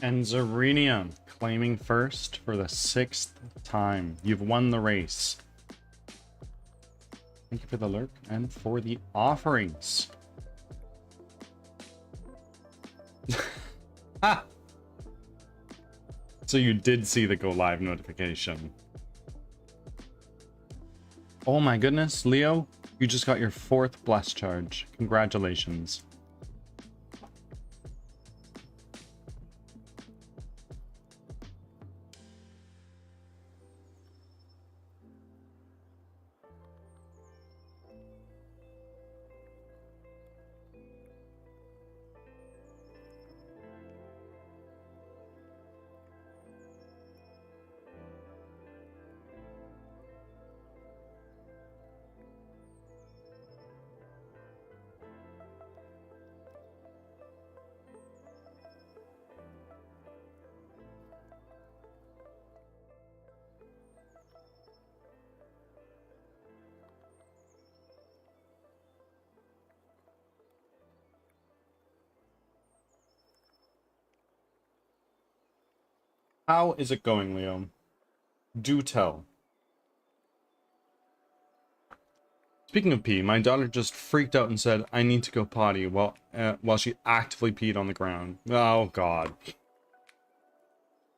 And Zarenia claiming first for the 6th time. You've won the race. Thank you for the lurk and for the offerings. Ha! So you did see the go live notification. Oh my goodness, Leo, you just got your 4th bless charge. Congratulations. How is it going, Leo? Do tell. Speaking of pee, my daughter just freaked out and said, I need to go potty while she actively peed on the ground. Oh, God.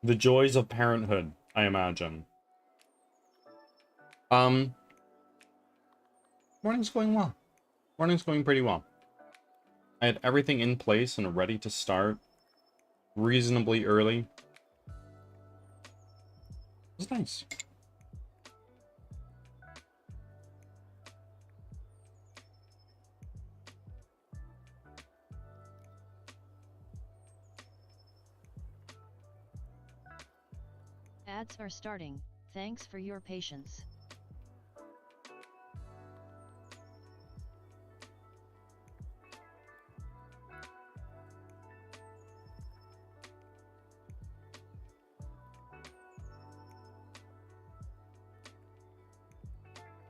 The joys of parenthood, I imagine. Morning's going well. Morning's going pretty well. I had everything in place and ready to start reasonably early. It was nice. Ads are starting. Thanks for your patience.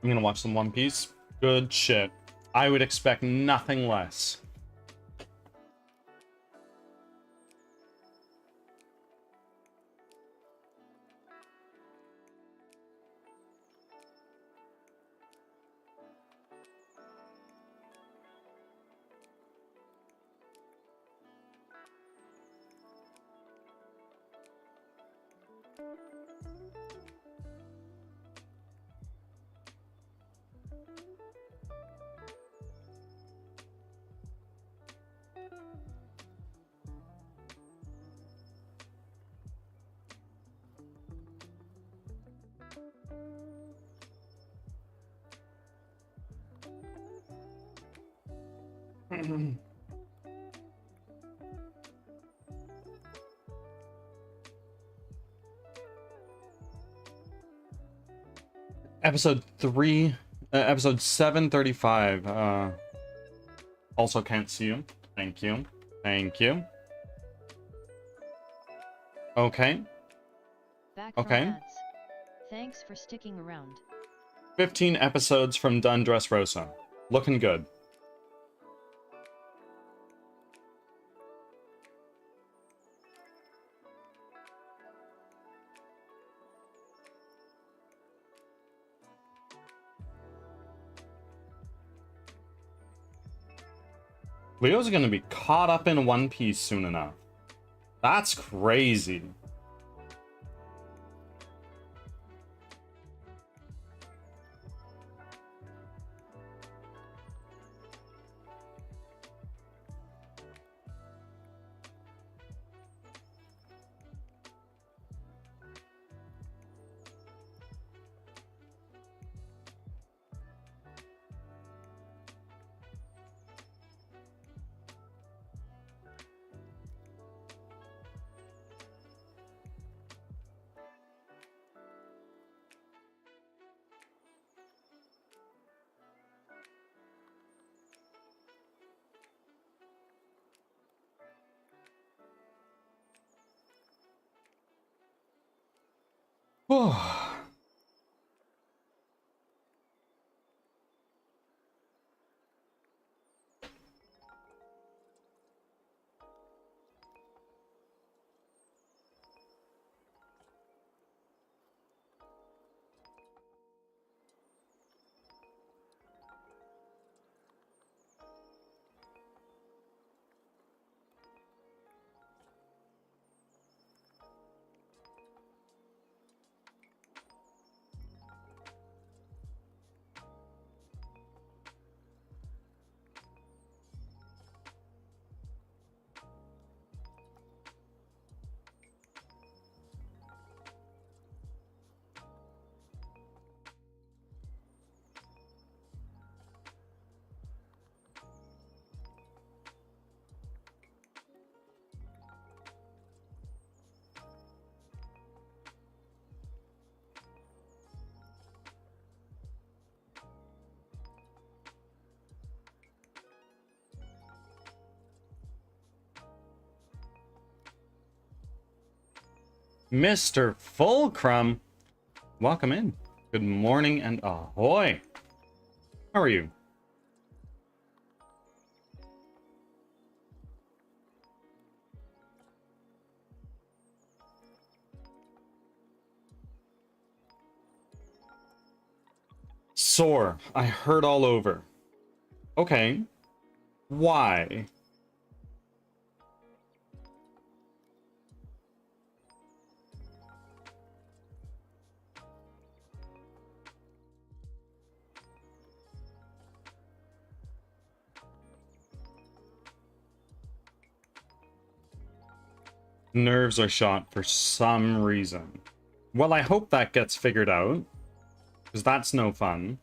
I'm gonna watch some One Piece. Good shit. I would expect nothing less. Episode 735. Also can't see you. Thank you. Thank you. Okay. Back from Okay. ads. Thanks for sticking around. 15 episodes from Dun Dressrosa. Looking good. Leo's gonna be caught up in One Piece soon enough. That's crazy. Mr. Fulcrum, welcome in. Good morning and ahoy. How are you? Sore. I hurt all over. Okay. Why? Nerves are shot for some reason. Well, I hope that gets figured out, because that's no fun.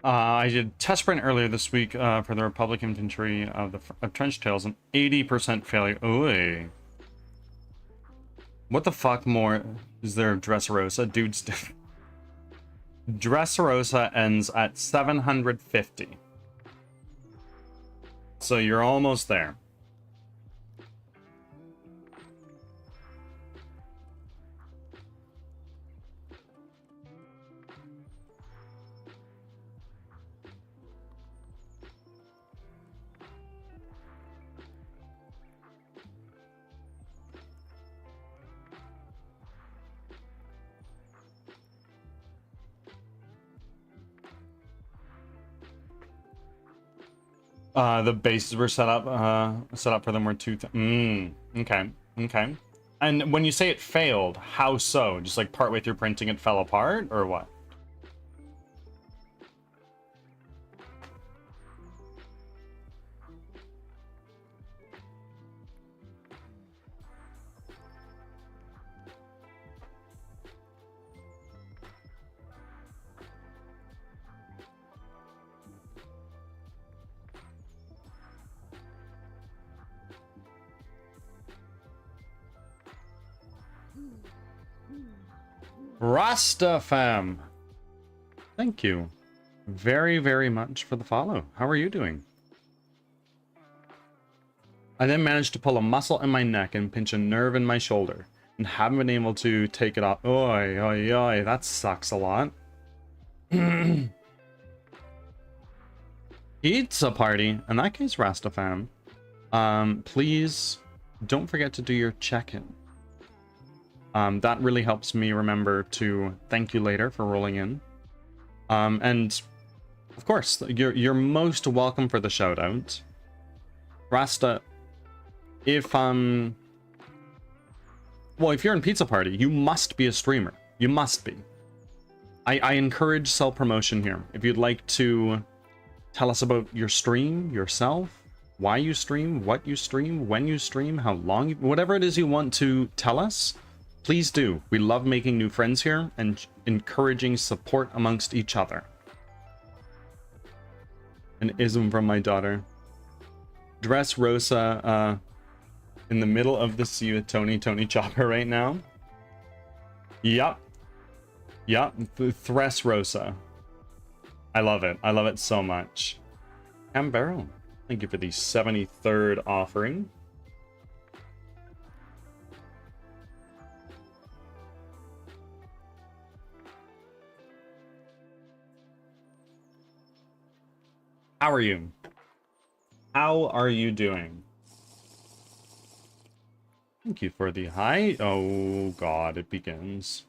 I did test sprint earlier this week for the Republic infantry of Trench Tails, an 80% failure. Ooh. What the fuck more is there of Dressrosa? Dude's Dressrosa ends at 750. So you're almost there. The bases were set up for them were okay. Okay. And when you say it failed, how so? Just like partway through printing it fell apart, or what? Rastafam. Thank you very, very much for the follow. How are you doing? I then managed to pull a muscle in my neck and pinch a nerve in my shoulder, and haven't been able to take it off. Oi, oi, oi, that sucks a lot. Pizza party. In that case, Rastafam, please don't forget to do your check-in. That really helps me remember to thank you later for rolling in. And of course, you're most welcome for the shout out. Rasta, if well, if you're in Pizza Party, you must be a streamer. You must be. I encourage self-promotion here. If you'd like to tell us about your stream, yourself, why you stream, what you stream, when you stream, how long, whatever it is you want to tell us, please do. We love making new friends here and encouraging support amongst each other. An ism from my daughter. Dress Rosa in the middle of the sea with Tony Chopper right now. Yup. Yup. Thress Rosa. I love it. I love it so much. Cam Barrel, thank you for the 73rd offering. How are you? How are you doing? Thank you for the hi. Oh god, it begins.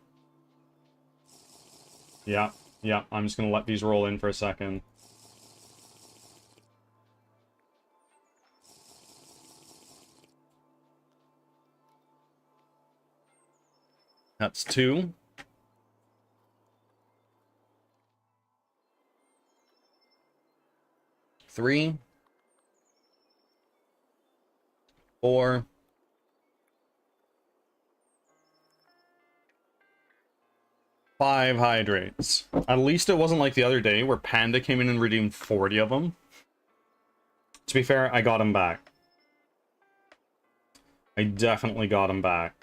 Yeah, yeah, I'm just gonna let these roll in for a second. That's 2. 3. 4. 5 hydrates. At least it wasn't like the other day where Panda came in and redeemed 40 of them. To be fair, I got him back. I definitely got him back.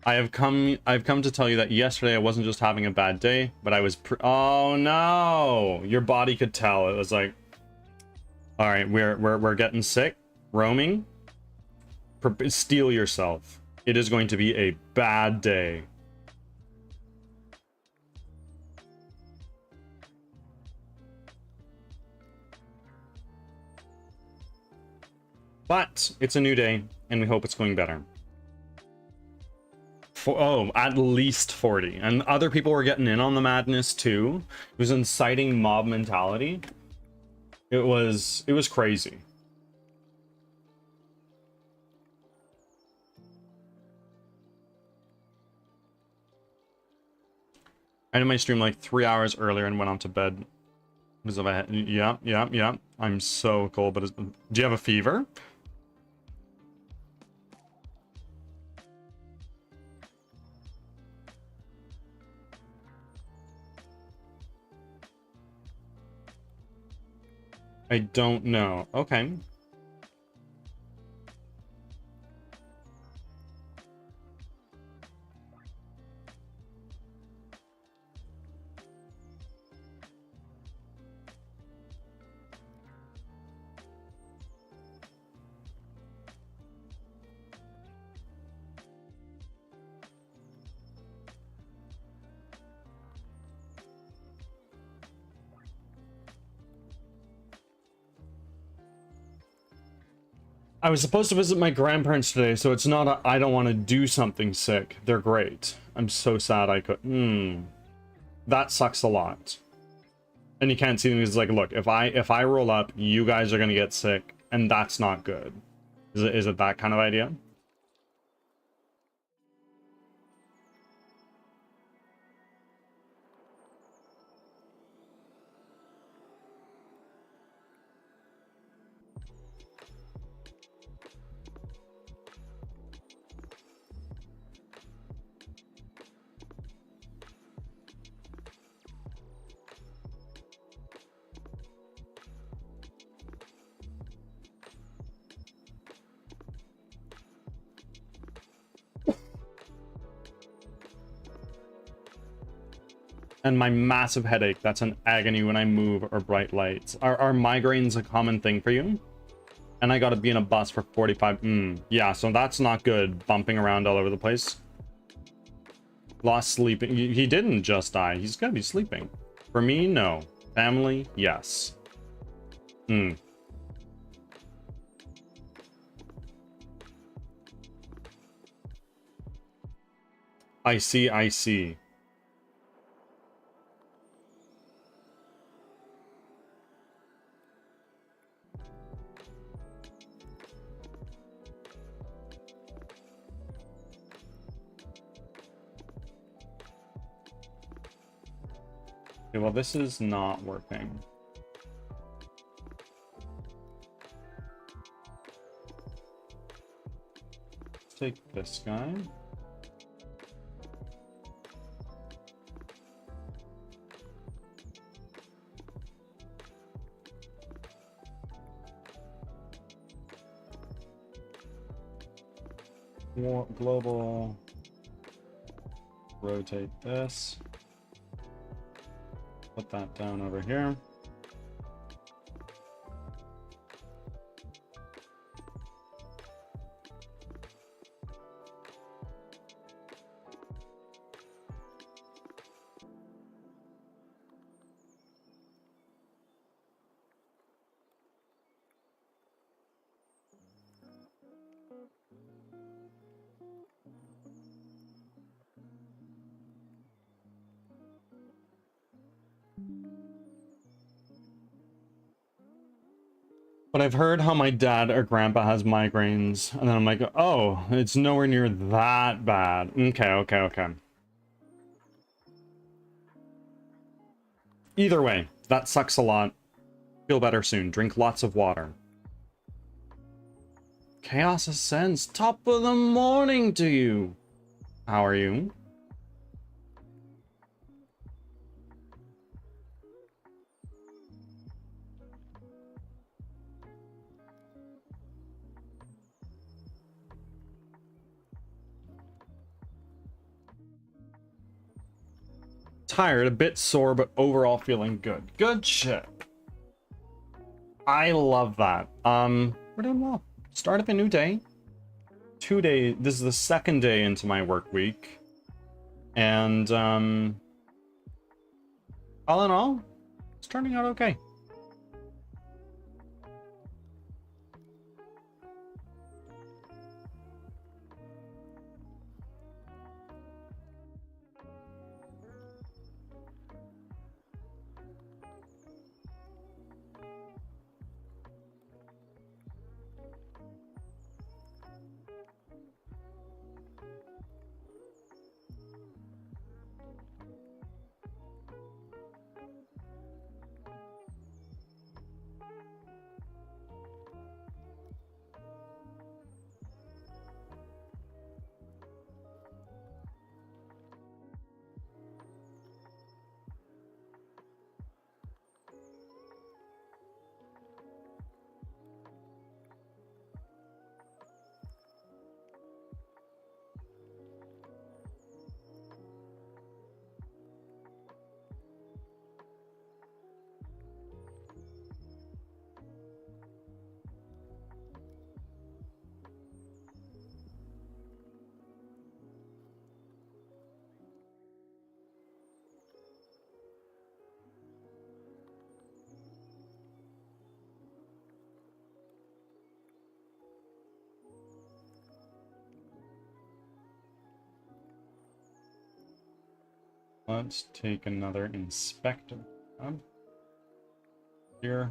I've come to tell you that yesterday I wasn't just having a bad day, but I was oh no! Your body could tell. It was like, all right, we're getting sick. Roaming. Steel yourself. It is going to be a bad day. But it's a new day, and we hope it's going better. Oh, at least 40. And other people were getting in on the madness too. It was inciting mob mentality. It was crazy. I did my stream like 3 hours earlier and went on to bed. Because of a, yeah. I'm so cold, but do you have a fever? I don't know. Okay. I was supposed to visit my grandparents today, so it's not a, I don't want to do something sick. They're great. I'm so sad I could. That sucks a lot. And you can't see them. It's like, look, if I roll up, you guys are gonna get sick, and that's not good. Is it that kind of idea? And my massive headache, that's an agony when I move, or bright lights. Are migraines a common thing for you? And I gotta be in a bus for 45. Yeah, so that's not good, bumping around all over the place. Lost sleeping. He didn't just die. He's gonna be sleeping. For me, no. Family, yes. I see. Okay, well, this is not working. Let's take this guy. Global. Rotate this. Put that down over here. But I've heard how my dad or grandpa has migraines, and then I'm like, oh, it's nowhere near that bad. Okay, okay, okay. Either way, that sucks a lot. Feel better soon. Drink lots of water. Chaos Ascends. Top of the morning to you. How are you? Tired, a bit sore, but overall feeling good. Good shit. I love that. We're doing well. Start of a new day. 2 days. This is the second day into my work week. And, all in all, it's turning out okay. Let's take another inspector. Here.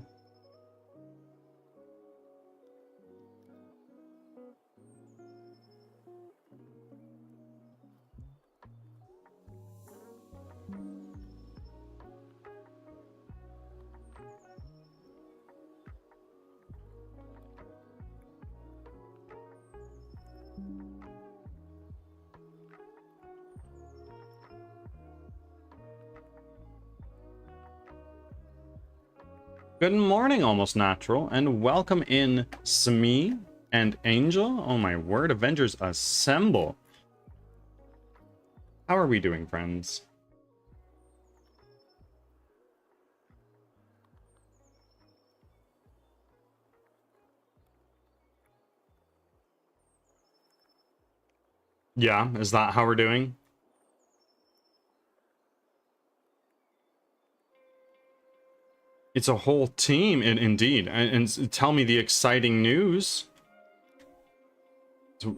Good morning, Almost Natural, and welcome in Smee and Angel. Oh my word, Avengers Assemble. How are we doing, friends? Yeah, is that how we're doing? It's a whole team, indeed. And tell me the exciting news.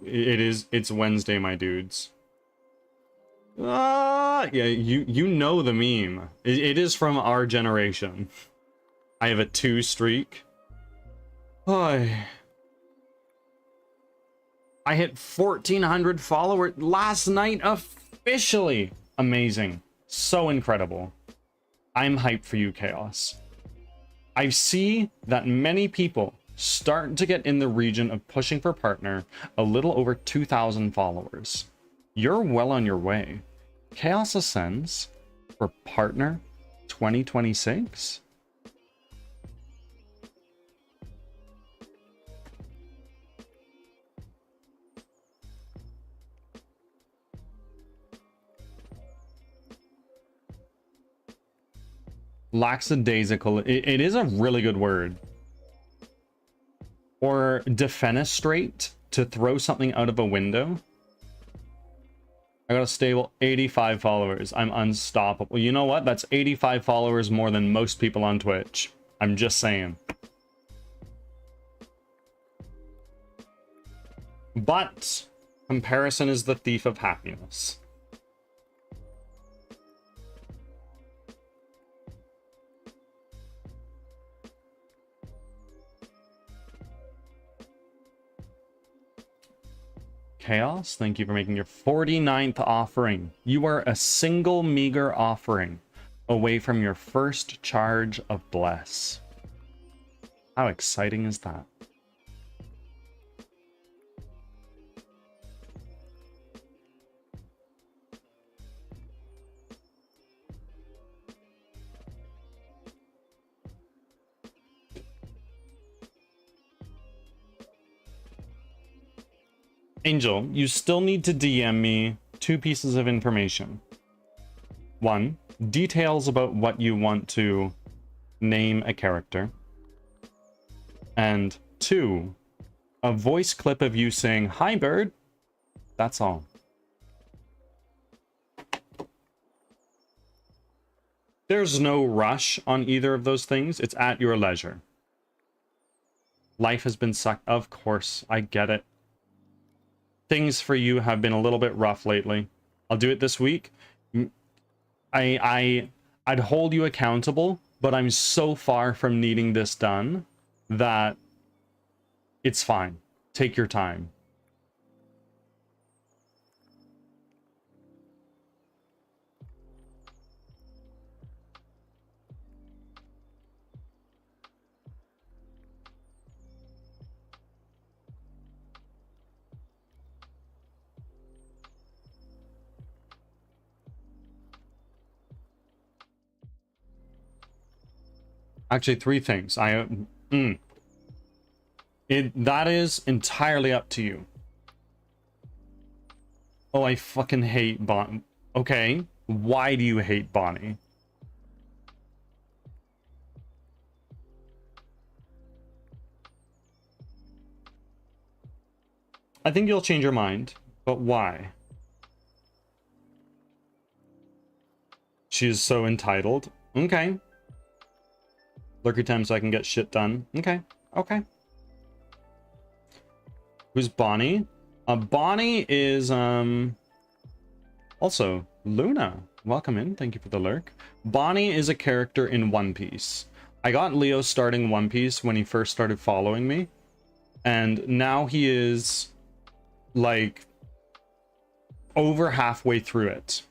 It's Wednesday, my dudes. Ah, yeah, you know the meme. It is from our generation. I have a 2 streak. Oh, I hit 1,400 followers last night officially. Amazing. So incredible. I'm hyped for you, Chaos. I see that many people start to get in the region of pushing for partner, a little over 2,000 followers. You're well on your way. Chaos Ascends for partner 2026? Lackadaisical. It is a really good word. Or defenestrate, to throw something out of a window. I got a stable 85 followers. I'm unstoppable. You know what? That's 85 followers more than most people on Twitch. I'm just saying. But comparison is the thief of happiness. Chaos, thank you for making your 49th offering. You are a single meager offering away from your first charge of bless. How exciting is that? Angel, you still need to DM me 2 pieces of information. 1, details about what you want to name a character. And 2, a voice clip of you saying, "Hi, bird." That's all. There's no rush on either of those things. It's at your leisure. Life has been sucked. Of course, I get it. Things for you have been a little bit rough lately. I'll do it this week. I'd hold you accountable, but I'm so far from needing this done that it's fine. Take your time. Actually, 3 things. That is entirely up to you. Oh, I fucking hate Bonnie. Okay, why do you hate Bonnie? I think you'll change your mind, but why? She is so entitled. Okay. Lurky time so I can get shit done. Okay. Okay. Who's Bonnie? Bonnie is also Luna. Welcome in. Thank you for the lurk. Bonnie is a character in One Piece. I got Leo starting One Piece when he first started following me, and now he is like over halfway through it.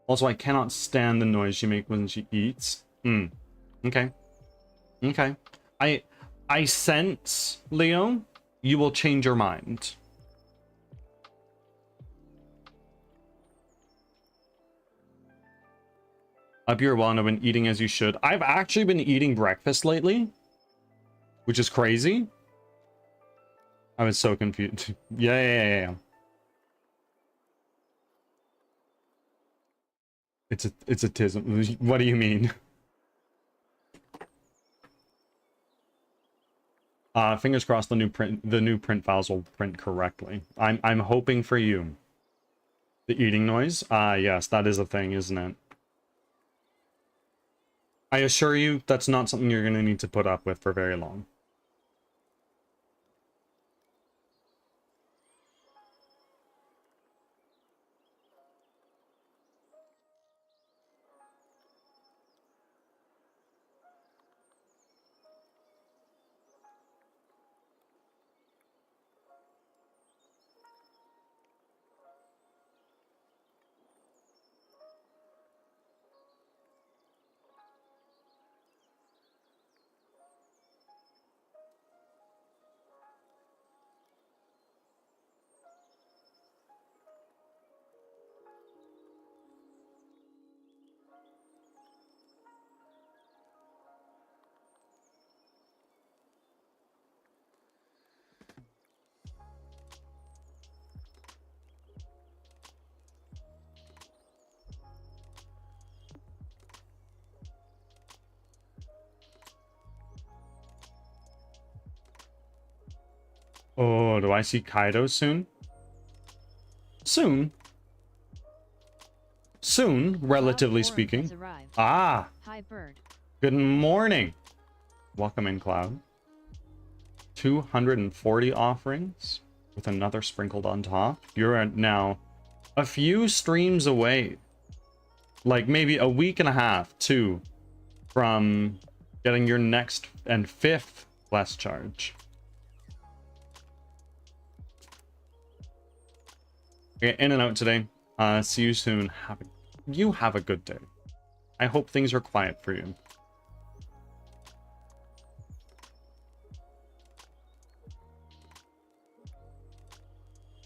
Also, I cannot stand the noise she makes when she eats. Okay. Okay. I sense, Leo, you will change your mind. Up your well, and I've been eating as you should. I've actually been eating breakfast lately, which is crazy. I was so confused. Yeah. It's a tism. What do you mean? Fingers crossed the new print files will print correctly. I'm hoping for you. The eating noise? Yes, that is a thing, isn't it? I assure you that's not something you're gonna need to put up with for very long. Oh, do I see Kaido soon? Soon? Soon, relatively speaking. Ah! Hi, bird. Good morning! Welcome in, Cloud. 240 offerings, with another sprinkled on top. You're now a few streams away. Like, maybe a week and a half, 2, from getting your next and 5th bless charge. Okay, in and out today. See you soon. You have a good day. I hope things are quiet for you.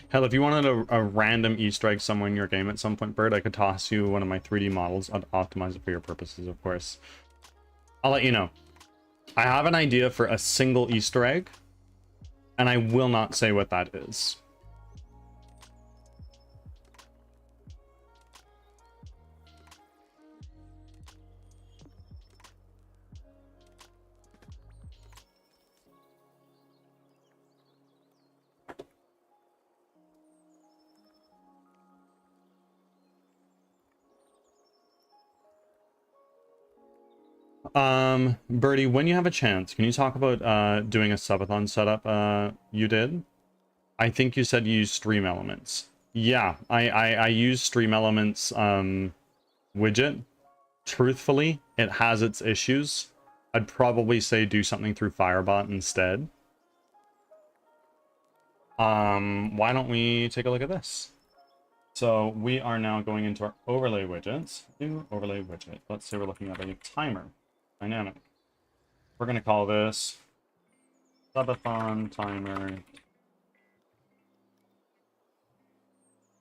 Hell, if you wanted a random Easter egg somewhere in your game at some point, Bird, I could toss you one of my 3D models. I'd optimize it for your purposes, of course. I'll let you know. I have an idea for a single Easter egg, and I will not say what that is. Birdie, when you have a chance, can you talk about doing a subathon setup you did? I think you said you use Stream Elements. Yeah, I use Stream Elements widget. Truthfully, it has its issues. I'd probably say do something through Firebot instead. Why don't we take a look at this? So we are now going into our overlay widgets. New overlay widget. Let's say we're looking at a timer. Dynamic. We're going to call this subathon timer.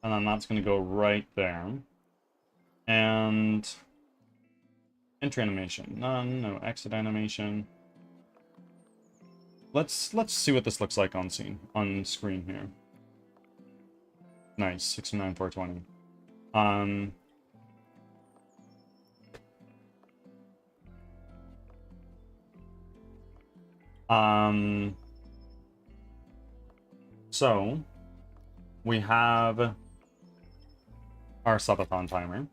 And then that's going to go right there. And entry animation. None. No exit animation. Let's see what this looks like on screen here. Nice. 69420. So we have our subathon timer.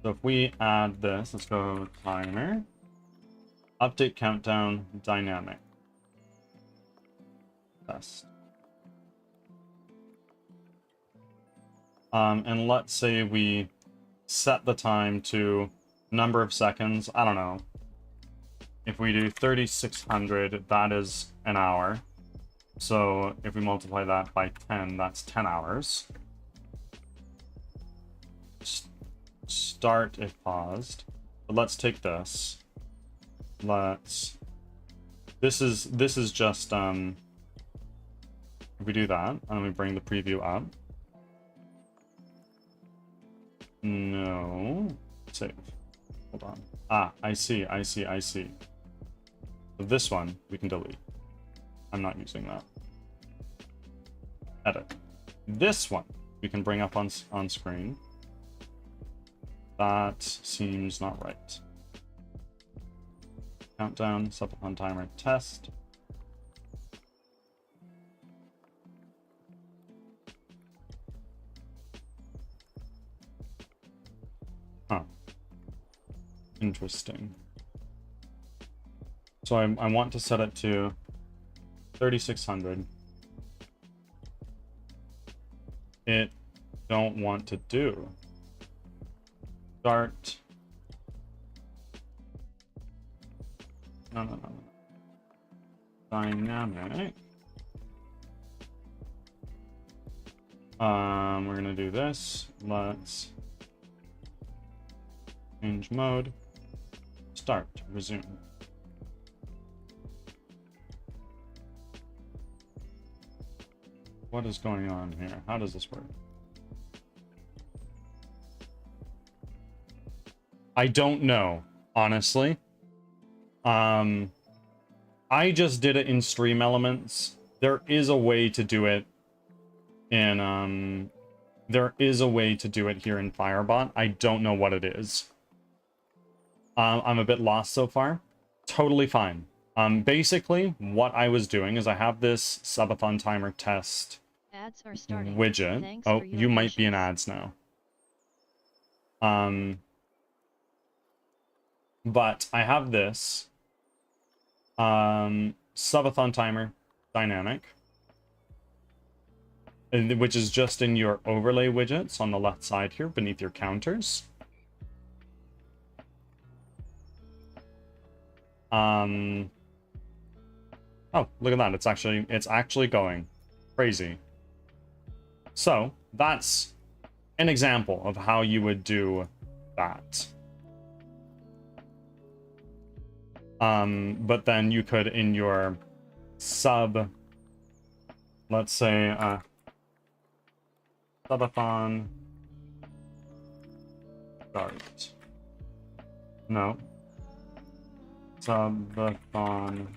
So if we add this, let's go timer, update countdown, dynamic. Test. And let's say we set the time to number of seconds. I don't know. If we do 3600, that is an hour. So if we multiply that by 10, that's 10 hours. Start if paused. But let's take this. This is just if we do that and we bring the preview up. No. Save. Hold on. Ah, I see. So this one we can delete. I'm not using that. Edit. This one we can bring up on screen. That seems not right. Countdown, subathon timer, test. Huh. Interesting. So I want to set it to 3600. It don't want to do. Start. No. Dynamic. We're gonna do this. Let's change mode. Start. Resume. What is going on here? How does this work? I don't know, honestly. I just did it in Stream Elements. There is a way to do it in there is a way to do it here in Firebot. I don't know what it is. I'm a bit lost so far. Totally fine. Basically, what I was doing is I have this subathon timer test Ads are starting. widget. Thanks Oh, for your you might be in patience. ads now. But I have this subathon timer dynamic, which is just in your overlay widgets on the left side here beneath your counters. Oh, look at that. It's actually going crazy. So that's an example of how you would do that. But then you could, in your sub, let's say, subathon start. No. Subathon.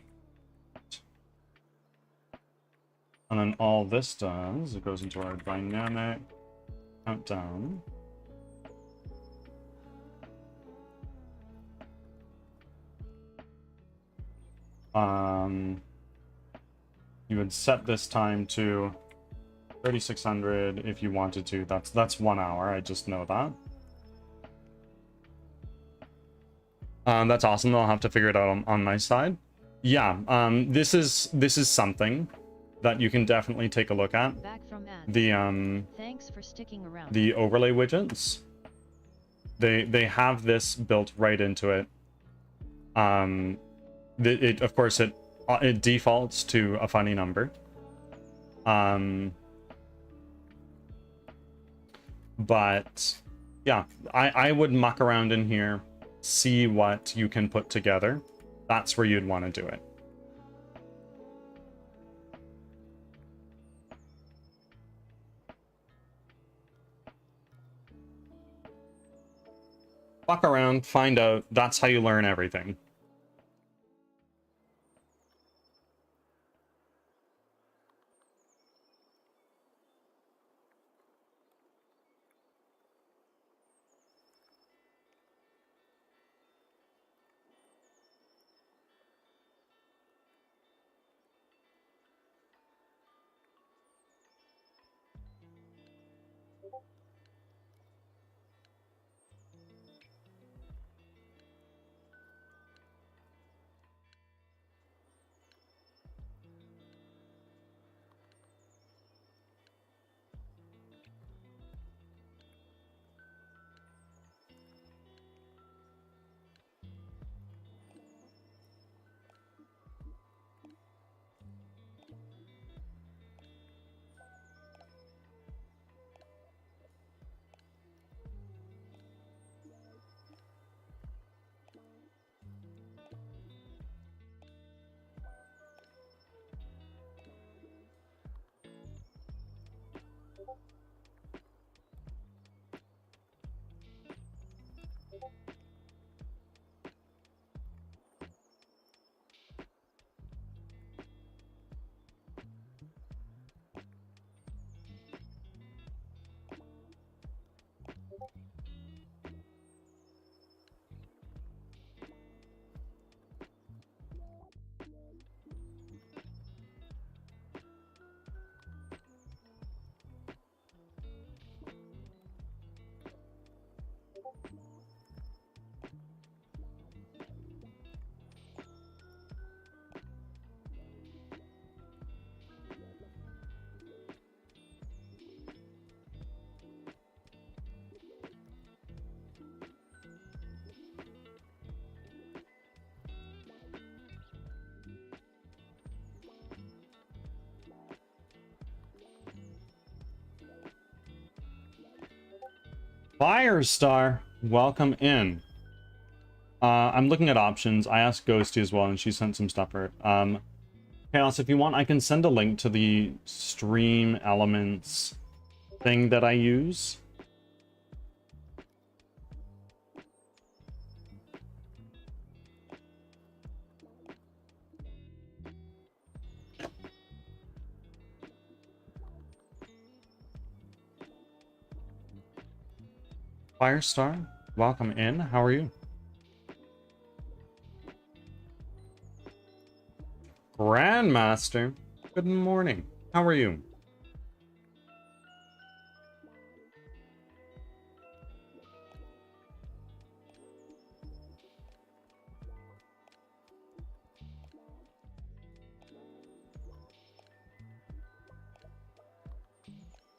And then all this does, it goes into our dynamic countdown. You would set this time to 3600 if you wanted to. That's 1 hour. I just know that. That's awesome. I'll have to figure it out on my side. Yeah. This is something that you can definitely take a look at. Back from ads. Thanks for sticking around. The overlay widgets. They have this built right into it. Of course it defaults to a funny number. But yeah, I would muck around in here, see what you can put together. That's where you'd want to do it. Fuck around, find out. That's how you learn everything. Firestar, welcome in. I'm looking at options. I asked Ghosty as well, and she sent some stuff for it. Chaos, if you want, I can send a link to the stream elements thing that I use. Firestar, welcome in. How are you? Grandmaster, good morning. How are you?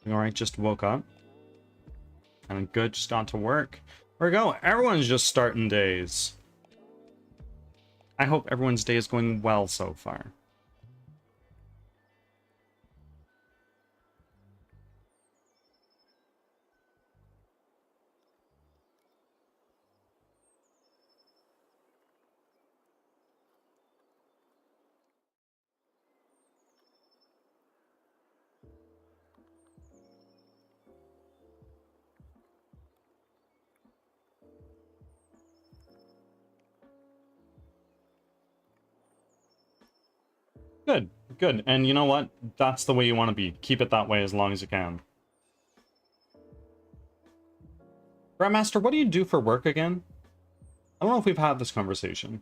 All right, just woke up. I'm good, just got to work. There we go. Everyone's just starting days. I hope everyone's day is going well so far. Good, good. And you know what? That's the way you want to be. Keep it that way as long as you can. Grandmaster, what do you do for work again? I don't know if we've had this conversation.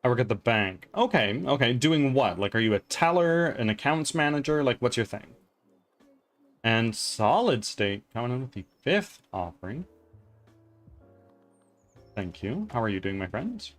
I work at the bank. Okay, okay. Doing what? Like, are you a teller, an accounts manager? Like, what's your thing? And solid state coming in with the 5th offering. Thank you. How are you doing, my friends?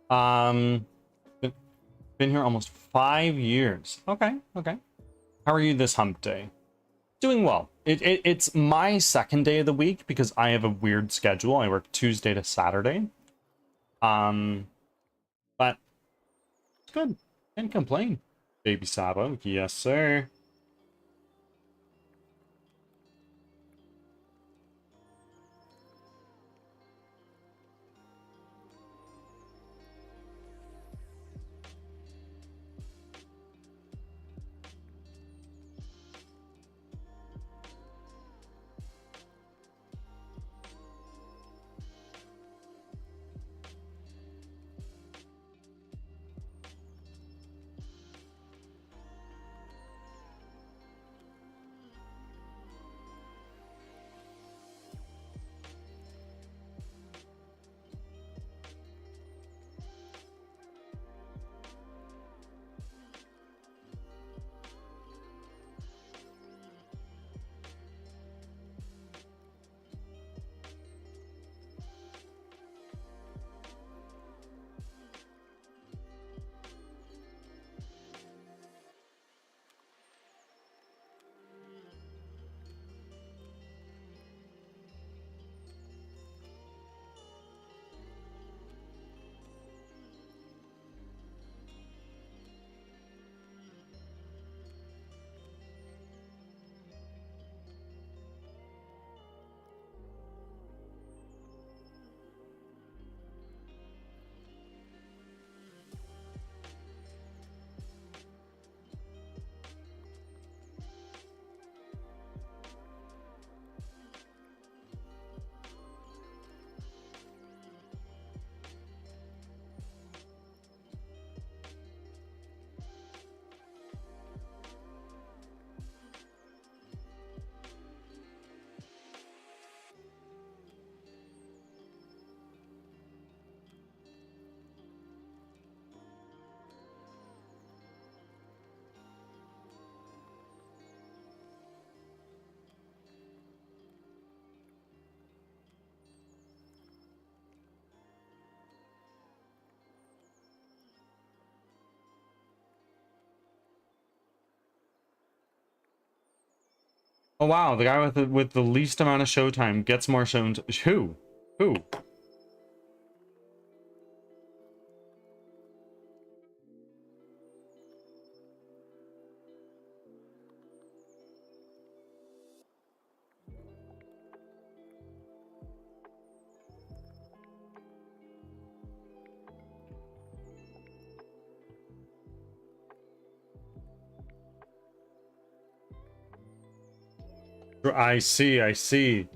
Um, been been here almost 5 years. Okay, okay. How are you this hump day? Doing well. It's my second day of the week because I have a weird schedule. I work Tuesday to Saturday. But it's good. Can't complain. Baby Sabo, yes sir. Oh wow, the guy with the least amount of showtime gets more shown. Who? Who? I see, I see.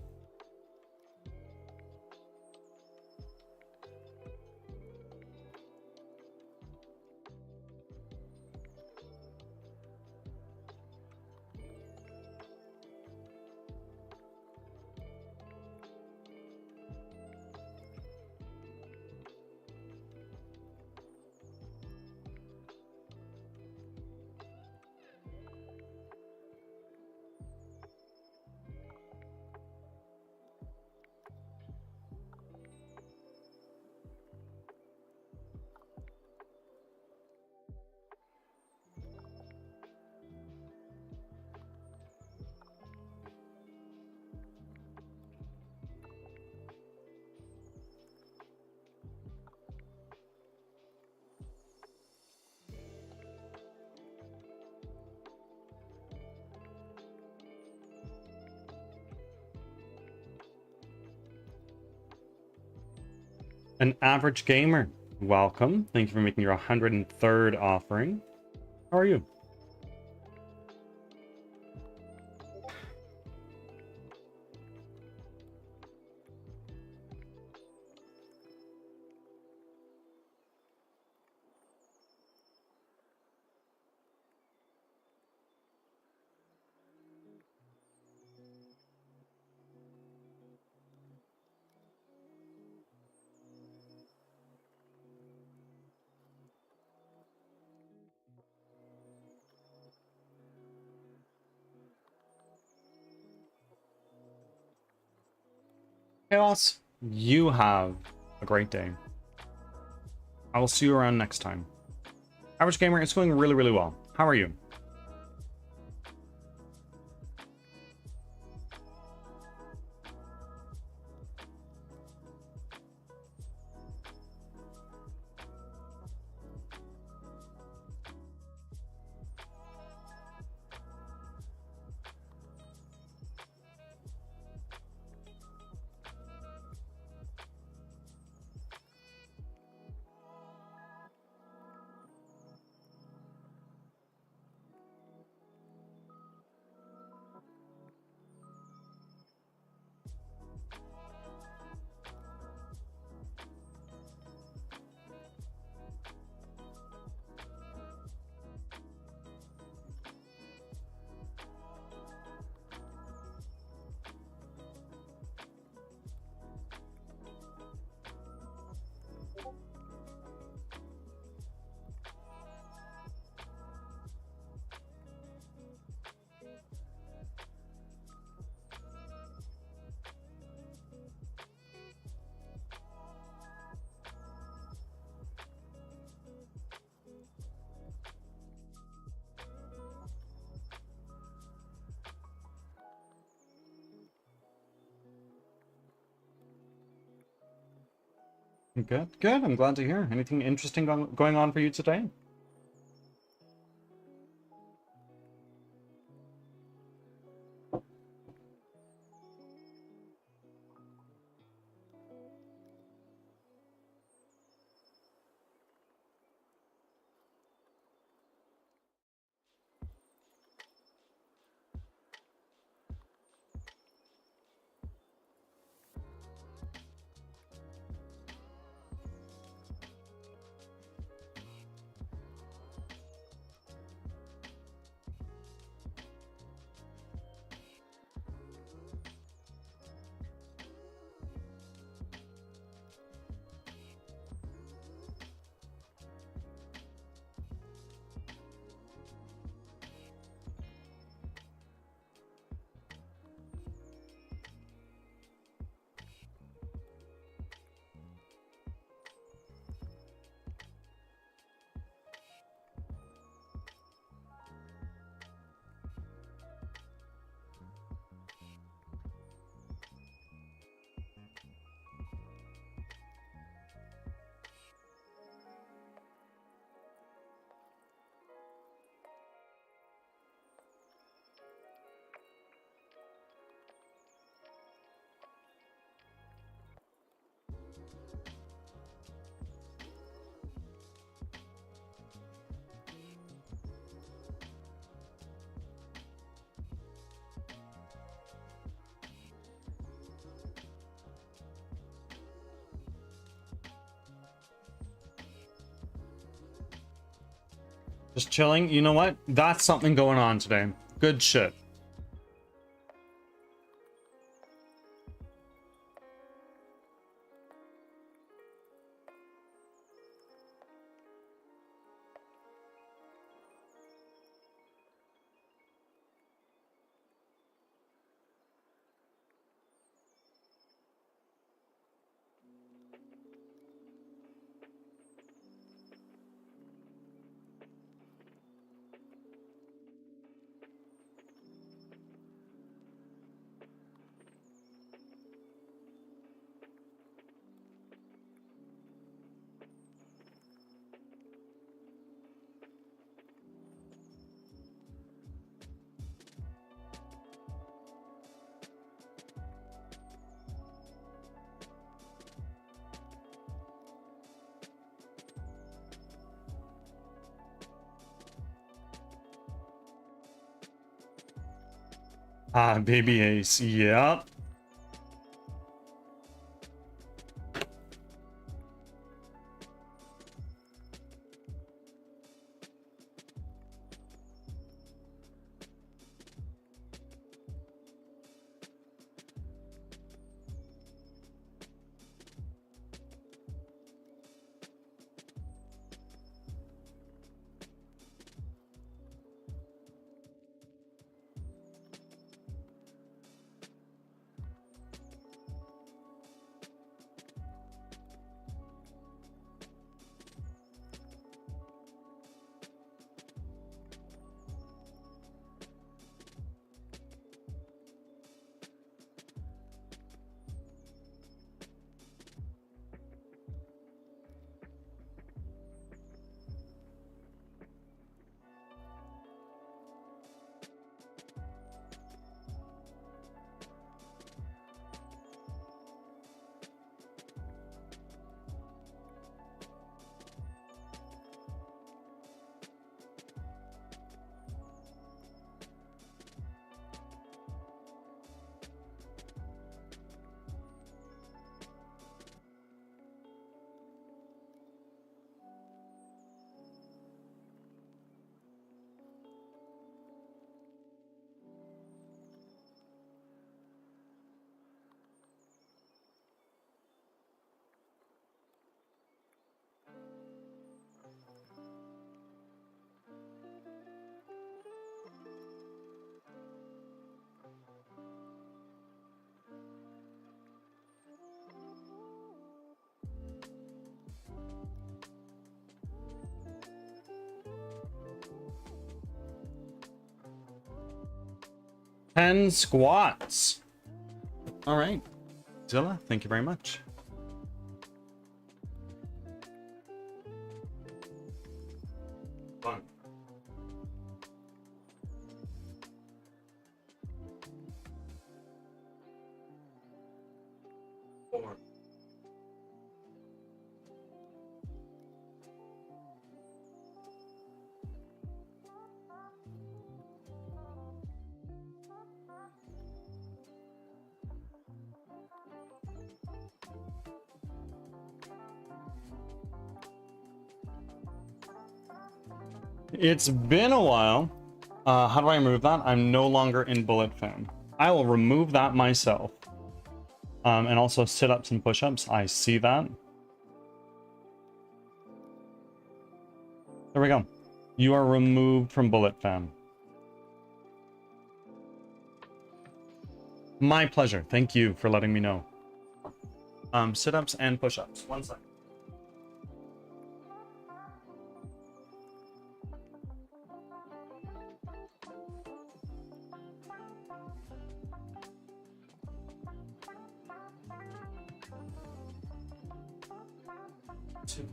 An average gamer. Welcome. Thank you for making your 103rd offering. How are you? Chaos, you have a great day. I will see you around next time. Average Gamer, it's going really, really well. How are you? Good, good. I'm glad to hear. Anything interesting going on for you today? Just chilling. You know what? That's something going on today. Good shit. Ah, baby ace. Yep. Ten squats. All right. Zilla, thank you very much. Fun. Four. It's been a while. How do I remove that? I'm no longer in bullet fan. I will remove that myself. And also sit-ups and push-ups. I see that. There we go. You are removed from bullet fan. My pleasure. Thank you for letting me know. Sit-ups and push-ups. One second. Two.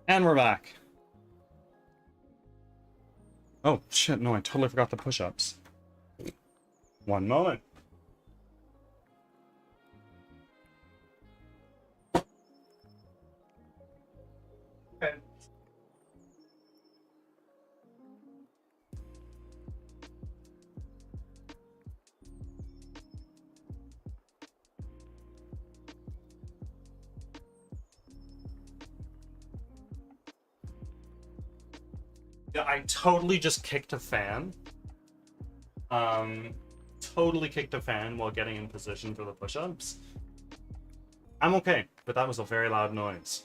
And we're back. Oh, shit, no, I totally forgot the push-ups. One moment. Okay. Yeah, I totally just kicked a fan. Totally kicked a fan while getting in position for the push-ups. I'm okay, but that was a very loud noise.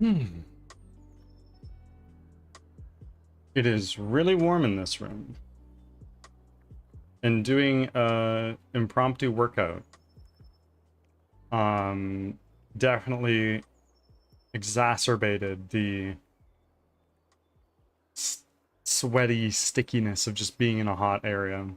Hmm. It is really warm in this room. And doing a impromptu workout definitely exacerbated the sweaty stickiness of just being in a hot area.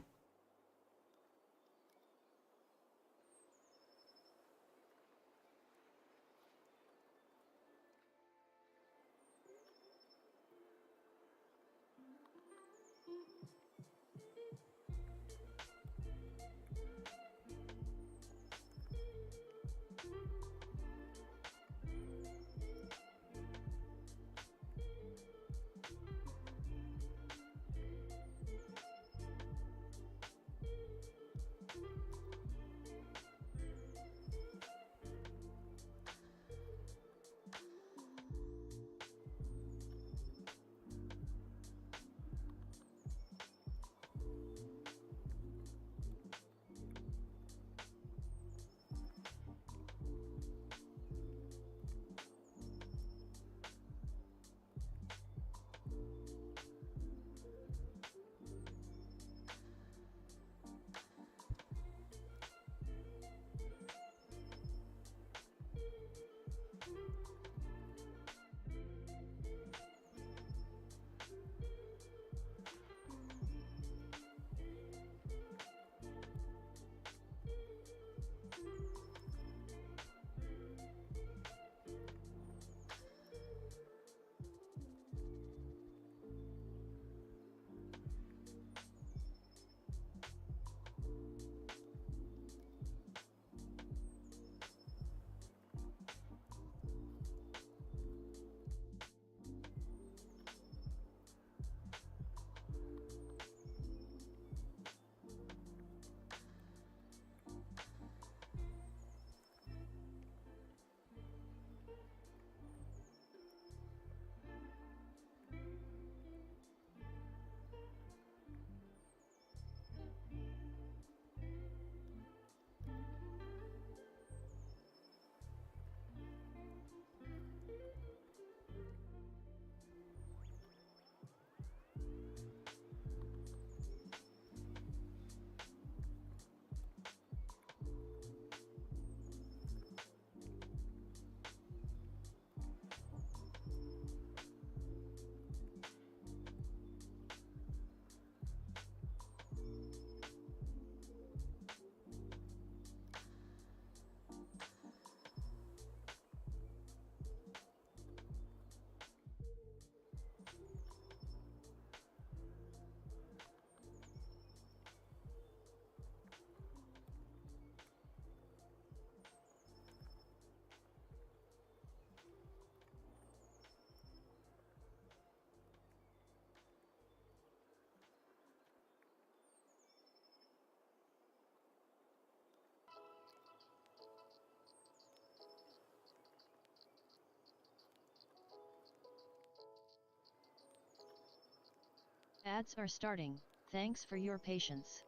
Ads are starting. Thanks for your patience.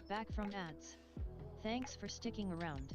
Back from ads. Thanks for sticking around.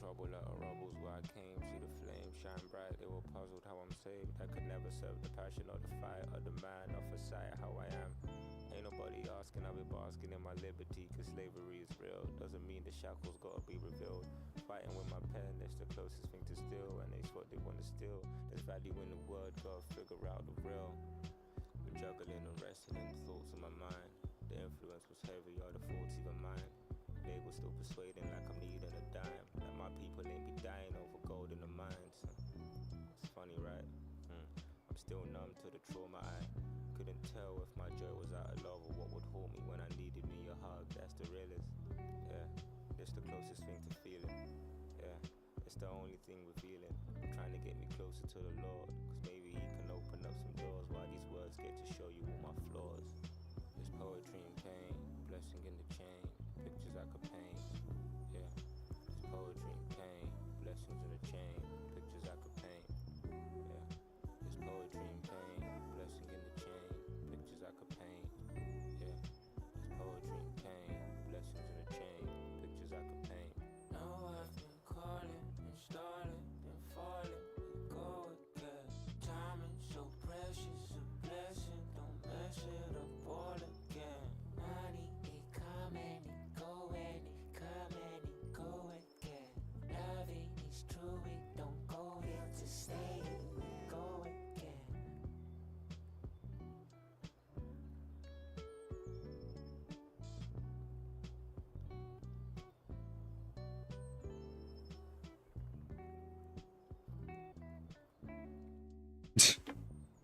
Trouble at a rubbles where I came, see the flames shine bright. They were puzzled how I'm saved. I could never serve the passion or the fire or the man or for sight how I am. Ain't nobody asking, I'll be basking in my liberty, cause slavery is real. Doesn't mean the shackles gotta be revealed. Fighting with my pen, it's the closest thing to steal, and it's what they wanna steal. There's value in the word, gotta figure out the real. I'm juggling and wrestling thoughts in my mind. The influence was heavy, or the thoughts even mine. Label still persuading like I'm needing a dime. Like my people ain't be dying over gold in the mines. It's funny, right? I'm still numb to the trauma. I couldn't tell if my joy was out of love or what would haunt me when I needed me a hug. That's the realest. Yeah, it's the closest thing to feeling. Yeah, it's the only thing revealing. Trying to get me closer to the Lord, cause maybe he can open up some doors while these words get to show you all my flaws. There's poetry and pain, blessing in the chain. Pictures I could paint, yeah. There's poetry and pain, blessings in the chain. Pictures I could paint, yeah. There's poetry and pain, blessing in the chain. Pictures I could paint, yeah. There's poetry and pain, blessings in the chain. Pictures I could paint. Now I've been calling and starting and falling. We go again. Timing so precious, a blessing. Don't mess it up all again. Money, it come and it go and it come and it go again. Loving is true, it don't go here to stay. It go again.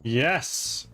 Yes.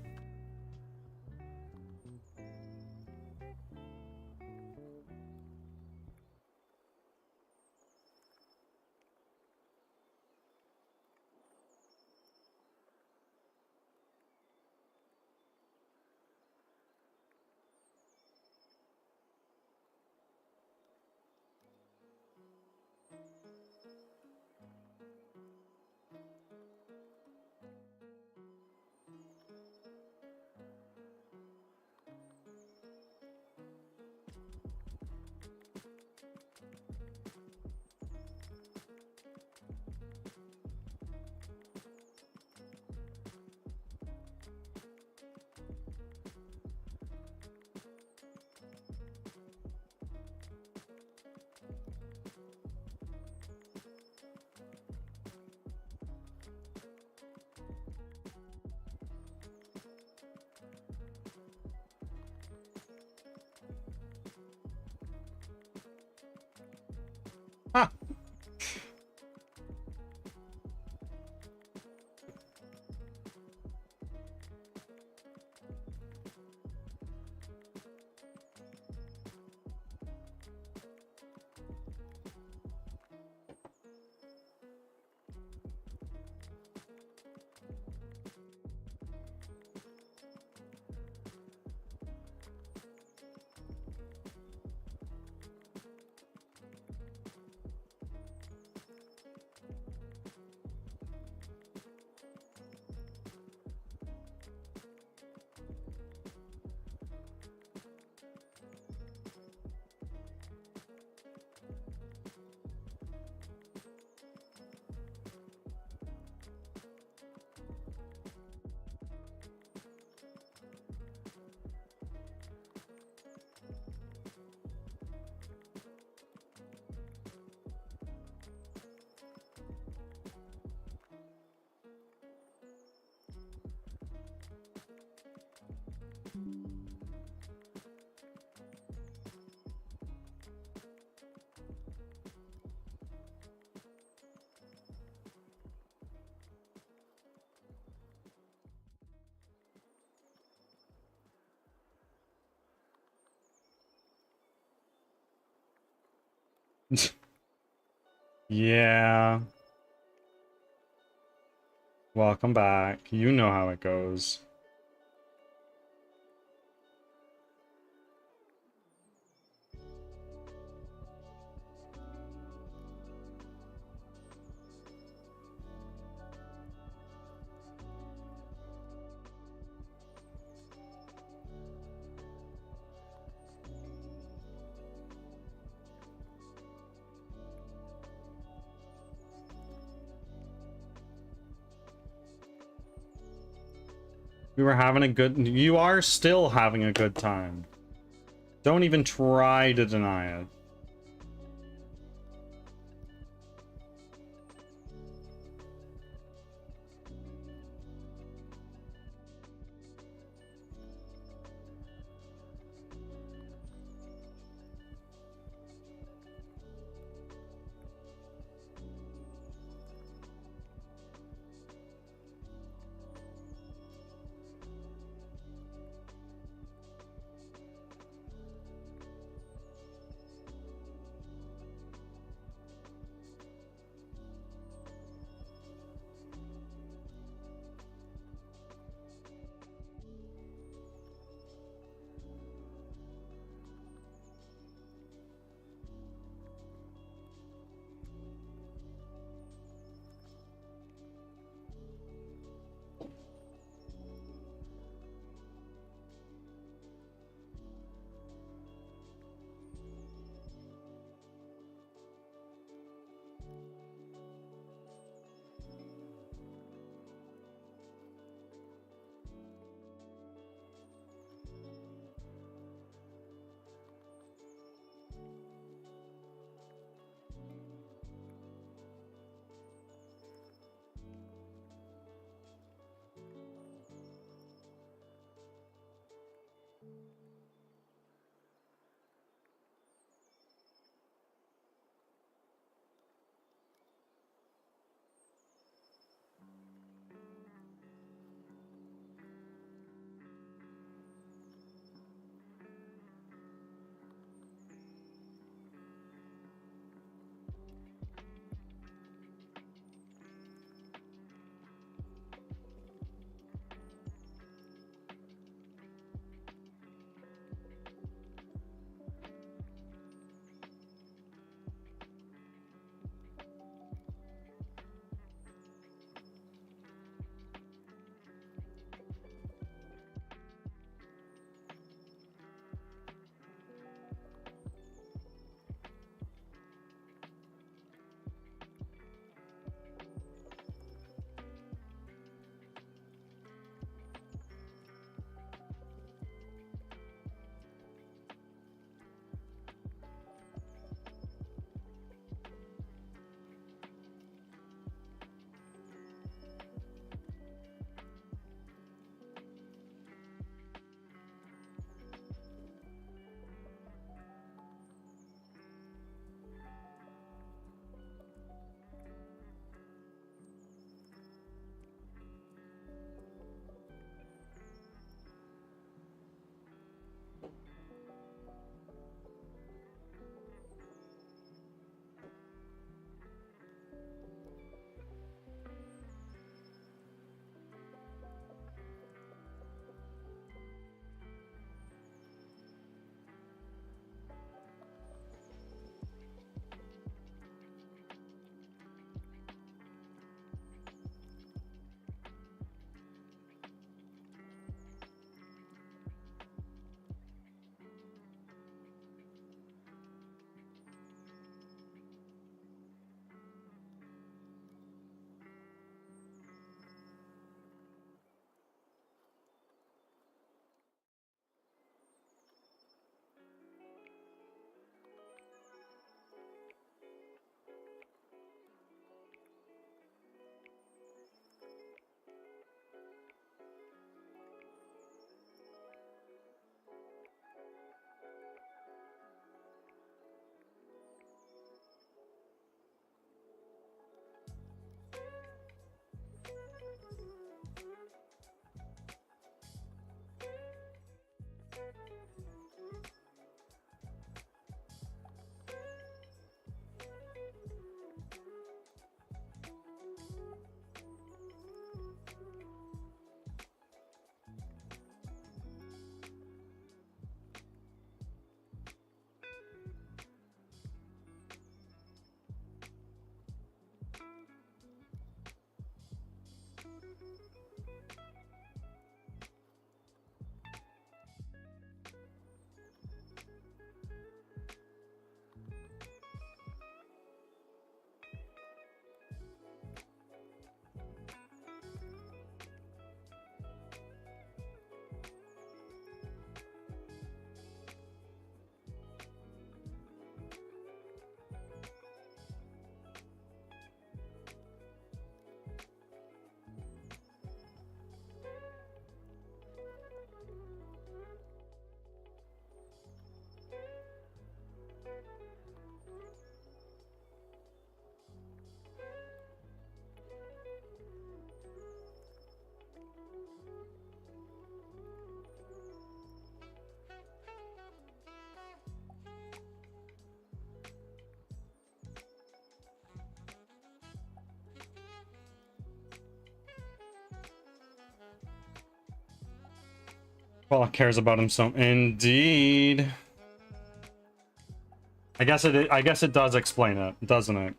Yeah. Welcome back. You know how it goes. We were having a good... You are still having a good time. Don't even try to deny it. Paul cares about him so. Indeed. I guess it does explain it, doesn't it?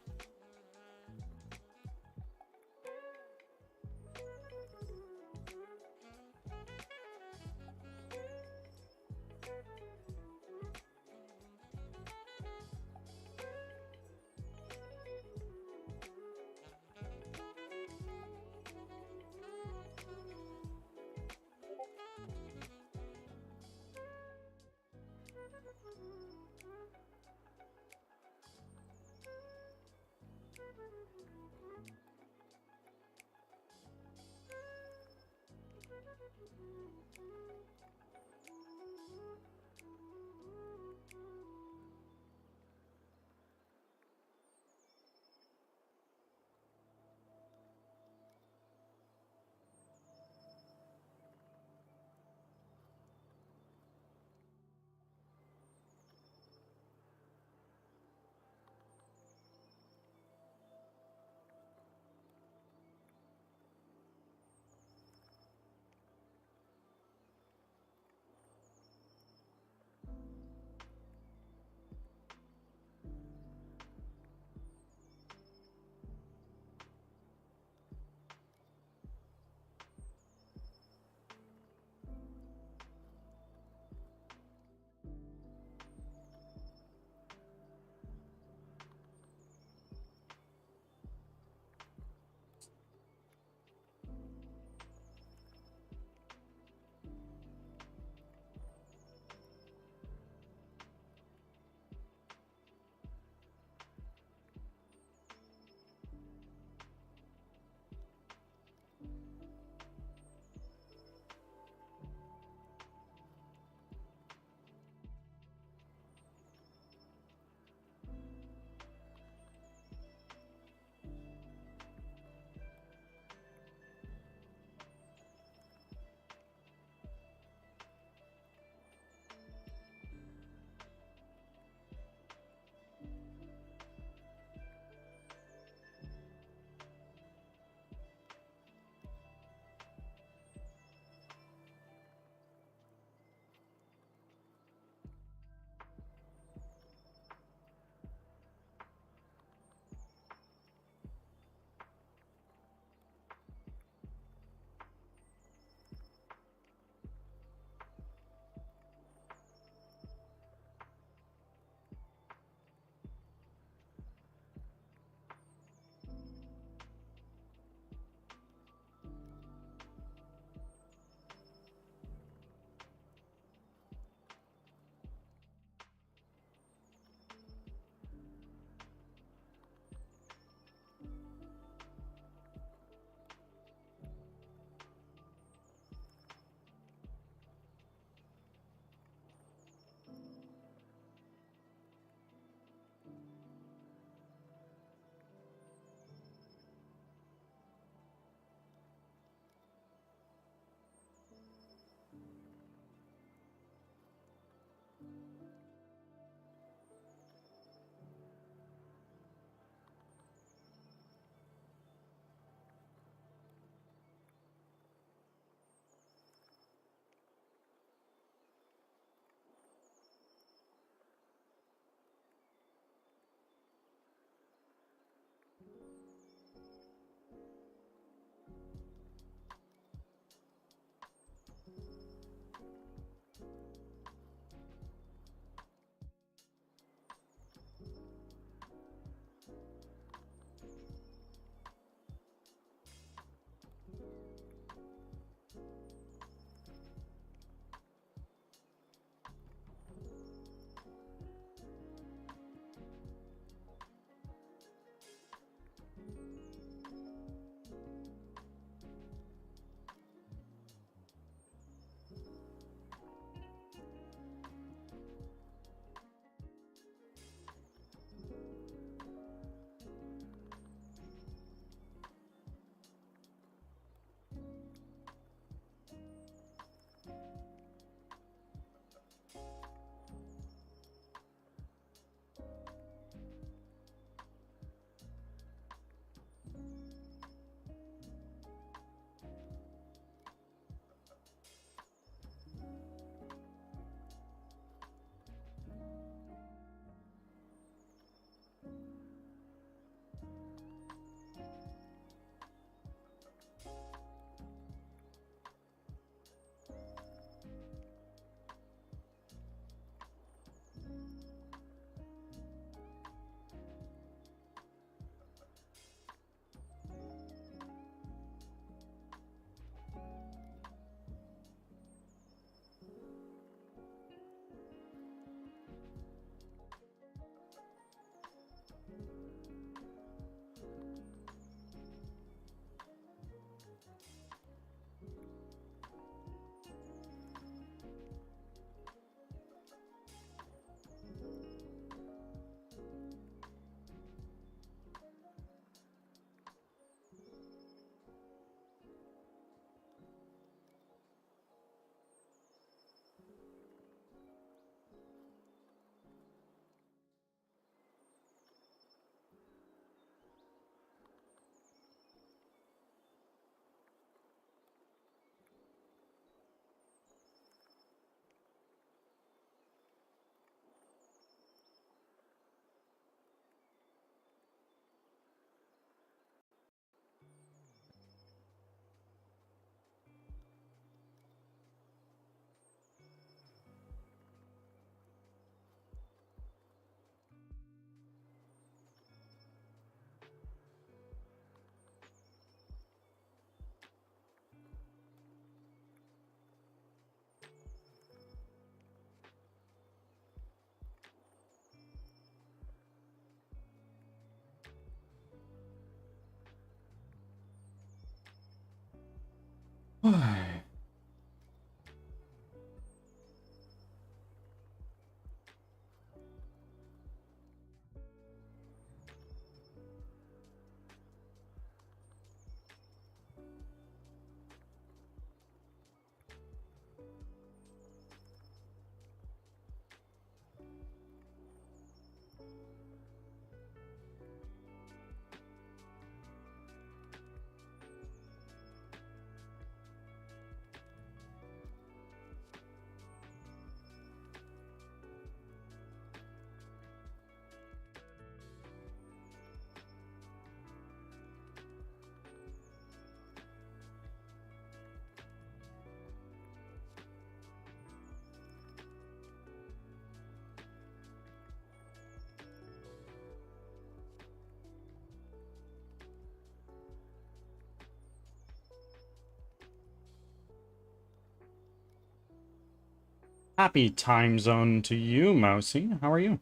Happy time zone to you, Mousy. How are you?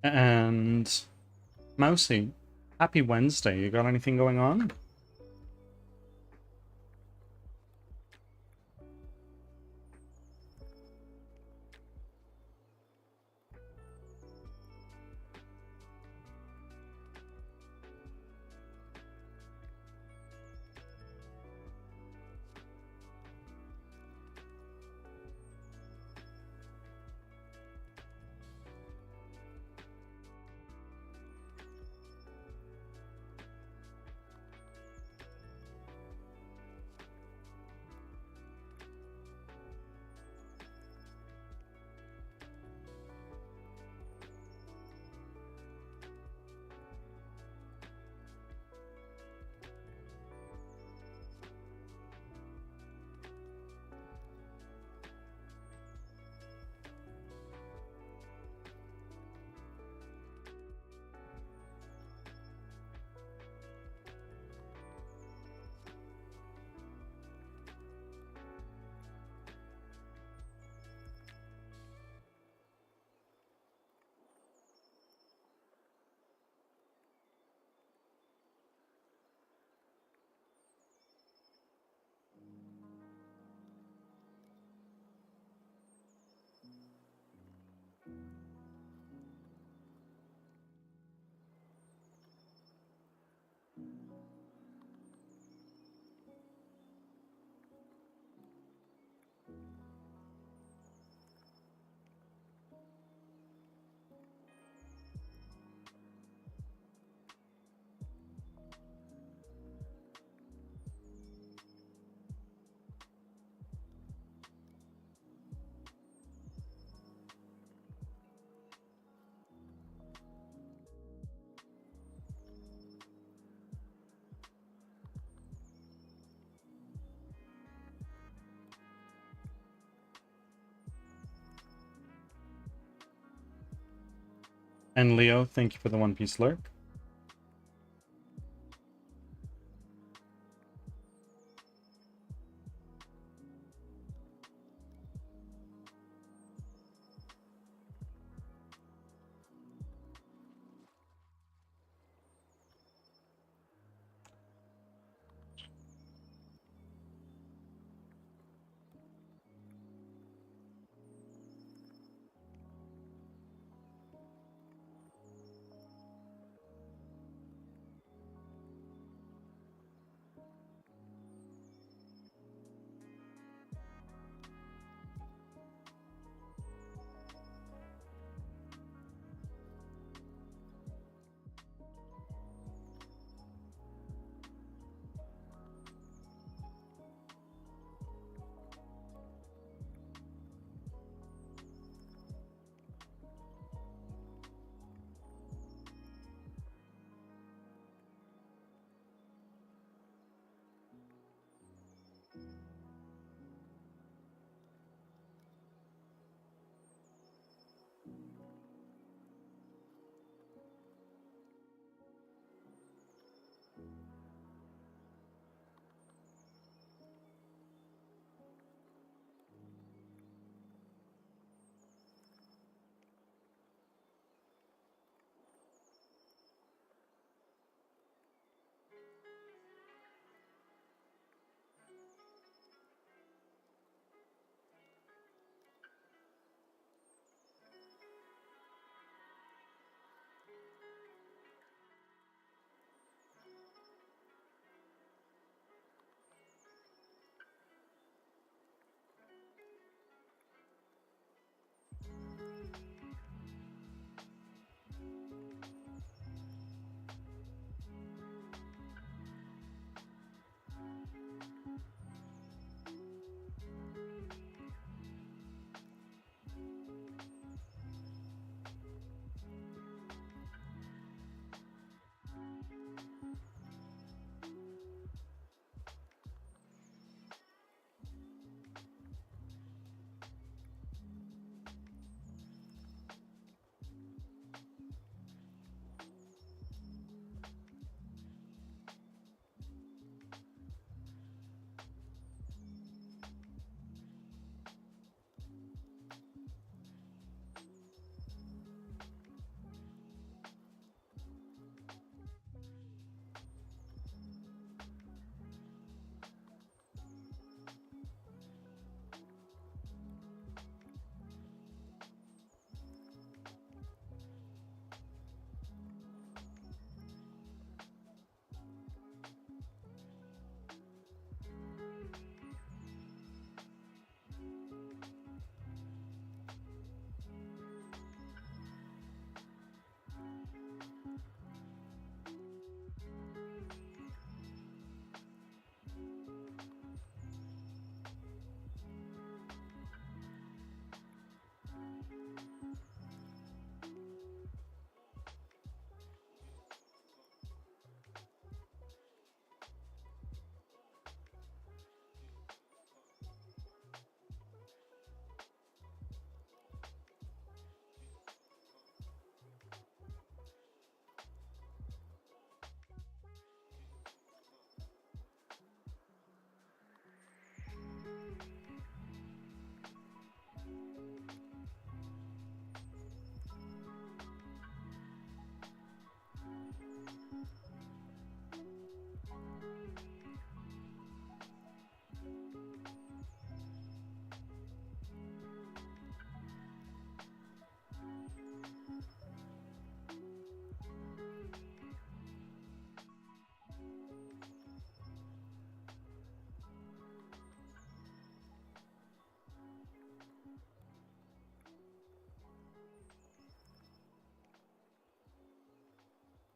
And Mousy, happy Wednesday. You got anything going on? And Leo, thank you for the One Piece lurk.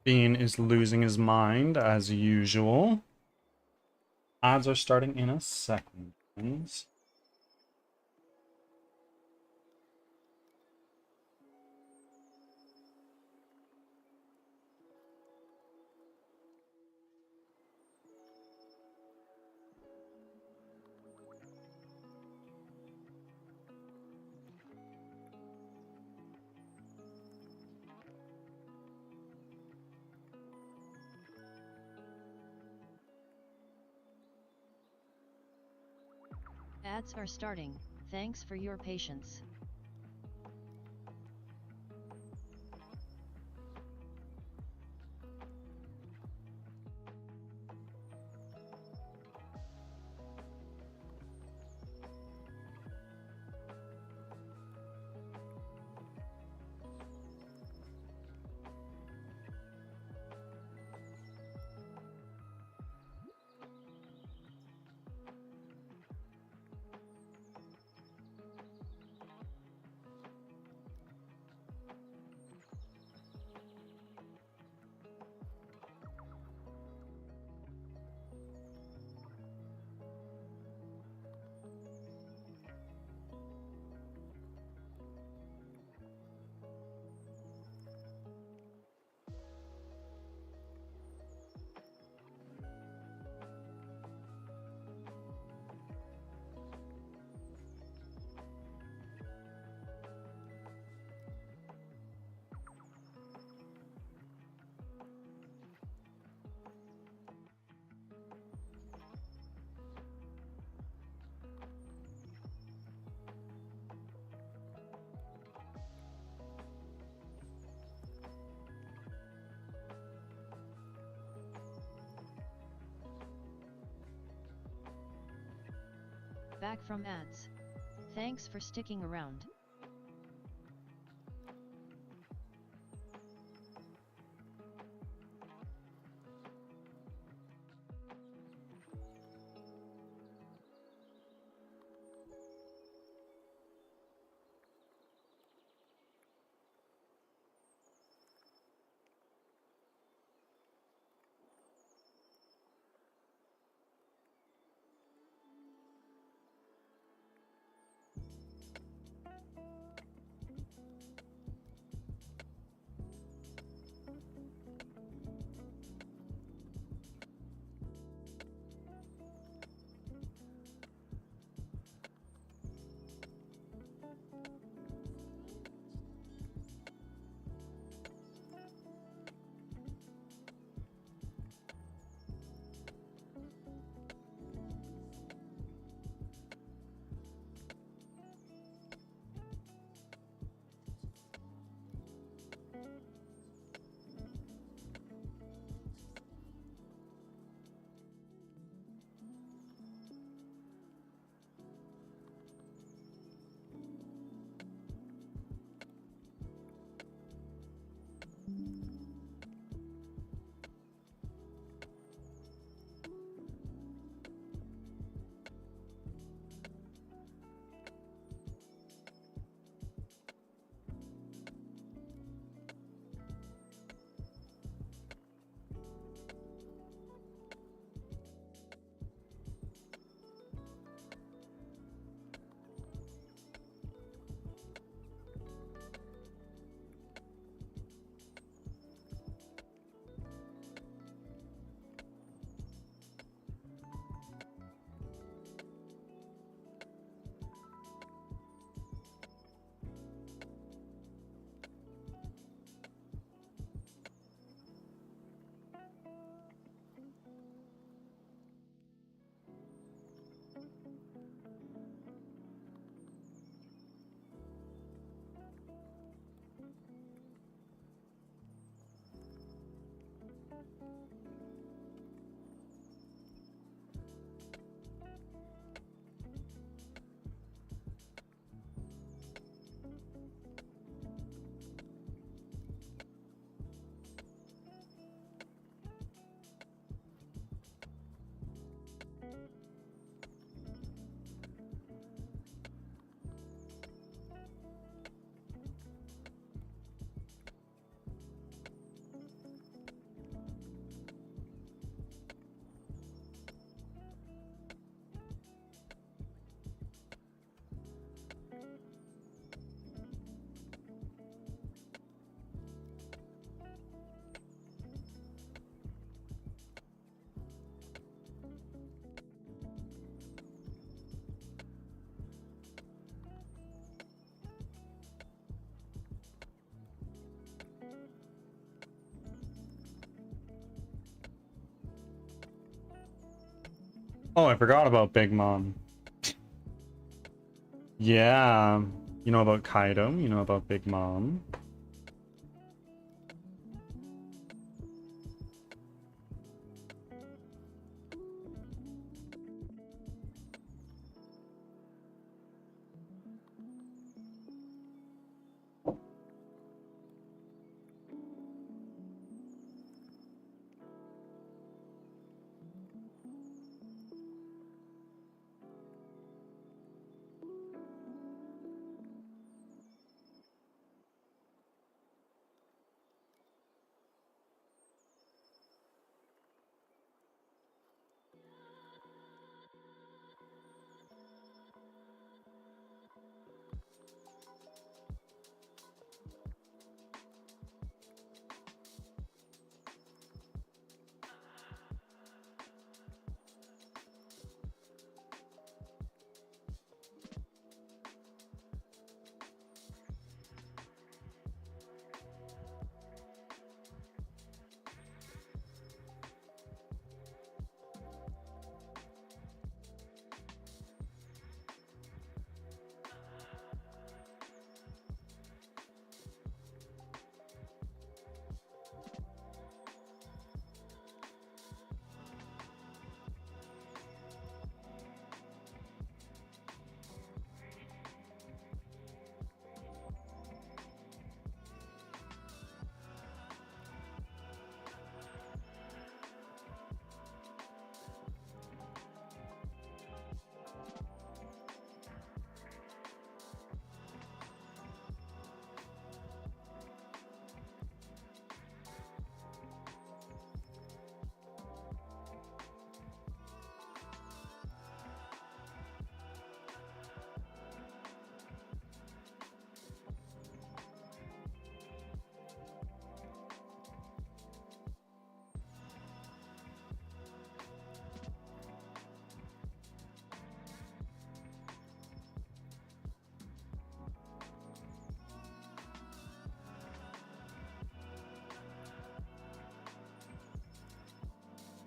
Bean is losing his mind as usual. Ads are starting in a second. Friends. Ads are starting, thanks for your patience. Back from ads. Thanks for sticking around. Oh, I forgot about Big Mom. Yeah. You know about Kaido, you know about Big Mom.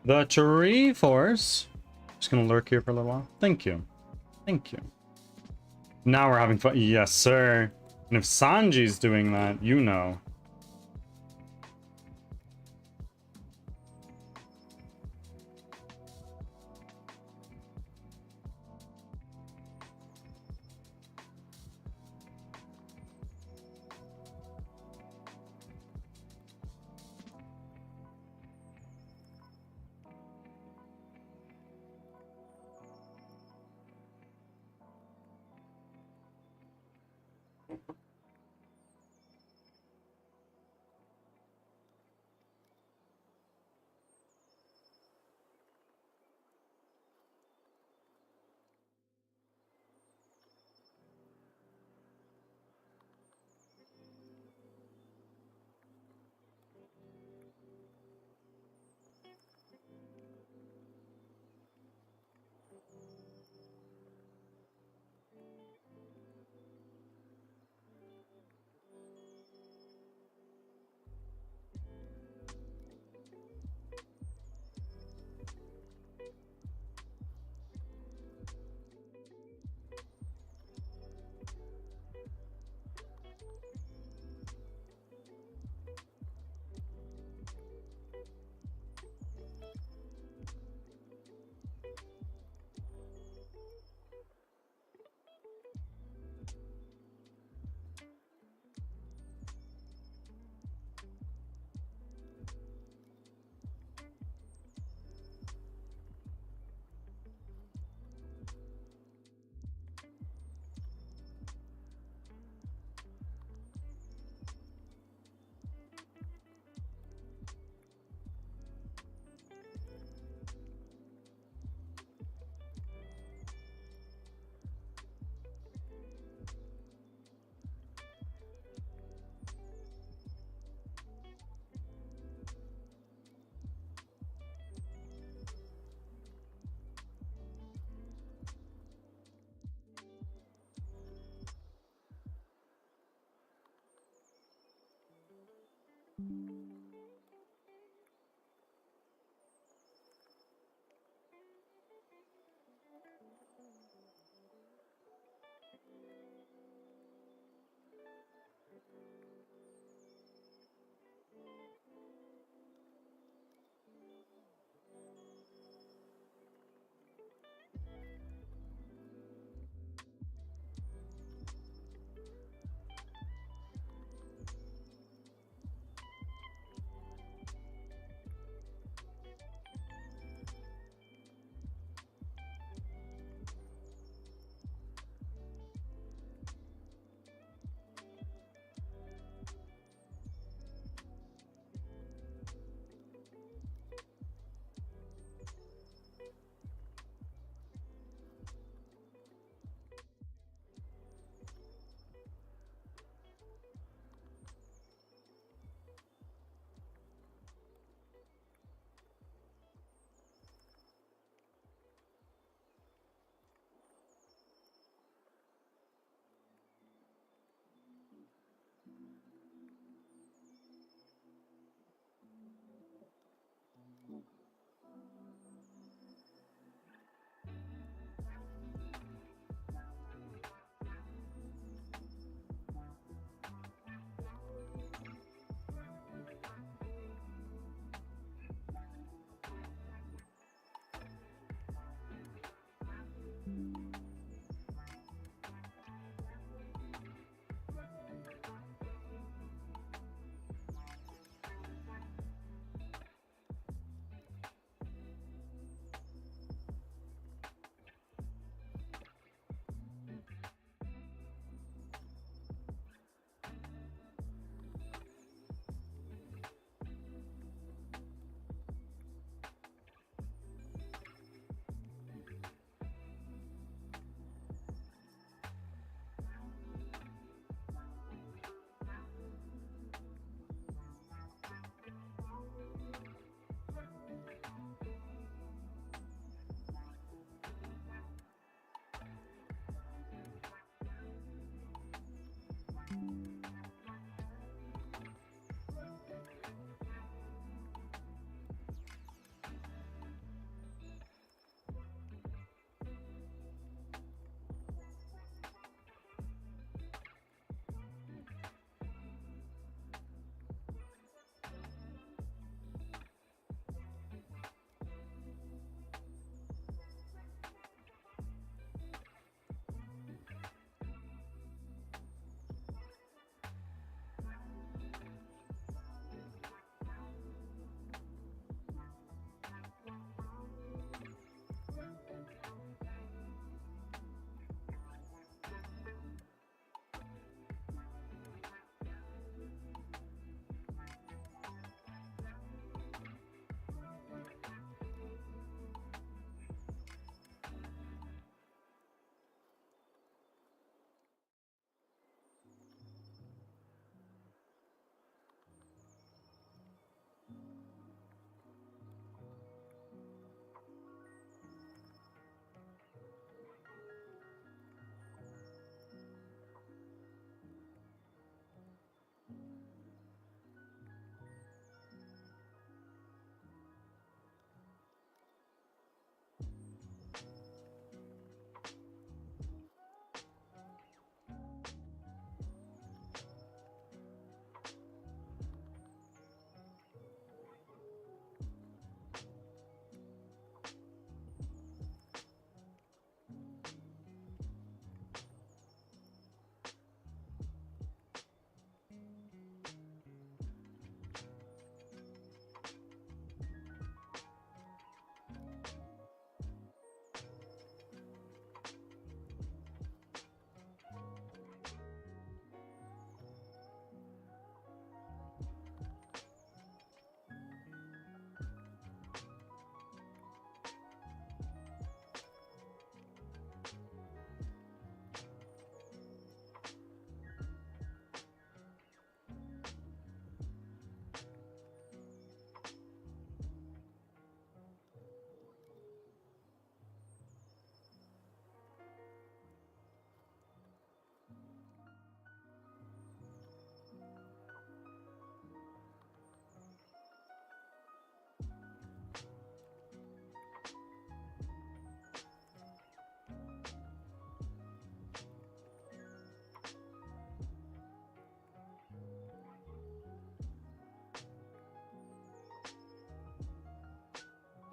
The Tree Force. Just gonna lurk here for a little while. Thank you. Thank you. Now we're having fun. Yes, sir. And if Sanji's doing that, you know.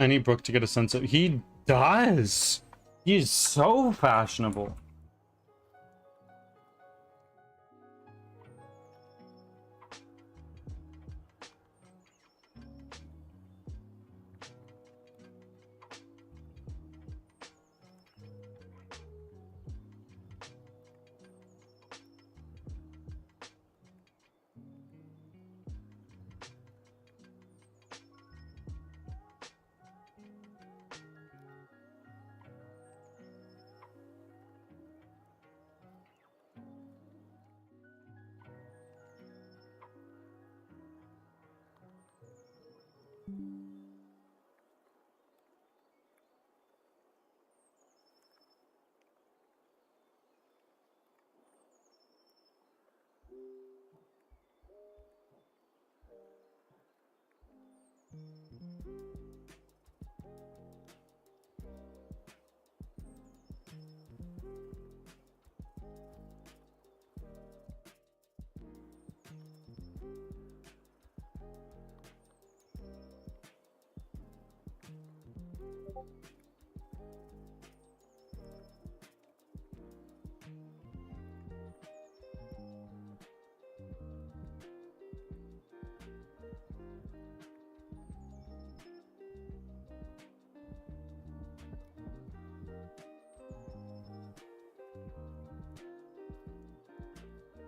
any book to get a sense of. He does. He's so fashionable.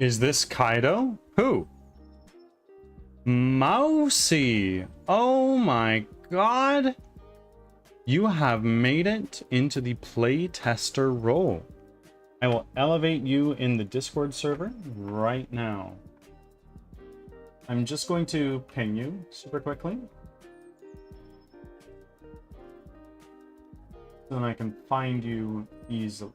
Is this Kaido? Who? Mousy! Oh my god! You have made it into the playtester role. I will elevate you in the Discord server right now. I'm just going to ping you super quickly. So then I can find you easily.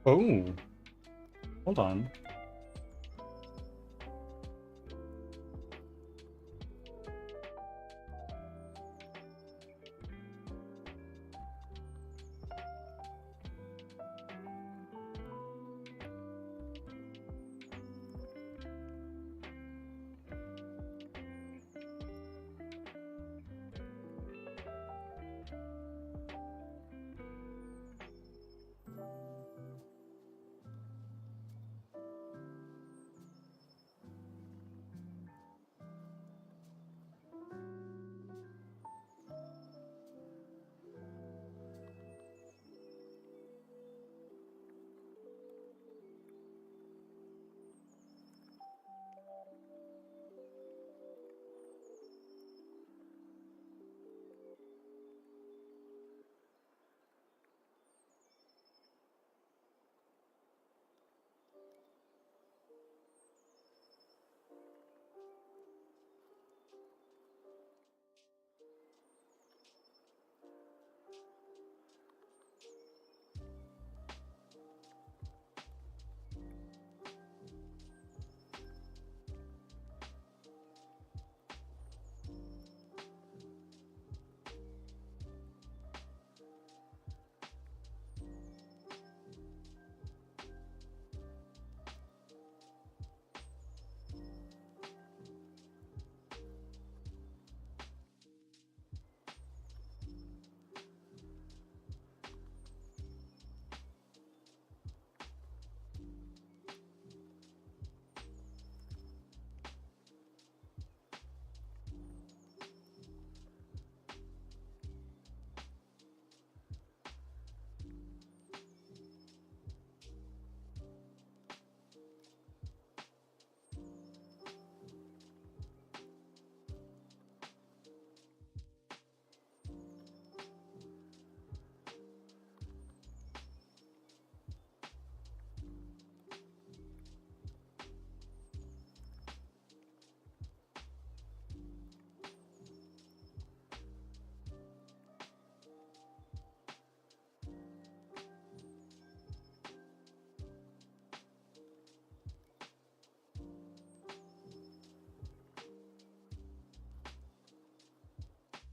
Oh, hold on.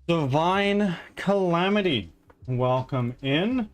Divine Calamity, welcome in.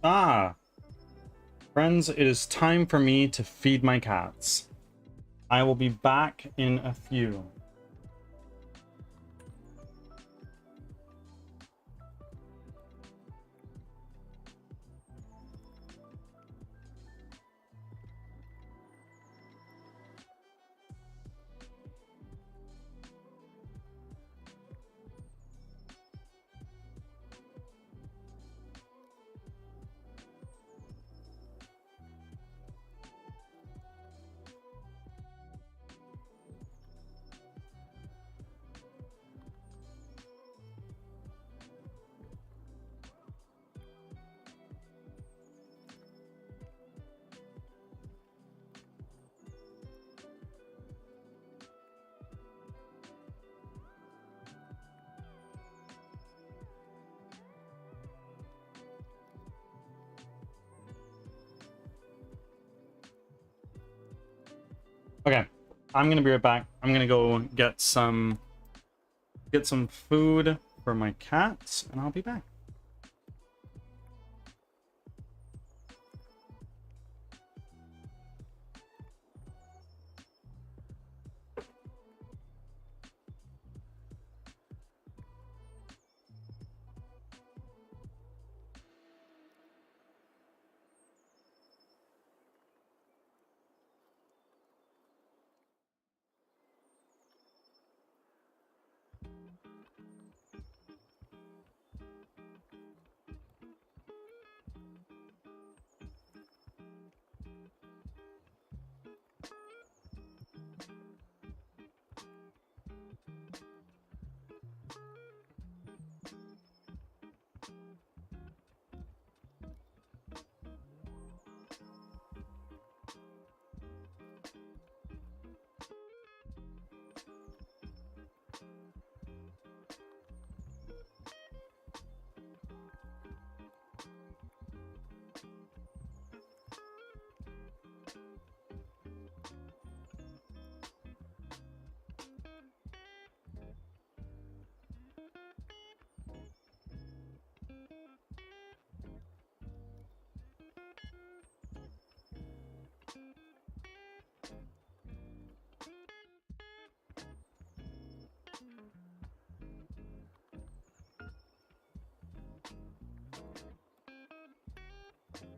Ah, friends, it is time for me to feed my cats. I will be back in a few. Okay, I'm gonna be right back. I'm gonna go get some food for my cats, and I'll be back.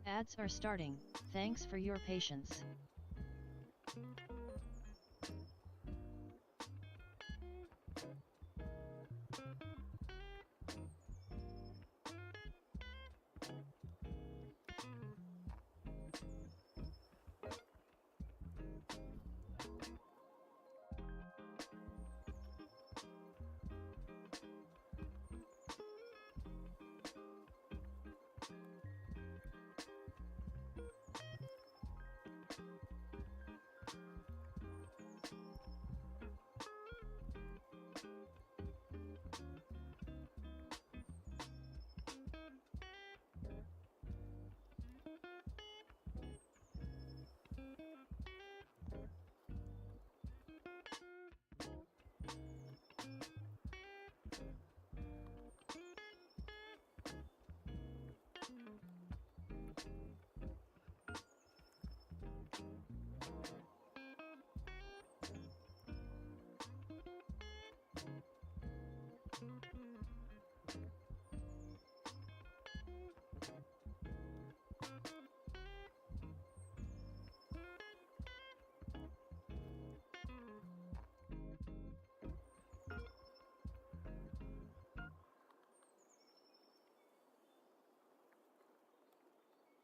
Ads are starting. Thanks for your patience.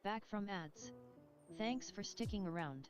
Back from ads. Thanks for sticking around.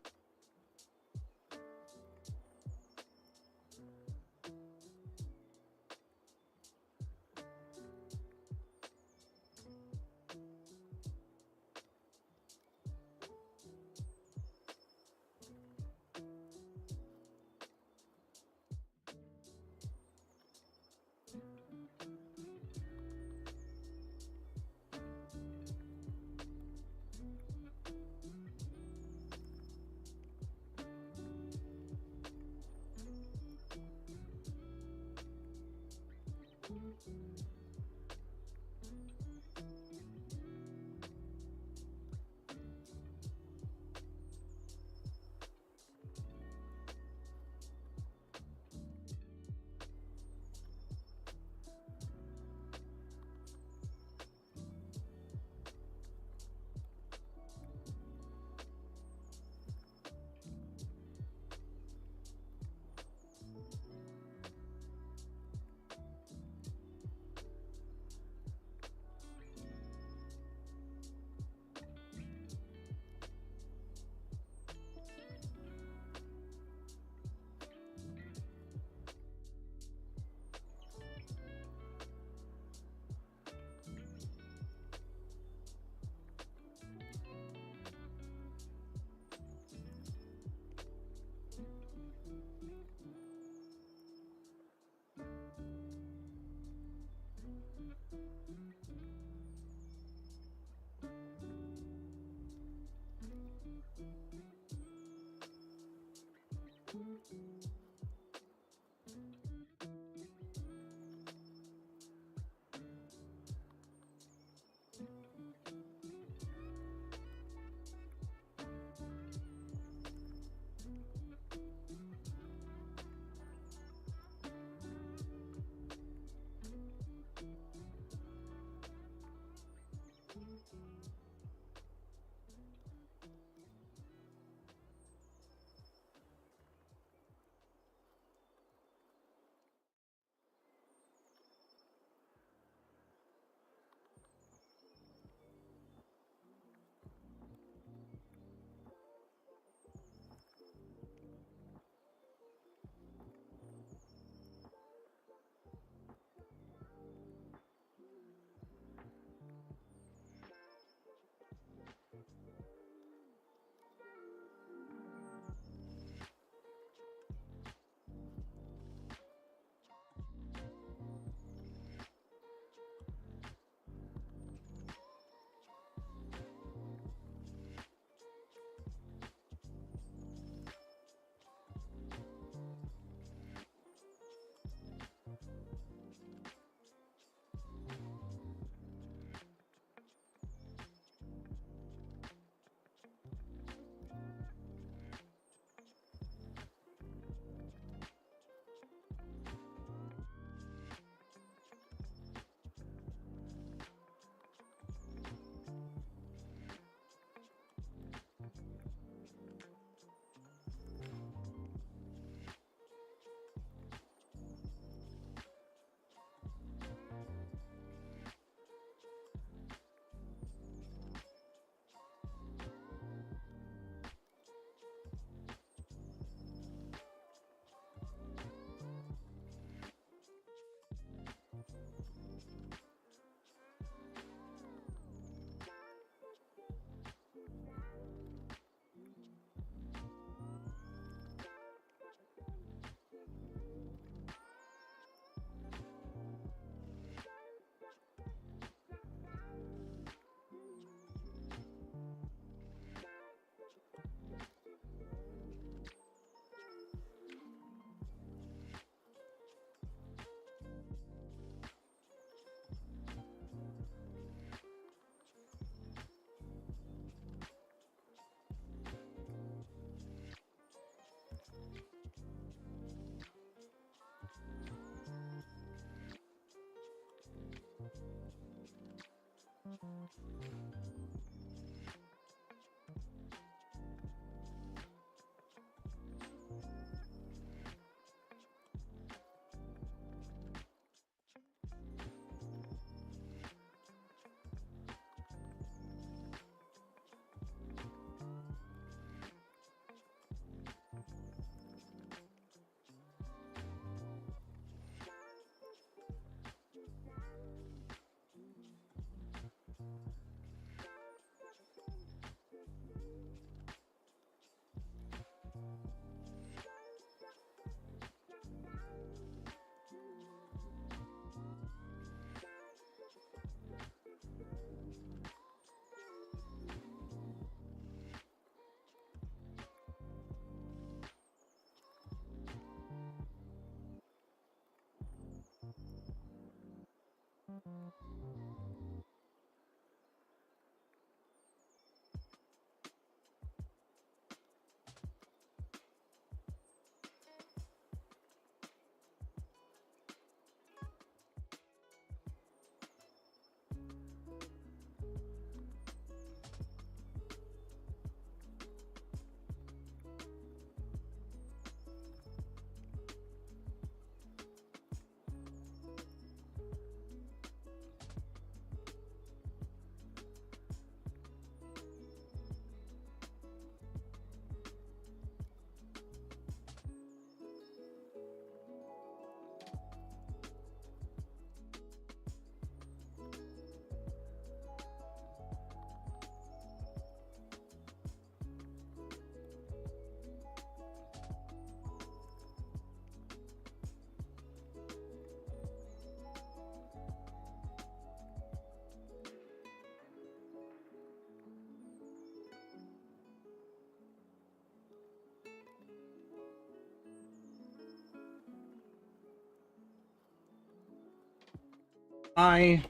I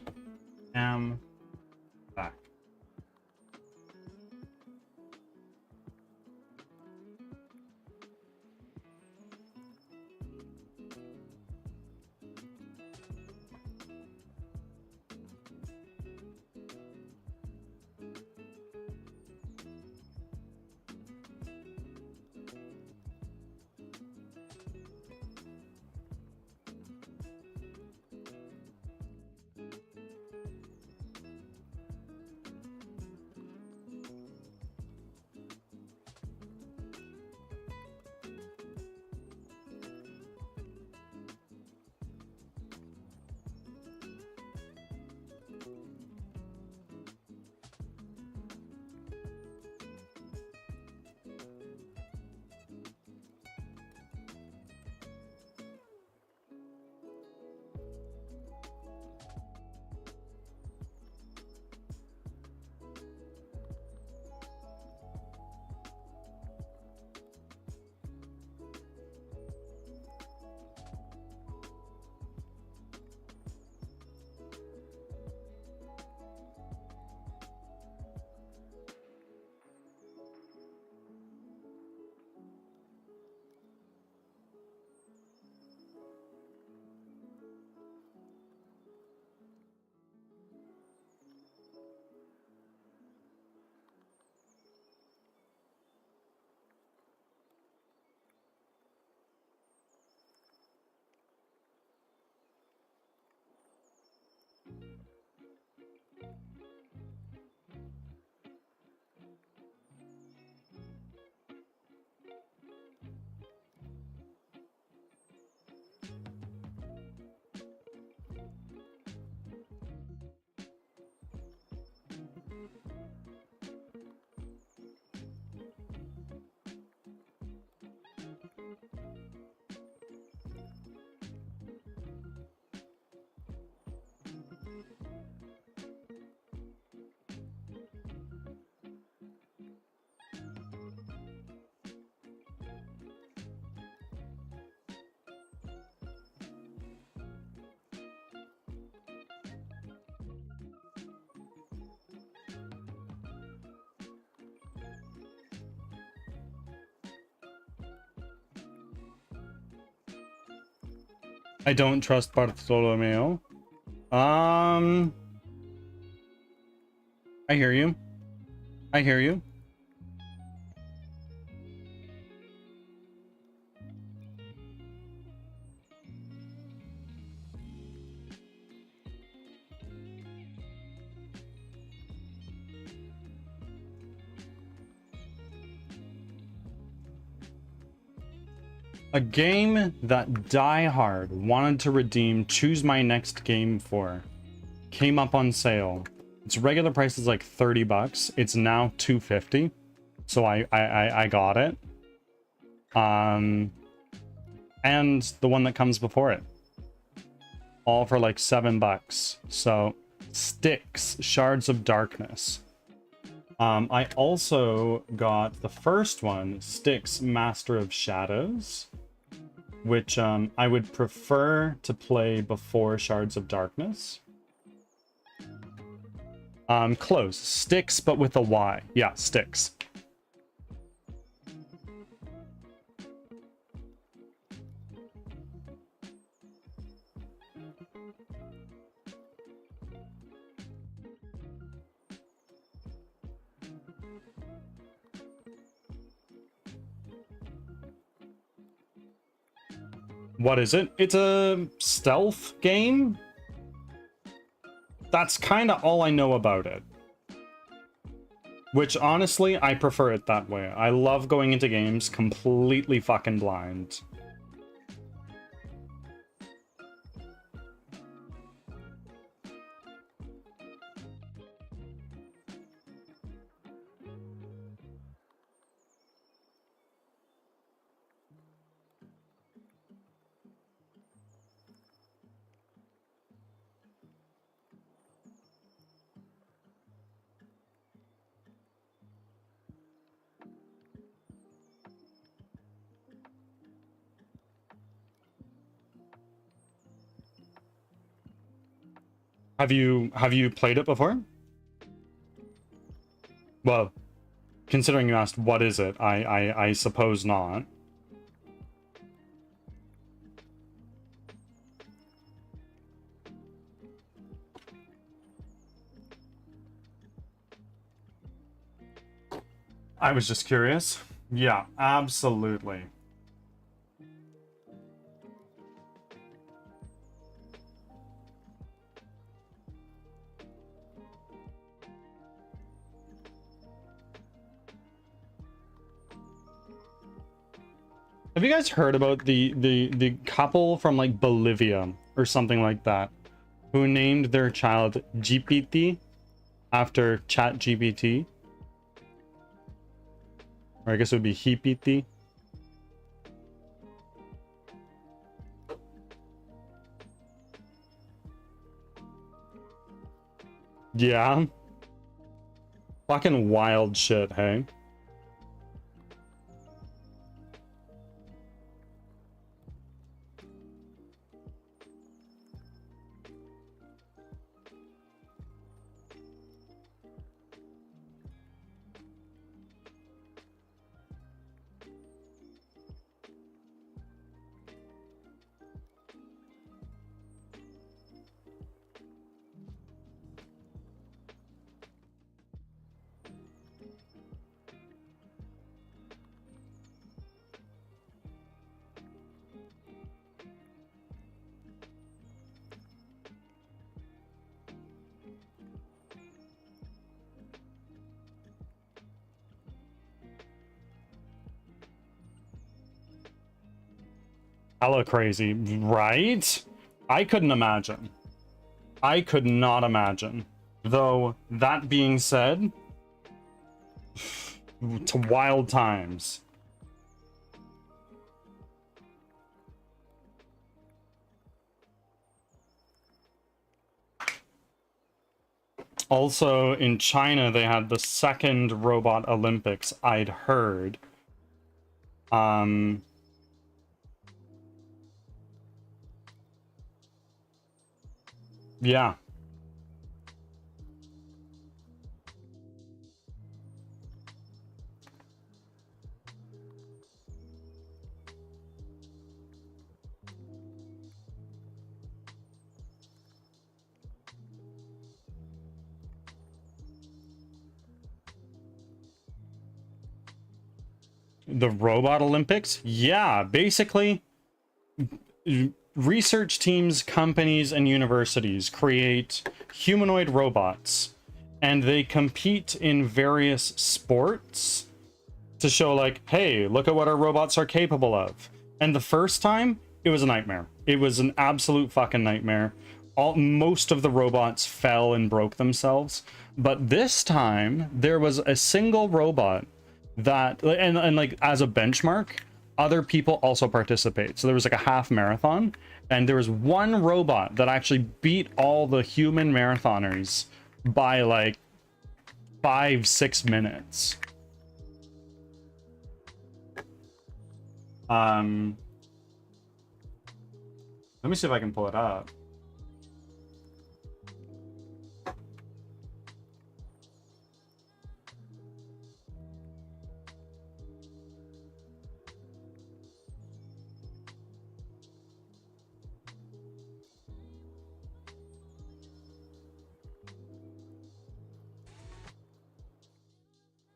am back. I don't trust Bartolomeo. I hear you. I hear you. A game that Die Hard wanted to redeem Choose My Next Game for came up on sale. Its regular price is like 30 bucks. It's now 250. So I got it. And the one that comes before it. All for like 7 bucks. So Styx, Shards of Darkness. I also got the first one, Styx, Master of Shadows, which I would prefer to play before Shards of Darkness. Close. Styx, but with a Y. Yeah, Styx. What is it? It's a stealth game? That's kind of all I know about it. Which, honestly, I prefer it that way. I love going into games completely fucking blind. Have you played it before? Well, considering you asked what is it, I suppose not. I was just curious. Yeah, absolutely. Have you guys heard about the couple from like Bolivia or something like that who named their child GPT after Chat GPT? Or I guess it would be HePT. Yeah. Fucking wild shit, hey? Hella crazy, right? I couldn't imagine. I could not imagine. Though, that being said, to wild times. Also, in China, they had the second robot Olympics, I'd heard. Yeah. The Robot Olympics? Yeah, basically, research teams, companies, and universities create humanoid robots, and they compete in various sports to show, like, hey, look at what our robots are capable of. And the first time, it was a nightmare. It was an absolute fucking nightmare. Most of the robots fell and broke themselves. But this time, there was a single robot that, and like, as a benchmark, other people also participate. So there was like a half marathon, and there was one robot that actually beat all the human marathoners by like 5-6 minutes. Let me see if I can pull it up.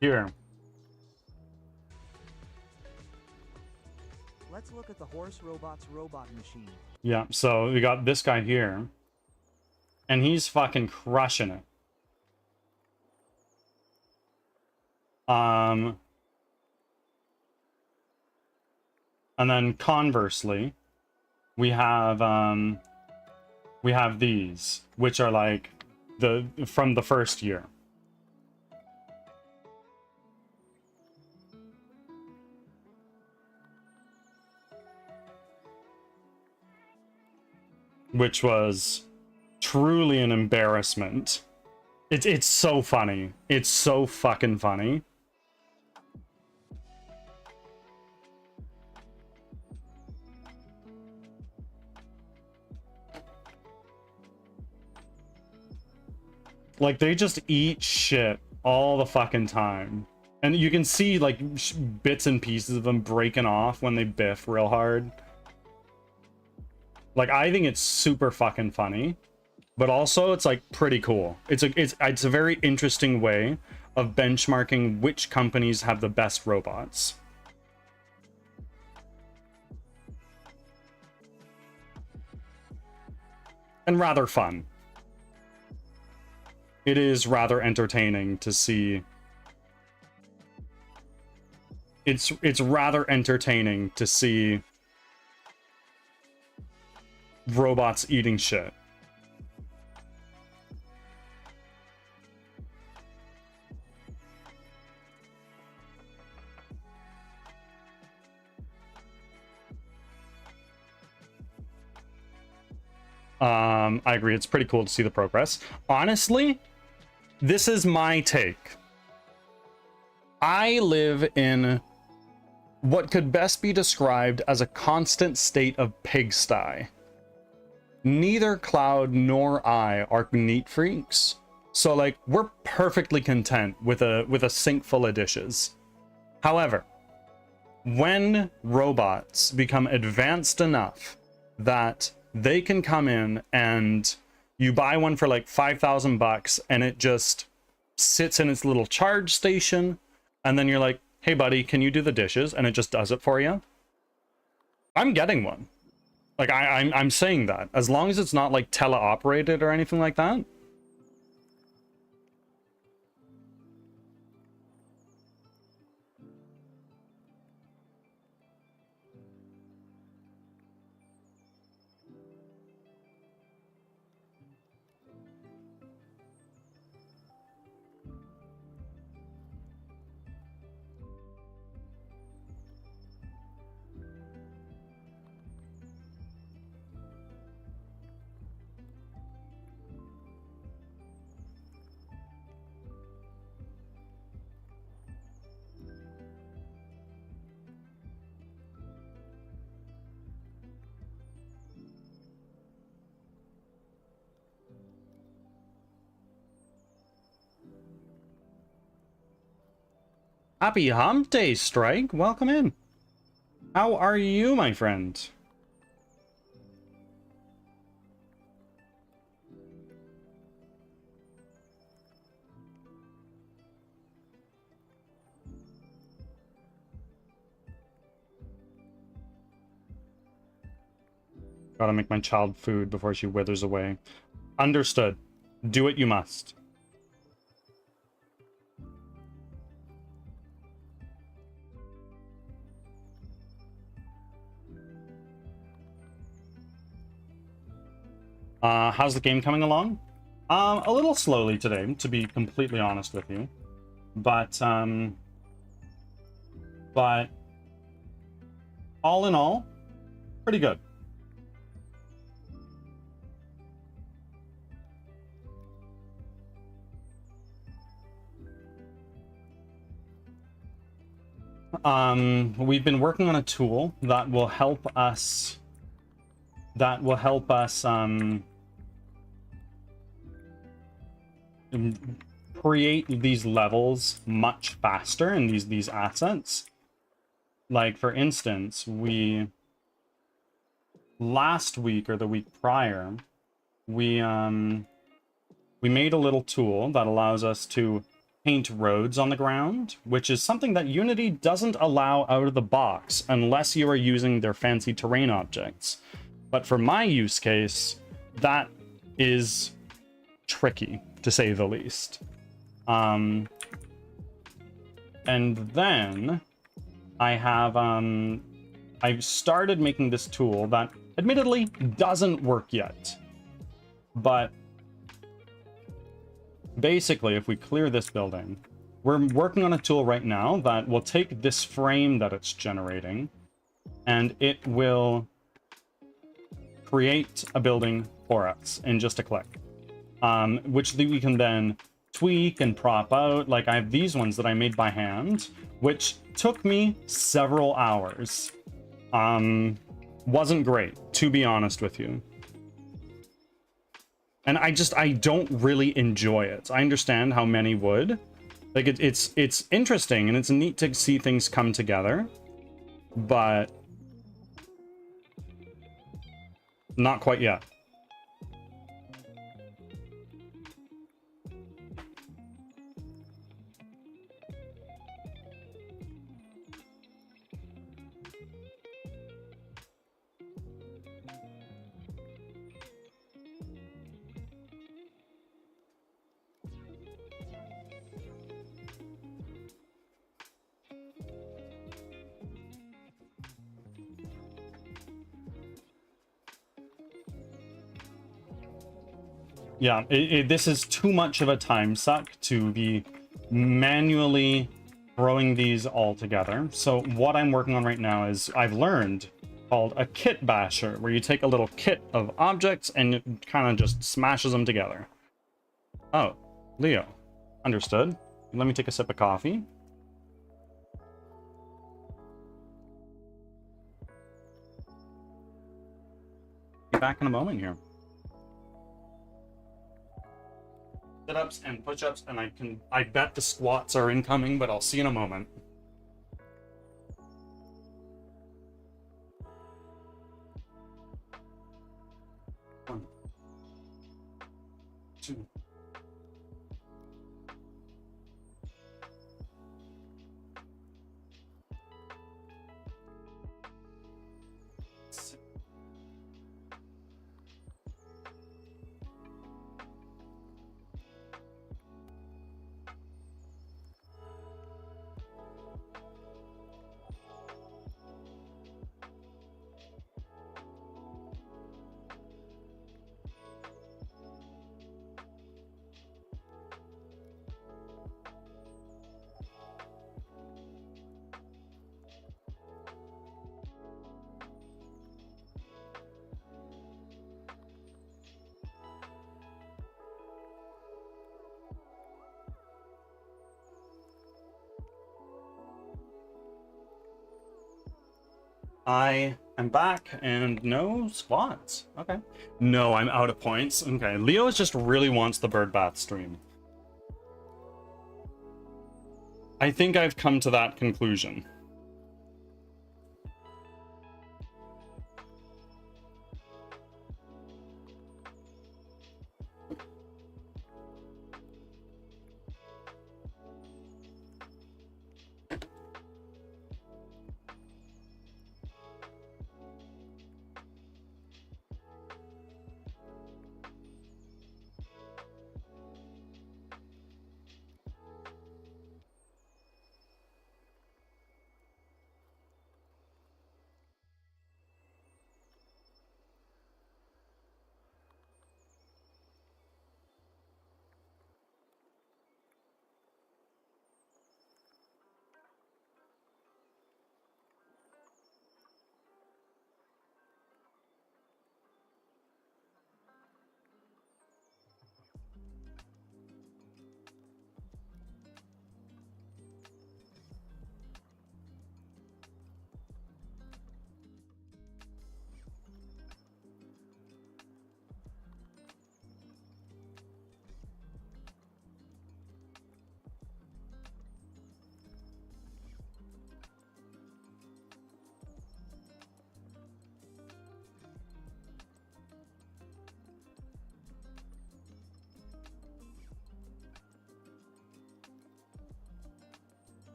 Here. Let's look at the horse robot's robot machine. Yeah, so we got this guy here, and he's fucking crushing it. And then conversely, we have these, which are like from the first year. Which was truly an embarrassment. It's so funny. It's so fucking funny. Like, they just eat shit all the fucking time. And you can see, like, bits and pieces of them breaking off when they biff real hard. Like, I think it's super fucking funny. But also, it's, like, pretty cool. It's a very interesting way of benchmarking which companies have the best robots. And rather fun. It is rather entertaining to see. It's rather entertaining to see robots eating shit. I agree. It's pretty cool to see the progress. Honestly, this is my take. I live in what could best be described as a constant state of pigsty. Neither Cloud nor I are neat freaks, so like we're perfectly content with a sink full of dishes. However, when robots become advanced enough that they can come in and you buy one for like $5,000 and it just sits in its little charge station, and then you're like, hey buddy, can you do the dishes? And it just does it for you. I'm getting one. Like I'm saying that. As long as it's not like teleoperated or anything like that. Happy hump day, Strike. Welcome in. How are you, my friend? Gotta make my child food before she withers away. Understood. Do what you must. How's the game coming along? A little slowly today, to be completely honest with you. But all in all, pretty good. We've been working on a tool that will help us create these levels much faster in these assets. Like, for instance, last week or the week prior, we made a little tool that allows us to paint roads on the ground, which is something that Unity doesn't allow out of the box unless you are using their fancy terrain objects. But for my use case, that is tricky, to say the least. And then I've started making this tool that admittedly doesn't work yet. But basically, if we clear this building, we're working on a tool right now that will take this frame that it's generating, and it will create a building for us in just a click. Which we can then tweak and prop out. Like, I have these ones that I made by hand, which took me several hours. Wasn't great, to be honest with you. And I don't really enjoy it. I understand how many would. Like, it's interesting and it's neat to see things come together, but not quite yet. Yeah, this is too much of a time suck to be manually throwing these all together. So what I'm working on right now is I've learned called a kit basher, where you take a little kit of objects and it kind of just smashes them together. Oh, Leo. Understood. Let me take a sip of coffee. Be back in a moment here. Sit-ups and push-ups, and I bet the squats are incoming, but I'll see in a moment. One, two. I am back, and no squats. Okay. No, I'm out of points. Okay, Leo just really wants the bird bath stream. I think I've come to that conclusion.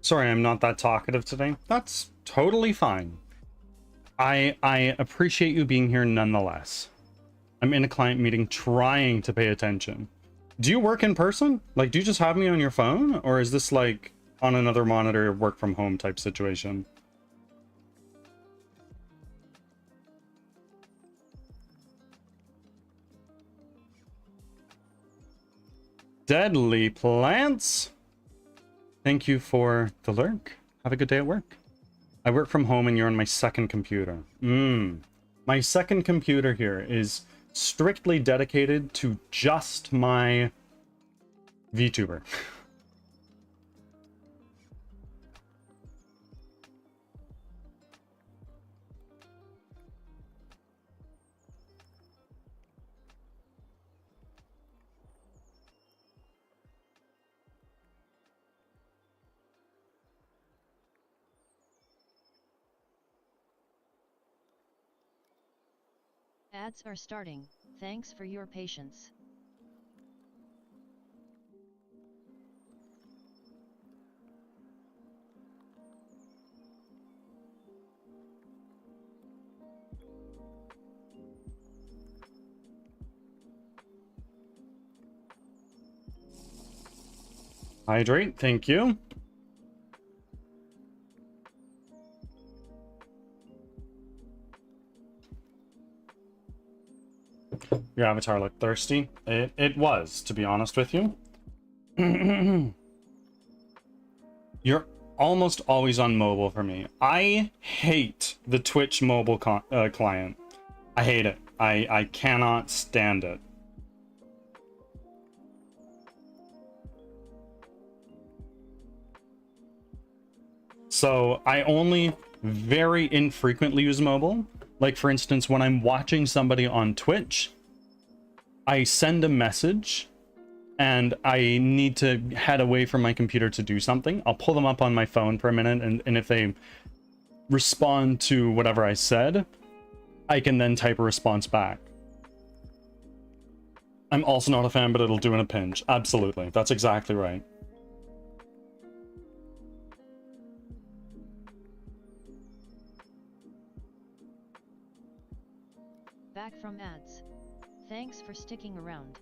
Sorry, I'm not that talkative today. That's totally fine. I appreciate you being here nonetheless. I'm in a client meeting trying to pay attention. Do you work in person? Like, do you just have me on your phone? Or is this like on another monitor, work from home type situation? Deadly plants. Thank you for the lurk. Have a good day at work. I work from home and you're on my second computer. My second computer here is strictly dedicated to just my VTuber. Ads are starting. Thanks for your patience. Hydrate, thank you. Your avatar looked thirsty. It was, to be honest with you. You're almost always on mobile for me. I hate the Twitch mobile client. I hate it. I cannot stand it. So I only very infrequently use mobile. Like, for instance, when I'm watching somebody on Twitch, I send a message and I need to head away from my computer to do something. I'll pull them up on my phone for a minute, and if they respond to whatever I said, I can then type a response back. I'm also not a fan, but it'll do in a pinch. Absolutely. That's exactly right. Back from ads. Thanks for sticking around.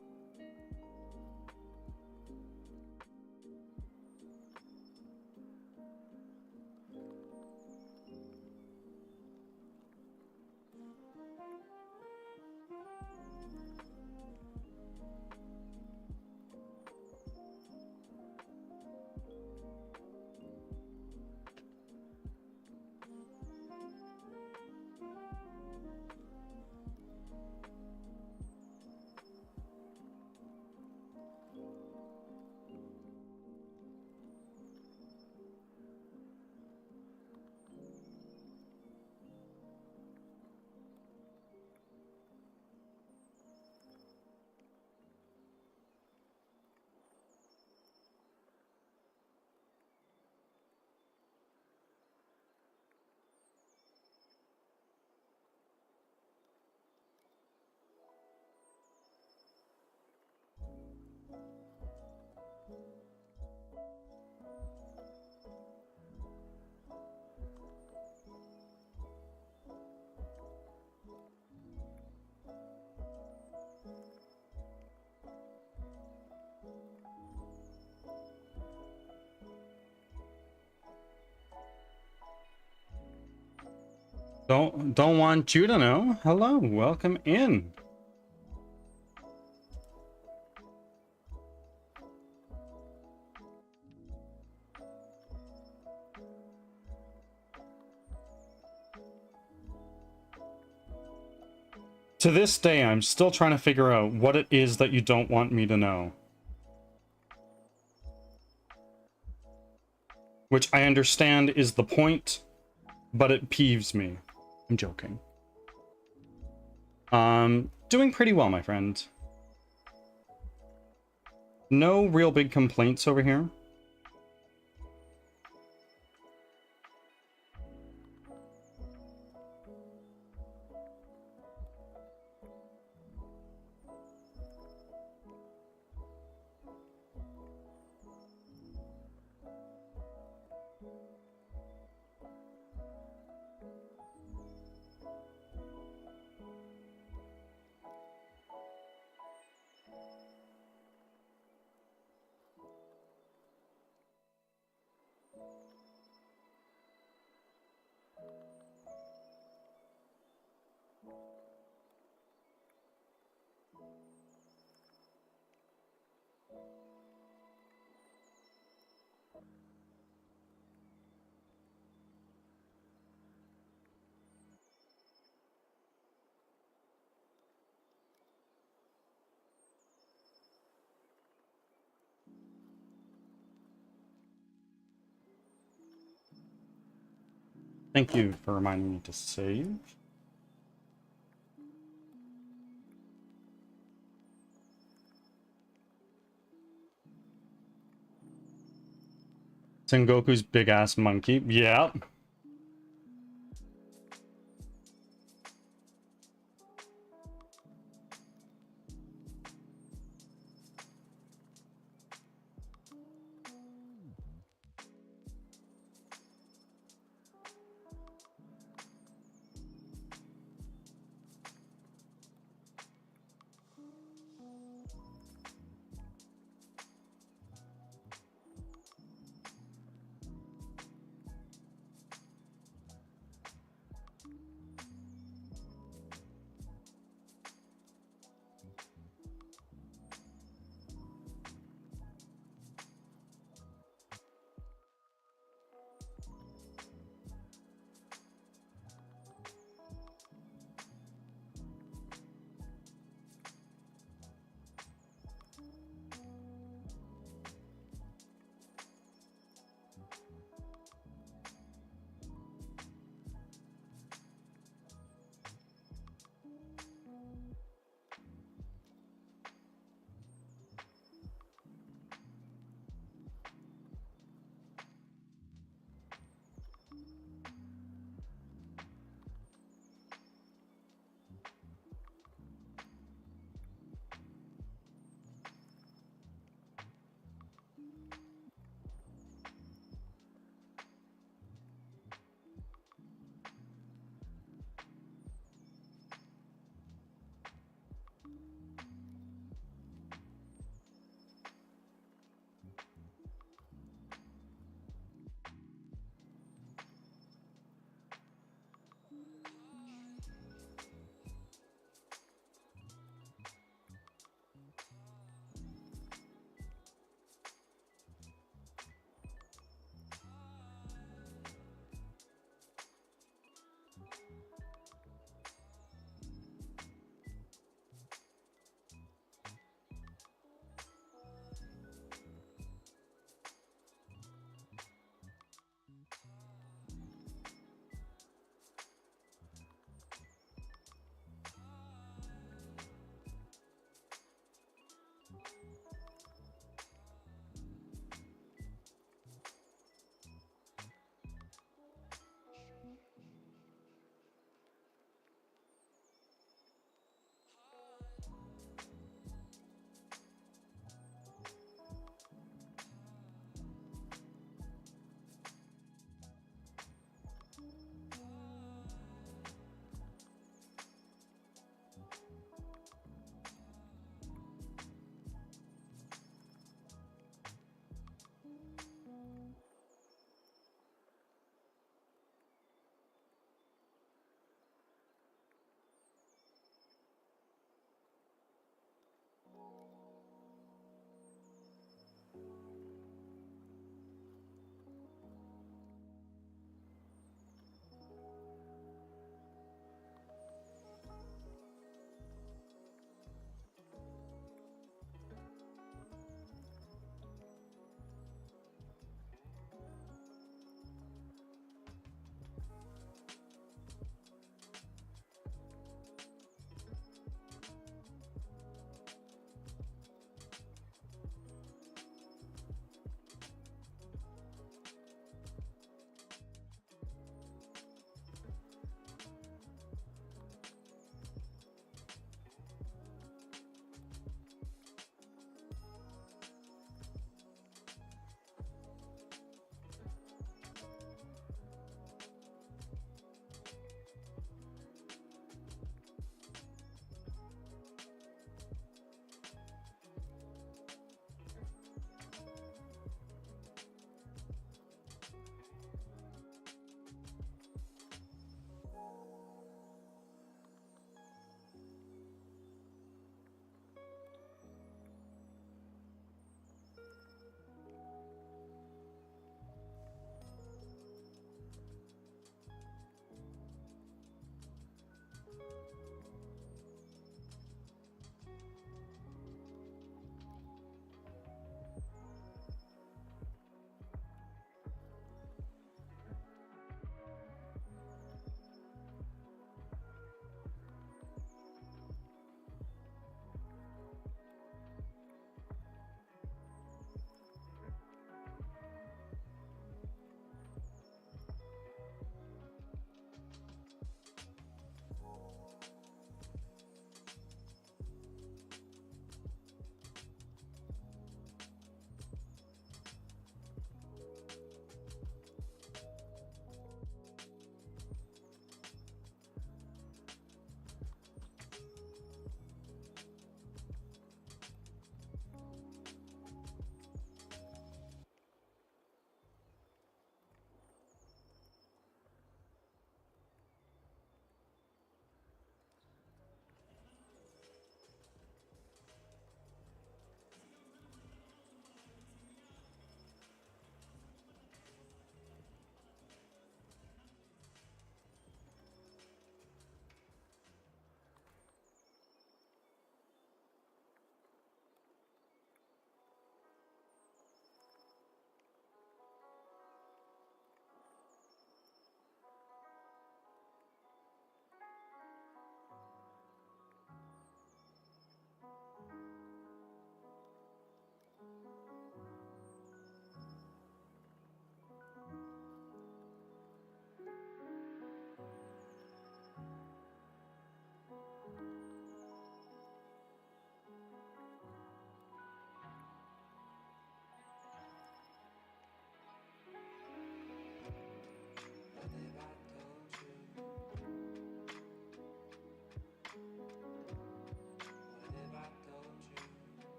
Don't want you to know. Hello, welcome in. To this day, I'm still trying to figure out what it is that you don't want me to know. Which I understand is the point, but it peeves me. I'm joking. Doing pretty well, my friend. No real big complaints over here. Thank you for reminding me to save. Sengoku's big ass monkey. Yeah.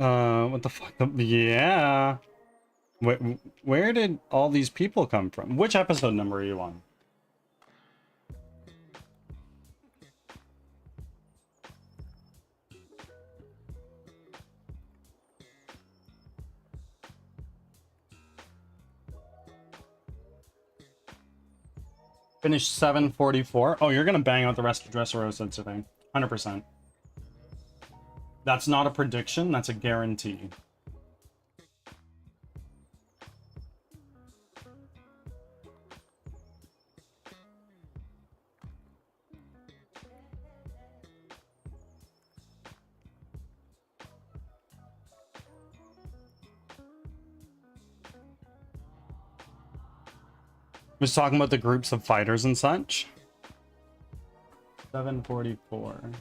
What the fuck? Yeah. Where did all these people come from? Which episode number are you on? Finished 744. Oh, you're gonna bang out the rest of Dressrosa today. 100%. That's not a prediction, that's a guarantee. Was talking about the groups of fighters and such. 744.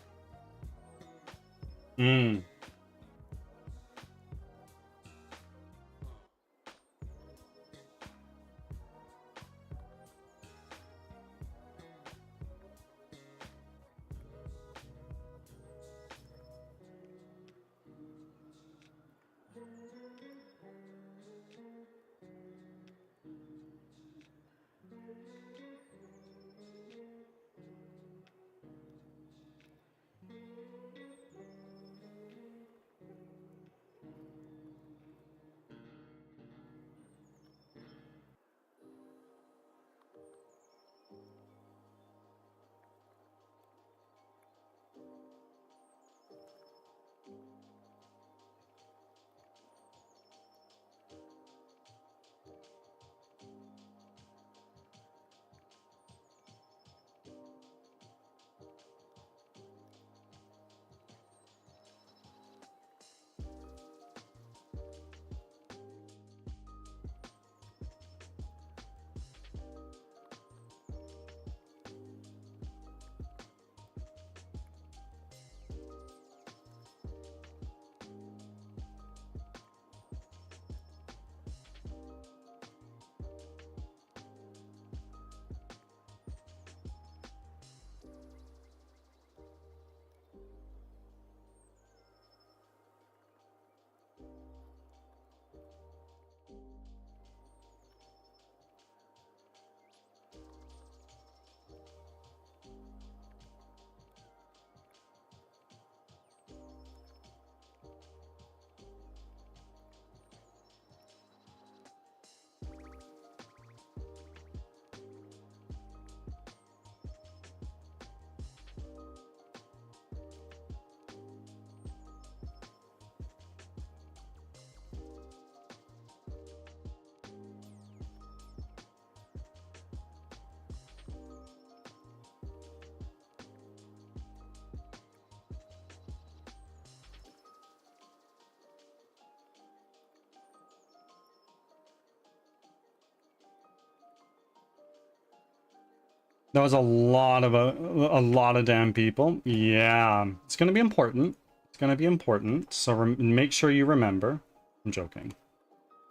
That was a lot of damn people. Yeah, it's gonna be important. It's gonna be important. So make sure you remember. I'm joking.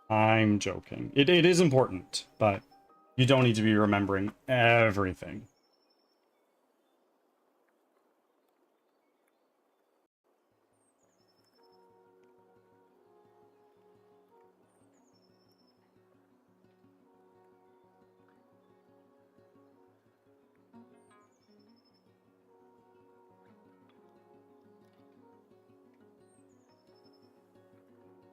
I'm joking. It is important, but you don't need to be remembering everything.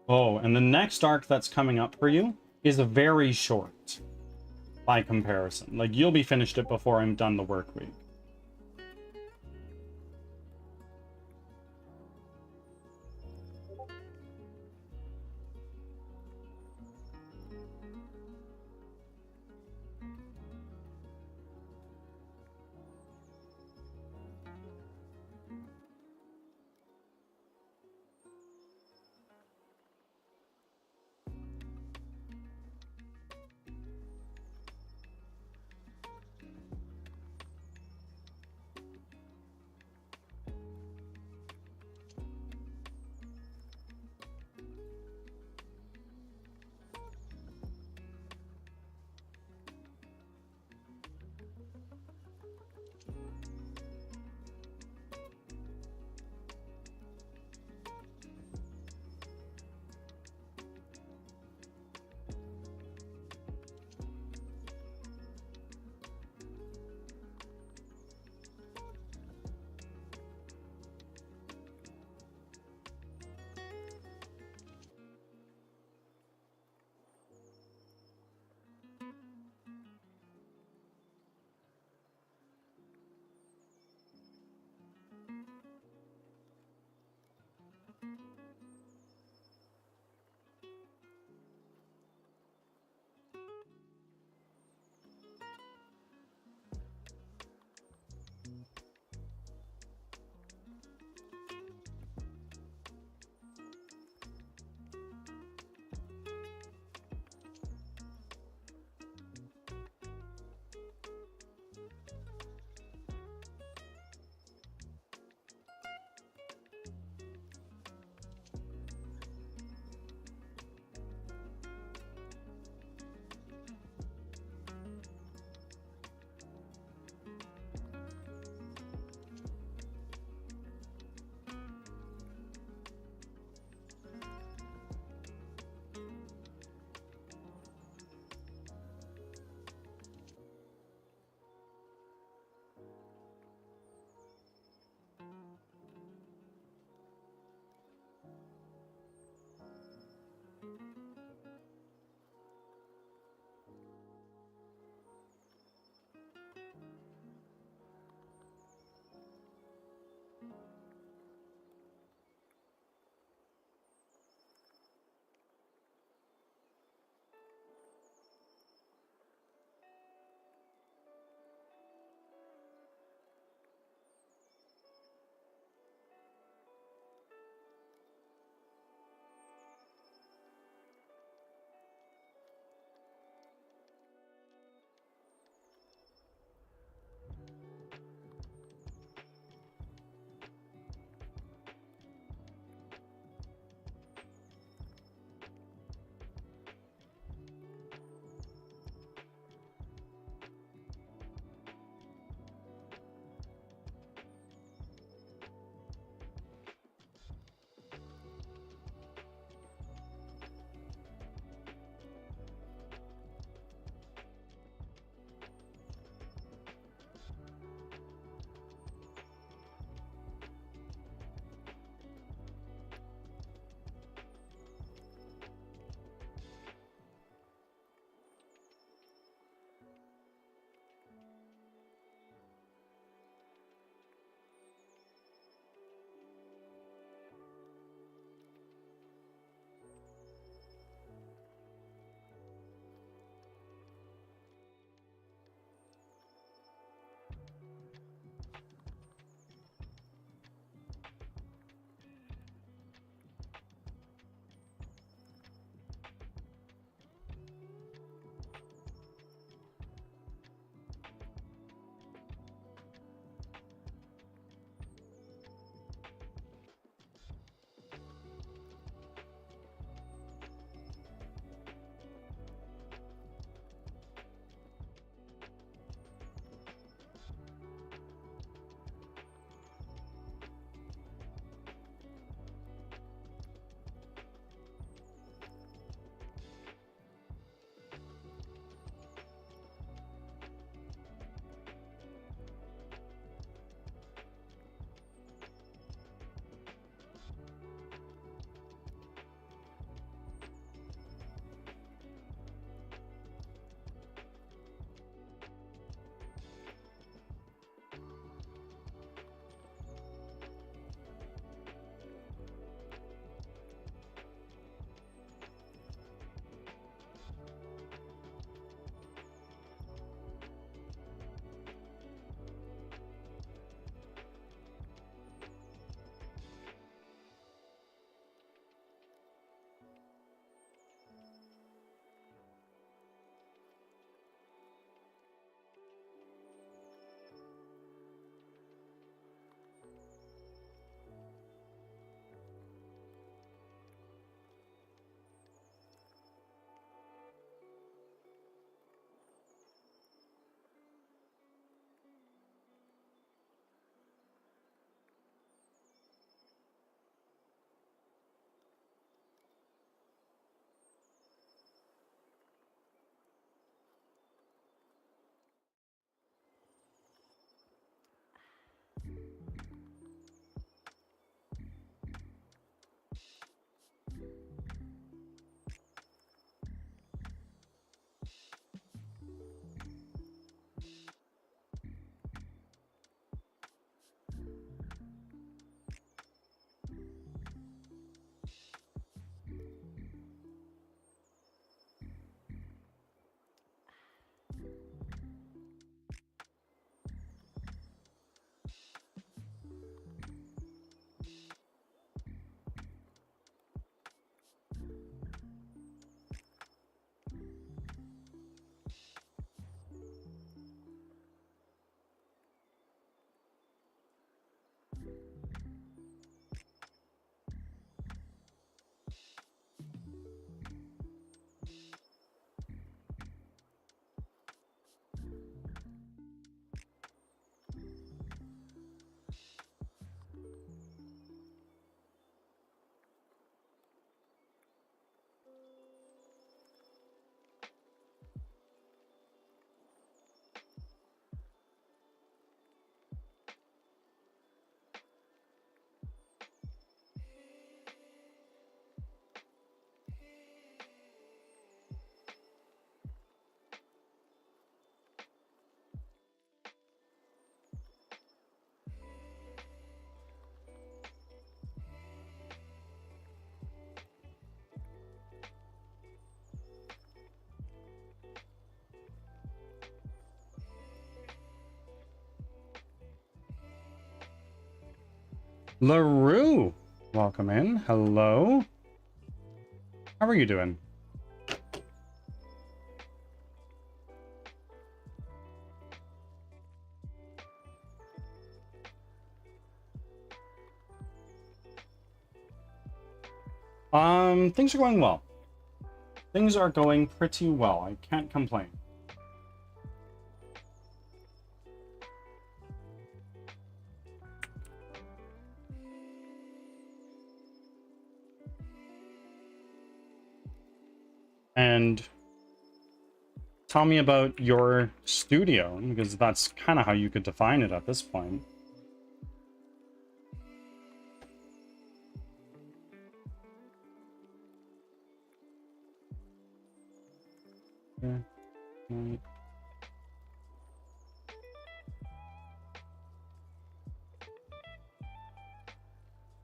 Oh, and the next arc that's coming up for you is very short by comparison. Like, you'll be finished it before I'm done the work week. LaRue, welcome in. Hello. How are you doing? Things are going well. Things are going pretty well. I can't complain. And tell me about your studio, because that's kind of how you could define it at this point. Yeah. Right.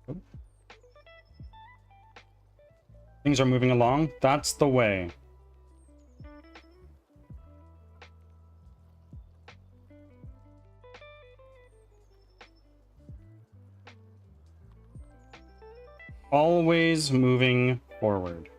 Oh. Things are moving along. That's the way. Always moving forward.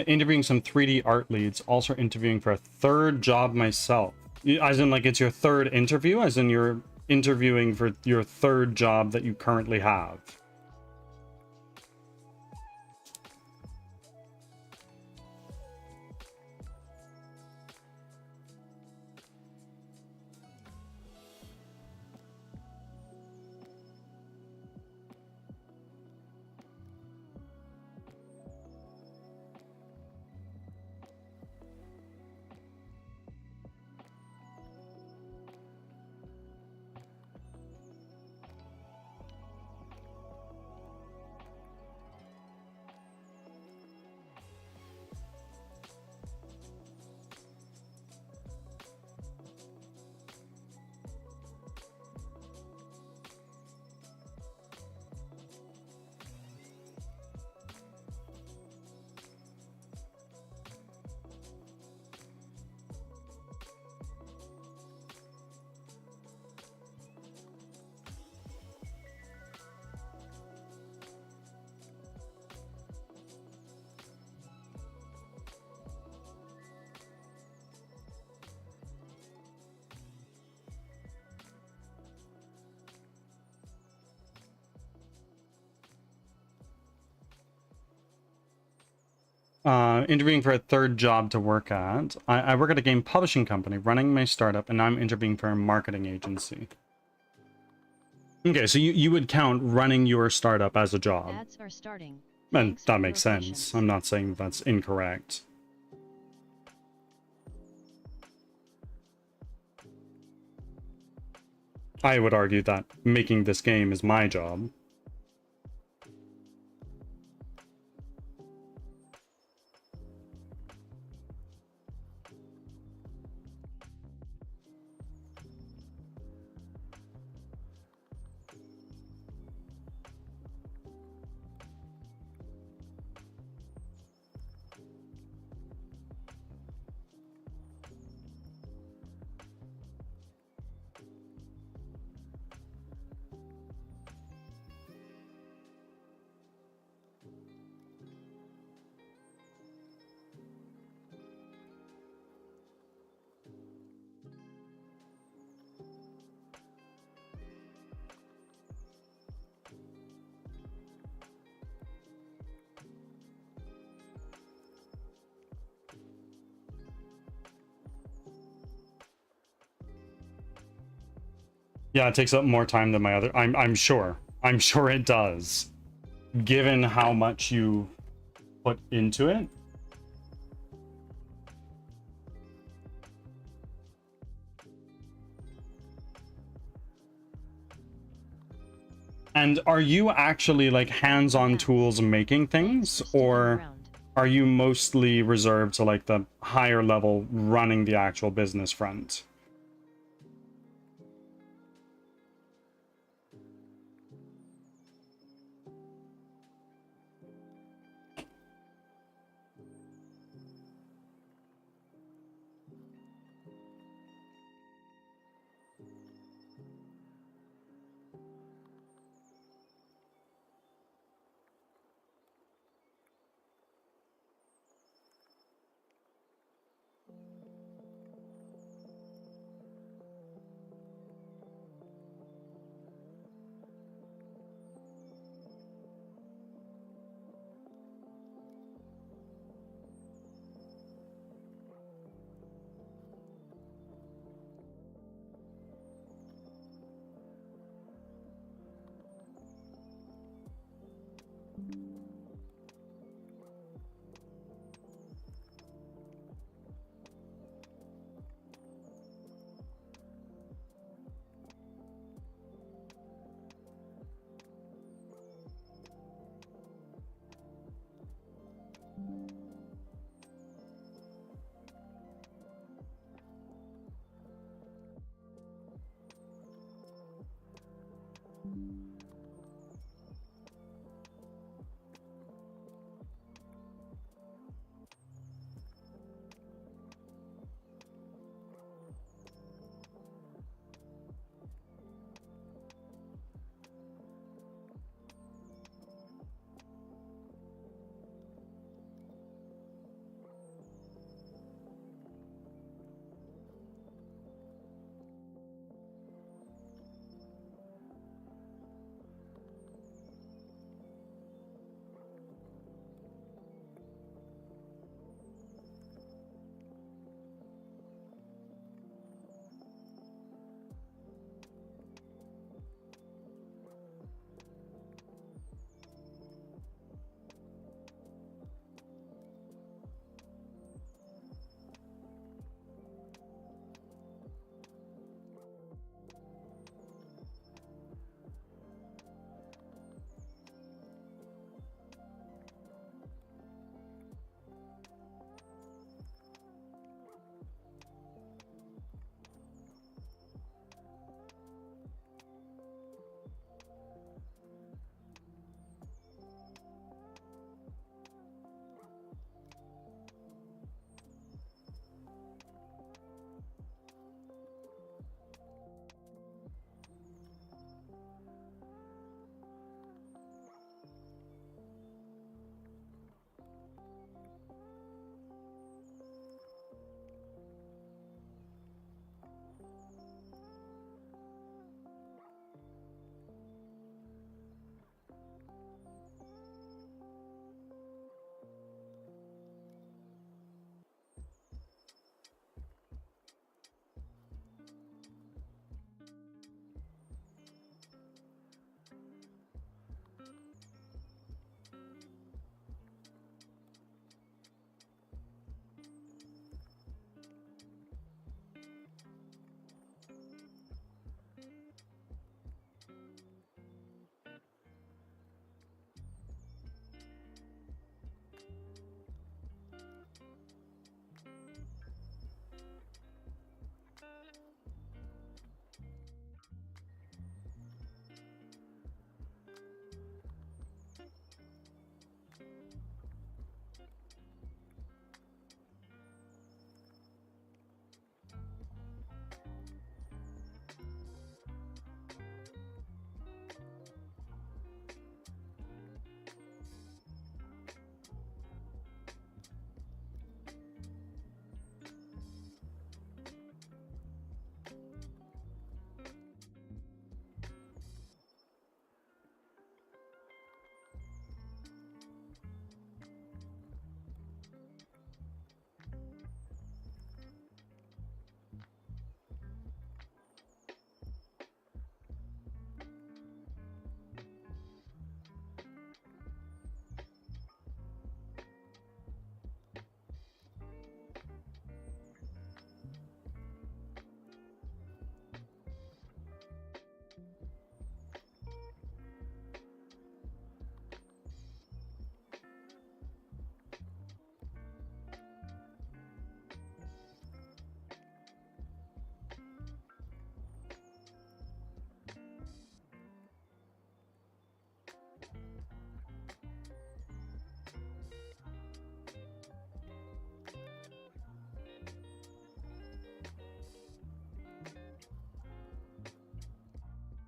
Interviewing some 3D art leads, also interviewing for a third job myself. As in, like, it's your third interview, as in you're interviewing for your third job that you currently have. Interviewing for a third job to work at. I work at a game publishing company, running my startup, and I'm interviewing for a marketing agency. Okay, so you would count running your startup as a job. Ads are starting. And Thanks that for makes your sense. patience. I'm not saying that's incorrect. I would argue that making this game is my job. Yeah, it takes up more time than my other. I'm sure. I'm sure it does. Given how much you put into it. And are you actually like hands-on tools making things, or are you mostly reserved to like the higher level running the actual business front?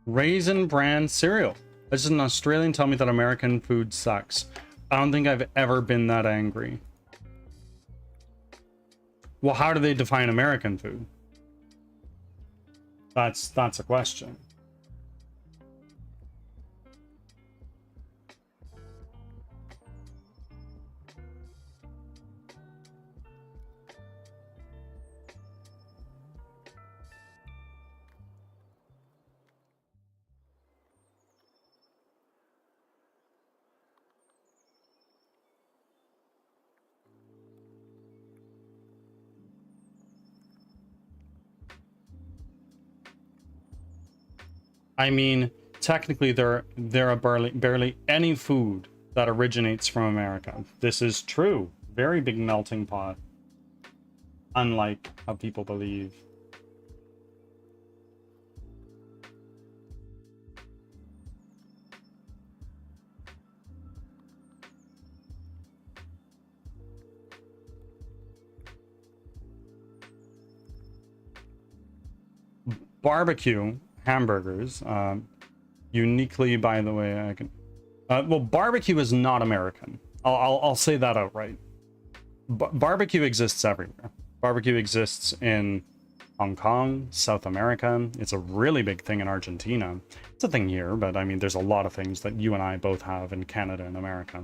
Raisin Bran cereal. This is an Australian tell me that American food sucks. I don't think I've ever been that angry. Well, how do they define American food? That's a question. I mean, technically, there are barely any food that originates from America. This is true. Very big melting pot. Unlike how people believe. Barbecue hamburgers, uniquely, by the way, I can. Well, barbecue is not American. I'll say that outright. Barbecue exists everywhere. Barbecue exists in Hong Kong, South America. It's a really big thing in Argentina. It's a thing here, but I mean, there's a lot of things that you and I both have in Canada and America.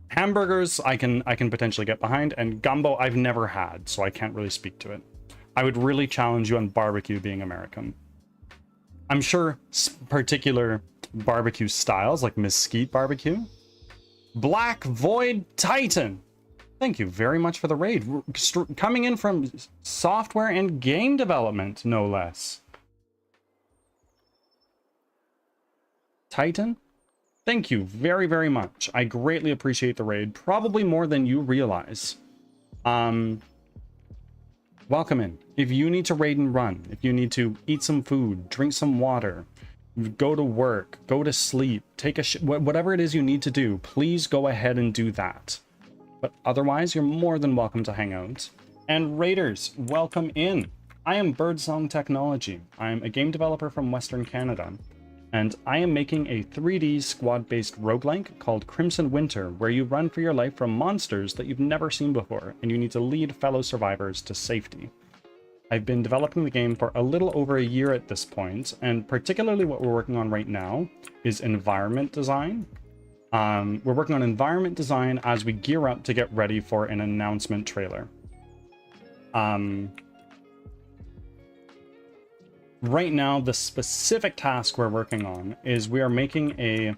Hamburgers, I can potentially get behind, and gumbo I've never had, so I can't really speak to it. I would really challenge you on barbecue being American. I'm sure particular barbecue styles, like mesquite barbecue. Black Void Titan. Thank you very much for the raid. Coming in from software and game development, no less. Titan? Thank you very, very much. I greatly appreciate the raid. Probably more than you realize. Welcome in. If you need to raid and run, if you need to eat some food, drink some water, go to work, go to sleep, take a whatever it is you need to do, please go ahead and do that. But otherwise, you're more than welcome to hang out. And raiders, welcome in. I am Birdsong Technology. I'm a game developer from Western Canada, and I am making a 3D squad-based roguelike called Crimson Winter, where you run for your life from monsters that you've never seen before, and you need to lead fellow survivors to safety. I've been developing the game for a little over a year at this point, and particularly what we're working on right now is environment design. We're working on environment design as we gear up to get ready for an announcement trailer. Right now, the specific task we're working on is we are making a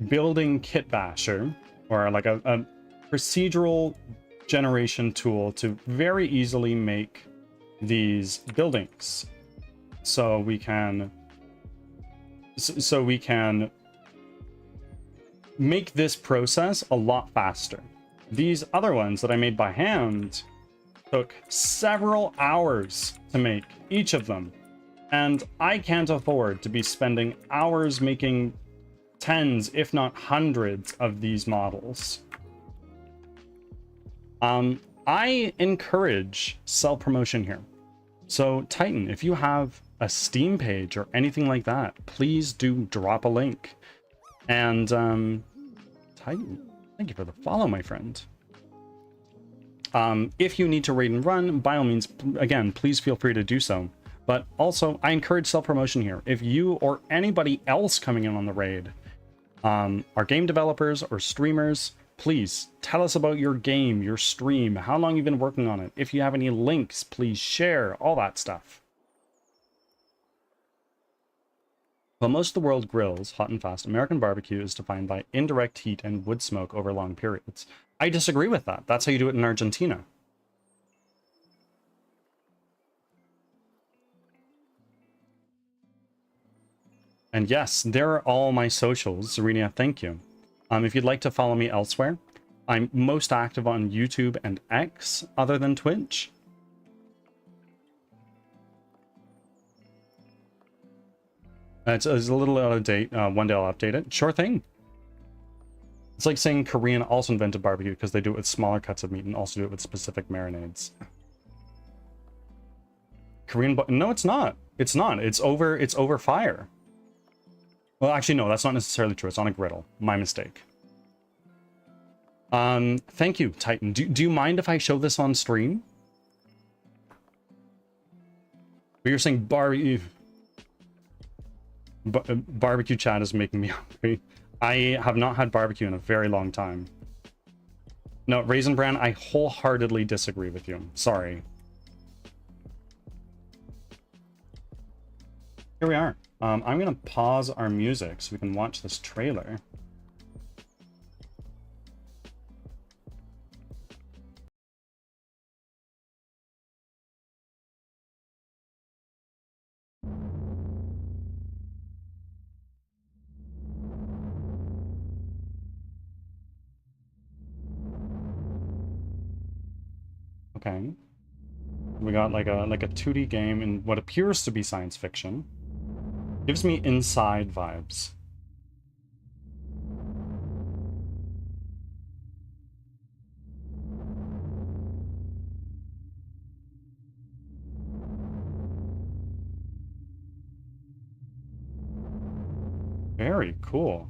building kit basher, or like a procedural generation tool to very easily make these buildings. So we can make this process a lot faster. These other ones that I made by hand took several hours to make, each of them. And I can't afford to be spending hours making tens, if not hundreds, of these models. I encourage self-promotion here. So Titan, if you have a Steam page or anything like that, please do drop a link. And Titan, thank you for the follow, my friend. If you need to raid and run, by all means, again, please feel free to do so. But also, I encourage self-promotion here. If you or anybody else coming in on the raid are game developers or streamers, please tell us about your game, your stream, how long you've been working on it. If you have any links, please share, all that stuff. While most of the world grills hot and fast, American barbecue is defined by indirect heat and wood smoke over long periods. I disagree with that. That's how you do it in Argentina. And yes, there are all my socials. Serenia, thank you. If you'd like to follow me elsewhere, I'm most active on YouTube and X, other than Twitch. It's a little out of date. One day I'll update it. Sure thing. It's like saying Korean also invented barbecue because they do it with smaller cuts of meat and also do it with specific marinades. No, it's not. It's not. It's over fire. Well, actually, no, that's not necessarily true. It's on a griddle. My mistake. Thank you, Titan. Do you mind if I show this on stream? But you're saying barbecue chat is making me hungry. I have not had barbecue in a very long time. No, Raisin Bran, I wholeheartedly disagree with you. Sorry. Here we are. I'm gonna pause our music so we can watch this trailer. Okay. We got like a 2D game in what appears to be science fiction. Gives me Inside vibes. Very cool.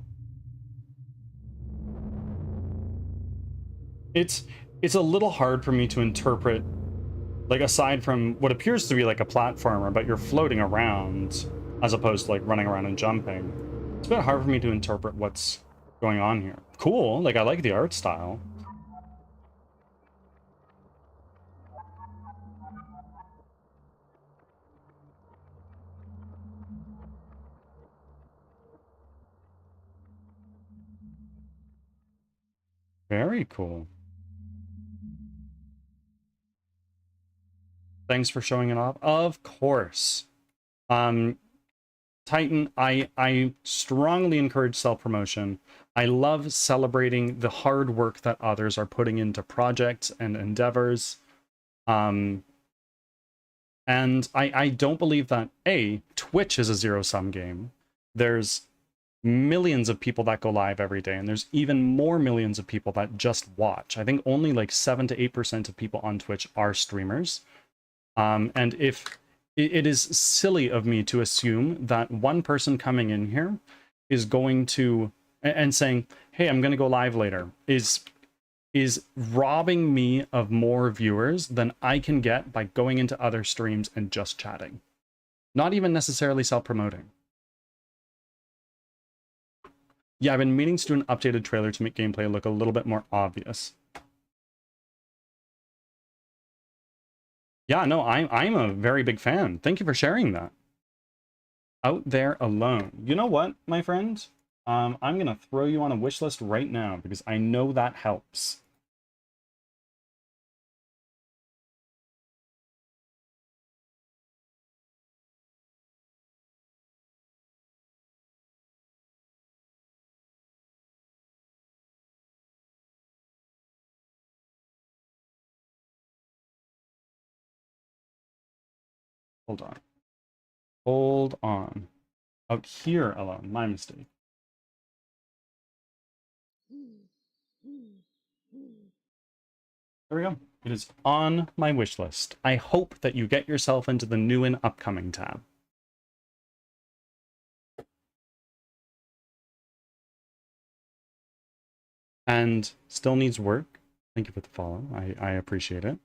It's a little hard for me to interpret, like, aside from what appears to be like a platformer, but you're floating around as opposed to like running around and jumping. It's a bit hard for me to interpret what's going on here. Cool, like I like the art style. Very cool. Thanks for showing it off. Of course. Titan, I strongly encourage self-promotion. I love celebrating the hard work that others are putting into projects and endeavors. And I don't believe that, A, Twitch is a zero-sum game. There's millions of people that go live every day, and there's even more millions of people that just watch. I think only like 7 to 8% of people on Twitch are streamers. And if it is silly of me to assume that one person coming in here is going to and saying, hey, I'm going to go live later, is robbing me of more viewers than I can get by going into other streams and just chatting. Not even necessarily self-promoting. Yeah, I've been meaning to do an updated trailer to make gameplay look a little bit more obvious. Yeah, no, I'm a very big fan. Thank you for sharing that. Out There Alone. You know what, my friend? I'm gonna throw you on a wish list right now because I know that helps. Hold on. Hold on. Out Here Alone. My mistake. There we go. It is on my wish list. I hope that you get yourself into the new and upcoming tab. And still needs work. Thank you for the follow. I appreciate it.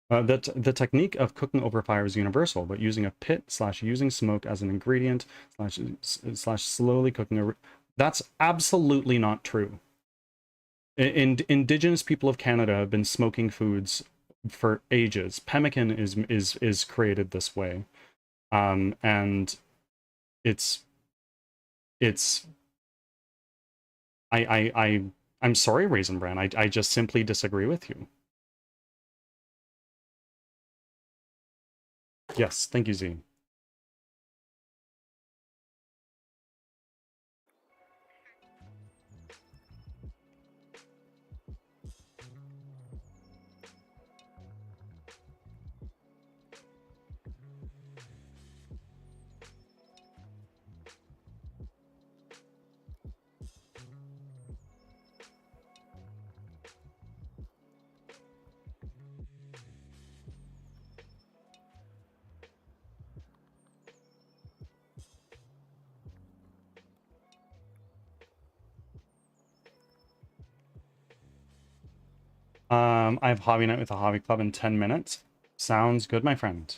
The technique of cooking over fire is universal, but using a pit / using smoke as an ingredient / slowly cooking that's absolutely not true. Indigenous people of Canada have been smoking foods for ages. Pemmican is created this way, and it's I'm sorry, Raisin Bran. I just simply disagree with you. Yes, thank you, Z. I have hobby night with the hobby club in 10 minutes. Sounds good, my friend.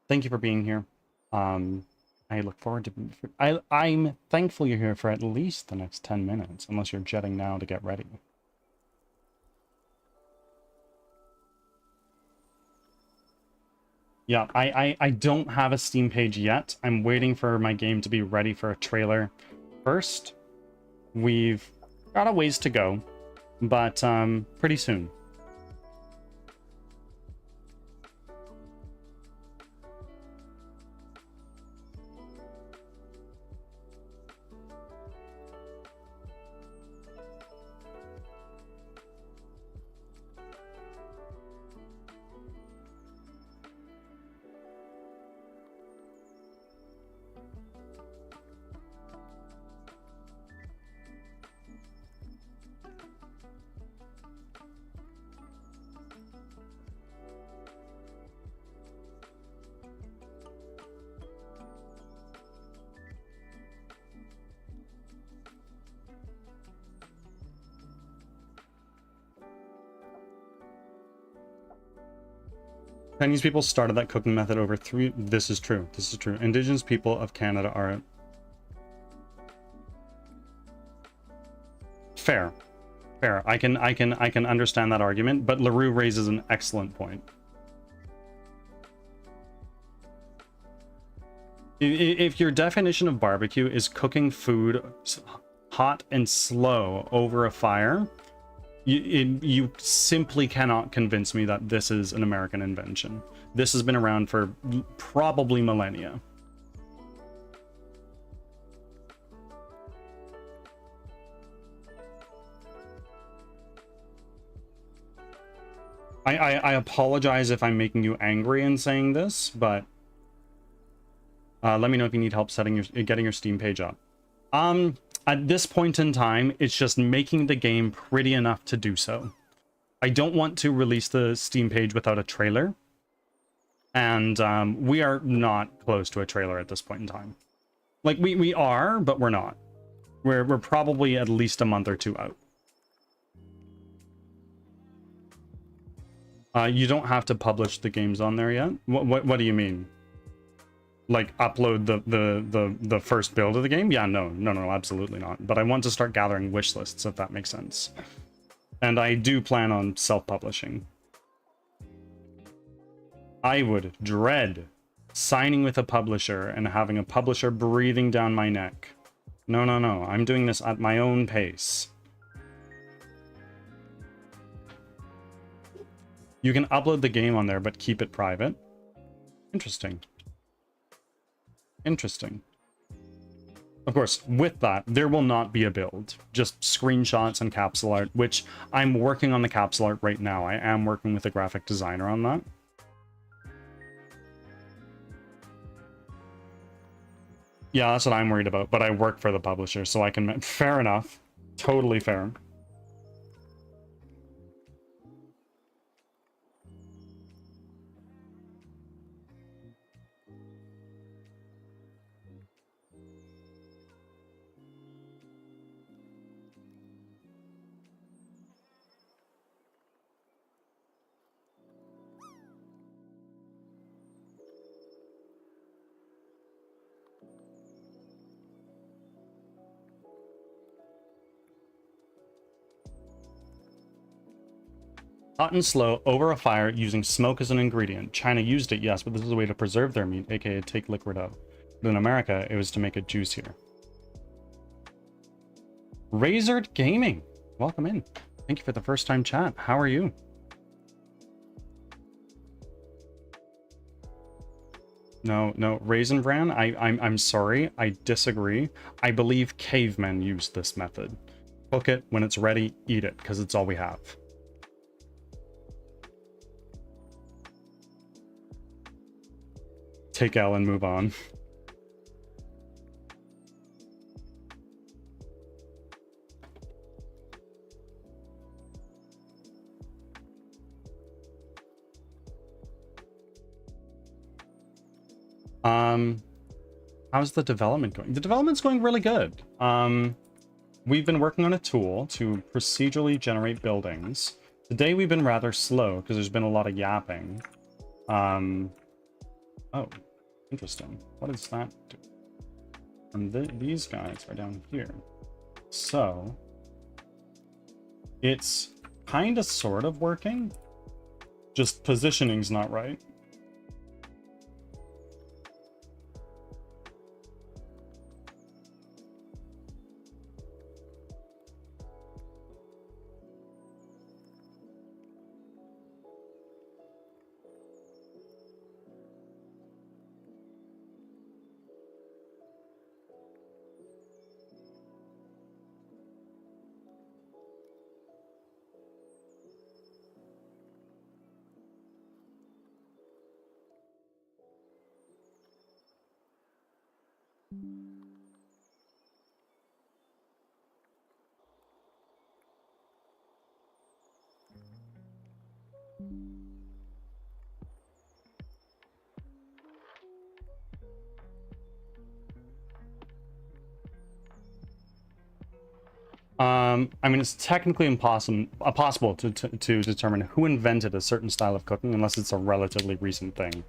Thank you for being here. I look forward to... I'm thankful you're here for at least the next 10 minutes, unless you're jetting now to get ready. Yeah, I don't have a Steam page yet. I'm waiting for my game to be ready for a trailer first. We've got a ways to go, but pretty soon. Chinese people started that cooking method over three... This is true. This is true. Indigenous people of Canada are... Fair. Fair. I can understand that argument, but LaRue raises an excellent point. If your definition of barbecue is cooking food hot and slow over a fire, you simply cannot convince me that this is an American invention. This has been around for probably millennia. I apologize if I'm making you angry in saying this, but let me know if you need help getting your Steam page up. At this point in time, it's just making the game pretty enough to do so. I don't want to release the Steam page without a trailer. And we are not close to a trailer at this point in time. Like, we are, but we're not. We're probably at least a month or two out. You don't have to publish the games on there yet? What do you mean? Like upload the first build of the game? Yeah, no, absolutely not. But I want to start gathering wish lists, if that makes sense. And I do plan on self-publishing. I would dread signing with a publisher and having a publisher breathing down my neck. No. I'm doing this at my own pace. You can upload the game on there, but keep it private. Interesting. Interesting. Of course, with that, there will not be a build. Just screenshots and capsule art, which I'm working on the capsule art right now. I am working with a graphic designer on that. Yeah, that's what I'm worried about, but I work for the publisher, so I can... Fair enough. Totally fair. Hot and slow over a fire using smoke as an ingredient. China used it, yes, but this is a way to preserve their meat, aka take liquid out. But in America, it was to make it juicier. Razored Gaming, welcome in. Thank you for the first time chat. How are you? No, Raisin Bran, I'm sorry, I disagree. I believe cavemen used this method. Cook it, when it's ready, eat it, because it's all we have. Take L and move on. How's the development going? The development's going really good. We've been working on a tool to procedurally generate buildings Today we've been rather slow because there's been a lot of yapping. Oh, interesting. What does that do? And these guys are down here. So it's kind of sort of working. Just positioning's not right. I mean, it's technically impossible to determine who invented a certain style of cooking unless it's a relatively recent thing.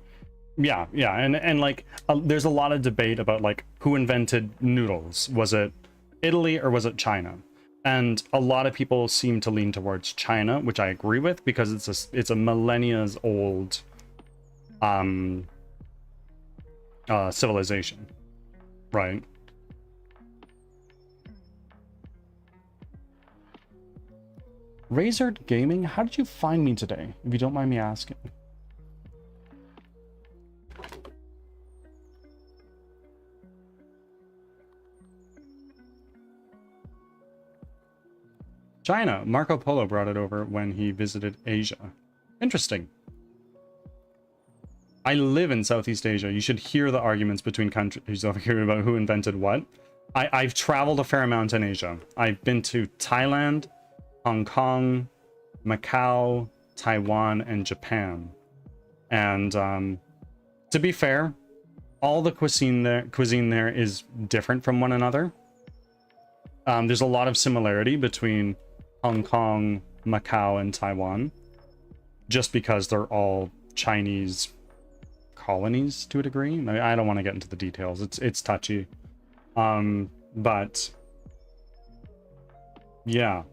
Yeah, and like, there's a lot of debate about like who invented noodles. Was it Italy or was it China? And a lot of people seem to lean towards China, which I agree with because it's a millennia's old civilization, right? Razored Gaming, how did you find me today, if you don't mind me asking? China. Marco Polo brought it over when he visited Asia. Interesting. I live in Southeast Asia. You should hear the arguments between countries over here about who invented what. I've traveled a fair amount in Asia. I've been to Thailand, Hong Kong, Macau, Taiwan, and Japan. And to be fair, all the cuisine there is different from one another. There's a lot of similarity between Hong Kong, Macau, and Taiwan, just because they're all Chinese colonies to a degree. I don't want to get into the details. It's touchy. But yeah.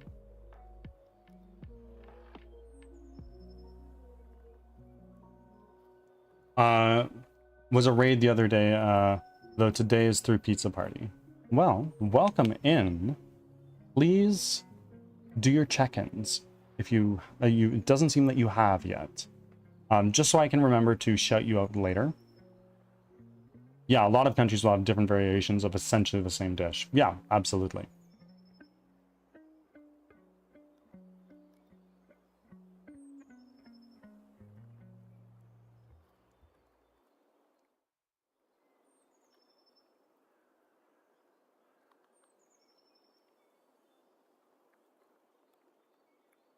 Was a raid the other day, though today is through Pizza Party. Well, welcome in. Please do your check-ins if you it doesn't seem that you have yet. Just so I can remember to shout you out later. Yeah, a lot of countries will have different variations of essentially the same dish. Yeah, absolutely.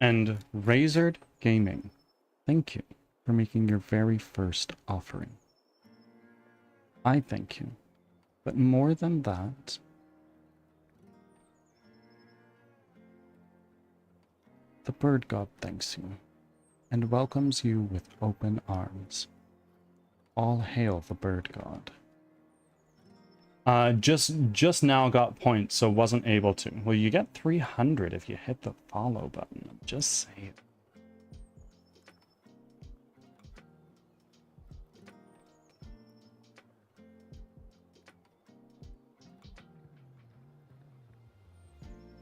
And Razored Gaming, thank you for making your very first offering. I thank you. But more than that, the bird god thanks you and welcomes you with open arms. All hail the bird god. Just now got points, so wasn't able to. Well, you get 300 if you hit the follow button. I'm just saying.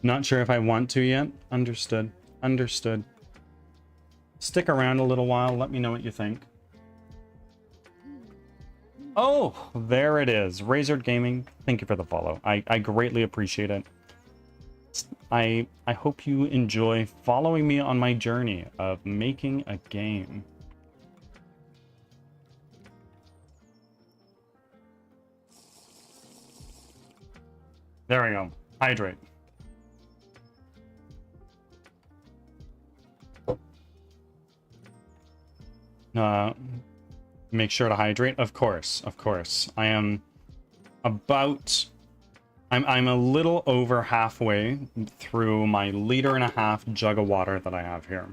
Not sure if I want to yet. Understood. Understood. Stick around a little while. Let me know what you think. Oh, there it is. Razored Gaming, thank you for the follow. I greatly appreciate it. I hope you enjoy following me on my journey of making a game. There we go. Hydrate. Make sure to hydrate. Of course, of course. I am about... I'm a little over halfway through my 1.5 liter jug of water that I have here.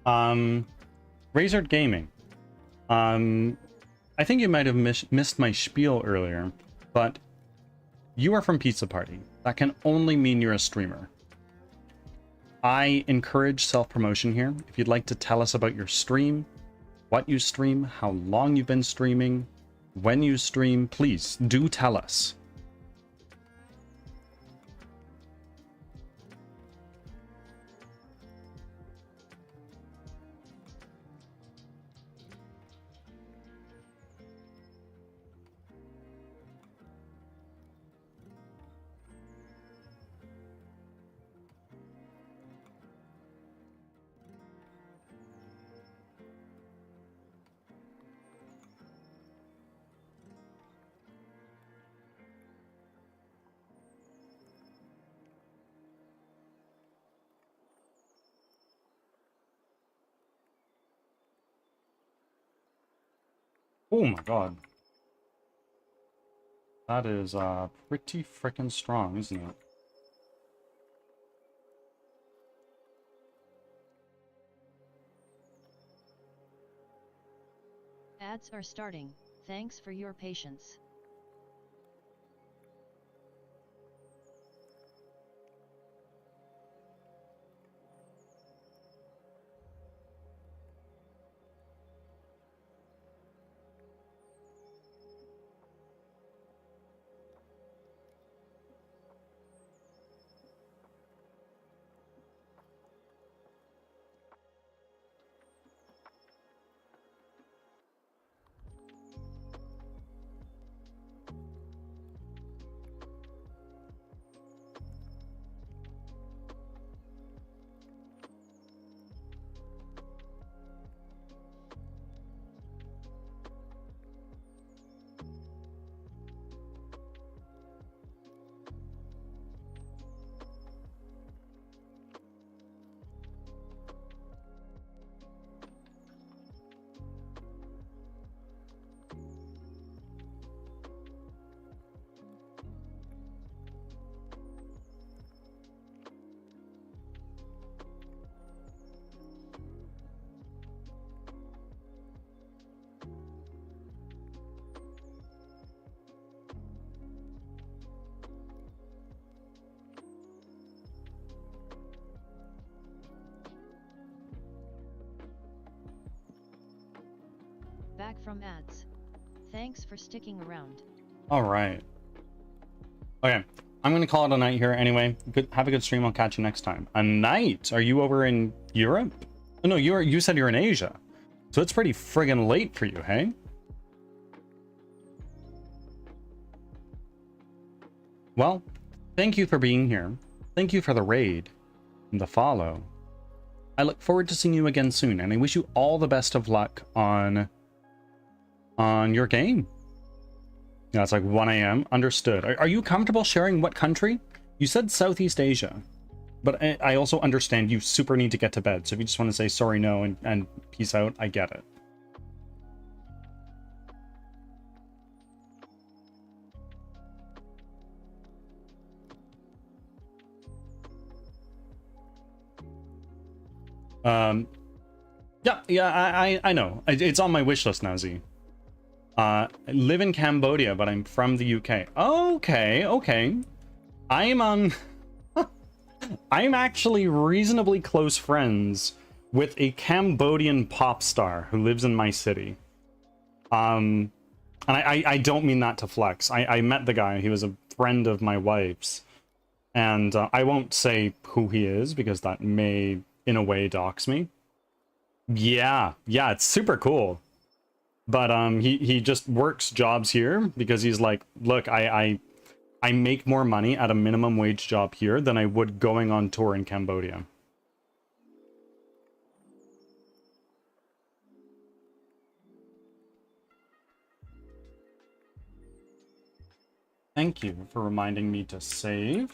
Razored Gaming. I think you might have missed my spiel earlier, but you are from Pizza Party. That can only mean you're a streamer. I encourage self-promotion here. If you'd like to tell us about your stream, what you stream, how long you've been streaming, when you stream, please do tell us. Oh my god. That is pretty frickin' strong, isn't it? Ads are starting. Thanks for your patience. Back from ads. Thanks for sticking around. All right. Okay, I'm gonna call it a night here anyway. Have a good stream. I'll catch you next time. A night? Are you over in Europe? Oh, no, you said you're in Asia, so it's pretty friggin' late for you, hey? Well, thank you for being here. Thank you for the raid and the follow. I look forward to seeing you again soon, and I wish you all the best of luck on your game. Yeah, it's like 1 a.m. Understood. Are you comfortable sharing what country? You said Southeast Asia, but I also understand you super need to get to bed. So if you just want to say sorry, no, and peace out, I get it. Yeah, I know. It's on my wish list now, Z. I live in Cambodia, but I'm from the UK. Okay. I'm actually reasonably close friends with a Cambodian pop star who lives in my city. And I don't mean that to flex. I met the guy. He was a friend of my wife's. And I won't say who he is because that may, in a way, dox me. Yeah, it's super cool. But he just works jobs here because he's like, look, I make more money at a minimum wage job here than I would going on tour in Cambodia. Thank you for reminding me to save.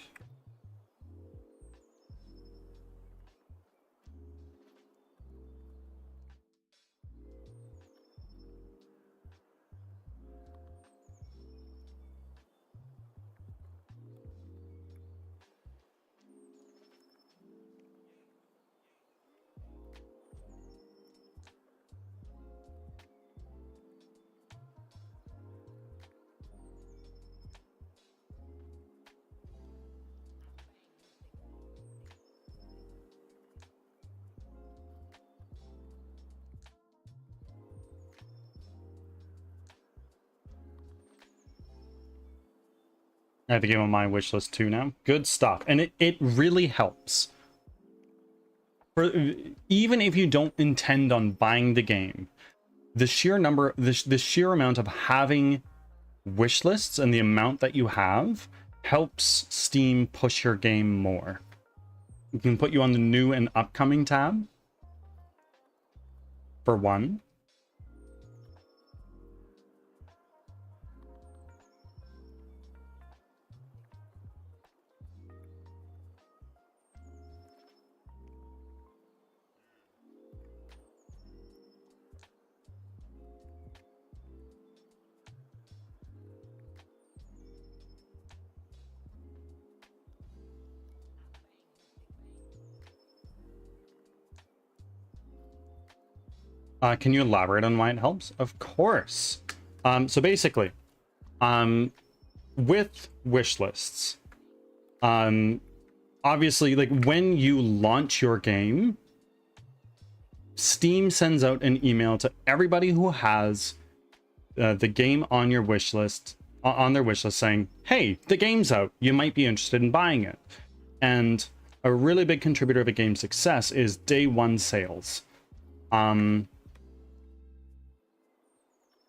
I have the game on my wish list too now. Good stuff. And it really helps. For, even if you don't intend on buying the game, the sheer number, the sheer amount of having wish lists and the amount that you have helps Steam push your game more. You can put you on the new and upcoming tab, for one. Can you elaborate on why it helps? Of course. So basically, with wish lists, obviously, like when you launch your game, Steam sends out an email to everybody who has the game on your wish list, on their wish list, saying, "Hey, the game's out. You might be interested in buying it." And a really big contributor of a game's success is day one sales.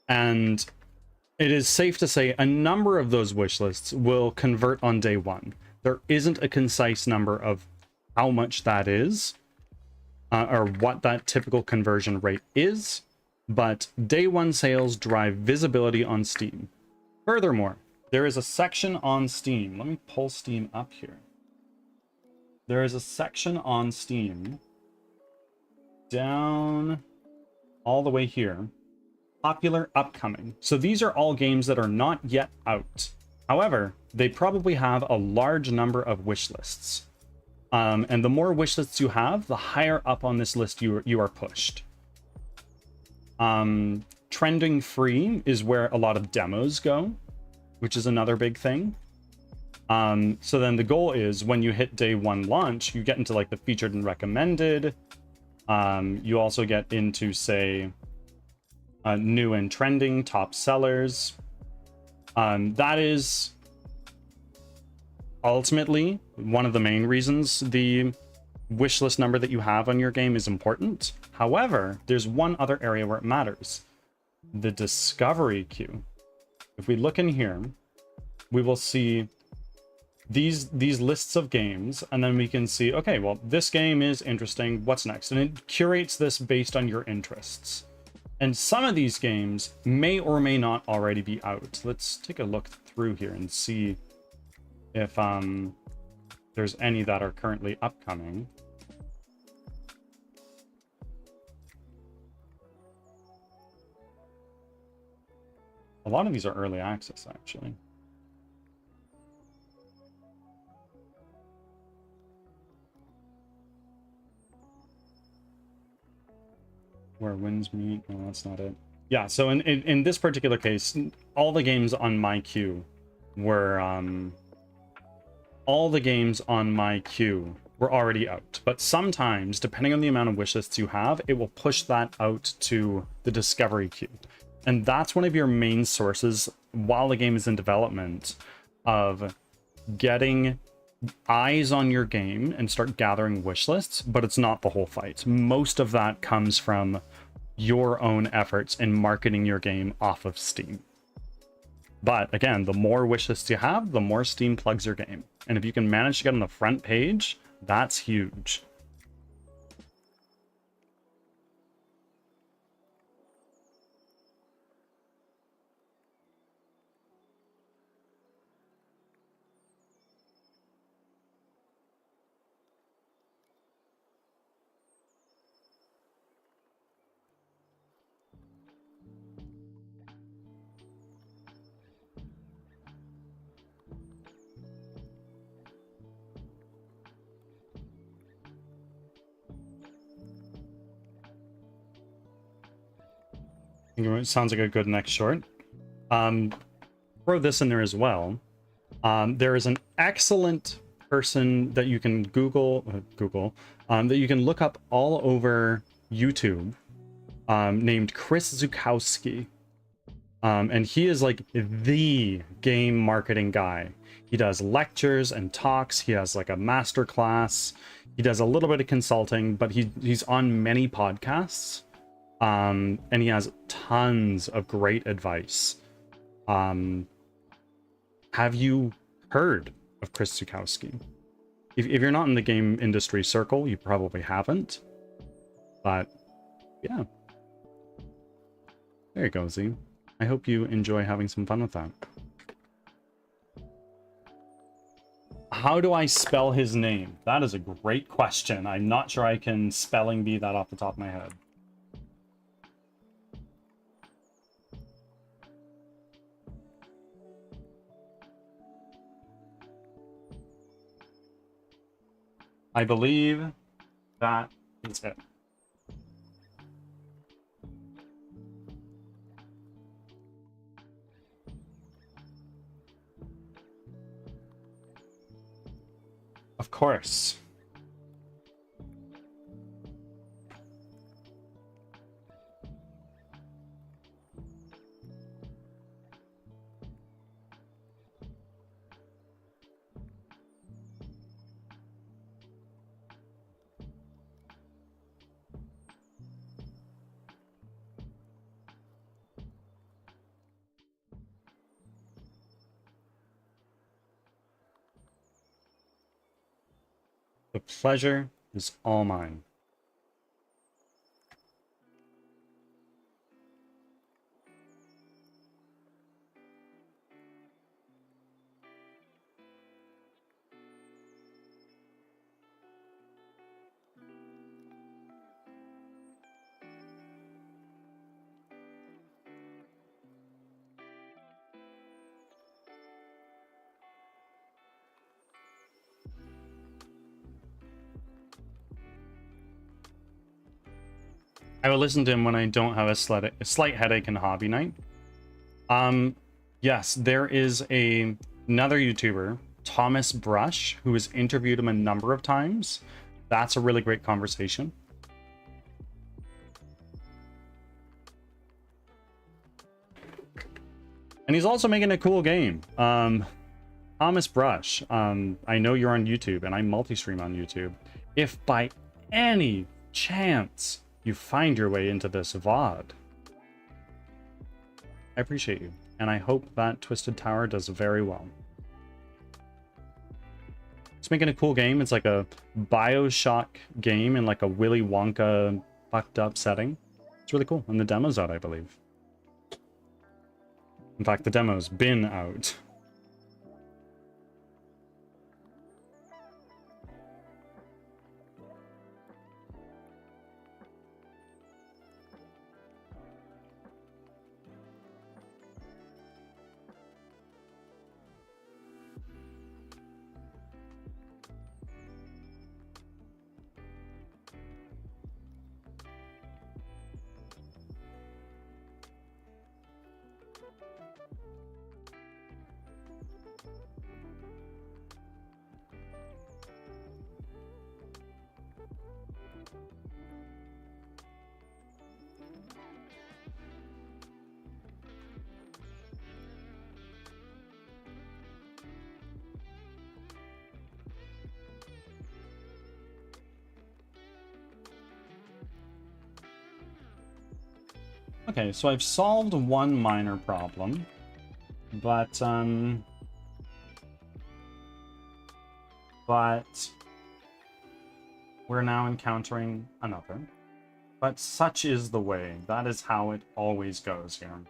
And it is safe to say a number of those wish lists will convert on day one. There isn't a concise number of how much that is, or what that typical conversion rate is, but day one sales drive visibility on Steam. Furthermore, there is a section on Steam. Let me pull Steam up here. There is a section on Steam down all the way here. Popular upcoming. So these are all games that are not yet out. However, they probably have a large number of wish lists. And the more wish lists you have, the higher up on this list you are pushed. Trending free is where a lot of demos go, which is another big thing. So then the goal is when you hit day one launch, you get into like the featured and recommended. You also get into, say, new and trending, top sellers. That is ultimately one of the main reasons the wishlist number that you have on your game is important. However, there's one other area where it matters: the discovery queue. If we look in here, we will see these lists of games, and then we can see, okay, well, this game is interesting, what's next? And it curates this based on your interests. And some of these games may or may not already be out. Let's take a look through here and see if there's any that are currently upcoming. A lot of these are early access, actually. Where winds meet. No, that's not it. Yeah, so in this particular case, all the games on my queue were already out. But sometimes, depending on the amount of wishlists you have, it will push that out to the discovery queue. And that's one of your main sources while the game is in development of getting eyes on your game and start gathering wish lists, but it's not the whole fight. Most of that comes from your own efforts in marketing your game off of Steam. But again, the more wish lists you have, the more Steam plugs your game. And if you can manage to get on the front page, that's huge. It sounds like a good next short. Throw this in there as well. There is an excellent person that you can Google, that you can look up all over YouTube, named Chris Zukowski. And he is like the game marketing guy. He does lectures and talks. He has like a master class. He does a little bit of consulting, but he's on many podcasts. And he has tons of great advice. Have you heard of Chris Zukowski? If you're not in the game industry circle, you probably haven't. But yeah. There you go, Z. I hope you enjoy having some fun with that. How do I spell his name? That is a great question. I'm not sure I can spelling bee that off the top of my head. I believe that is it. Of course. The pleasure is all mine. I will listen to him when I don't have a slight headache and hobby night. Yes, there is another YouTuber, Thomas Brush, who has interviewed him a number of times. That's a really great conversation. And he's also making a cool game. Thomas Brush, I know you're on YouTube, and I multi-stream on YouTube. If by any chance you find your way into this VOD, I appreciate you, and I hope that Twisted Tower does very well. It's making a cool game. It's like a BioShock game in like a Willy Wonka fucked up setting. It's really cool, and the demo's out, I believe. In fact, the demo's been out. Okay, so I've solved one minor problem, but we're now encountering another. But such is the way. That is how it always goes here.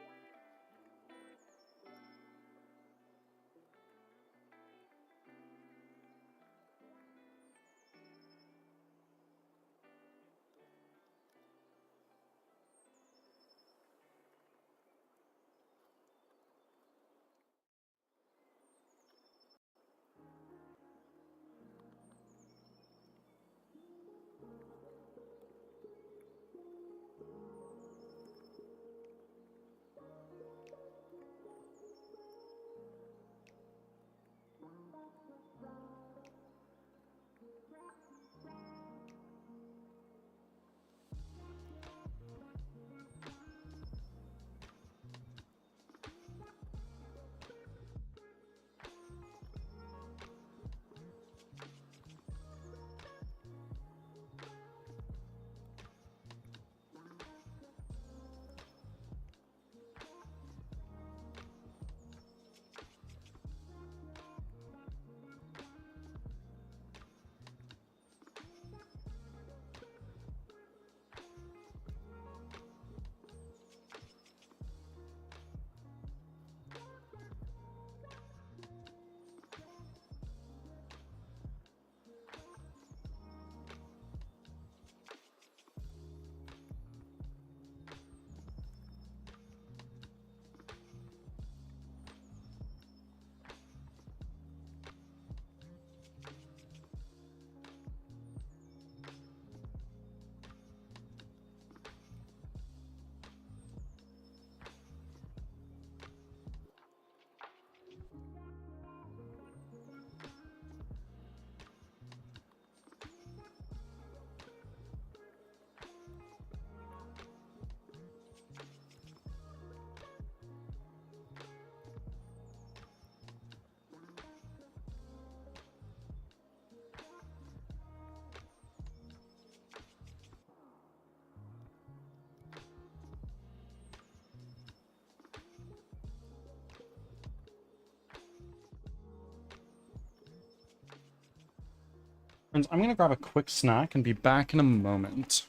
Friends, I'm gonna grab a quick snack and be back in a moment.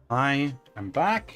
I am back.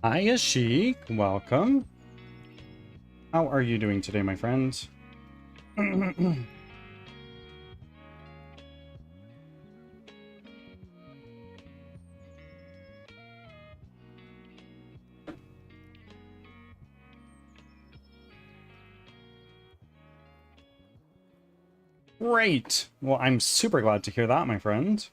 Hi, Ashik. Welcome. How are you doing today, my friend? Great. Well, I'm super glad to hear that, my friend.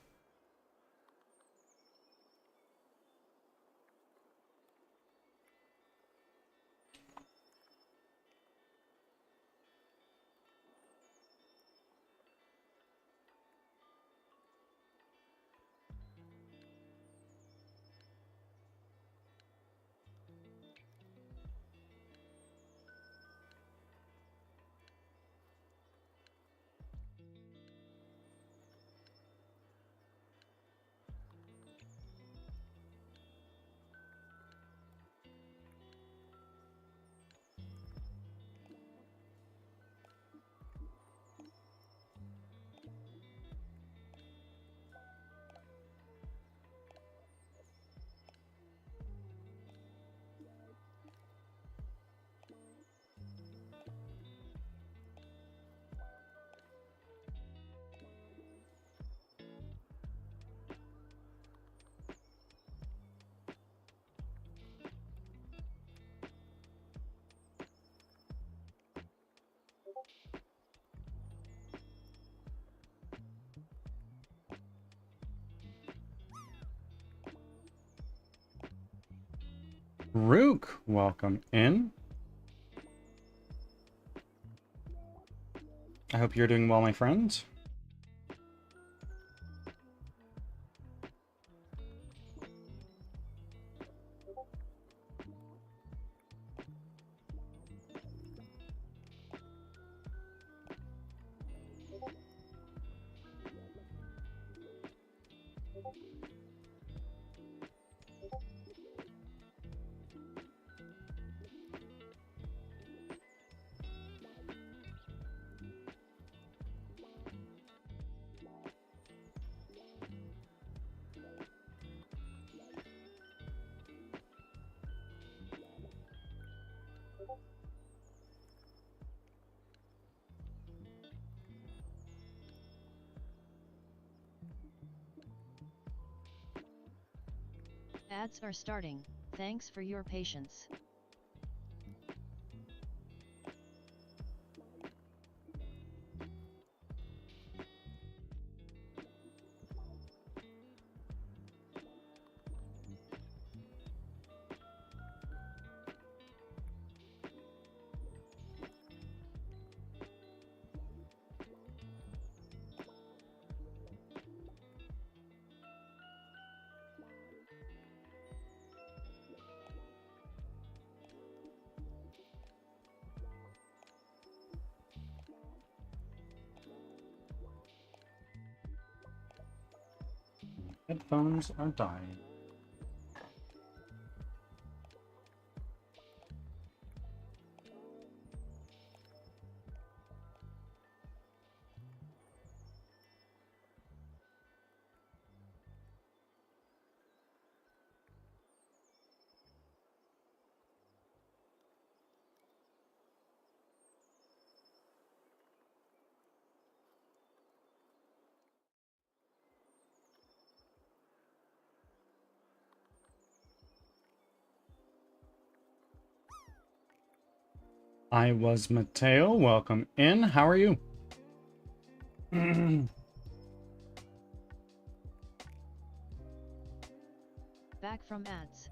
Rook, welcome in. I hope you're doing well, my friend. Ads are starting, thanks for your patience. Headphones are dying. I was Mateo. Welcome in. How are you? Back from ads.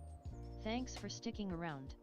Thanks for sticking around.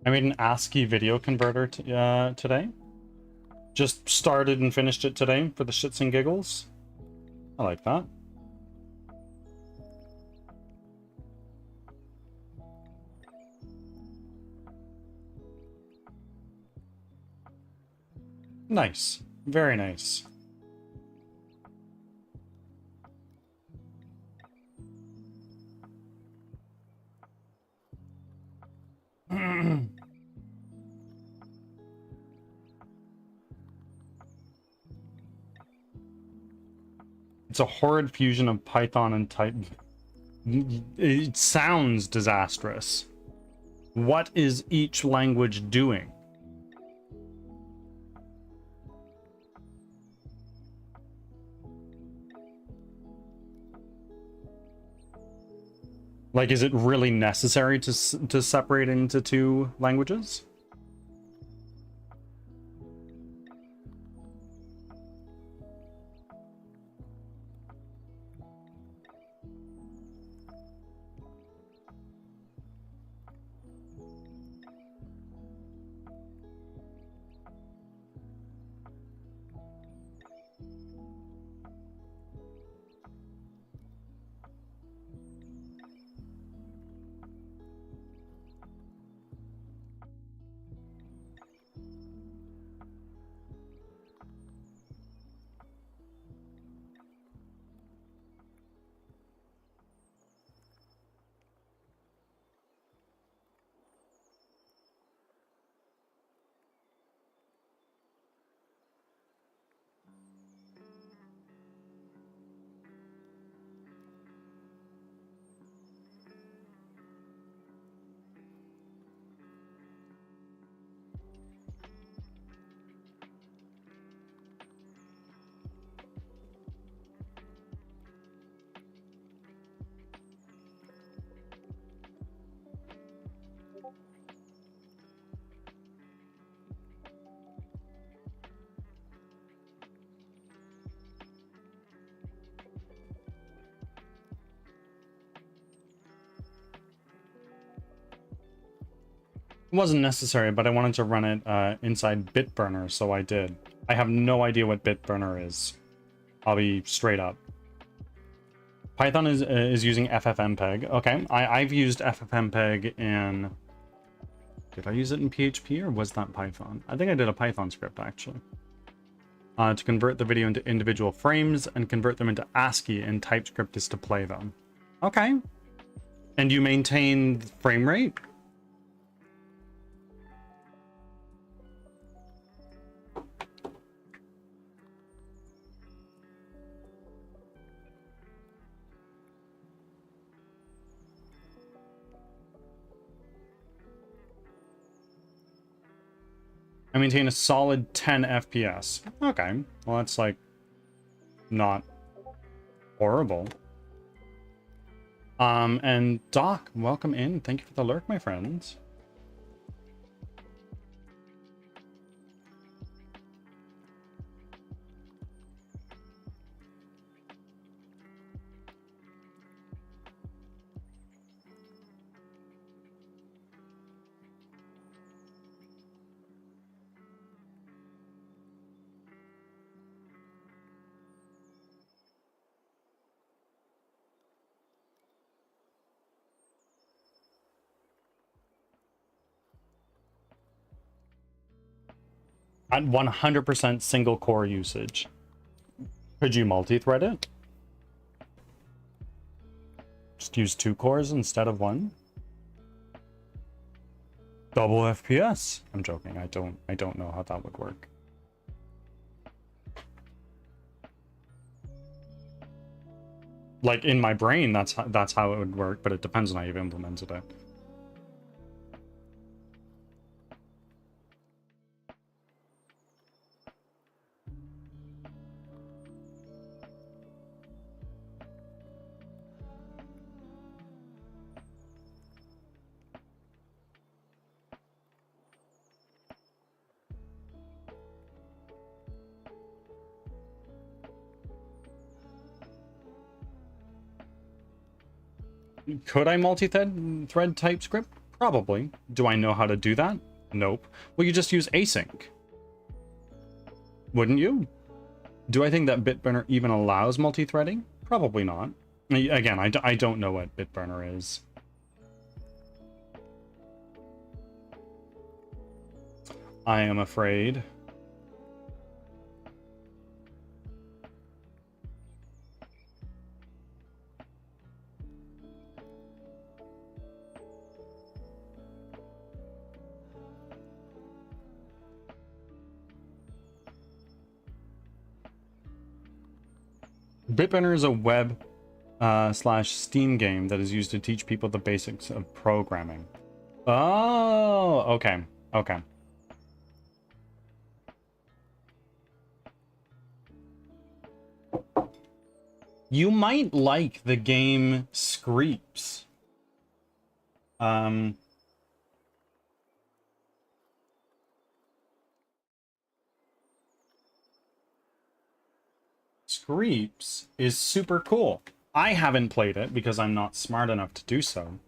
I made an ASCII video converter today. Just started and finished it today for the shits and giggles. I like that. Nice. Very nice. It's a horrid fusion of Python and type. It sounds disastrous. What is each language doing? Like, is it really necessary to separate into two languages? It wasn't necessary, but I wanted to run it inside Bitburner, so I did. I have no idea what Bitburner is. I'll be straight up. Python is using FFmpeg. Okay, I've used FFmpeg in... Did I use it in PHP or was that Python? I think I did a Python script, actually. To convert the video into individual frames and convert them into ASCII, and TypeScript is to play them. Okay. And you maintain frame rate? I maintain a solid 10 FPS. Okay. Well, that's like not horrible. And Doc, welcome in. Thank you for the lurk, my friends. At 100% single core usage. Could you multi-thread it? Just use 2 cores instead of 1? Double FPS. I'm joking. I don't know how that would work. Like in my brain, that's how it would work, but it depends on how you've implemented it. Could I multi-thread TypeScript? Probably. Do I know how to do that? Nope. Well, you just use async. Wouldn't you? Do I think that Bitburner even allows multi-threading? Probably not. Again, I don't know what Bitburner is. I am afraid. Bitburner is a web slash Steam game that is used to teach people the basics of programming. Oh, okay. Okay. You might like the game Screeps. Screeps is super cool. I haven't played it because I'm not smart enough to do so.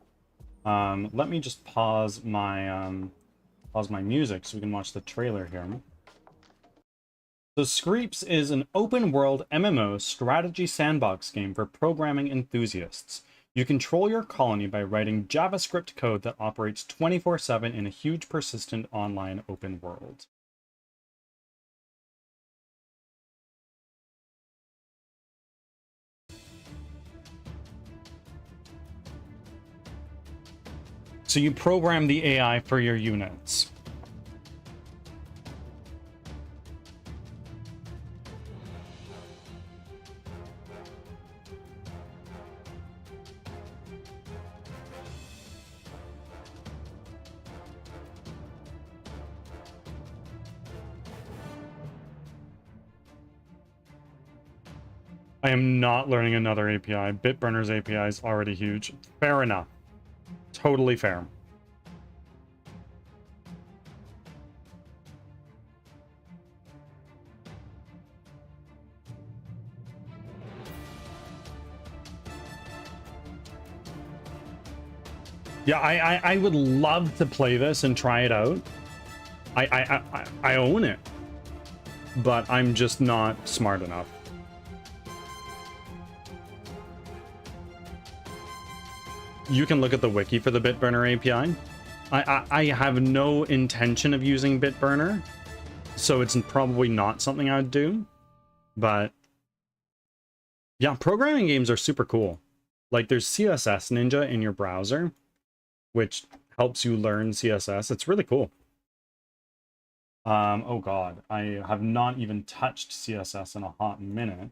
Let me just pause my music so we can watch the trailer here. So Screeps is an open-world MMO strategy sandbox game for programming enthusiasts. You control your colony by writing JavaScript code that operates 24/7 in a huge, persistent online open world. So you program the AI for your units. I am not learning another API. Bitburner's API is already huge. Fair enough. Totally fair. Yeah, I would love to play this and try it out. I own it, but I'm just not smart enough. You can look at the wiki for the Bitburner API. I have no intention of using Bitburner, so it's probably not something I would do. But yeah, programming games are super cool. Like there's CSS Ninja in your browser, which helps you learn CSS. It's really cool. Oh god, I have not even touched CSS in a hot minute,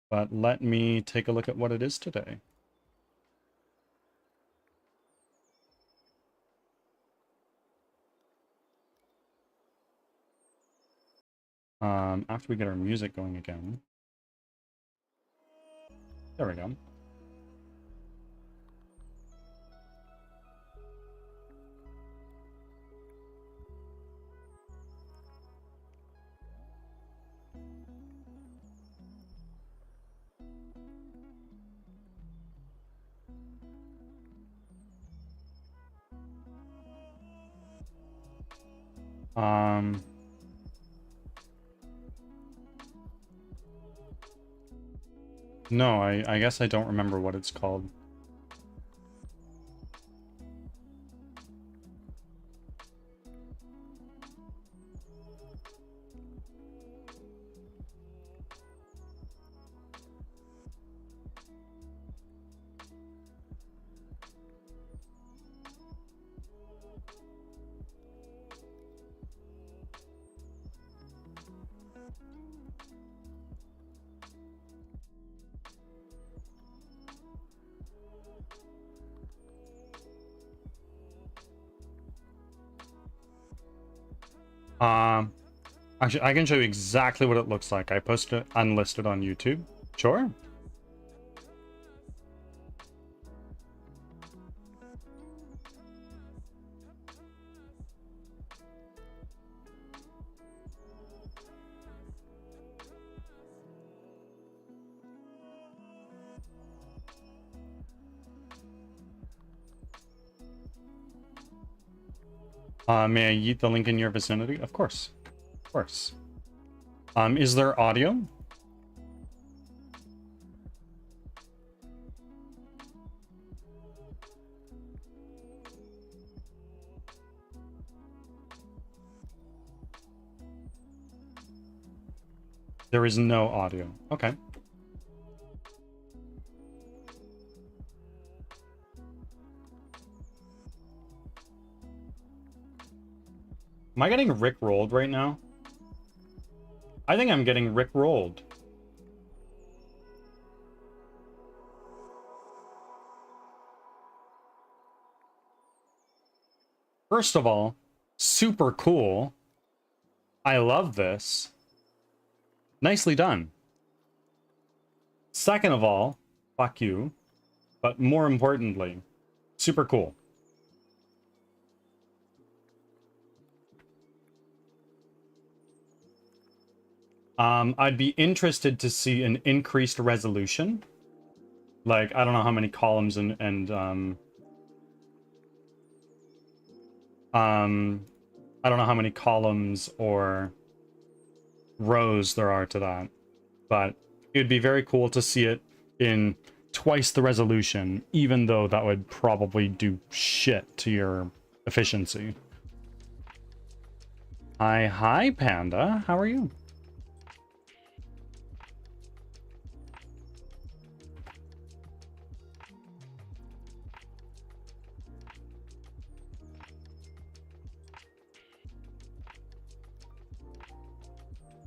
but let me take a look at what it is today. After we get our music going again. There we go. No, I guess I don't remember what it's called. Actually, I can show you exactly what it looks like. I posted it unlisted on YouTube. Sure. May I yeet the link in your vicinity? Of course. Of course. Is there audio? There is no audio. Okay. Am I getting rickrolled right now? I think I'm getting rickrolled. First of all, super cool. I love this. Nicely done. Second of all, fuck you. But more importantly, super cool. I'd be interested to see an increased resolution. Like, I don't know how many columns and I don't know how many columns or rows there are to that, but it'd be very cool to see it in twice the resolution, even though that would probably do shit to your efficiency. Hi, Panda. How are you?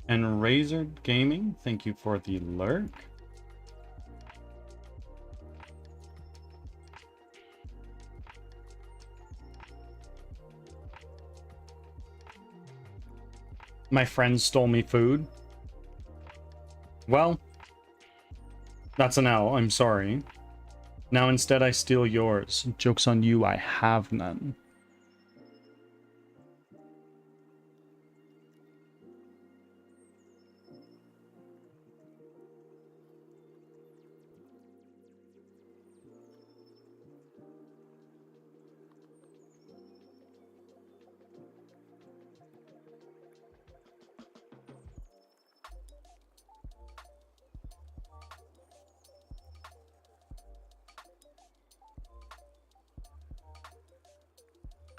And Razor Gaming, thank you for the lurk. My friends stole me food. Well, that's an L, I'm sorry. Now instead I steal yours. Joke's on you, I have none.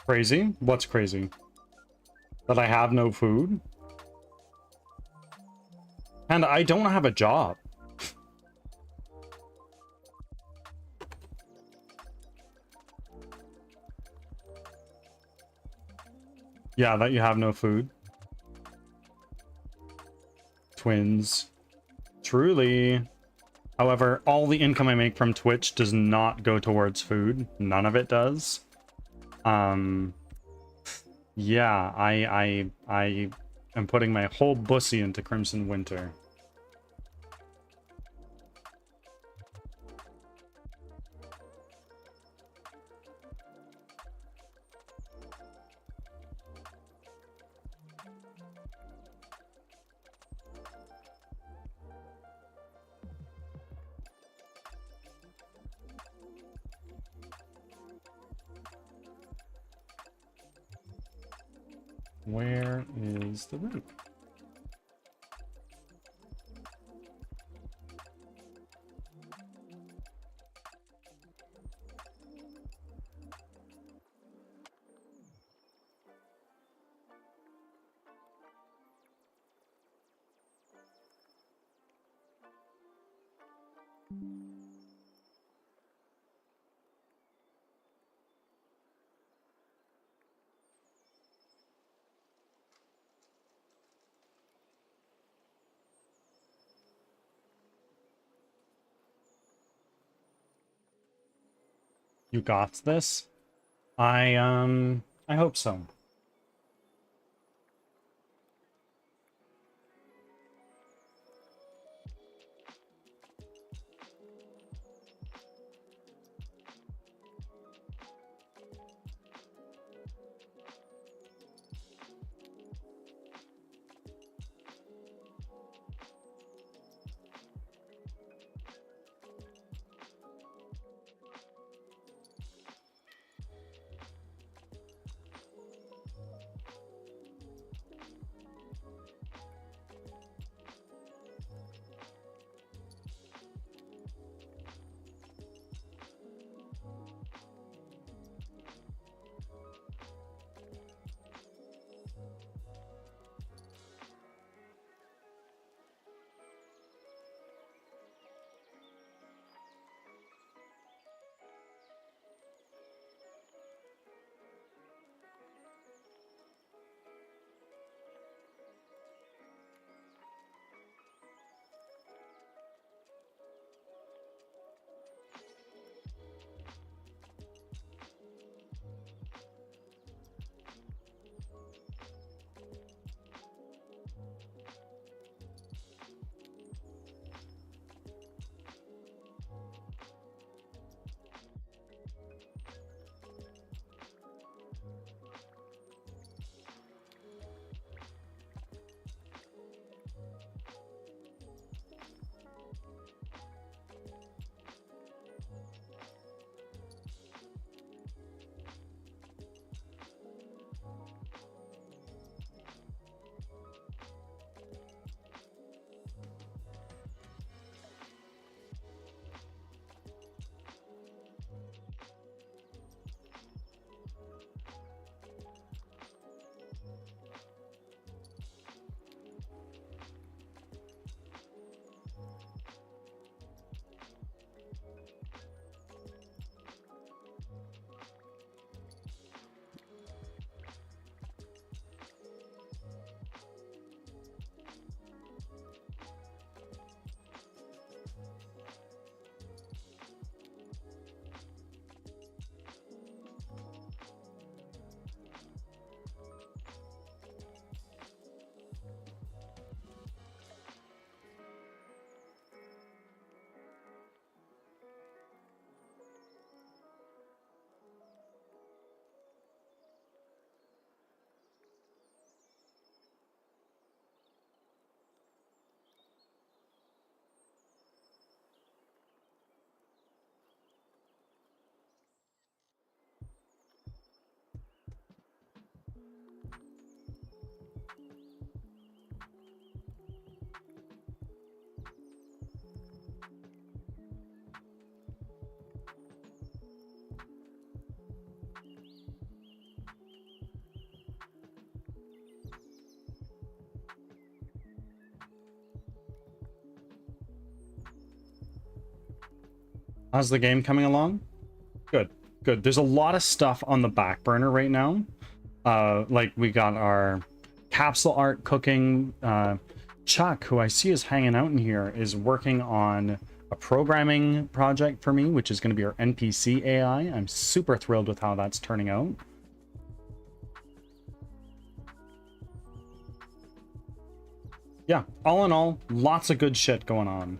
Crazy? What's crazy? That I have no food? And I don't have a job. Yeah, that you have no food. Twins. Truly. However, all the income I make from Twitch does not go towards food. None of it does. Yeah, I am putting my whole bussy into Crimson Winter. Where is the root? You got this? I hope so. How's the game coming along? Good, good. There's a lot of stuff on the back burner right now. Like we got our capsule art cooking. Chuck, who I see is hanging out in here, is working on a programming project for me, which is going to be our NPC AI. I'm super thrilled with how that's turning out. Yeah, all in all, lots of good shit going on.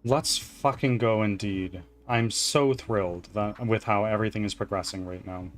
Let's fucking go indeed. I'm so thrilled that with how everything is progressing right now.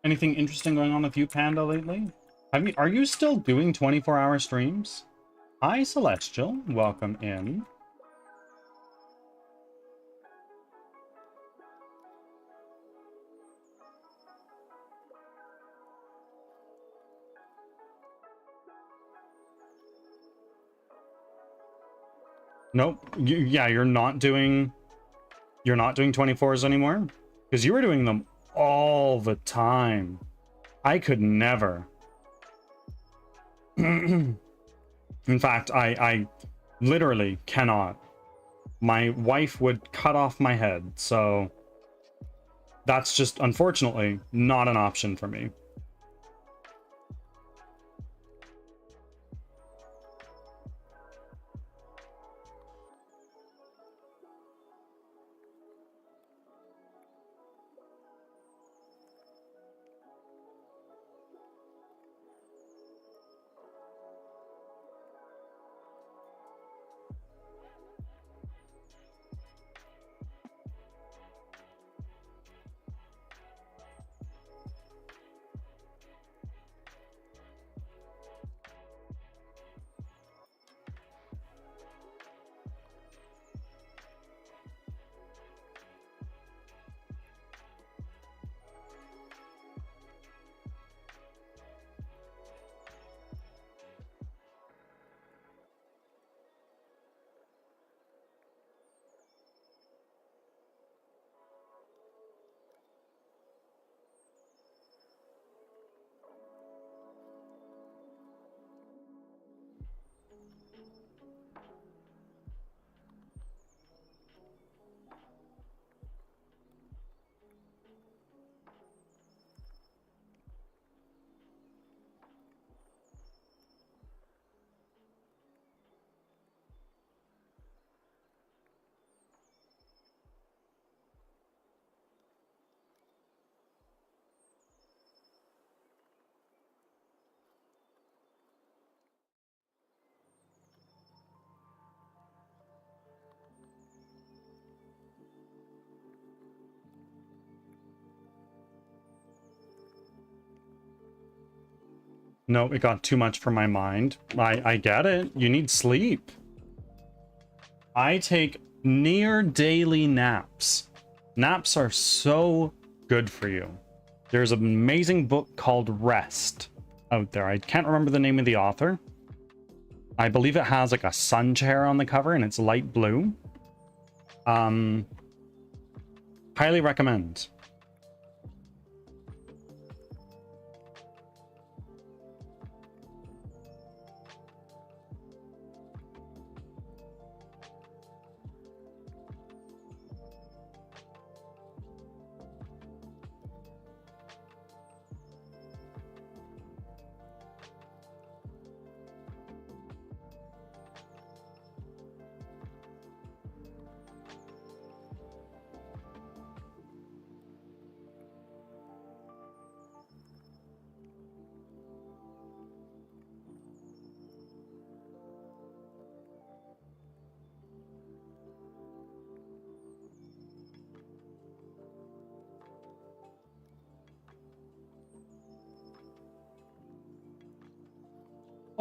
Anything interesting going on with you, Panda, lately? Are you still doing 24-hour streams? Hi, Celestial. Welcome in. Nope. Yeah, you're not doing 24s anymore? Because you were doing them all the time. I could never. In fact, I literally cannot. My wife would cut off my head, so that's just, unfortunately, not an option for me. No, it got too much for my mind. I get it. You need sleep. I take near daily naps. Naps are so good for you. There's an amazing book called Rest out there. I can't remember the name of the author. I believe it has like a sun chair on the cover and it's light blue. Highly recommend.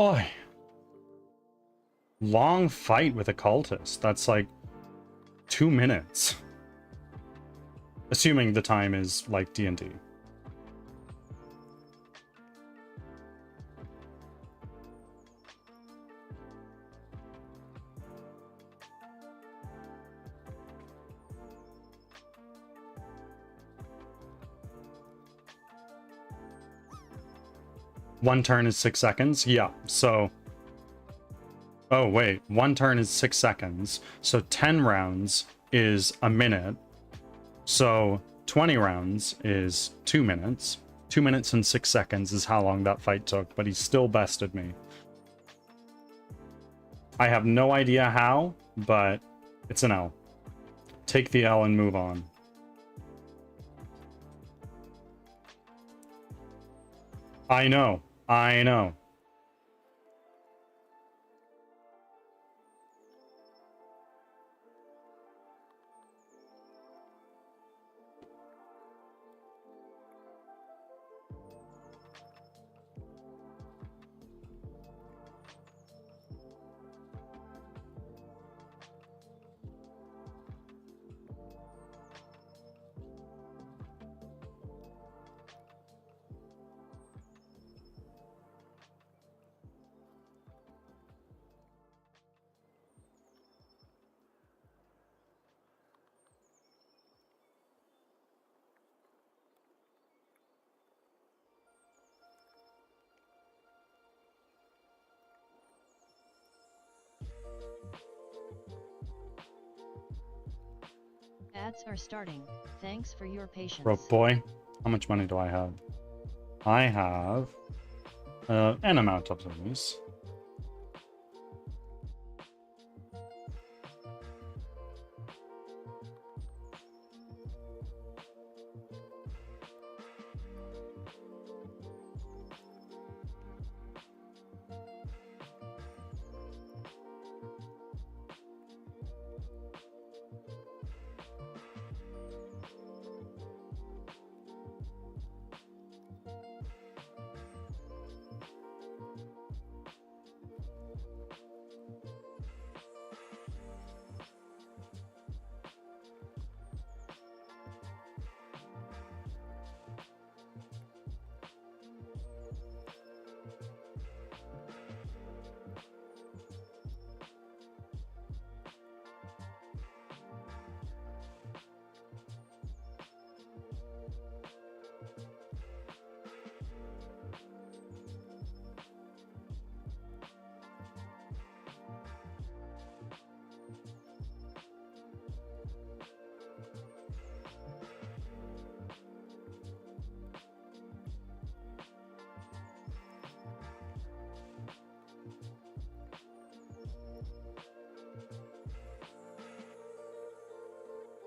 Oh, long fight with a cultist. That's like 2 minutes. Assuming the time is like D&D. One turn is 6 seconds. Yeah, so... Oh, wait. One turn is 6 seconds. So 10 rounds is a minute. So 20 rounds is 2 minutes. 2 minutes and 6 seconds is how long that fight took, but he still bested me. I have no idea how, but it's an L. Take the L and move on. I know. I know. Ads are starting. Thanks for your patience. Rope boy. How much money do I have? I have an amount of these.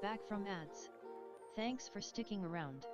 Back from ads. Thanks for sticking around.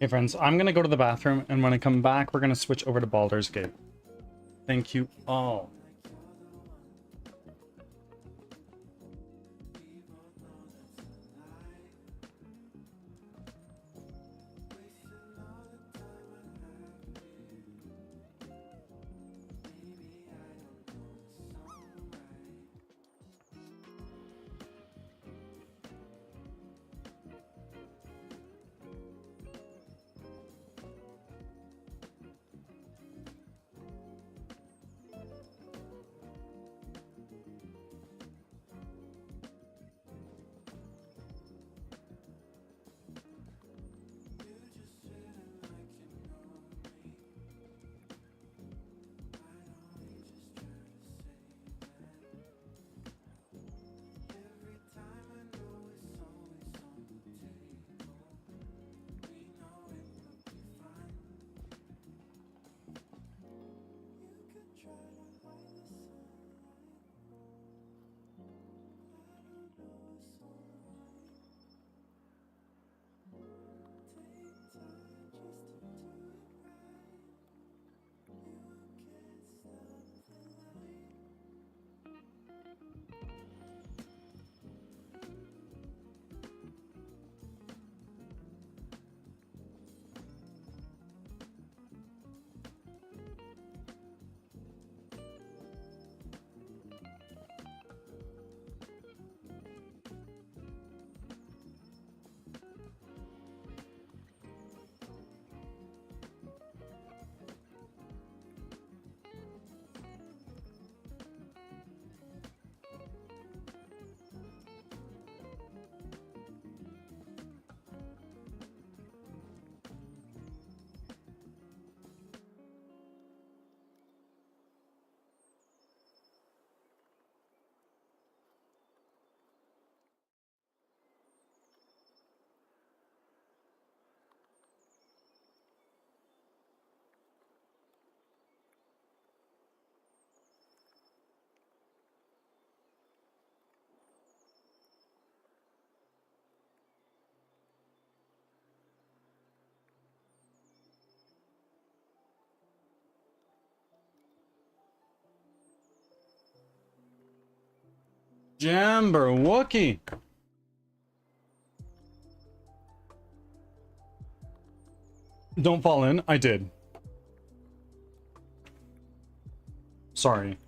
Hey friends, I'm gonna go to the bathroom, and when I come back, we're gonna switch over to Baldur's Gate. Thank you all. Jamber Wookie. Don't fall in. I did. Sorry.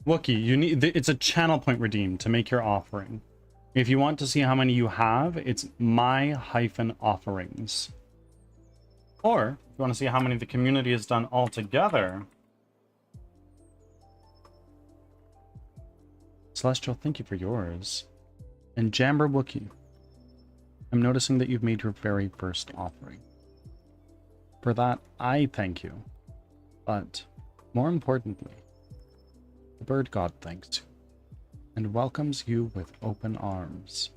Wookie, you need it's a channel point redeem to make your offering. If you want to see how many you have, it's my-offerings. Or if you want to see how many the community has done altogether. Celestial, thank you for yours. And Jamber Wookie, I'm noticing that you've made your very first offering. For that, I thank you. But more importantly, the bird god thanks you and welcomes you with open arms.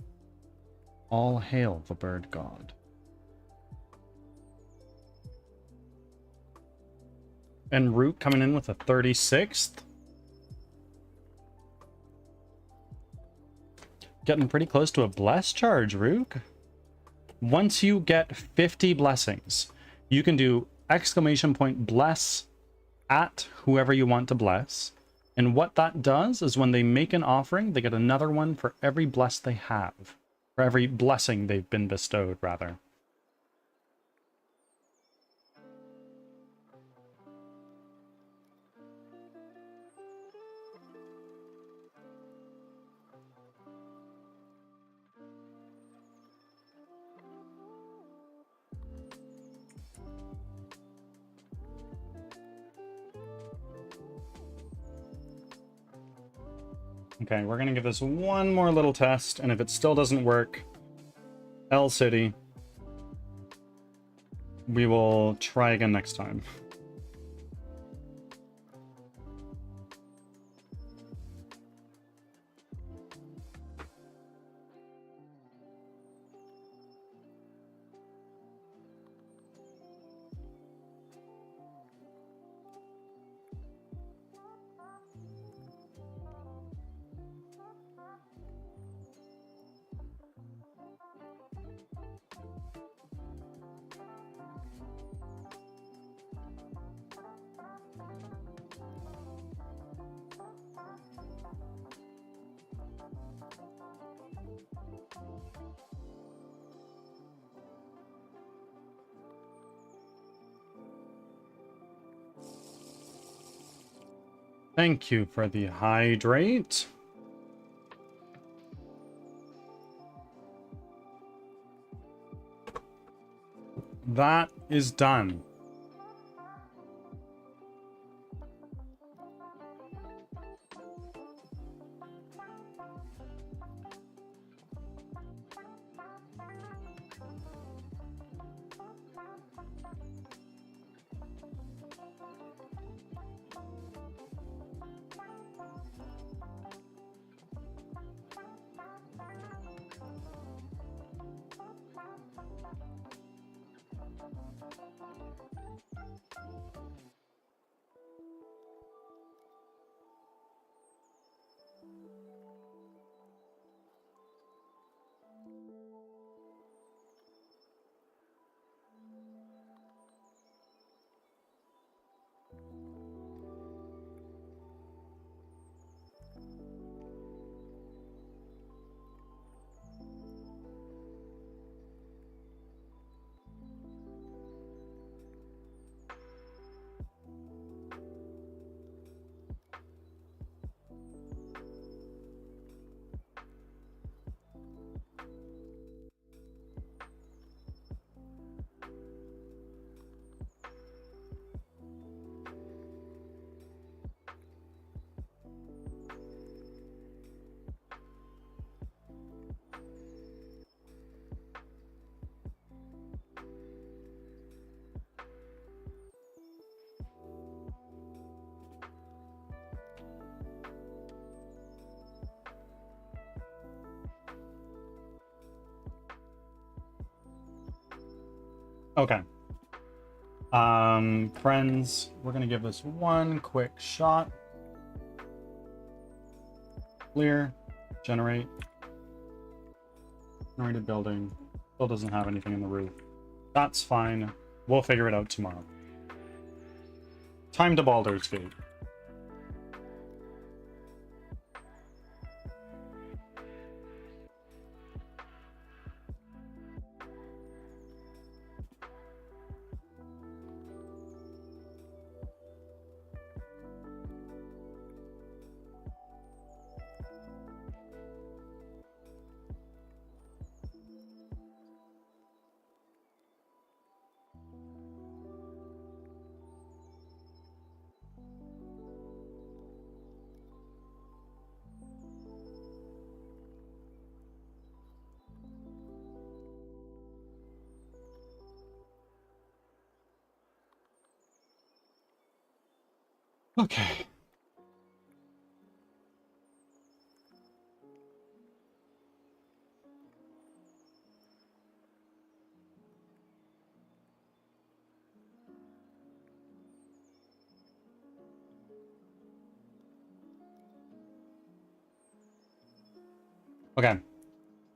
All hail the bird god. And Root coming in with a 36th. Getting pretty close to a bless charge, Rook. Once you get 50 blessings, you can do exclamation point bless at whoever you want to bless. And what that does is when they make an offering, they get another one for every bless they have. For every blessing they've been bestowed, rather. Okay, we're gonna give this one more little test, and if it still doesn't work, L City, we will try again next time. Thank you for the hydrate. That is done. Okay. Friends, we're gonna give this one quick shot. Clear. Generate. Generated building. Still doesn't have anything in the roof. That's fine. We'll figure it out tomorrow. Time to Baldur's Gate. Okay. Okay.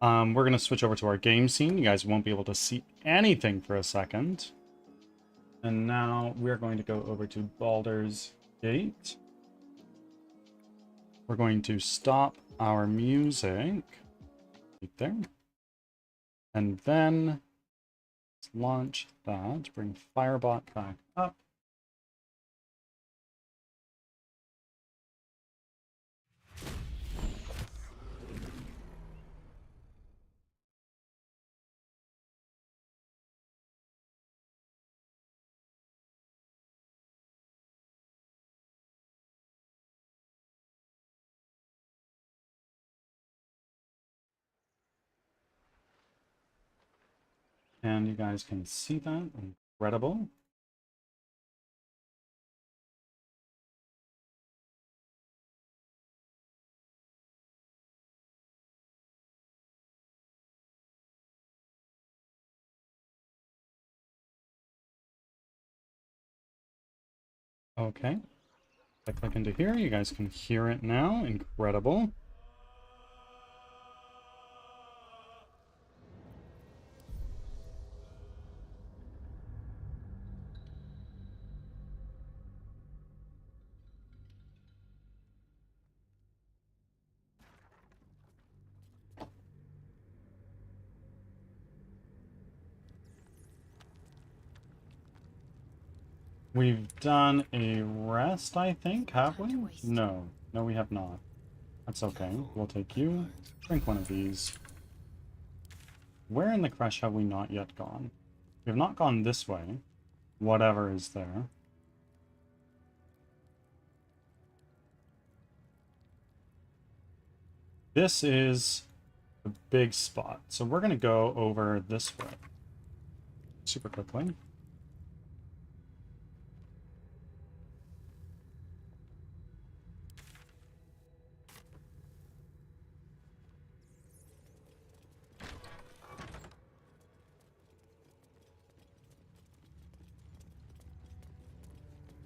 We're gonna switch over to our game scene. You guys won't be able to see anything for a second. And now we're going to go over to Baldur's Gate. We're going to stop our music right there. And then let's launch that, bring Firebot back up. And you guys can see that. Incredible. Okay. If I click into here, you guys can hear it now. Incredible. We've done a rest, I think, have we? No. No, we have not. That's okay. We'll take you. Drink one of these. Where in the crush have we not yet gone? We have not gone this way. Whatever is there. This is the big spot. So we're going to go over this way. Super quickly.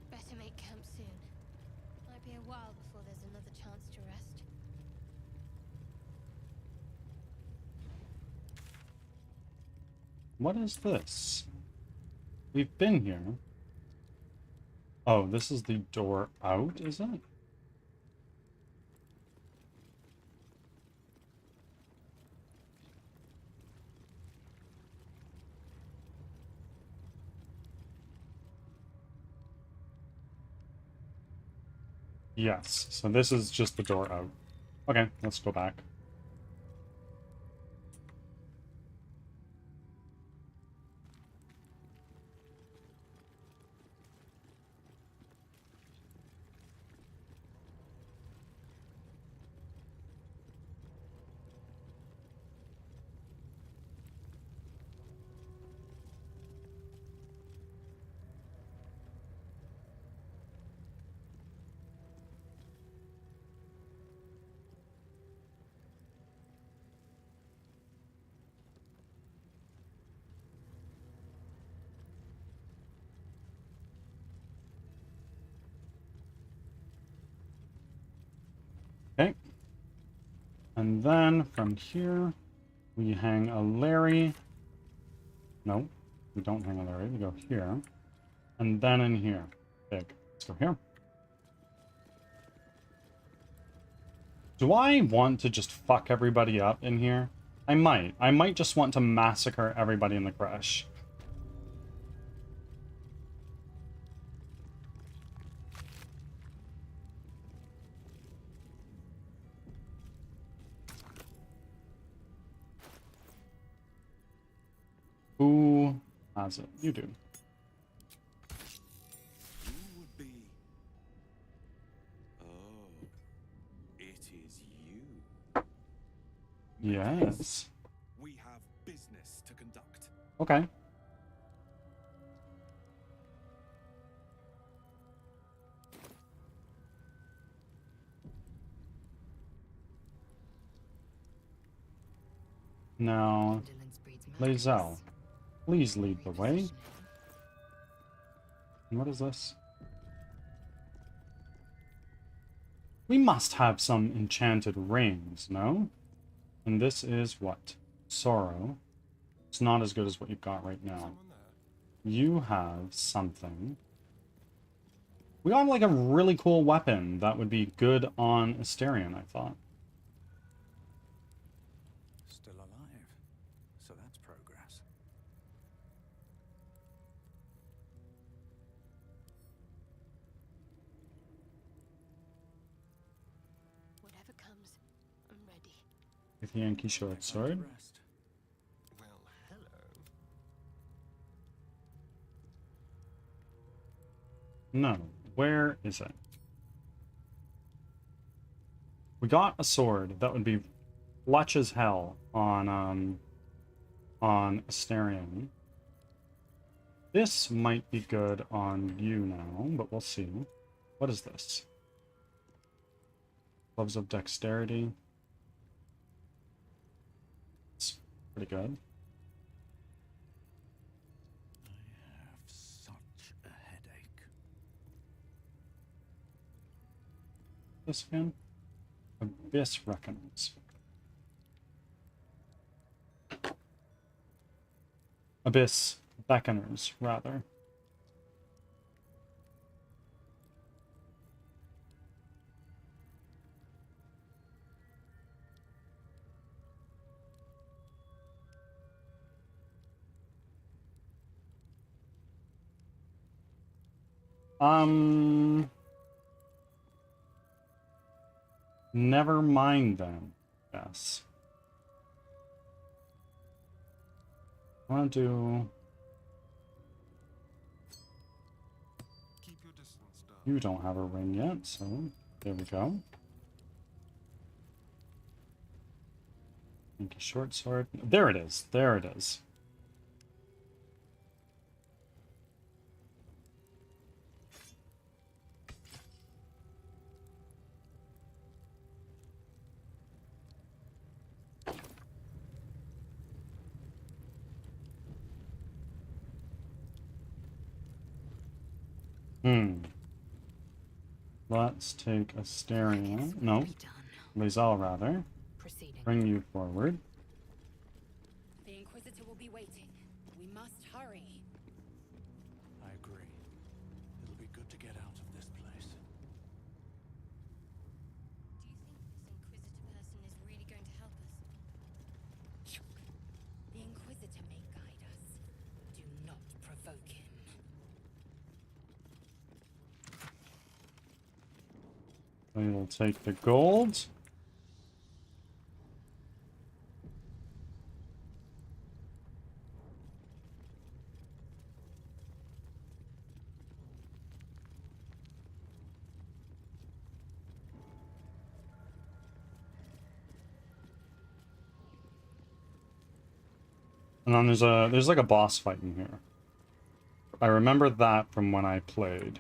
Better make camp soon. Might be a while before there's another chance to rest. What is this? We've been here. Oh, this is the door out, is it? Yes, so this is just the door out. Okay, let's go back. Okay. And then from here, we hang a Larry. No, we don't hang a Larry. We go here. And then in here. Big. Let's go here. Do I want to just fuck everybody up in here? I might. I might just want to massacre everybody in the crush. Who has it? You do. You would be. Oh, it is you. Yes. We have business to conduct. Okay. Now, Lae'zel, please lead the way. And what is this? We must have some enchanted rings, no? And this is what? Sorrow. It's not as good as what you've got right now. Someone there? You have something. We got like a really cool weapon that would be good on Asterion, I thought. Still alive. So that's progress. Whatever comes, I'm ready. With the Yankee short sword. Rest. Well, hello. No. Where is it? We got a sword that would be clutch as hell on on Asterion. This might be good on you now, but we'll see. What is this? Gloves of Dexterity. It's pretty good. I have such a headache. This again? Abyss Reckoners. Abyss Beckoners, rather. Never mind then. Yes. I want to do... Keep your distance, darling. You don't have a ring yet, so there we go. Make a short sword. There it is. There it is. Let's take Asterion. No. Lizal, rather. Proceeding. Bring you forward. The Inquisitor will be waiting. We must hurry. I agree. It'll be good to get out of this place. Do you think this Inquisitor person is really going to help us? The Inquisitor may guide us. Do not provoke him. We will take the gold. And then there's like a boss fight in here. I remember that from when I played.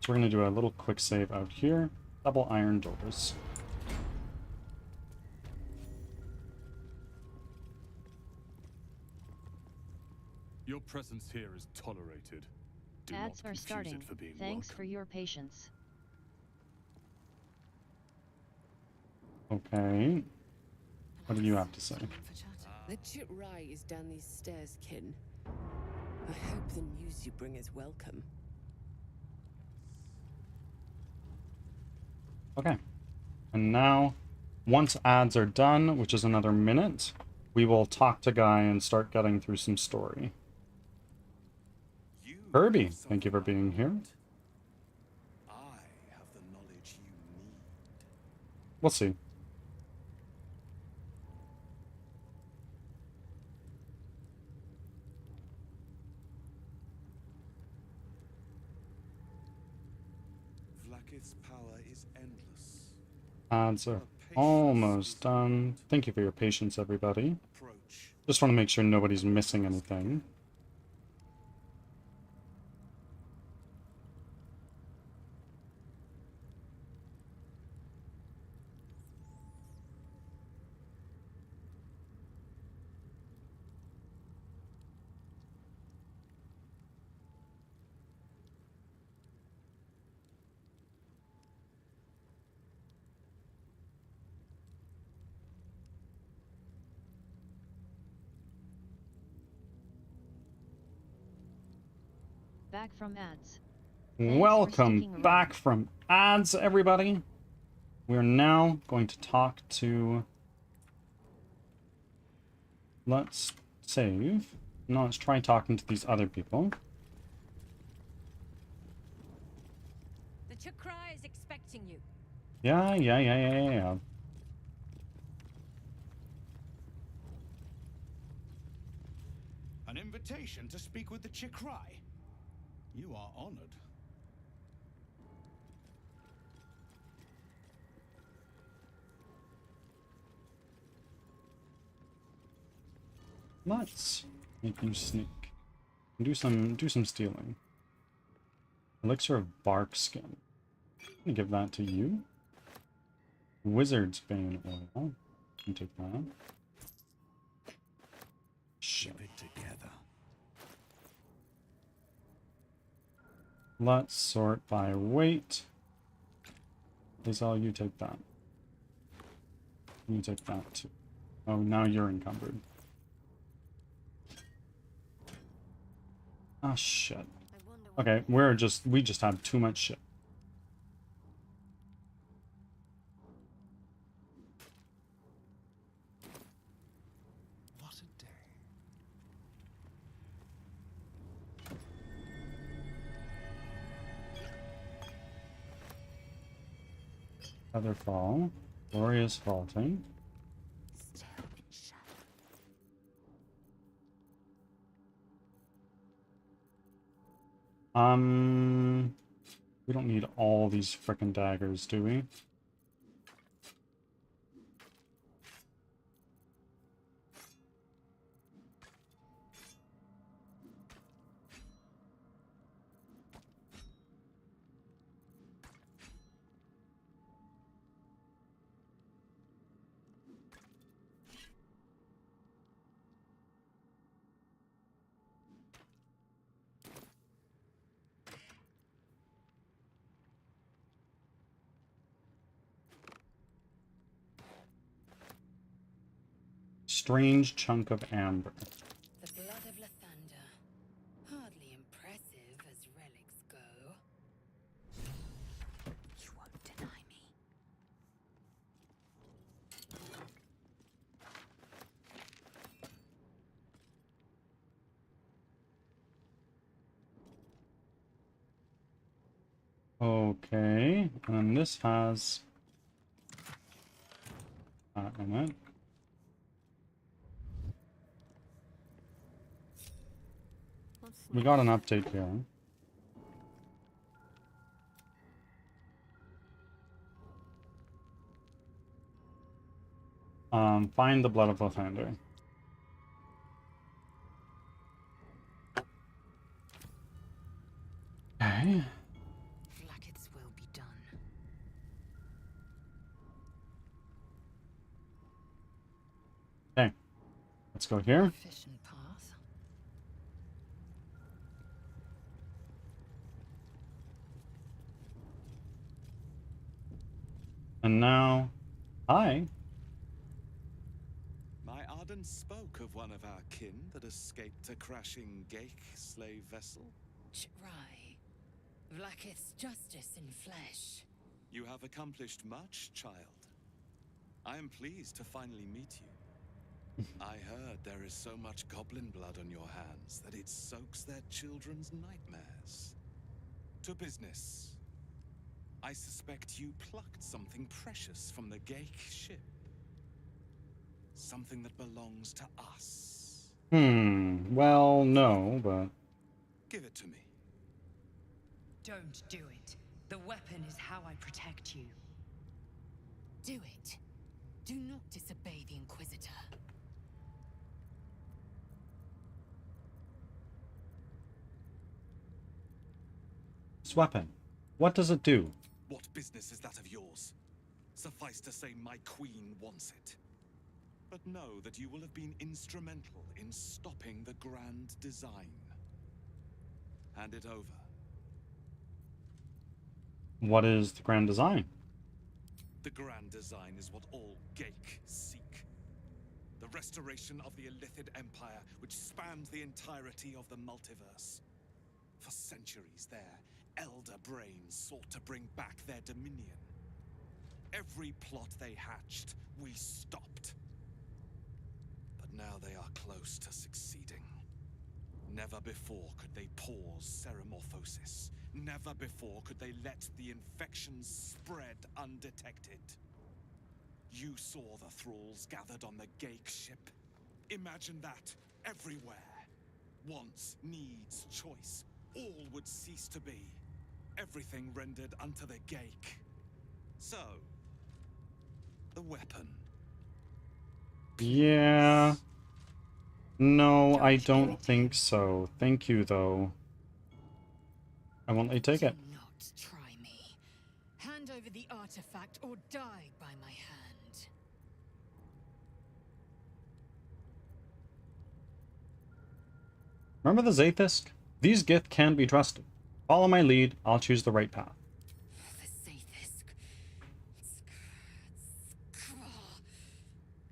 So we're gonna do a little quick save out here. Double iron doors. Your presence here is tolerated. Do Ads not are confuse starting. it for being Thanks welcome. for your patience. Okay. What do you have to say? The chit rye is down these stairs, kin. I hope the news you bring is welcome. Okay. And now, once ads are done, which is another minute, we will talk to Guy and start getting through some story. You Kirby, have thank you for being here. I have the knowledge you need. We'll see. Vlaakith's power is endless. Ads are almost done. Thank you for your patience, everybody. Approach. Just want to make sure nobody's missing anything. Back from ads. Thanks for Welcome sticking back around. from ads, everybody. We're now going to talk to... Let's save. No, let's try talking to these other people. The Chakra is expecting you. Yeah. An invitation to speak with the Chikrai. You are honored. Let's make you sneak. Do some stealing. Elixir of bark skin. I'm gonna give that to you. Wizard's bane oil. You take that. Shit. Keep it together. Let's sort by weight. Lisa, you take that. You take that too. Oh, now you're encumbered. Ah, shit. I wonder what Okay, we just have too much shit. What a day. Featherfall. Glorious vaulting. Still in shadow. We don't need all these frickin' daggers, do we? Strange chunk of amber. The blood of Lathander. Hardly impressive as relics go. You won't deny me. Okay, and this has that in it. We got an update here. Find the blood of Lathander. Okay. Flackets will be done. Okay. Let's go here. Efficient path. And now, hi. My Arden spoke of one of our kin that escaped a crashing Geik slave vessel. Ch'rai. Vlaakith's justice in flesh. You have accomplished much, child. I am pleased to finally meet you. I heard there is so much goblin blood on your hands that it soaks their children's nightmares. To business. I suspect you plucked something precious from the Geik ship. Something that belongs to us. Well, no, but... Give it to me. Don't do it. The weapon is how I protect you. Do it. Do not disobey the Inquisitor. This weapon. What does it do? What business is that of yours? Suffice to say my queen wants it. But know that you will have been instrumental in stopping the grand design. Hand it over. What is the grand design? The grand design is what all Geik seek. The restoration of the Illithid Empire, which spans the entirety of the multiverse. For centuries, their elder brains sought to bring back their dominion. Every plot they hatched, we stopped. But now they are close to succeeding. Never before could they pause ceremorphosis. Never before could they let the infections spread undetected. You saw the thralls gathered on the Geik ship. Imagine that, everywhere. Wants, needs, choice, all would cease to be. Everything rendered unto the Geik. So, the weapon. Yeah. No, I Don't do don't it. think so. Thank you, though. I won't let you take Do it. not try me. Hand over the artifact or die by my hand. Remember the Zaithisk? These Gith can be trusted. Follow my lead, I'll choose the right path. The Zaithisk.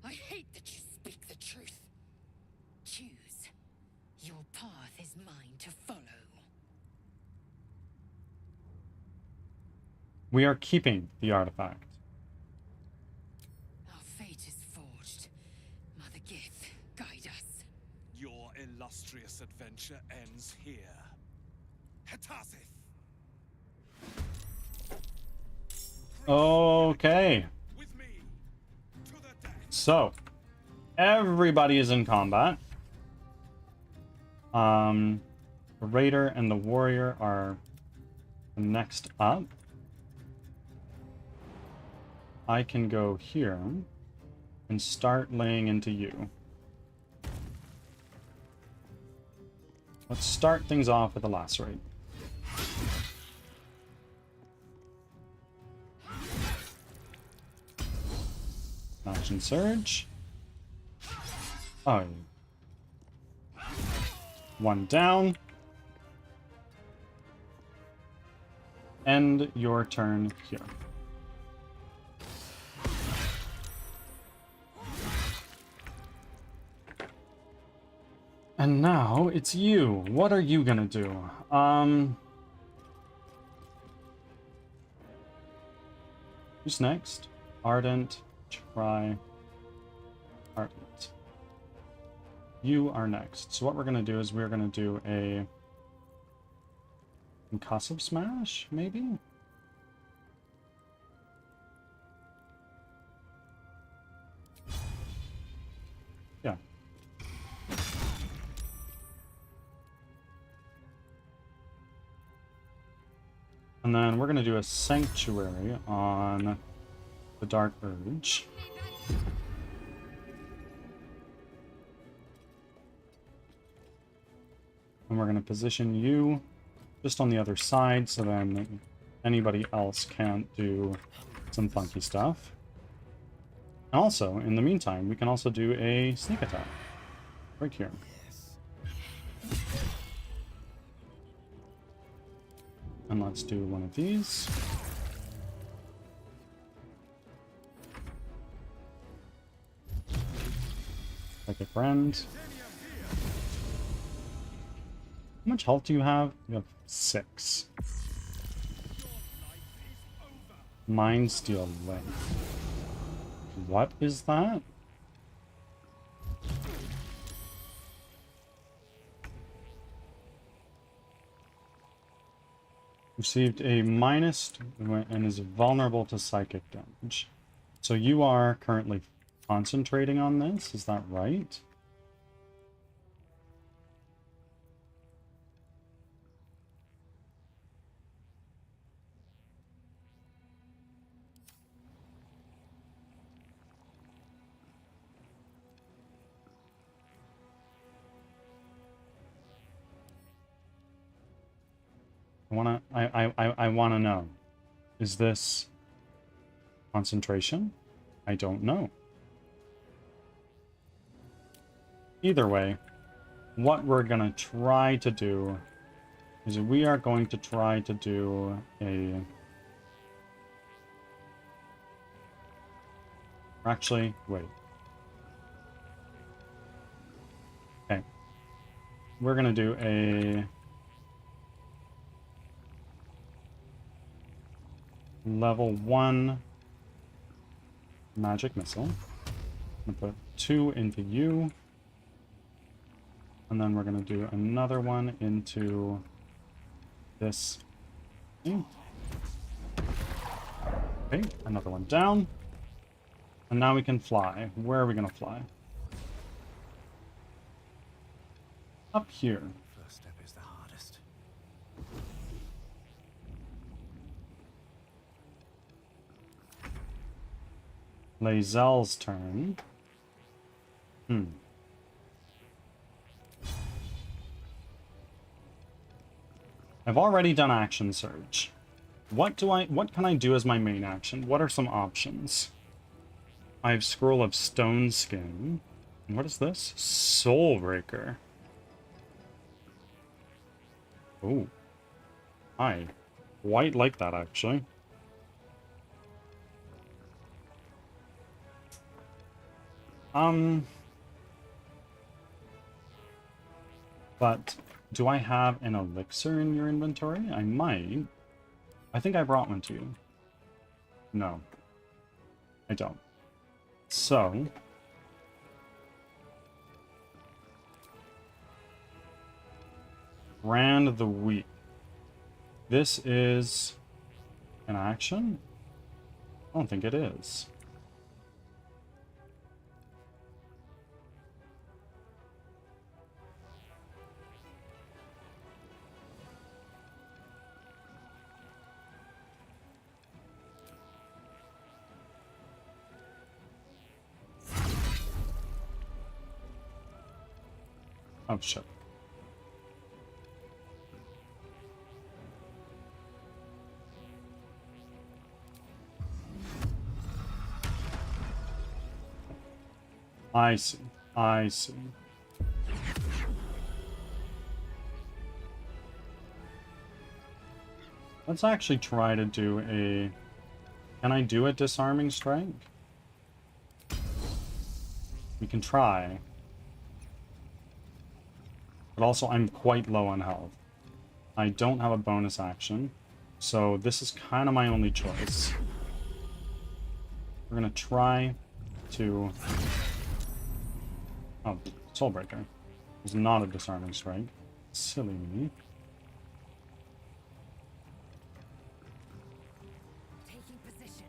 I hate that you speak the truth. Choose. Your path is mine to follow. We are keeping the artifact. Our fate is forged. Mother Gith, guide us. Your illustrious adventure ends here. Hetazith! Okay. With me to the death. So, everybody is in combat. The Raider and the Warrior are next up. I can go here and start laying into you. Let's start things off with a lacerate. Smash and surge. Oh. One down. End your turn here. And now it's you. What are you gonna do? Who's next? Ardent. Try. Ardent. You are next. So what we're gonna do is we're gonna do a concussive smash, maybe? Yeah. And then we're going to do a Sanctuary on the Dark Urge. And we're going to position you just on the other side so then anybody else can't do some funky stuff. And also, in the meantime, we can also do a sneak attack right here. And let's do one of these. Like a friend. How much health do you have? You have 6. Mind Steel Link. What is that? Received a minus and is vulnerable to psychic damage. So you are currently concentrating on this, is that right? I wanna know. Is this concentration? I don't know. Either way, what we're gonna try to do is we are going to try to do a... Actually, wait. Okay. We're gonna do a... Level 1 magic missile. I'm gonna put 2 into you. And then we're gonna do another one into this thing. Okay, another one down. And now we can fly. Where are we gonna fly? Up here. First step is the hardest. Lae'zel's turn. I've already done action surge. What can I do as my main action? What are some options? I have Scroll of Stone Skin. And what is this? Soulbreaker. Oh. I quite like that, actually. But do I have an elixir in your inventory? I might. I think I brought one to you. No. I don't. So... Brand of the Week. This is an action? I don't think it is. Oh, shit. I see. I see. Let's actually try to do a... Can I do a disarming strike? We can try. But also, I'm quite low on health. I don't have a bonus action, so this is kind of my only choice. We're gonna try to... Oh, Soulbreaker. It's not a disarming strike. Silly me. Taking position.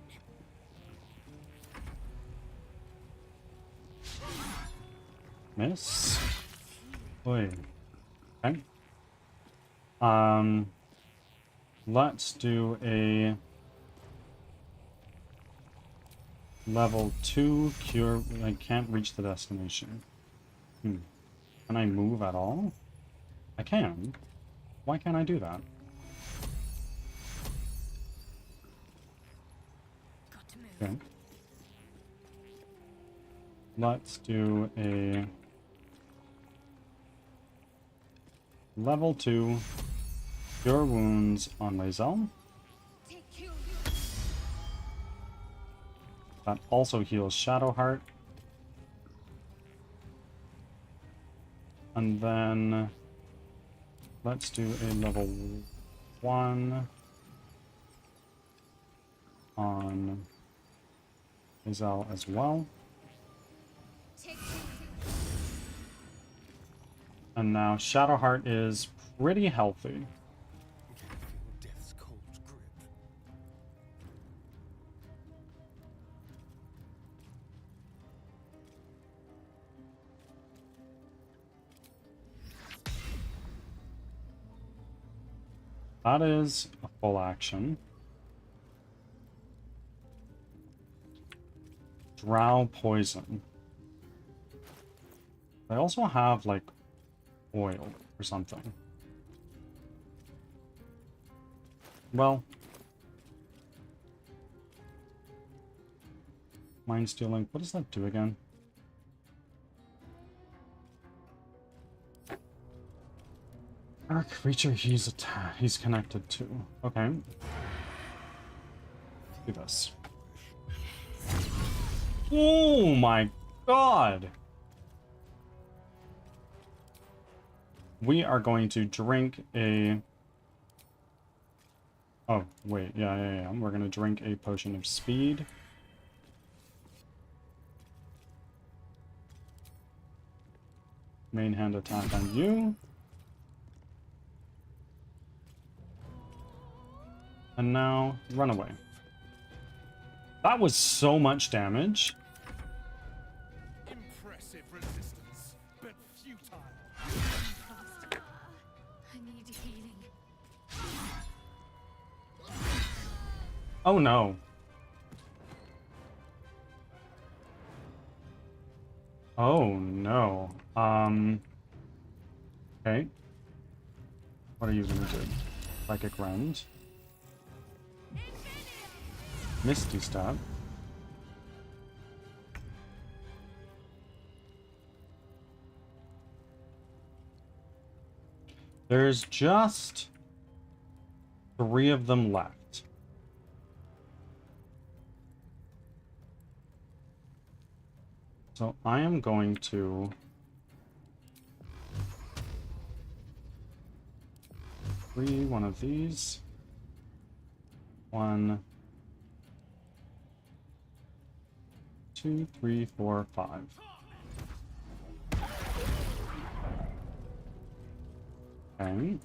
Miss. Wait. Okay. Let's do a level 2 cure. I can't reach the destination. Can I move at all? I can. Why can't I do that? Got to move. Okay. Let's do a level 2 cure wounds on Lae'zel. That also heals Shadowheart. And then let's do a level 1 on Lae'zel as well. And now Shadowheart is pretty healthy. Death's cold grip. That is a full action. Drow Poison. I also have, like, oil or something. Well. Mind Stealing. What does that do again? Dark creature he's connected to. Okay. Do this. Oh my god! We are going to drink a... Oh, wait. Yeah. We're going to drink a potion of speed. Main hand attack on you. And now, run away. That was so much damage. Impressive resistance, but futile. I need healing. Oh no. Oh no. Okay. What are you gonna do? Psychic Rend. Misty Step. There's just 3 of them left. So I am going to free one of these. 1, 2, 3, 4, 5. Okay.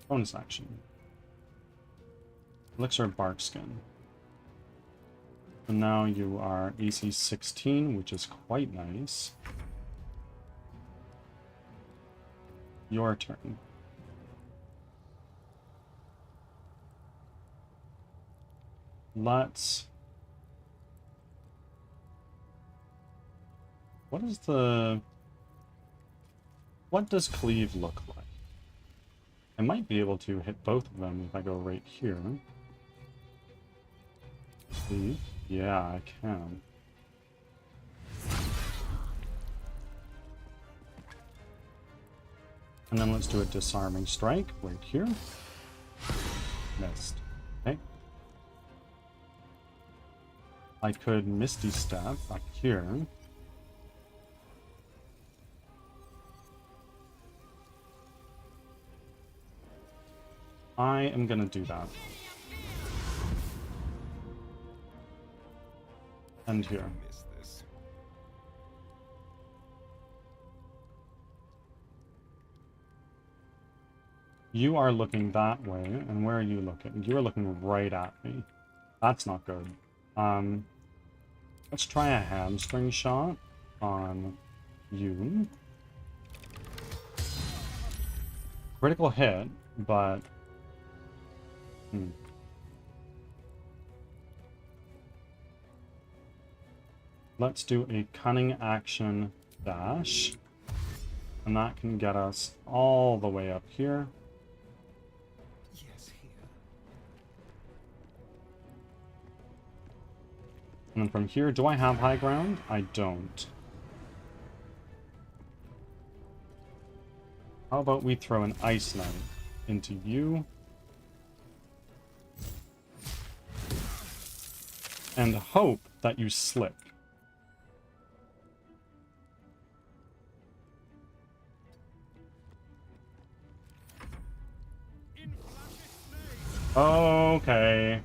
Bonus action. Elixir Bark Skin. And now you are AC 16, which is quite nice. Your turn. Let's... What is the... What does Cleave look like? I might be able to hit both of them if I go right here. Cleave? Yeah, I can. And then let's do a Disarming Strike right here. Missed. Okay. I could Misty Step up here. I am gonna do that. And here. You are looking that way, and where are you looking? You are looking right at me. That's not good. Let's try a hamstring shot on you. Critical hit, but... Let's do a cunning action dash. And that can get us all the way up here. Yes, here. And then from here, do I have high ground? I don't. How about we throw an Ice Knight into you? And hope that you slip. Okay.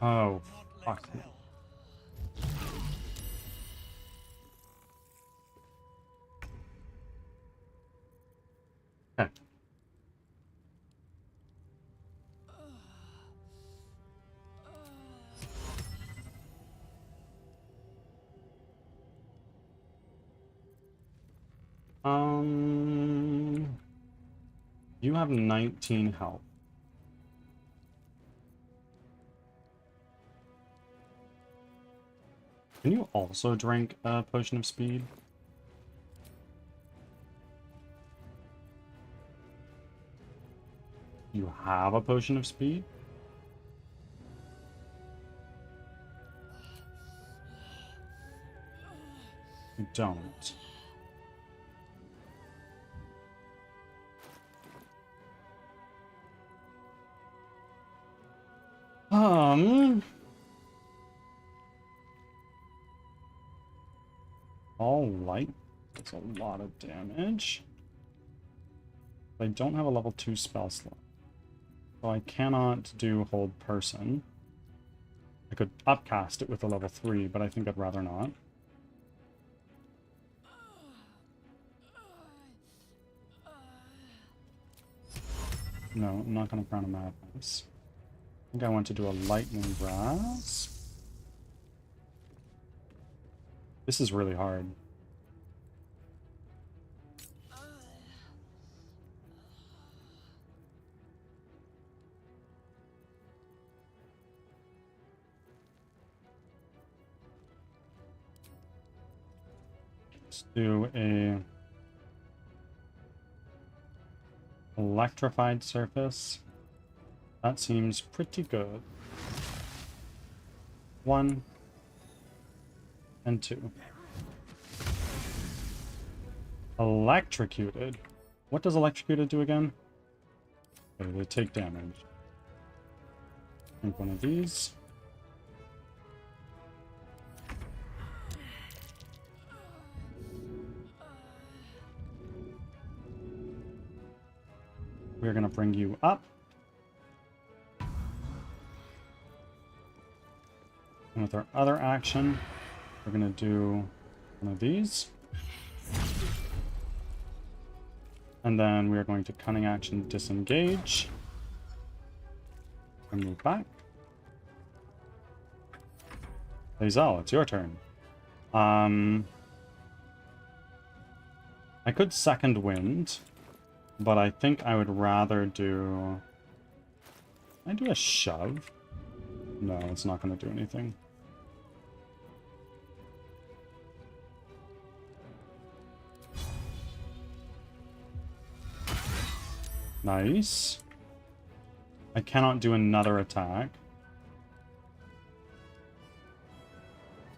Oh, fuck. Okay. You have 19 health. Can you also drink a potion of speed? You have a potion of speed? You don't. All light. That's a lot of damage. I don't have a level 2 spell slot. So I cannot do Hold Person. I could upcast it with a level 3, but I think I'd rather not. No, I'm not going to Crown of Madness. I think I want to do a Lightning Grasp. This is really hard. Let's do a... Electrified surface. That seems pretty good. 1 and 2. Electrocuted. What does electrocuted do again? Okay, they take damage. I think one of these. We're gonna bring you up. And with our other action, we're gonna do one of these. And then we are going to cunning action disengage. And move back. Lae'zel, it's your turn. I could second wind, but I think I would rather do... Can I do a shove? No, it's not going to do anything. Nice. I cannot do another attack.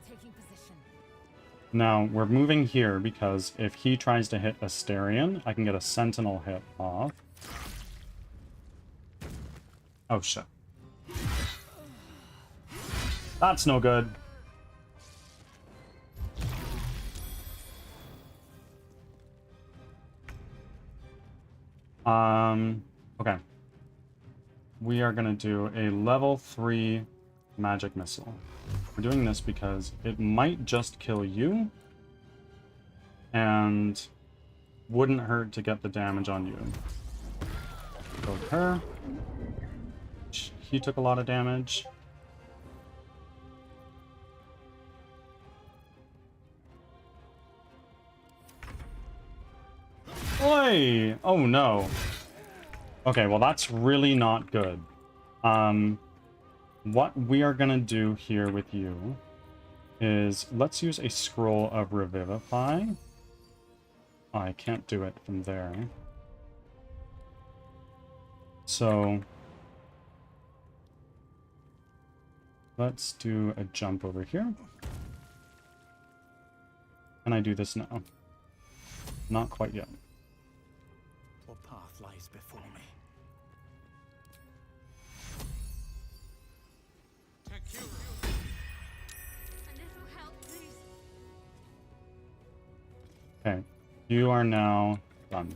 Taking position. Now, we're moving here because if he tries to hit Asterion, I can get a Sentinel hit off. Oh, shit. That's no good. Okay. We are gonna do a level 3 magic missile. We're doing this because it might just kill you, and wouldn't hurt to get the damage on you. Go with her. He took a lot of damage. Oi! Oh no. Okay, well that's really not good. What we are gonna do here with you is let's use a scroll of Revivify. Oh, I can't do it from there. So let's do a jump over here. Can I do this now? Not quite yet. What path lies before me? A little help, please. Okay, you are now done.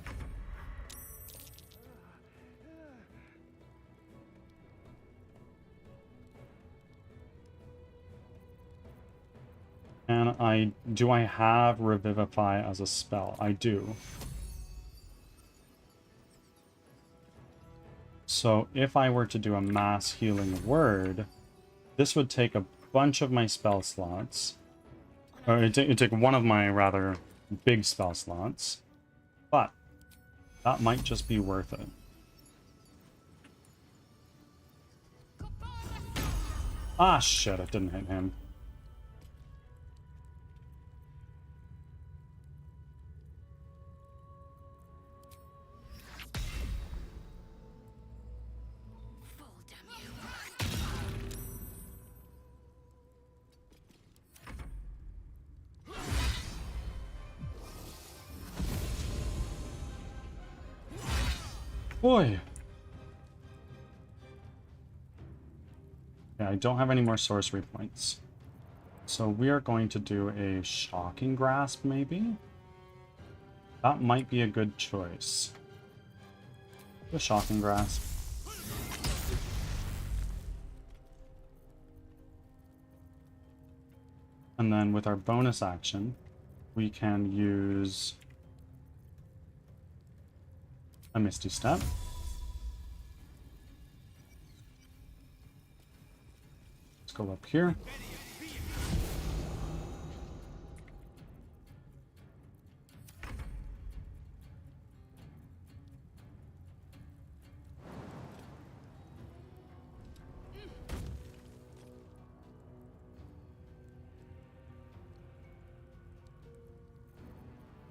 And do I have Revivify as a spell? I do. So if I were to do a mass healing word, this would take a bunch of my spell slots. Or it'd take one of my rather big spell slots. But that might just be worth it. Ah, shit, it didn't hit him. Boy. Yeah, I don't have any more sorcery points. So we are going to do a Shocking Grasp, maybe? That might be a good choice. The Shocking Grasp. And then with our bonus action, we can use a Misty Step. Let's go up here.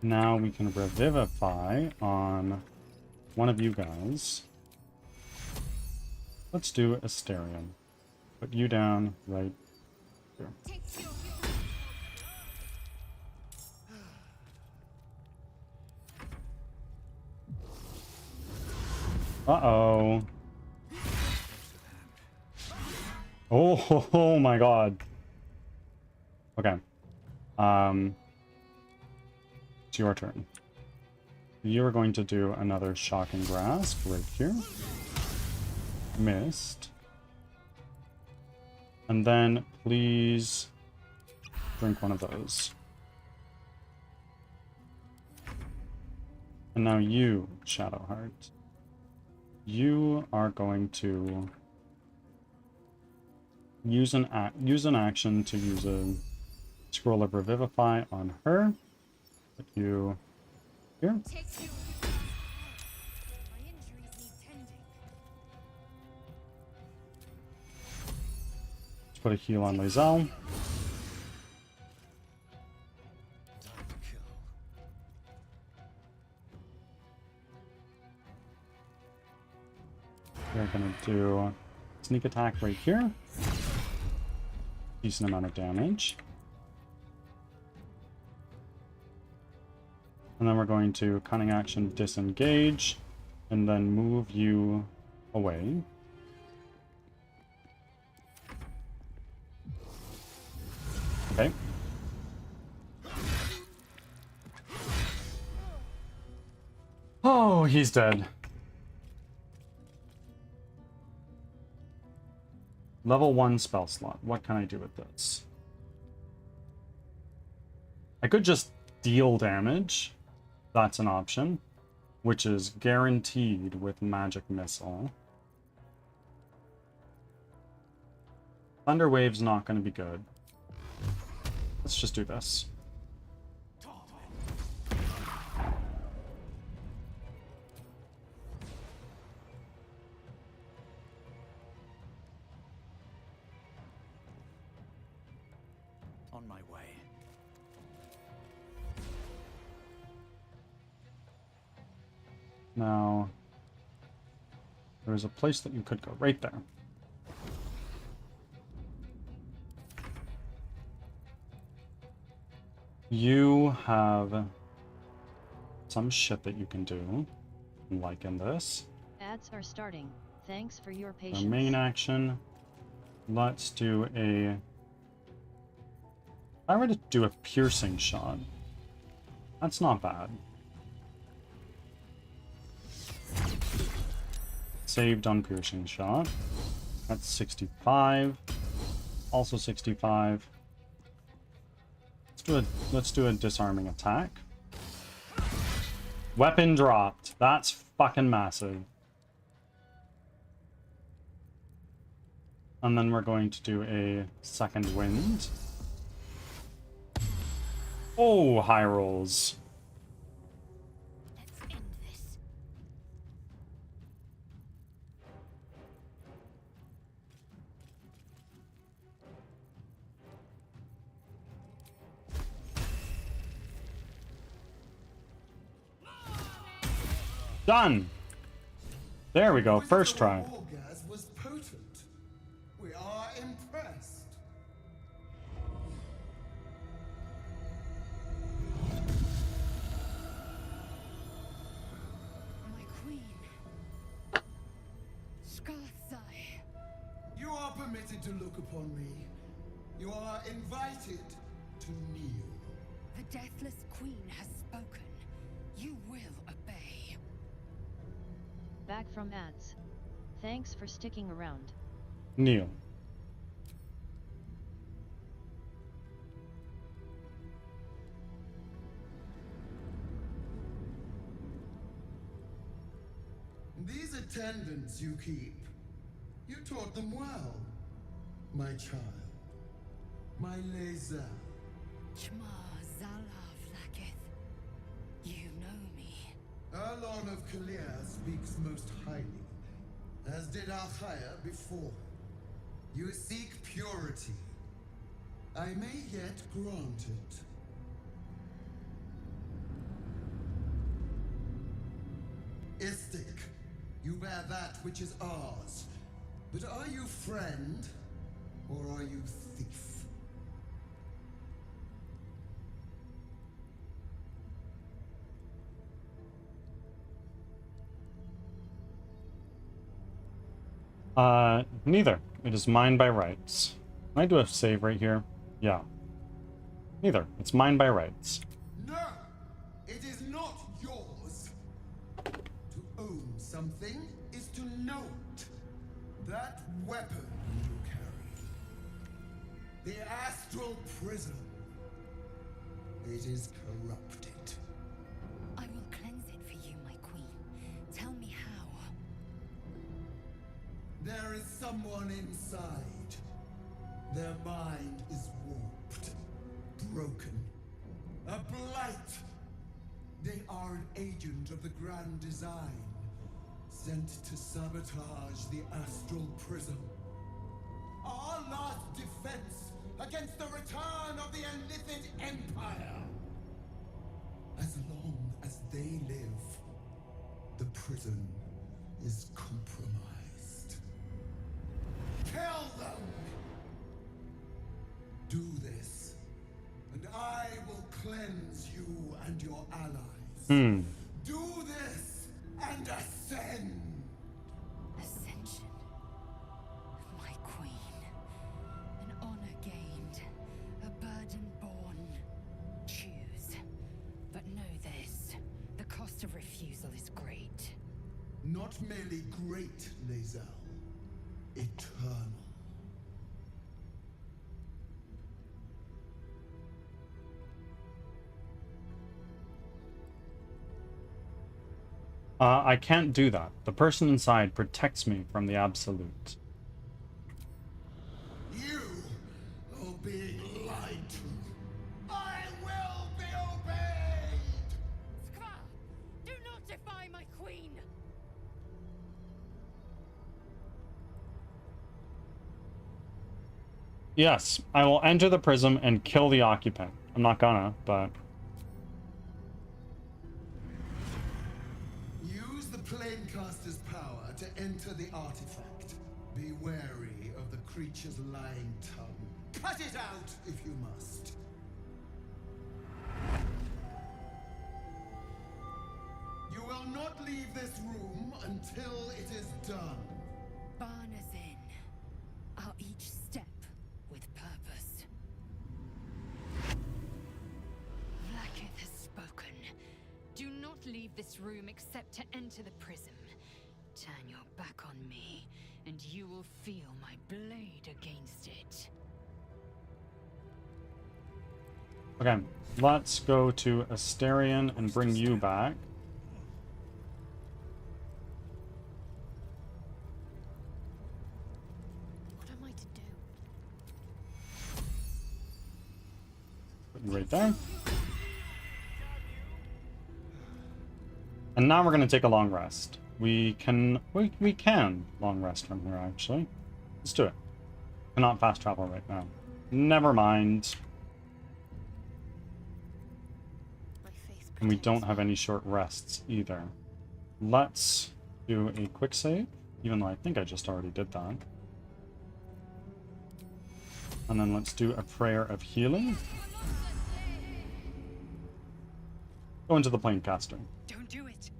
Now we can Revivify on one of you guys. Let's do Asterion. Put you down right here. Uh-oh. Oh my god. Okay. It's your turn. You're going to do another Shocking Grasp right here. Missed. And then please drink one of those. And now you, Shadowheart. You are going to use an action to use a Scroll of Revivify on her. Put you here. Let's put a heal on Lae'zel. We're gonna do sneak attack right here. Decent amount of damage. And then we're going to cunning action disengage and then move you away. Okay. Oh, he's dead. Level 1 spell slot. What can I do with this? I could just deal damage. That's an option, which is guaranteed with Magic Missile. Thunder Wave's not going to be good. Let's just do this. On my way. Now, there's a place that you could go right there. You have some shit that you can do, like in this. Ads are starting. Thanks for your Our patience. main action. Let's do a... If I were to do a piercing shot, that's not bad. Saved on piercing shot. That's 65. Also 65. Let's do a disarming attack. Weapon dropped. That's fucking massive. And then we're going to do a second wind. Oh, high rolls. Let's end this. Done. There we go. First try. Orgaz was potent. We are impressed. My queen. Skathzai. You are permitted to look upon me. You are invited to kneel. The deathless queen has spoken. You will obey. Back from ads. Thanks for sticking around. Kneel. These attendants you keep, you taught them well, my child. My Lae'zel. Chma Zalav Lakith. You know me. Erlon of Kalir speaks most highly, as did Alchaya before. You seek purity. I may yet grant it. Istic, you bear that which is ours. But are you friend, or are you thief? Neither. It is mine by rights. Can I do a save right here? Yeah. Neither. It's mine by rights. No! It is not yours! To own something is to know it. That weapon you carry. The astral prism. It is corrupted. I will cleanse it for you, my queen. Tell me how. There is someone inside. Their mind is warped, broken, a blight. They are an agent of the Grand Design, sent to sabotage the astral prism. Our last defense against the return of the Illithid Empire. As long as they live, the prison is compromised. Kill them! Do this, and I will cleanse you and your allies. Do this, and ascend! Ascension. My queen. An honor gained. A burden borne. Choose. But know this. The cost of refusal is great. Not merely great, Lae'zel. Eternal. I can't do that. The person inside protects me from the absolute. You are being lied to. I will be obeyed! Skva! Do not defy my queen! Yes, I will enter the prism and kill the occupant. I'm not gonna, but... Use the Planecaster's power to enter the artifact. Be wary of the creature's lying tongue. Cut it out if you must. You will not leave this room until it is done. Barners in. Our each step with purpose. Vlaakith has spoken. Do not leave this room except to enter the prism. Turn your back on me, and you will feel my blade against it. Okay, let's go to Asterion and bring you back. What am I to do? Put you right there. And now we're gonna take a long rest. We can long rest from here, actually. Let's do it. Cannot fast travel right now. Never mind. My face And we don't protects have me. any short rests either. Let's do a quick save, even though I think I just already did that. And then let's do a prayer of healing. Go into the Planecaster. Don't do it.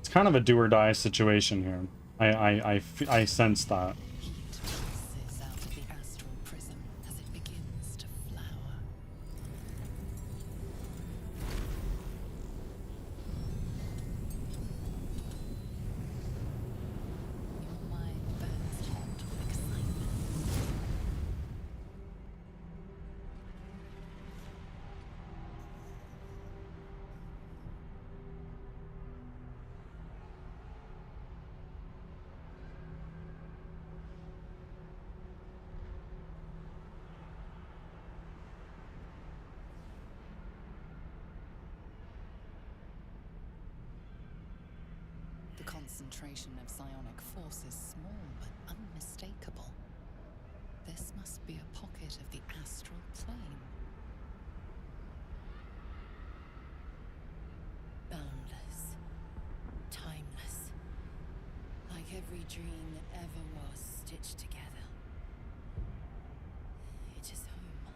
It's kind of a do or die situation here. I sense that. Heat rises out of the astral prism as it begins to flower. Your mind burns hot with excitement. The concentration of psionic force is small but unmistakable. This must be a pocket of the astral plane. Boundless. Timeless. Like every dream that ever was stitched together. It is home.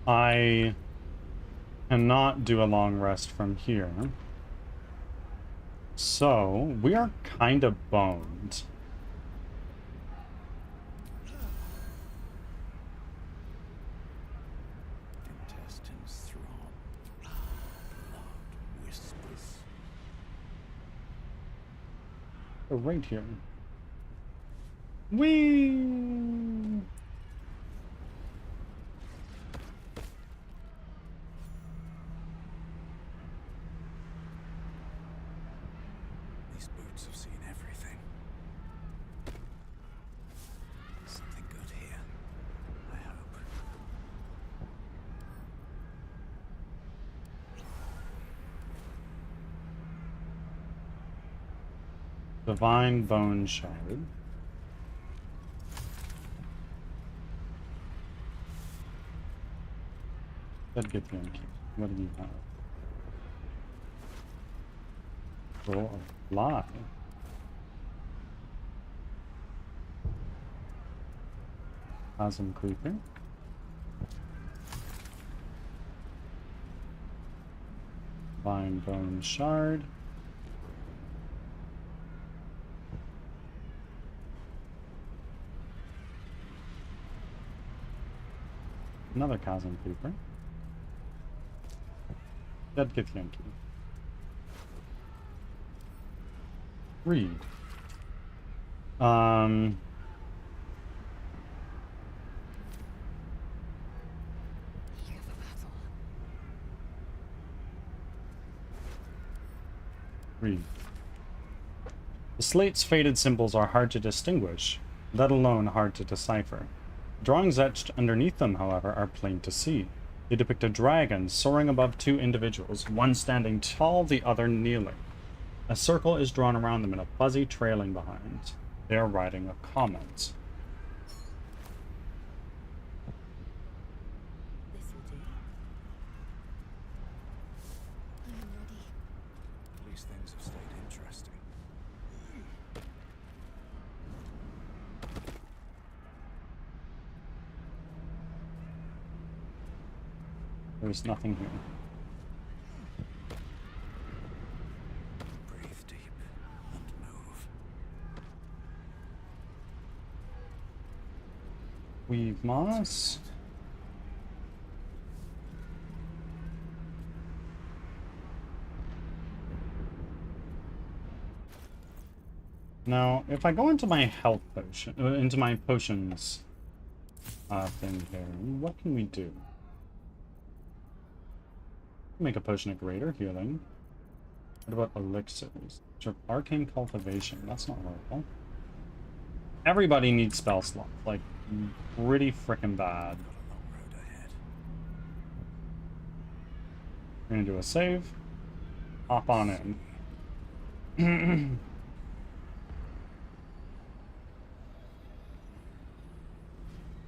I cannot do a long rest from here. So, we are kind of boned. Intestines throb. Blood whispers. Oh, right here. Whee! These boots have seen everything. Something good here, I hope. Divine Bone Shard. That'd get them. What do you have? Roll a fly. Chasm Creeper. Divine Bone Shard. Another Chasm Creeper. Dead Githyanki. Read. Read. The slate's faded symbols are hard to distinguish, let alone hard to decipher. Drawings etched underneath them, however, are plain to see. They depict a dragon soaring above two individuals, one standing tall, the other kneeling. A circle is drawn around them and a fuzzy trailing behind. They are writing a comment. This'll do. I am ready. At least things have stayed interesting. There's nothing here. Breathe deep and move. Weave moss. Now, if I go into my health potion, into my potions thing here, what can we do? Make a potion of greater healing. What about elixirs? Sure, arcane cultivation. That's not horrible. Everybody needs spell slots, like pretty frickin' bad. Got a long road ahead. We're gonna do a save. Hop on in.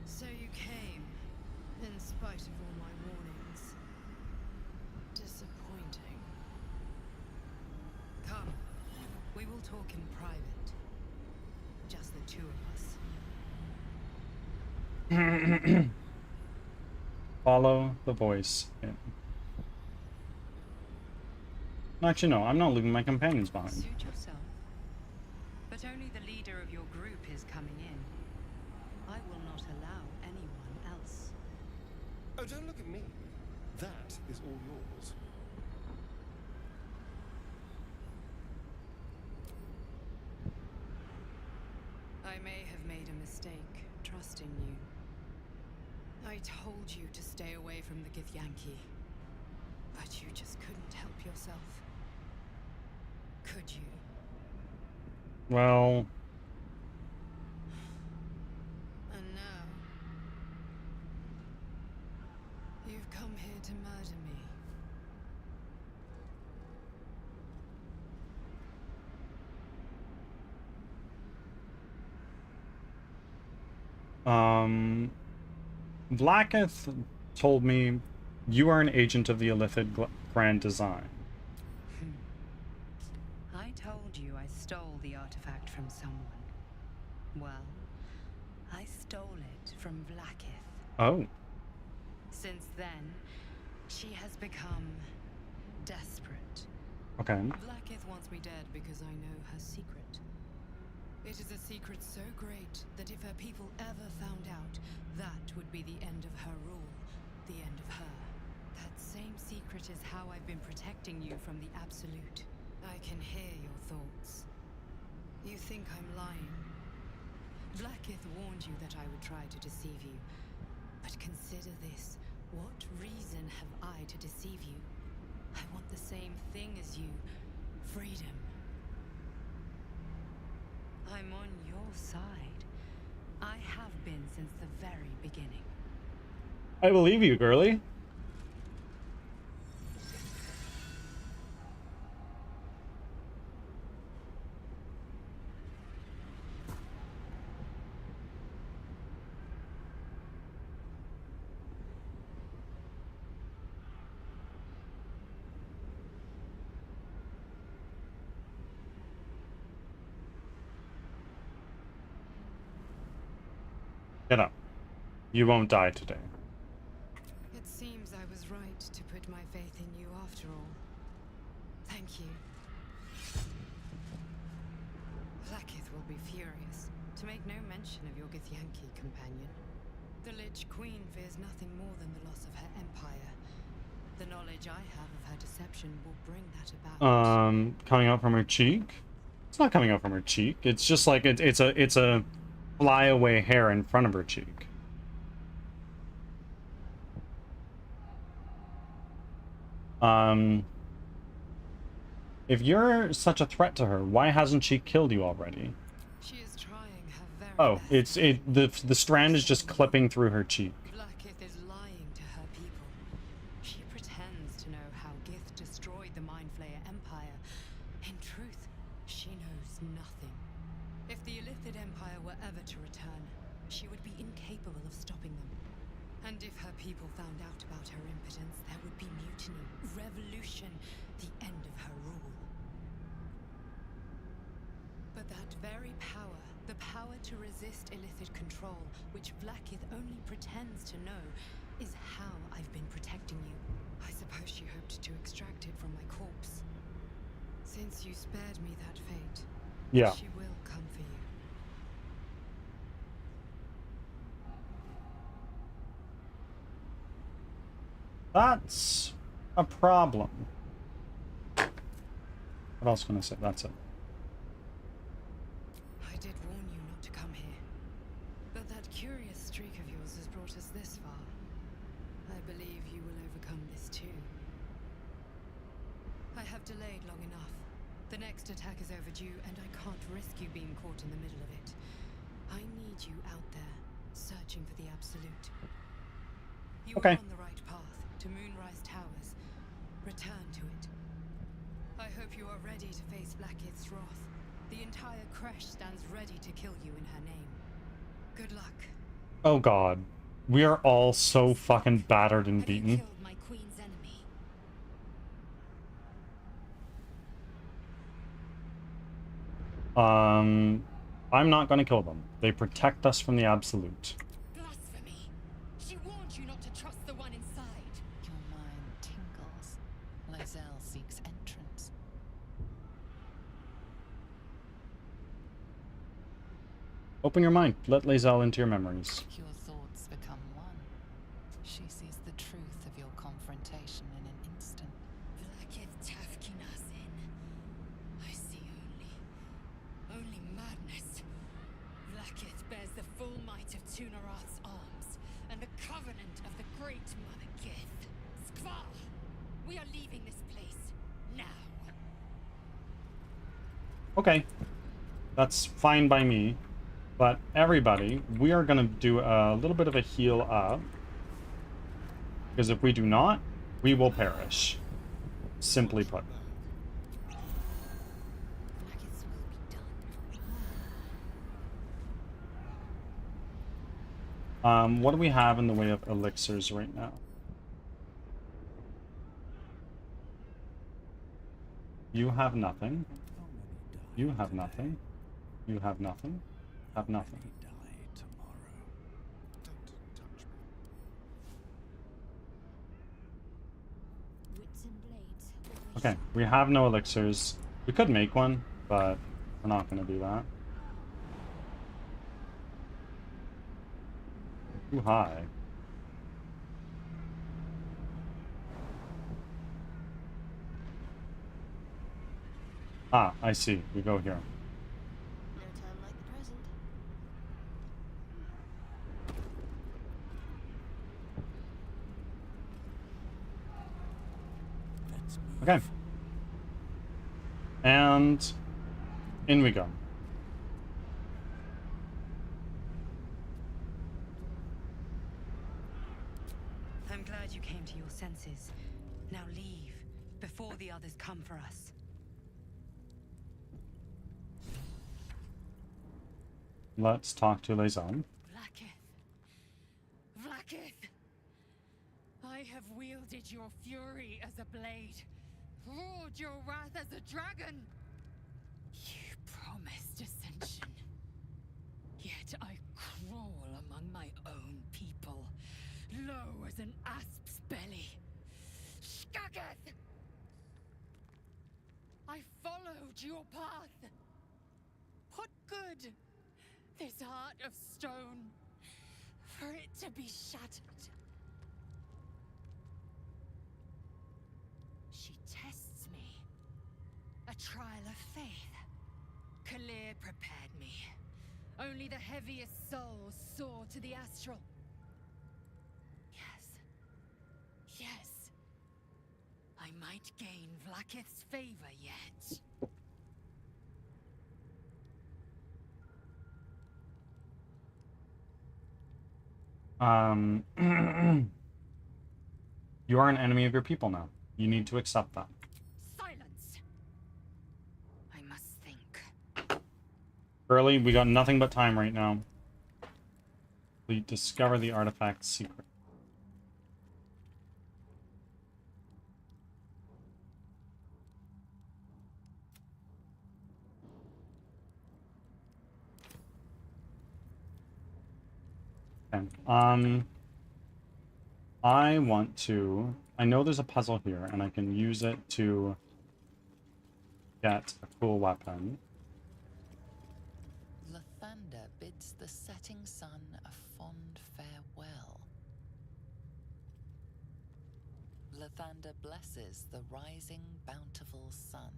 So you came, in spite of all my warnings. Disappointing. Come, we will talk in private. Just the two of us. Follow the voice in. Actually, no, I'm not leaving my companions behind. Suit yourself. But only the leader of your group is coming in. I will not allow anyone else. Oh, don't look at me. That is all yours. I may have made a mistake trusting you. I told you to stay away from the Githyanki. But you just couldn't help yourself. Could you? Well, And now... you've come here to murder me. Blacketh told me you are an agent of the Illithid Grand Design. I told you I stole the artifact from someone. Well, I stole it from Blacketh. Oh. Since then, she has become desperate. Okay. Blacketh wants me dead because I know her secret. It is a secret so great that if her people ever found out, that would be the end of her rule, the end of her. That same secret is how I've been protecting you from the Absolute. I can hear your thoughts. You think I'm lying. Blacketh warned you that I would try to deceive you. But consider this. What reason have I to deceive you? I want the same thing as you. Freedom. I'm on your side. I have been since the very beginning. I believe you, girly. Get up. You won't die today. It seems I was right to put my faith in you after all. Thank you. Blacketh will be furious, to make no mention of your Githyanki companion. The Lich Queen fears nothing more than the loss of her empire. The knowledge I have of her deception will bring that about. Coming out from her cheek? It's not coming out from her cheek. It's just like it's a flyaway hair in front of her cheek. If you're such a threat to her, why hasn't she killed you already? She is trying her very best. The strand is just clipping through her cheek. Blacketh is lying to her people. She pretends to know how Gith destroyed the Mindflayer Empire. In truth, she knows nothing. If the Illithid Empire were ever to return, she would be incapable of stopping them. And if her people found out about her impotence, there would be mutiny, revolution, the end of her rule. But that very power, the power to resist Illithid control, which Blacketh only pretends to know, is how I've been protecting you. I suppose she hoped to extract it from my corpse. Since you spared me that fate, yeah, she will come for you. That's a problem. What else can I say? That's it. I did warn you not to come here. But that curious streak of yours has brought us this far. I believe you will overcome this too. I have delayed long enough. The next attack is overdue, and I can't risk you being caught in the middle of it. I need you out there, searching for the Absolute. You are on the right path, to Moonrise Towers. Return to it. I hope you are ready to face Blacketh's wrath. The entire Kresh stands ready to kill you in her name. Good luck. Oh god. We are all so fucking battered and beaten. Killed my queen's enemy. I'm not gonna kill them. They protect us from the Absolute. Blasphemy! She warned you not to trust the one inside. Your mind tingles. Lozelle seeks entrance. Open your mind. Let Lozelle into your memories. Your thoughts become one. She sees the truth of your confrontation in an instant. Blacketh Tafkinas in. I see only madness. Blacketh bears the full might of Tunarath's arms, and the covenant of the Great Mother Gith. Skvar! We are leaving this place, now. Okay. That's fine by me. But everybody, we are gonna do a little bit of a heal up. Because if we do not, we will perish. Simply put. Blacketh's will be done. What do we have in the way of elixirs right now? You have nothing. You have nothing. You have nothing. Have nothing. Okay, we have no elixirs. We could make one, but we're not going to do that. Too high. Ah, I see. We go here. No time like the present. Okay. And in we go. I'm glad you came to your senses. Now leave, before the others come for us. Let's talk to Lezon. Vlaakith! I have wielded your fury as a blade, roared your wrath as a dragon. You promised ascension. Yet I crawl among my own people, low as an asp's belly. Skageth! I followed your path. What good? This heart of stone, for it to be shattered. She tests me. A trial of faith. Kalir prepared me. Only the heaviest souls soar to the astral. Yes. I might gain Vlaakith's favor yet. You are an enemy of your people now. You need to accept that. Silence! I must think. Early, we got nothing but time right now. We discover the artifact's secret. Okay. I want to... I know there's a puzzle here, and I can use it to get a cool weapon. Lathander bids the setting sun a fond farewell. Lathander blesses the rising bountiful sun.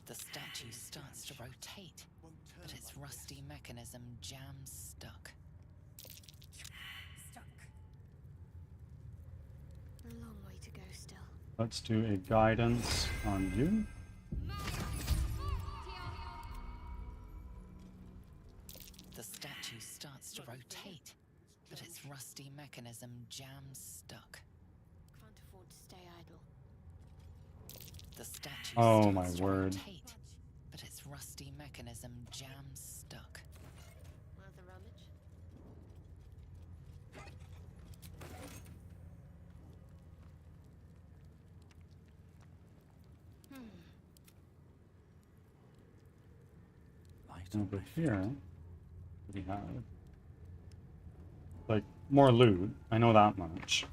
The statue starts to rotate, but its rusty mechanism jams stuck. A long way to go still. Let's do a guidance on you. The statue starts to rotate, but its rusty mechanism jams stuck. Can't afford to stay idle. The statue Oh my starts to word. rotate, but its rusty mechanism jams stuck. Worth a rummage? Over here, we have like more loot. I know that much.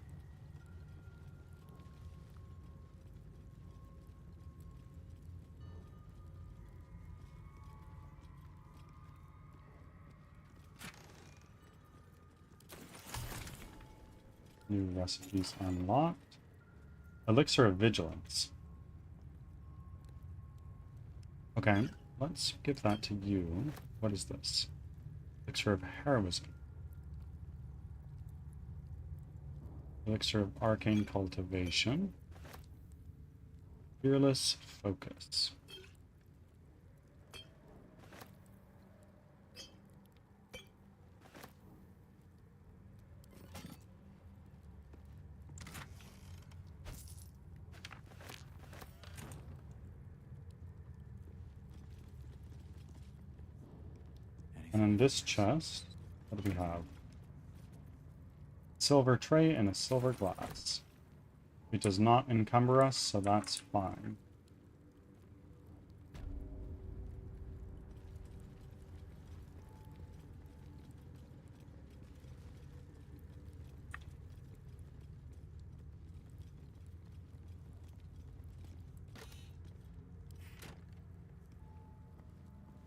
New recipes unlocked. Elixir of Vigilance. Okay. Let's give that to you. What is this? Elixir of Heroism. Elixir of Arcane Cultivation. Fearless Focus. And in this chest, what do we have? Silver tray and a silver glass. It does not encumber us, so that's fine.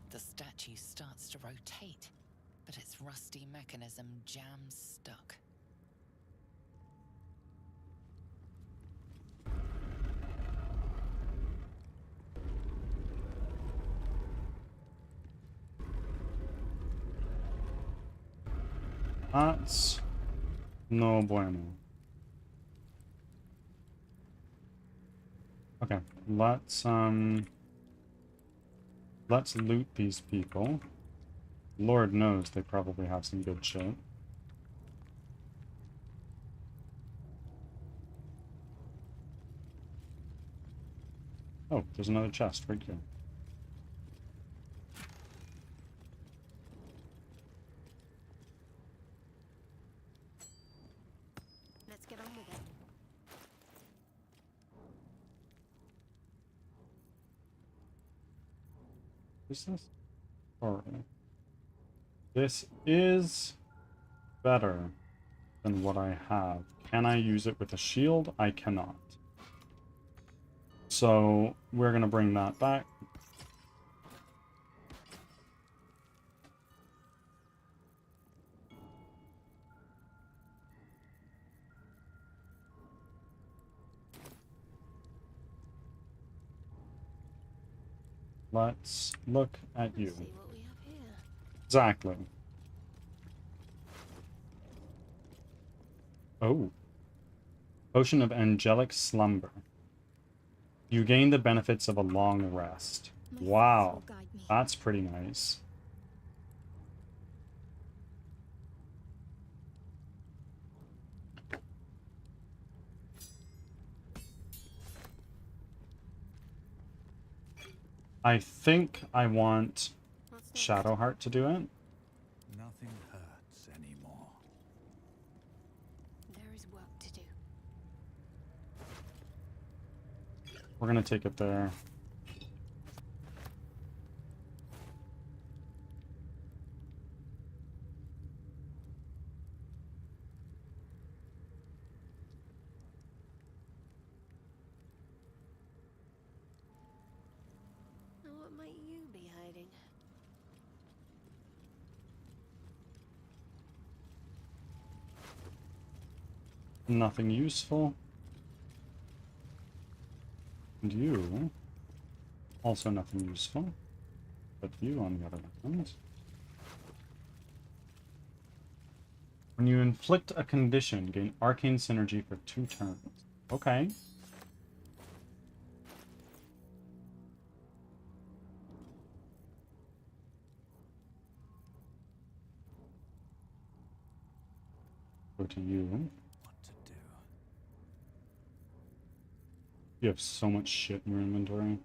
The statue starts to rotate, but its rusty mechanism jams stuck. That's no bueno. Okay, let's loot these people. Lord knows they probably have some good shit. Oh, there's another chest right here. Let's get on with it. What's this? Alright. This is better than what I have. Can I use it with a shield? I cannot. So we're gonna bring that back. Let's look at you. See what we have here. Exactly. Oh. Potion of Angelic Slumber. You gain the benefits of a long rest. Wow. That's pretty nice. I think I want Shadowheart to do it. Nothing hurts anymore. There is work to do. We're gonna take it there. Now what might you be hiding? Nothing useful. And you, also nothing useful. But you, on the other hand. When you inflict a condition, gain arcane synergy for 2 turns. Okay. Go to you. What to do? You have so much shit in your inventory.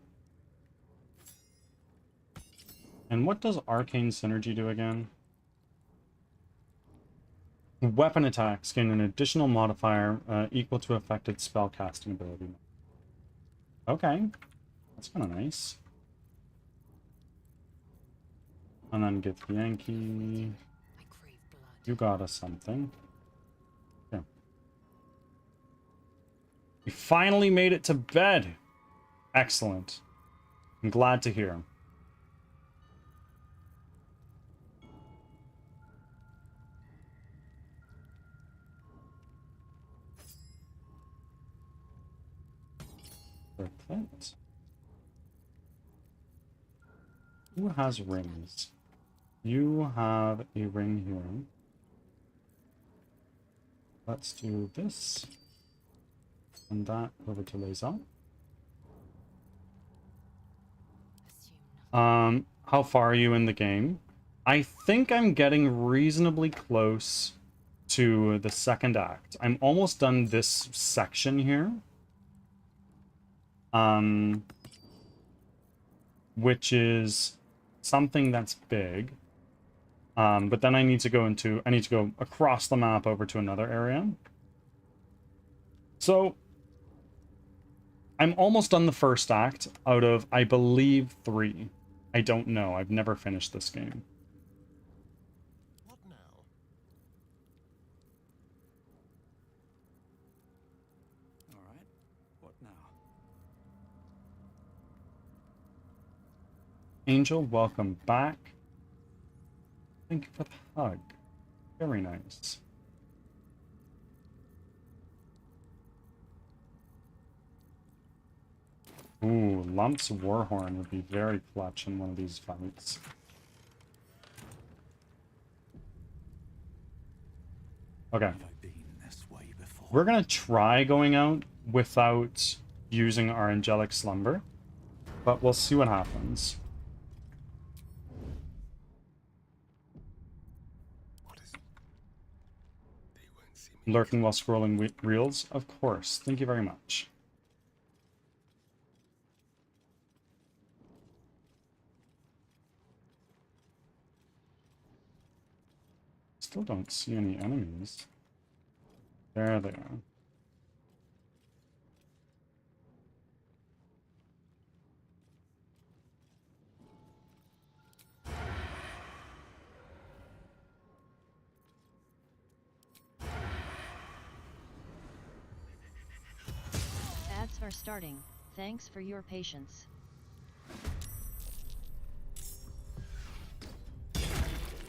And what does arcane synergy do again? Weapon attacks gain an additional modifier equal to affected spell casting ability. Okay. That's kind of nice. And then get the Yankee. You got us something. Yeah. We finally made it to bed. Excellent. I'm glad to hear. Perfect. Who has rings? You have a ring here. Let's do this. And that over to Laser. How far are you in the game? I think I'm getting reasonably close to the second act. I'm almost done this section here. Which is something that's big. But then I need to go across the map over to another area. So I'm almost done the first act out of, I believe, 3. I don't know. I've never finished this game. What now? All right. What now? Angel, welcome back. Thank you for the hug. Very nice. Ooh, Lump's Warhorn would be very clutch in one of these fights. Okay. We're gonna try going out without using our Angelic Slumber, but we'll see what happens. Lurking while scrolling reels? Of course. Thank you very much. Still don't see any enemies. There they are. Ads are starting. Thanks for your patience.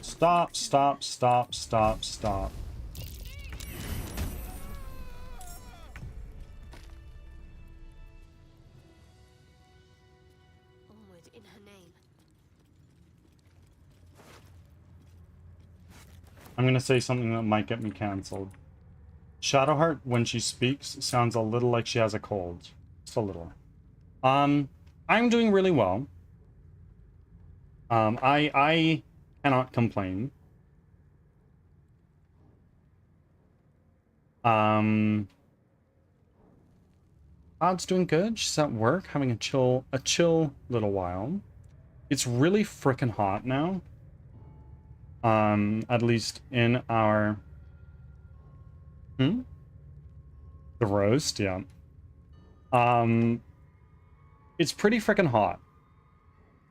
Stop, stop, stop, stop, stop. Onward in her name. I'm gonna say something that might get me cancelled. Shadowheart, when she speaks, sounds a little like she has a cold. Just a little. I'm doing really well. I cannot complain. Odd's doing good. She's at work, having a chill little while. It's really frickin' hot now. At least in our... The roast, yeah. It's pretty frickin' hot.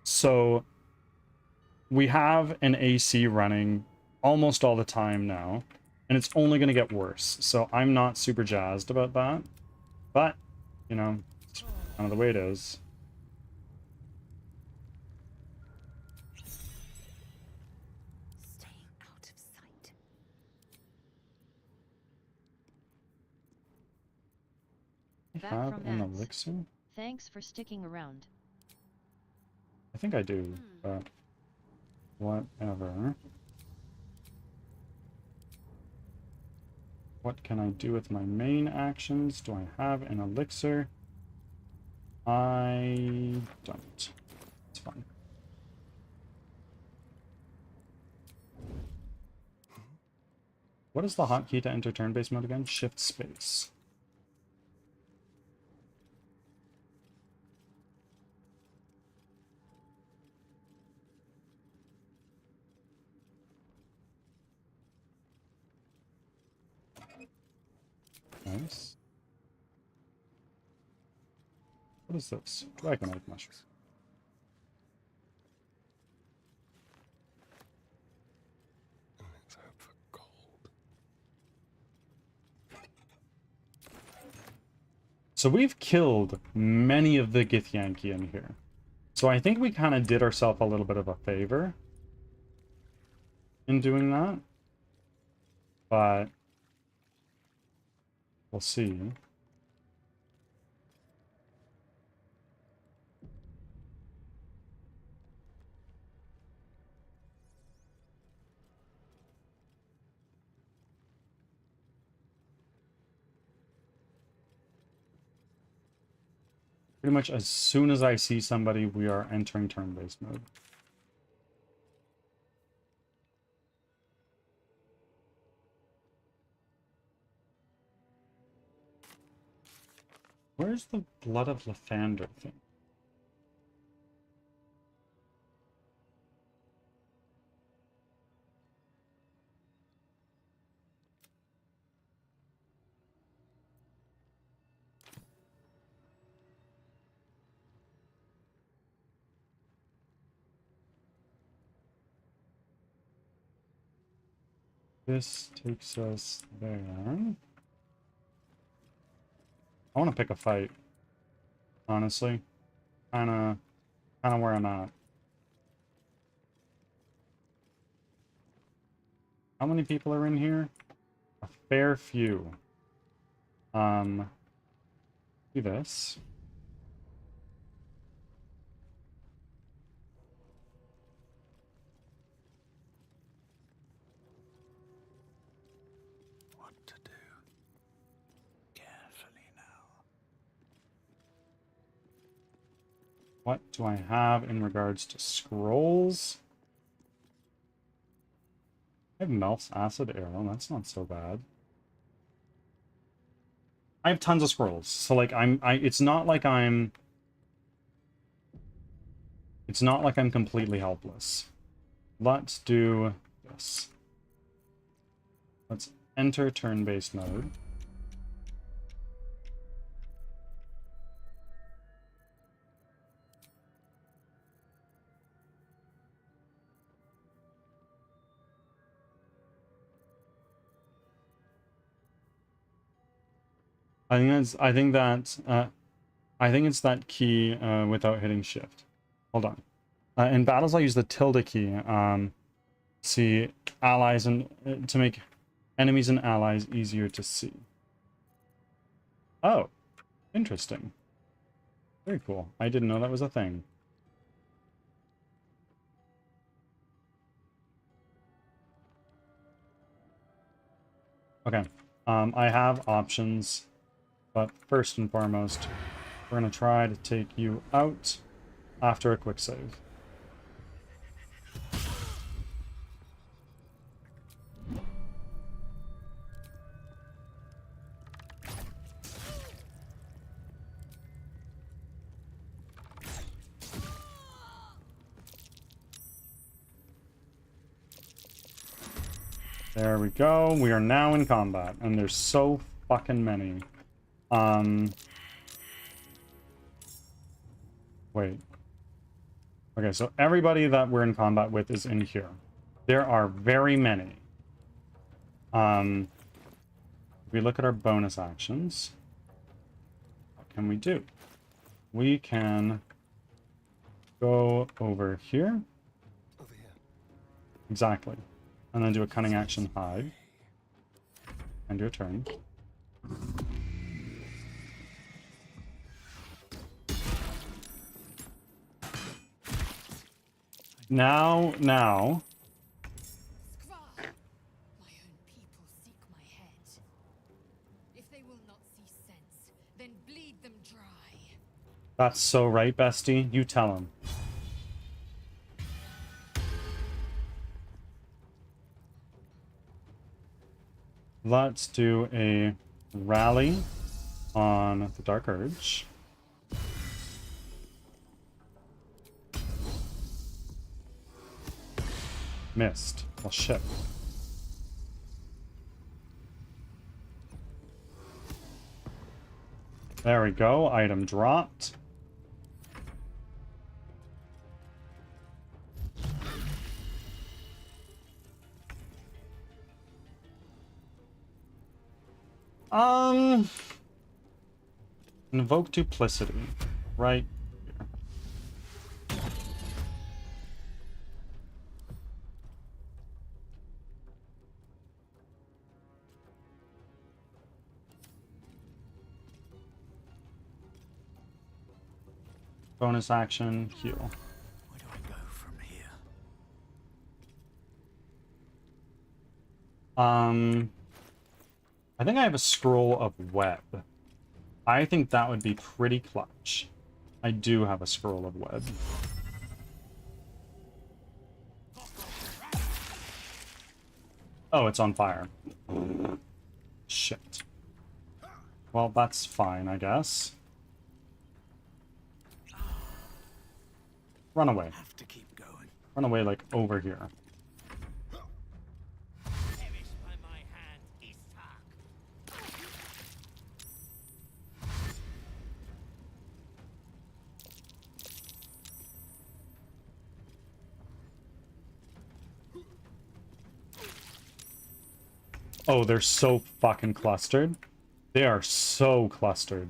So we have an AC running almost all the time now, and it's only going to get worse. So I'm not super jazzed about that, but you know, it's kind of the way it is. Staying out of sight. I Back have from an ads. elixir? Thanks for sticking around. I think I do, but whatever. What can I do with my main actions? Do I have an elixir? I don't. It's fine. What is the hotkey to enter turn-based mode again? Shift space. Nice. What is this? Dragonite mushroom. Let's hope for gold. So we've killed many of the Githyanki in here. So I think we kind of did ourselves a little bit of a favor in doing that. But we'll see. Pretty much as soon as I see somebody, we are entering turn-based mode. Where's the Blood of Lathander thing? This takes us there. I want to pick a fight, honestly. Kinda where I'm at. How many people are in here? A fair few. Do this. What to do? Carefully now. What do I have in regards to scrolls? I have Melf's Acid Arrow, that's not so bad. I have tons of scrolls, so like it's not like I'm completely helpless. Let's do this. Let's enter turn-based mode. I think it's that key without hitting shift. Hold on. In battles, I use the tilde key. See allies and to make enemies and allies easier to see. Oh, interesting. Very cool. I didn't know that was a thing. Okay. I have options, but first and foremost, we're gonna try to take you out after a quick save. There we go. We are now in combat, and there's so fucking many. Wait. Okay, so everybody that we're in combat with is in here. There are very many. If we look at our bonus actions, what can we do? We can go over here. Over here. Exactly. And then do a cunning action hide. End your turn. Now. Skvar! My own people seek my head. If they will not see sense, then bleed them dry. That's so right, bestie. You tell him. Let's do a rally on the Dark Urge. Missed. Well, shit. There we go. Item dropped. Invoke duplicity. Right here. Bonus action, heal. Where do I go from here? I think I have a scroll of web. I think that would be pretty clutch. I do have a scroll of web. Oh, it's on fire. Shit. Well, that's fine, I guess. Run away. Have to keep going. Run away, like, over here. Oh, they're so fucking clustered. They are so clustered.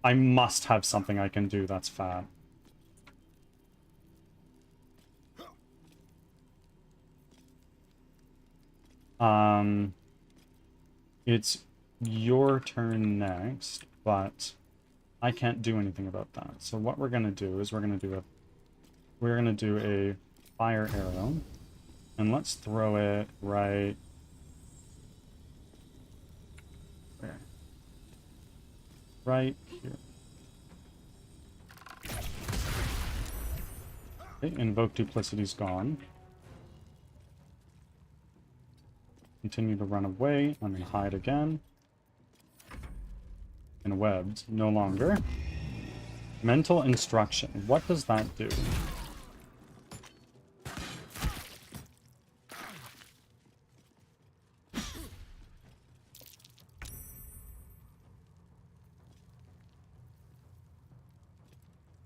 I must have something I can do that's fat. It's your turn next, but I can't do anything about that. So what we're gonna do is we're gonna do a fire arrow, and let's throw it right where? Right here. Okay, invoke duplicity's gone. Continue to run away. I'm gonna hide again. And webbed, no longer. Mental instruction. What does that do?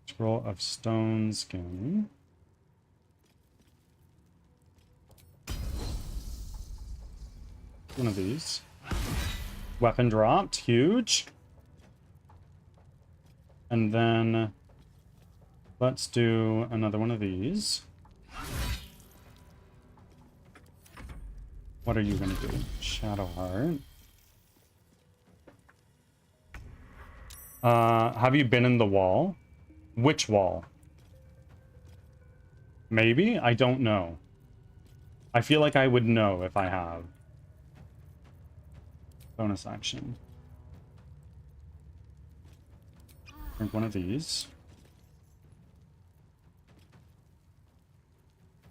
Scroll of stone skin. One of these. Weapon dropped. Huge. And then let's do another one of these. What are you gonna do? Shadow Heart. Have you been in the wall? Which wall? Maybe? I don't know. I feel like I would know if I have. Bonus action. Drink one of these.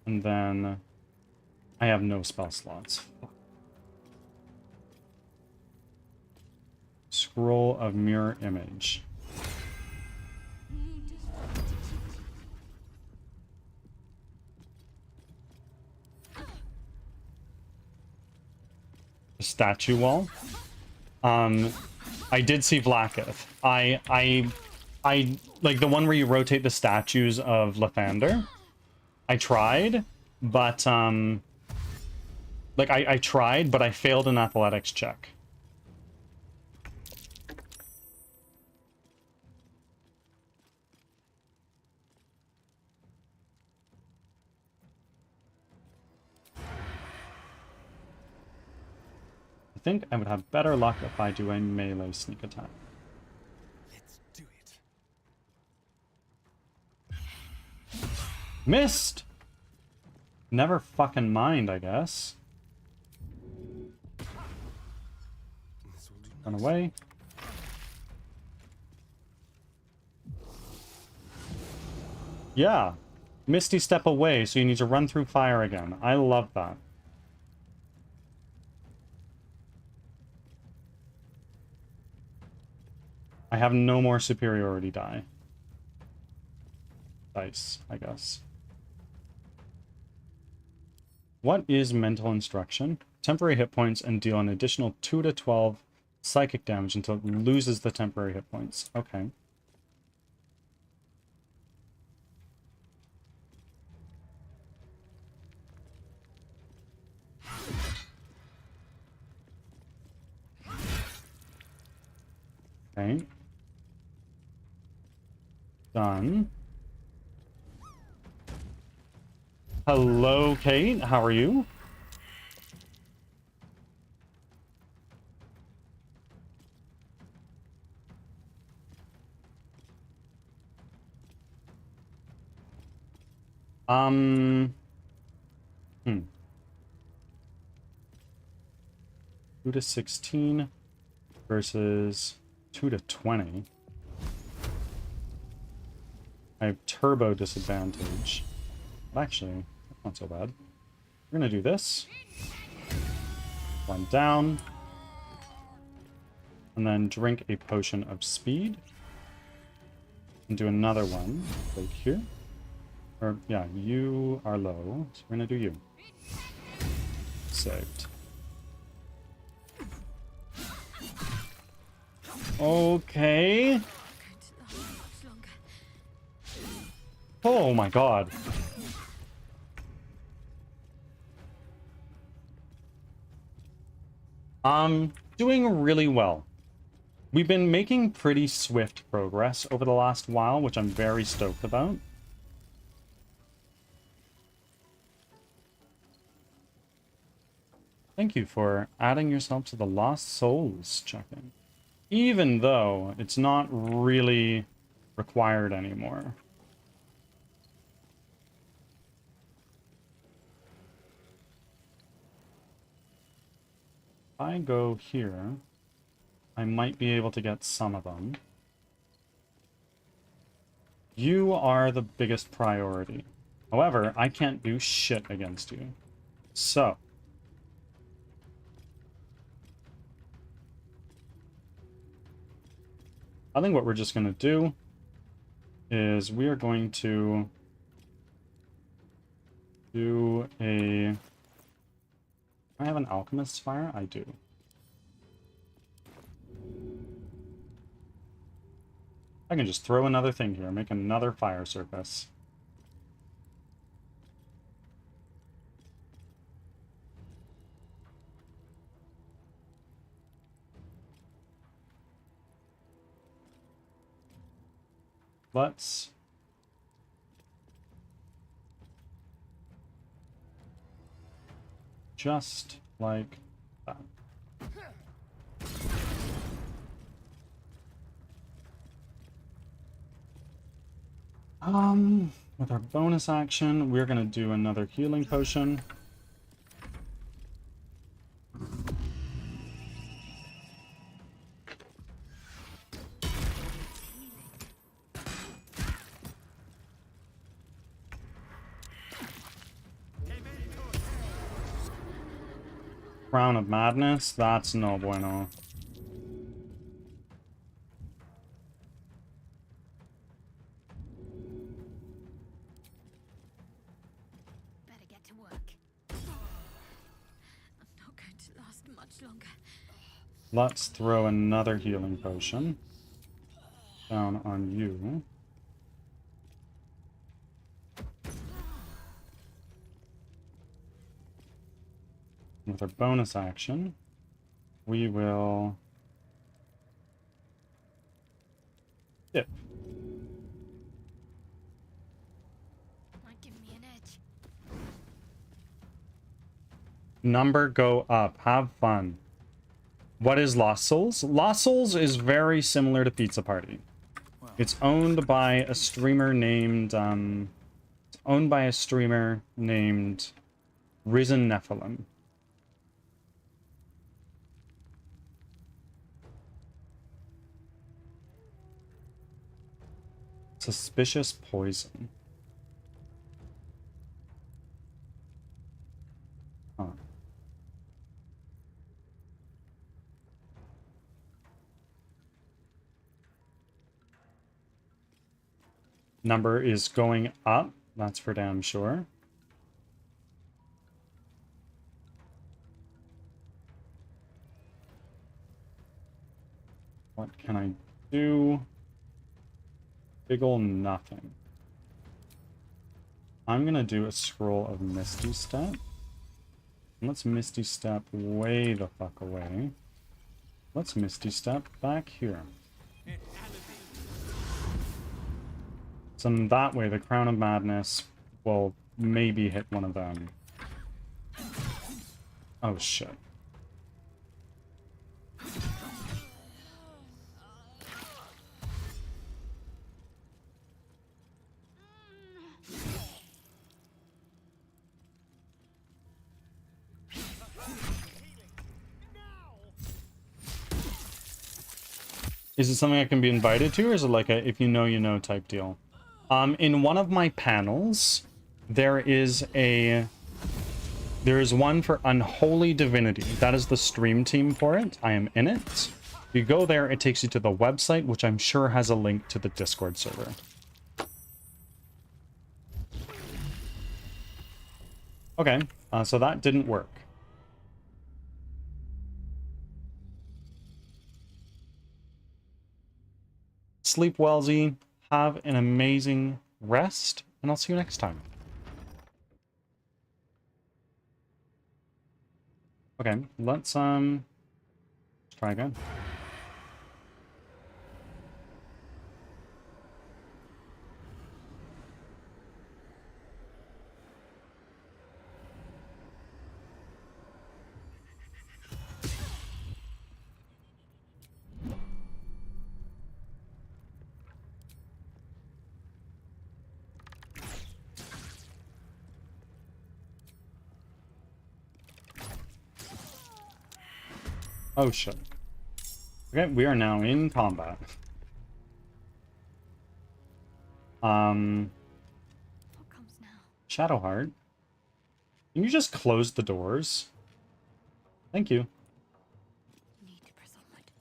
And then I have no spell slots. Scroll of mirror image. Statue wall. I did see Vlaakith. I like the one where you rotate the statues of Lathander. I tried, but like I tried, but I failed an athletics check. I think I would have better luck if I do a melee sneak attack. Let's do it. Missed! Never fucking mind, I guess. Run away. Yeah. Misty step away, so you need to run through fire again. I love that. I have no more superiority dice, I guess. What is mental instruction? Temporary hit points and deal an additional 2 to 12 psychic damage until it loses the temporary hit points. Okay. Okay. Done. Hello, Kate. How are you? Hmm. 2 to 16 versus 2 to 20. I have turbo disadvantage. But actually, that's not so bad. We're gonna do this. One down. And then drink a potion of speed. And do another one right here. Or, yeah, you are low, so we're gonna do you. Saved. Okay. Oh my god. Doing really well. We've been making pretty swift progress over the last while, which I'm very stoked about. Thank you for adding yourself to the Lost Souls check-in. Even though it's not really required anymore. If I go here, I might be able to get some of them. You are the biggest priority. However, I can't do shit against you. So. I think what we're just going to do is we are going to do a... I have an alchemist's fire? I do. I can just throw another thing here, make another fire surface. Let's... just like that. With our bonus action, we're gonna do another healing potion. Crown of Madness? That's no bueno. Better get to work. I'm not going to last much longer. Let's throw another healing potion down on you. With our bonus action, we will dip. Might give me an edge. Number go up. Have fun. What is Lost Souls? Lost Souls is very similar to Pizza Party. It's owned by a streamer named Risen Nephilim. Suspicious poison. Huh. Number is going up, that's for damn sure. What can I do? Big ol' nothing. I'm gonna do a scroll of Misty Step. Let's Misty Step way the fuck away. Let's Misty Step back here. So in that way, the Crown of Madness will maybe hit one of them. Oh shit. Is it something I can be invited to, or is it like a if you know, you know type deal? In one of my panels, there is one for Unholy Divinity. That is the stream team for it. I am in it. If you go there, it takes you to the website, which I'm sure has a link to the Discord server. Okay, so that didn't work. Sleep well, Z. Have an amazing rest, and I'll see you next time. Okay, let's Let's try again. Oh shit. Okay, we are now in combat. What comes now? Shadowheart. Can you just close the doors? Thank you. Need to press onward.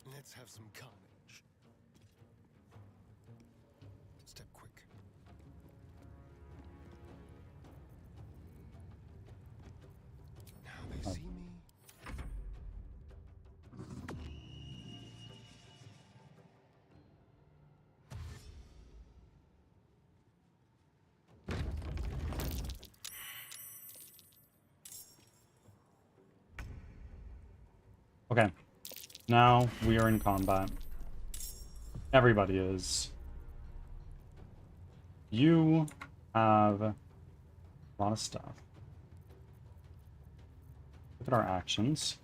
Let's have some carnage. Step quick. Now they see me. Okay. Now we are in combat. Everybody is. You have a lot of stuff. Look at our actions.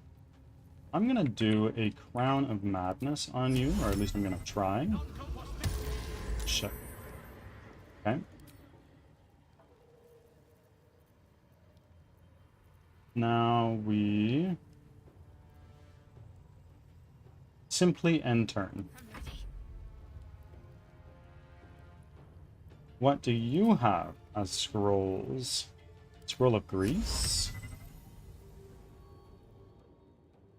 I'm gonna do a Crown of Madness on you, or at least I'm gonna try. Shit. Okay. Now we simply end turn. What do you have as scrolls? Scroll of Grease?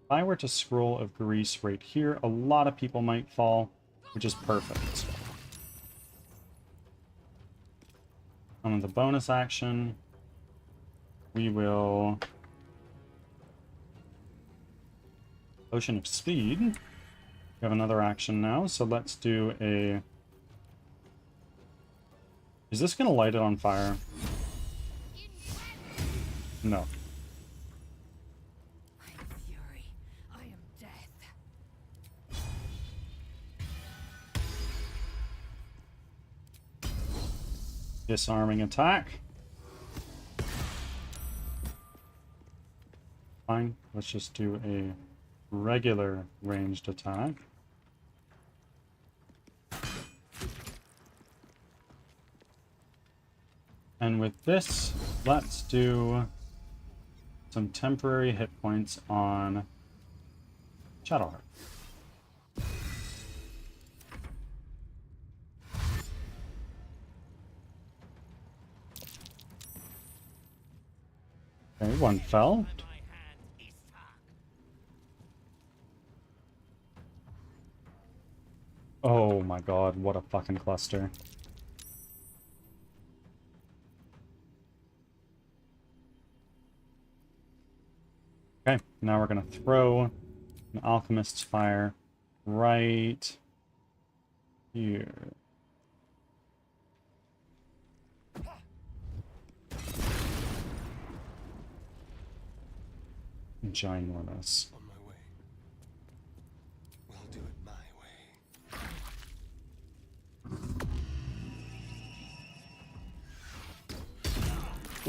If I were to scroll of Grease right here, a lot of people might fall, which is perfect. And with the bonus action, we will Potion of Speed. We have another action now, so let's do a... Is this going to light it on fire? No. I am fury. I am death. Disarming attack. Fine, let's just do a regular ranged attack. And with this, let's do some temporary hit points on Shadowheart. Okay, one fell. Oh my god, what a fucking cluster. Okay, now we're gonna throw an Alchemist's Fire right here. Ginormous. On my way. We'll do it my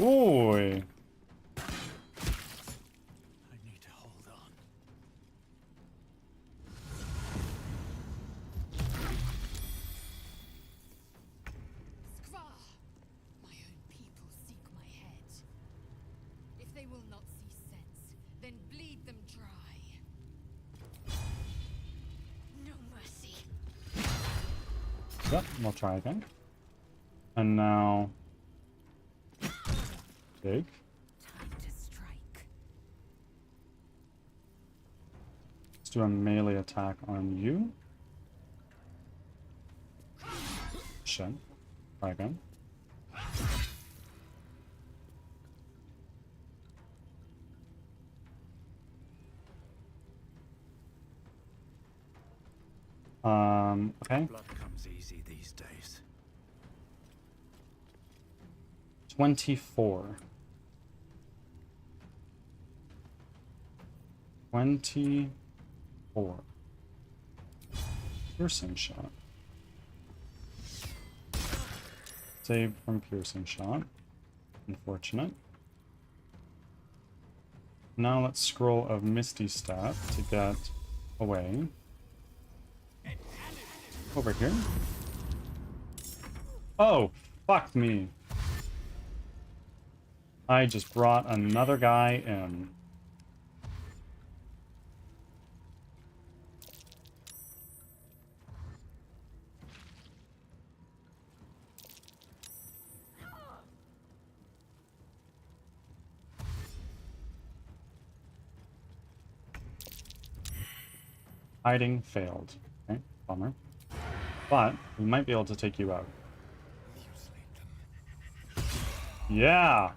way. Oi! I need to hold on. Skvar! My own people seek my head. If they will not see sense, then bleed them dry. No mercy. Yep, we'll try again. And now... Dig. Time to strike. Let's do a melee attack on you. Shit. Try again. Okay. Blood comes easy these days. 24. 24. Piercing shot. Save from piercing shot. Unfortunate. Now let's scroll of Misty Step to get away. Over here. Oh, fuck me. I just brought another guy in. Hiding failed. Okay, bummer. But we might be able to take you out. Yeah!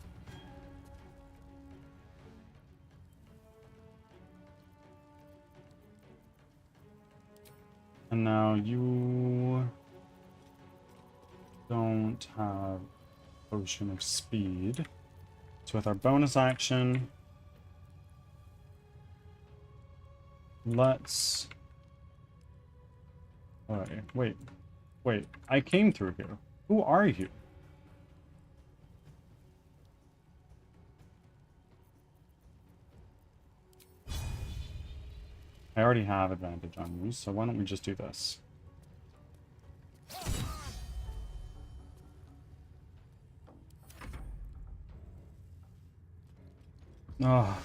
And now you don't have Potion of Speed. So with our bonus action, let's... Wait. I came through here. Who are you? I already have advantage on you, so why don't we just do this? Oh.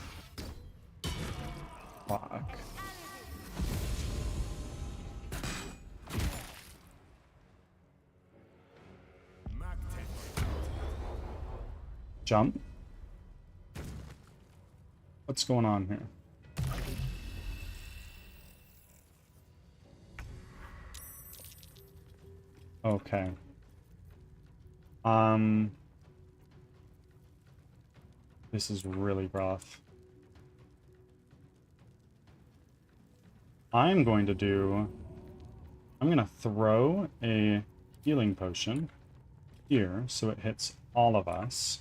Fuck. Jump. What's going on here? Okay. This is really rough. I'm going to throw a healing potion here so it hits all of us.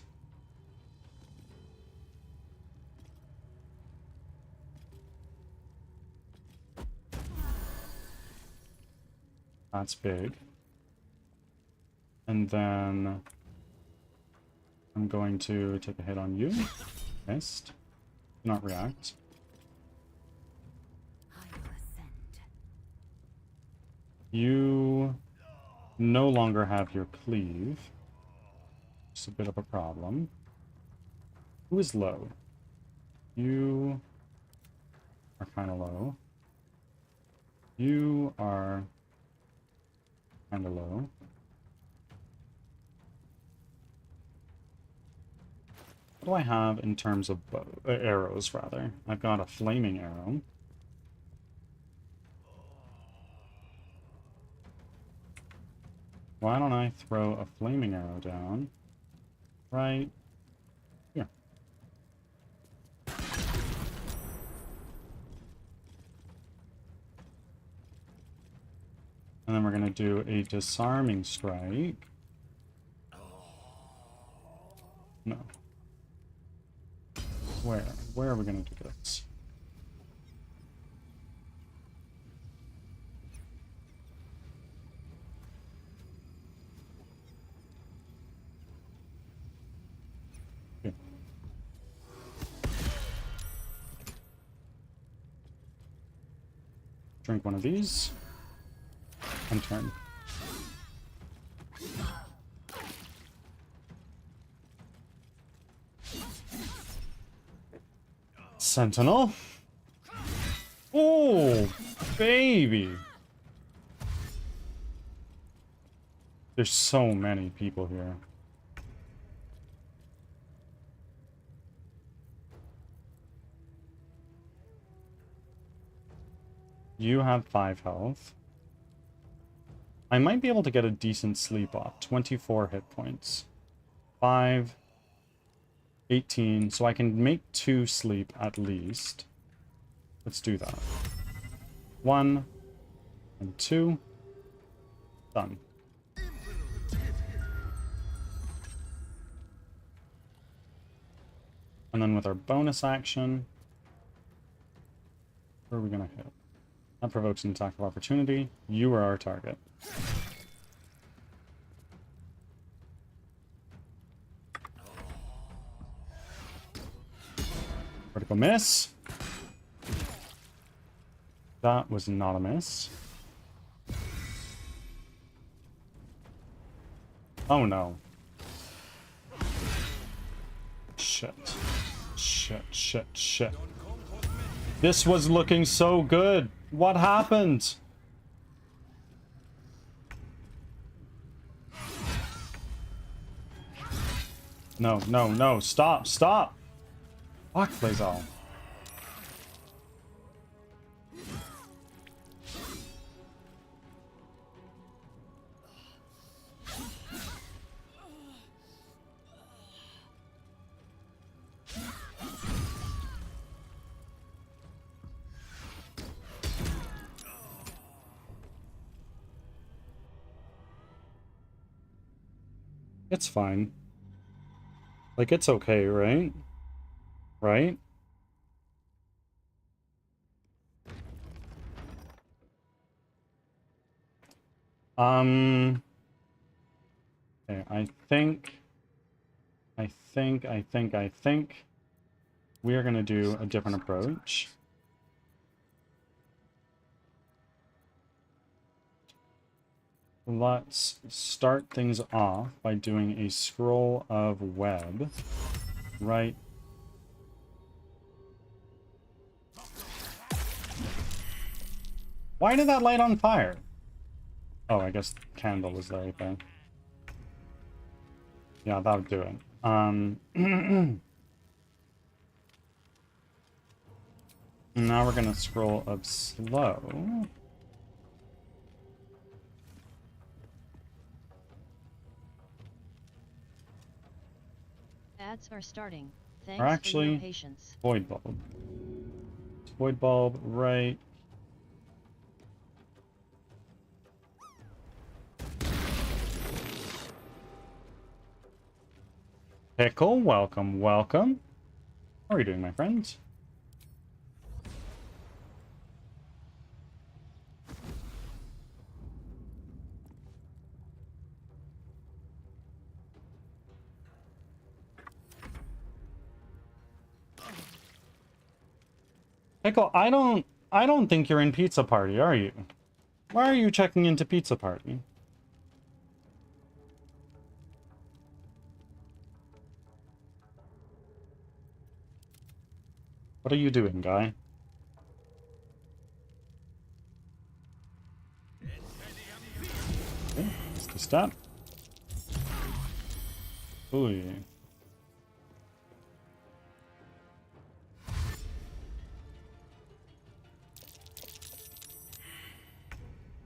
That's big. And then I'm going to take a hit on you. Missed. Do not react. You no longer have your cleave. It's a bit of a problem. Who is low? You are kind of low. You are kind of low. What do I have in terms of arrows, rather? I've got a flaming arrow. Why don't I throw a flaming arrow down right here? And then we're going to do a disarming strike. No. Where are we going to do this? Here. Drink one of these. And turn. Sentinel. Oh, baby. There's so many people here. You have 5 health. I might be able to get a decent sleep off. 24 hit points. 5. 18. So I can make 2 sleep at least. Let's do that. 1 and 2. Done. And then with our bonus action, Where are we gonna hit? That provokes an attack of opportunity. You are our target. Critical miss. That was not a miss. Oh no. Shit. Shit, shit, shit. This was looking so good. What happened? No, no, no. Stop, stop. Fuck, Blazal. It's fine. Like, it's okay, right? Right? Okay, I think we are gonna do a different approach. Let's start things off by doing a scroll of web, right? Why did that light on fire? Oh, I guess candle was there, okay. Yeah, that would do it. Now we're gonna scroll of slow. Ads are starting. Or Thanks for actually, your patience. void bulb. Void bulb, right? Pickle, welcome, welcome. How are you doing, my friend? Pickle, I don't think you're in Pizza Party, are you? Why are you checking into Pizza Party? What are you doing, guy? Okay, that's the step. Ooh.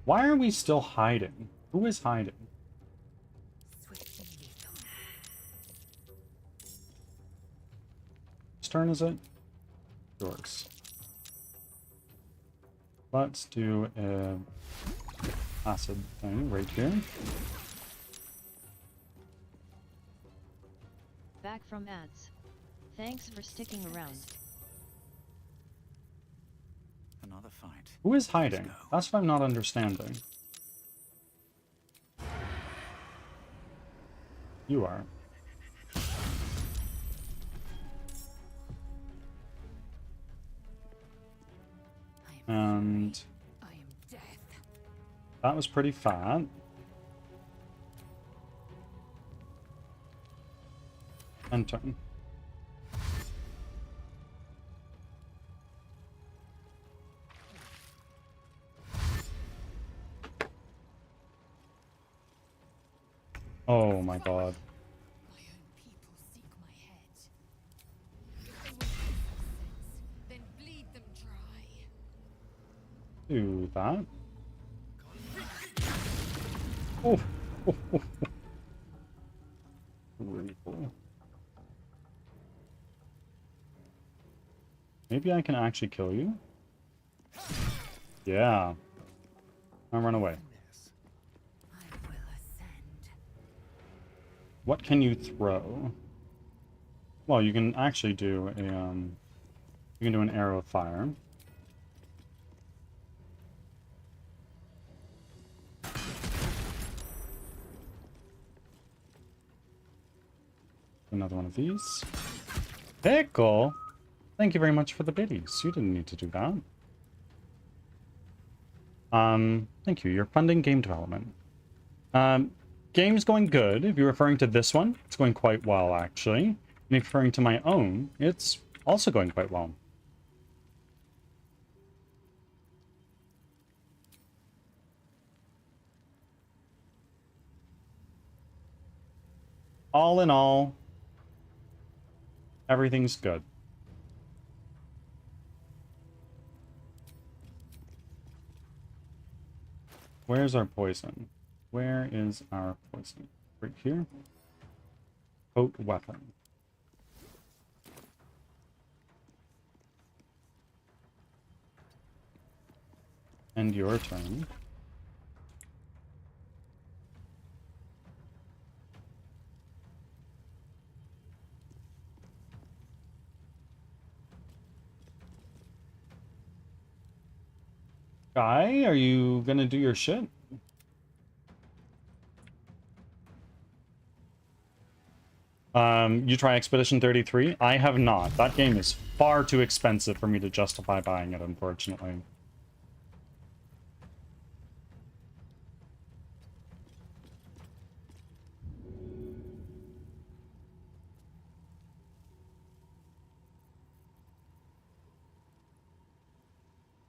Why are we still hiding? Who is hiding? Whose turn is it? Yours. Let's do a acid thing right here. Back from ads. Thanks for sticking around. Another fight. Who is hiding? That's what I'm not understanding. You are. And that was pretty fat. And turn. Oh my god. Do that. Oh. Really cool. Maybe I can actually kill you? Yeah. Now run away. What can you throw? Well, you can actually do a, you can do an arrow of fire. Another one of these. Pickle? Thank you very much for the biddies. You didn't need to do that. Thank you. You're funding game development. Game's going good. If you're referring to this one, it's going quite well, actually. And if you're referring to my own, it's also going quite well. All in all, everything's good. Where's our poison? Where is our poison? Right here. Coat weapon. And your turn. Guy, are you gonna do your shit? You try Expedition 33? I have not. That game is far too expensive for me to justify buying it, unfortunately.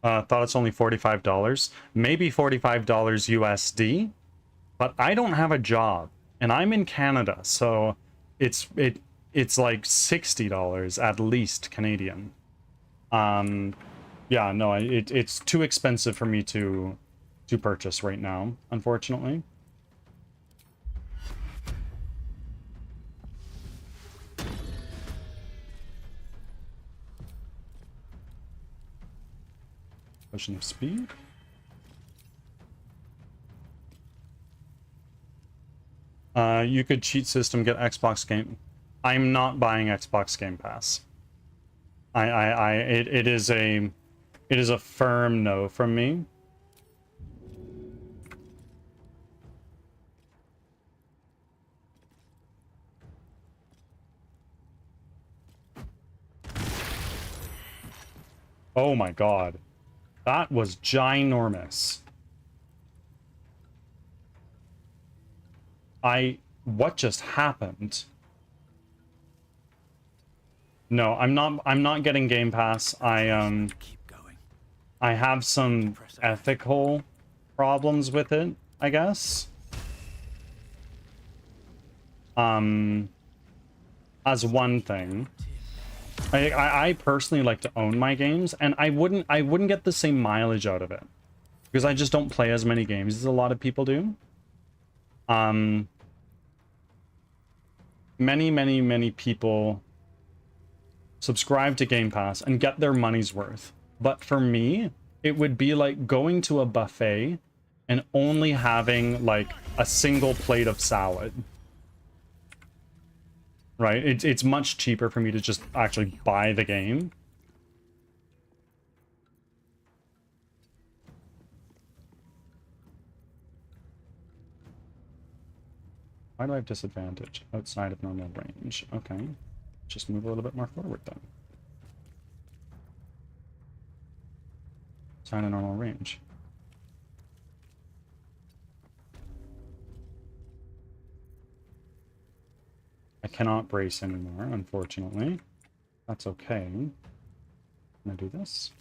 Thought it's only $45. Maybe $45 USD, but I don't have a job, and I'm in Canada, so it's like $60 at least Canadian. Yeah, no, it's too expensive for me to purchase right now, unfortunately. Potion of speed. You could cheat system, get Xbox Game. I'm not buying Xbox Game Pass. It is a firm no from me. Oh my god. That was ginormous. What just happened? No, I'm not getting Game Pass. I have some ethical problems with it, I guess. As one thing. I personally like to own my games, and I wouldn't get the same mileage out of it. Because I just don't play as many games as a lot of people do. Many people subscribe to Game Pass and get their money's worth. But for me, it would be like going to a buffet and only having like a single plate of salad. Right? It's much cheaper for me to just actually buy the game. Why do I have disadvantage? Outside of normal range. Okay. Just move a little bit more forward then. Outside of normal range. I cannot brace anymore, unfortunately. That's okay. I'm gonna do this.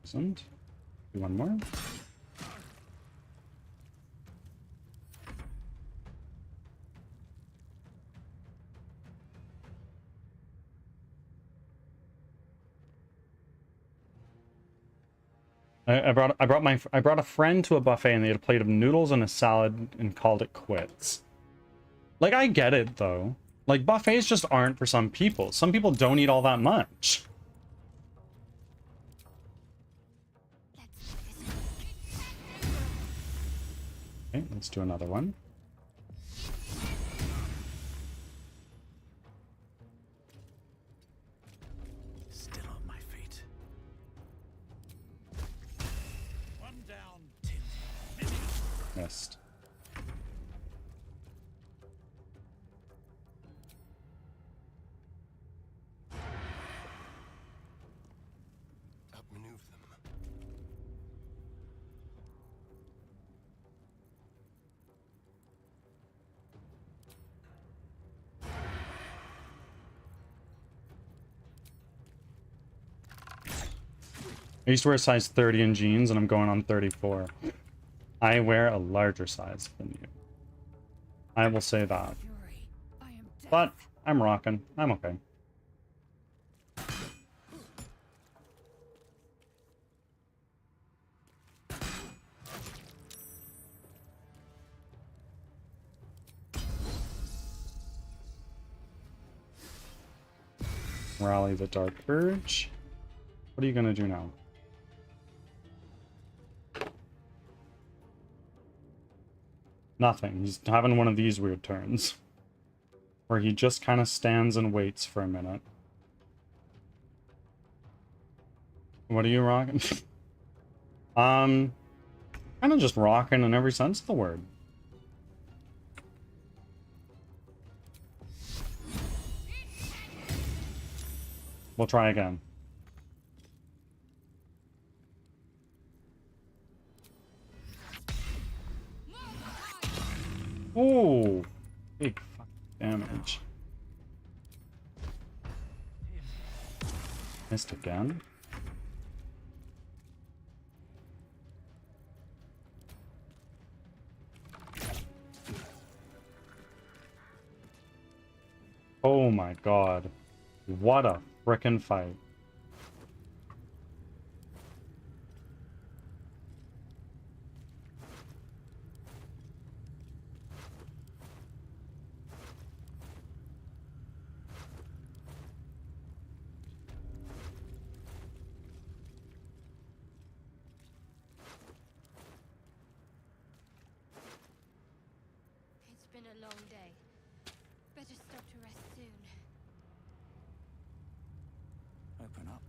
Doesn't. Do one more. I brought a friend to a buffet and they had a plate of noodles and a salad and called it quits. Like, I get it though. Like, buffets just aren't for some people. Some people don't eat all that much. Okay, let's do another one. Still on my feet. One down. Missed. I used to wear a size 30 in jeans, and I'm going on 34. I wear a larger size than you. I will say that. But I'm rocking. I'm okay. Rally the Dark Urge. What are you gonna do now? Nothing. He's having one of these weird turns. Where he just kind of stands and waits for a minute. What are you rocking? Kind of just rocking in every sense of the word. We'll try again. Ooh, big fucking damage. Missed again. Oh my god. What a frickin' fight. It's been a long day. Better stop to rest soon. Open up.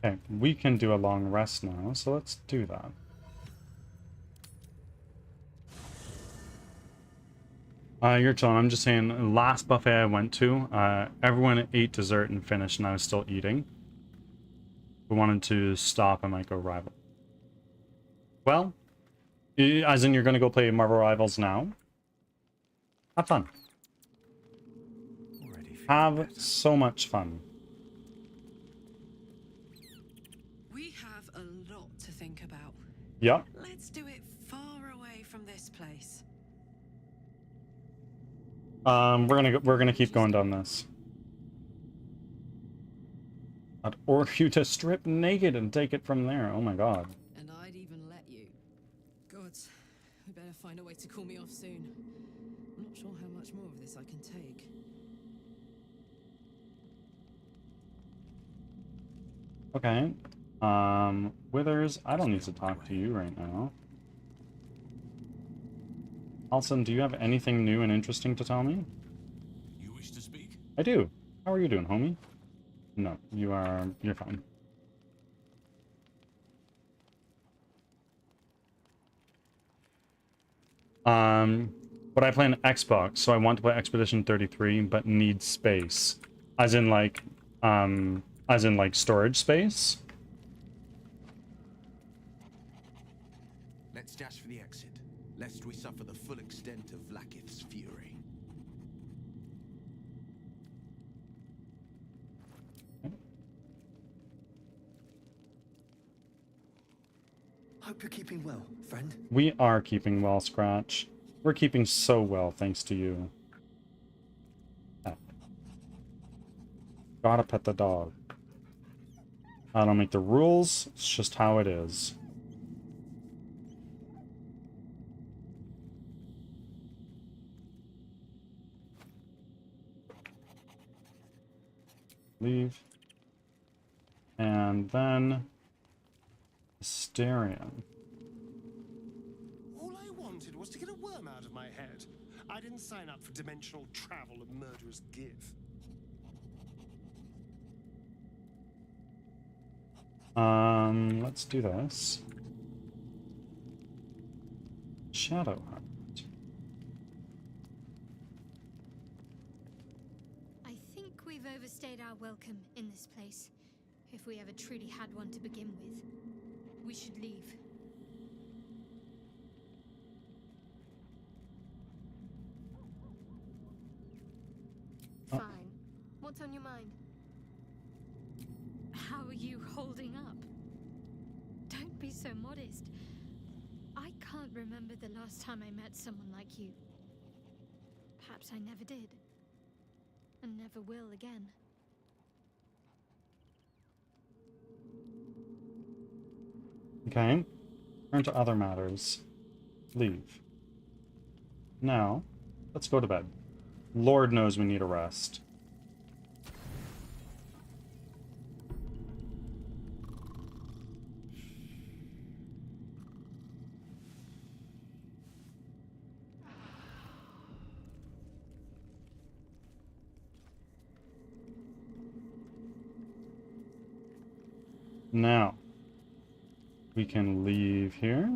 Okay, we can do a long rest now, so let's do that. You're chilling. I'm just saying, last buffet I went to, everyone ate dessert and finished, and I was still eating. We wanted to stop and might go rival. Well, as in you're going to go play Marvel Rivals now? Have fun. Have so much fun. We have a lot to think about. Yep. Let's do it far away from this place. We're gonna keep going down this. I'd order you to strip naked and take it from there. Oh my god. And I'd even let you. Gods, we better find a way to cool me off soon. I'm not sure how much more of this I can take. Okay. Withers, I don't need to talk to you right now. Alson, do you have anything new and interesting to tell me? You wish to speak? I do. How are you doing, homie? No, you're fine. But I play on Xbox, so I want to play Expedition 33, but need space. As in like storage space. Let's dash for the exit, lest we suffer the full extent of Vlaakith's fury. Hope you're keeping well, friend. We are keeping well, Scratch. We're keeping so well, thanks to you. Pet. Gotta pet the dog. I don't make the rules, it's just how it is. Leave. And then Hysteria. All I wanted was to get a worm out of my head. I didn't sign up for dimensional travel and murderous give. Let's do this. Shadowheart. I think we've overstayed our welcome in this place, if we ever truly had one to begin with. We should leave. Oh. Fine. What's on your mind? How are you holding up? Don't be so modest. I can't remember the last time I met someone like you. Perhaps I never did. And never will again. Okay. Turn to other matters. Leave. Now, let's go to bed. Lord knows we need a rest. Now, we can leave here.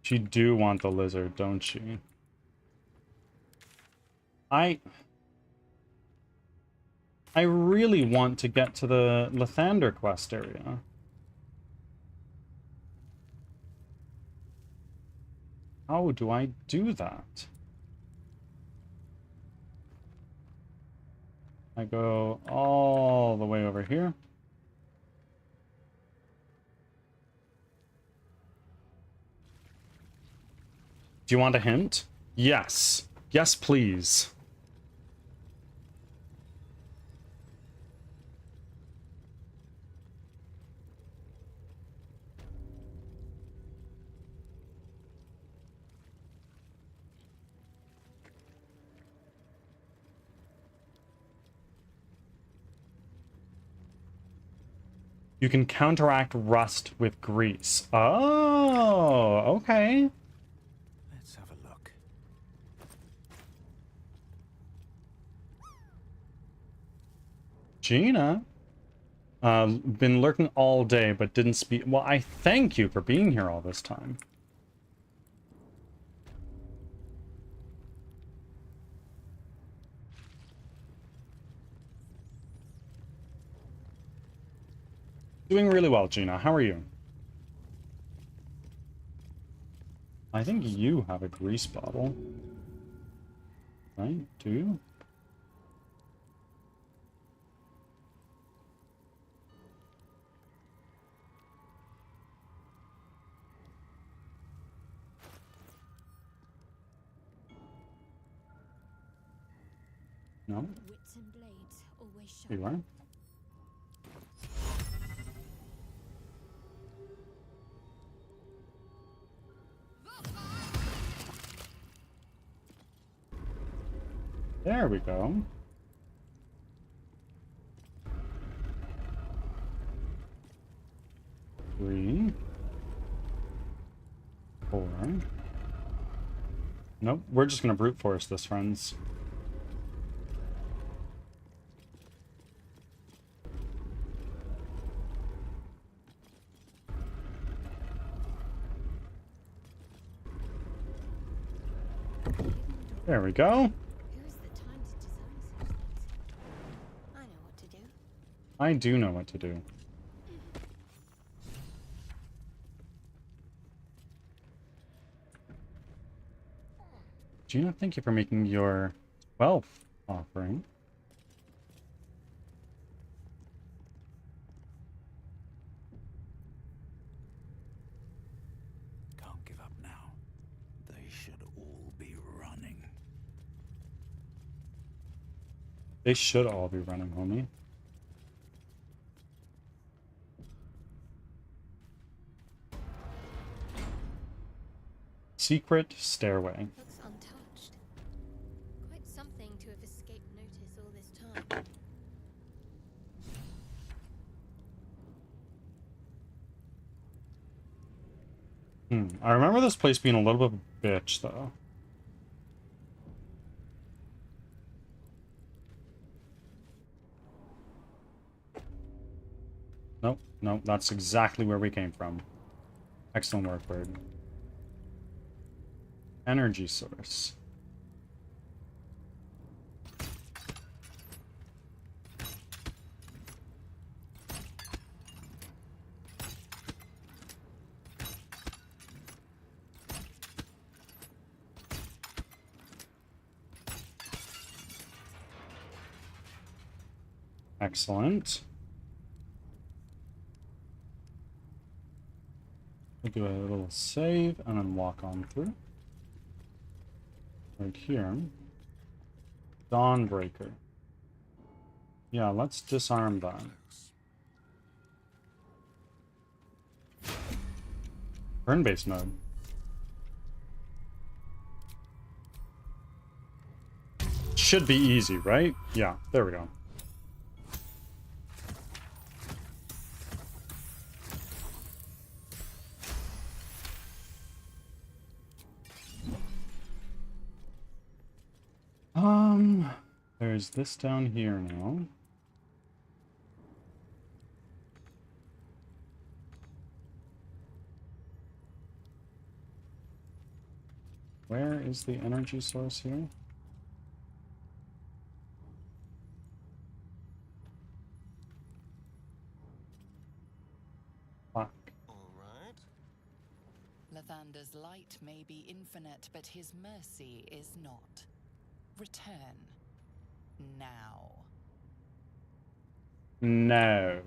You do want the lizard, don't you? I really want to get to the Lathander quest area. How do I do that? I go all the way over here. Do you want a hint? Yes. Yes, please. You can counteract rust with grease. Oh, okay. Let's have a look. Gina. Been lurking all day, but didn't speak. Well, I thank you for being here all this time. Doing really well, Gina. How are you? I think you have a grease bottle. Right? Do you? No? Wits and blades always sharp. Here you are. There we go. Three. 4. Nope, we're just gonna brute force this, friends. There we go. Who's the time to design such things? I know what to do. I do know what to do. Gina, thank you for making your 12th offering. Can't give up now. They should all be running. They should all be running, homie. Secret stairway. Looks untouched. Quite something to have escaped notice all this time. I remember this place being a little bit of a bitch, though. Nope, nope, that's exactly where we came from. Excellent work, Bird. Energy source. Excellent. We'll do a little save and then walk on through. Right here. Dawnbreaker. Yeah, let's disarm that. Turn-based mode. Should be easy, right? Yeah, there we go. There's this down here now. Where is the energy source here? Fuck. Lathander's light may be infinite, but his mercy is not. Return. Now. No.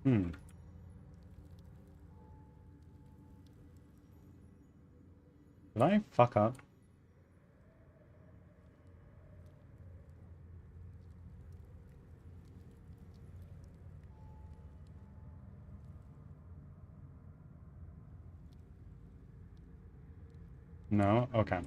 Did I fuck up? No? Okay.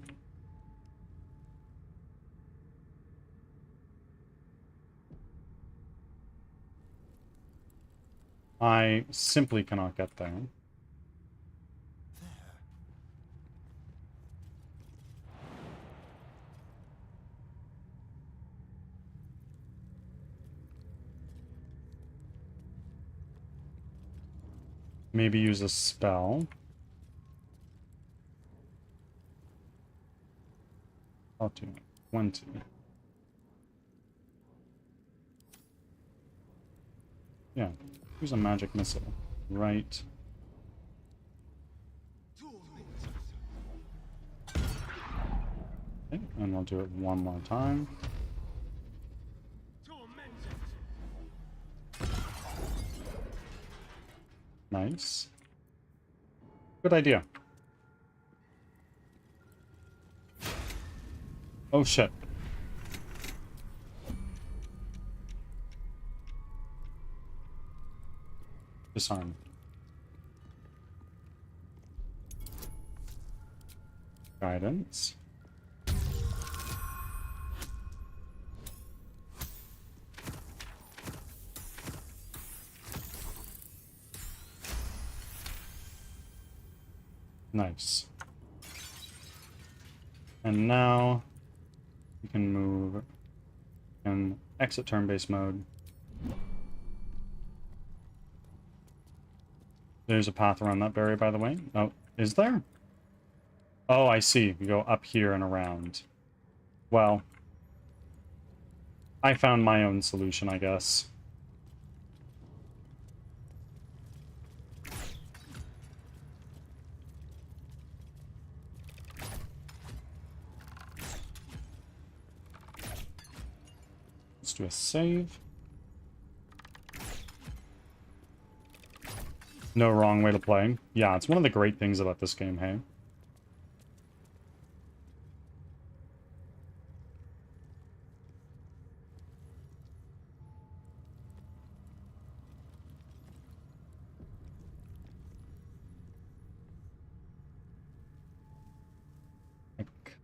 I simply cannot get there. Maybe use a spell. I'll do 20. Yeah, use a magic missile. Right. Okay, and we'll do it one more time. Nice. Good idea. Oh shit. Disarm. Guidance. Nice. And now we can move and exit turn-based mode. There's a path around that barrier, by the way. Oh, is there? Oh, I see. You go up here and around. Well, I found my own solution, I guess. Let's do a save. No wrong way to play. Yeah, it's one of the great things about this game, hey?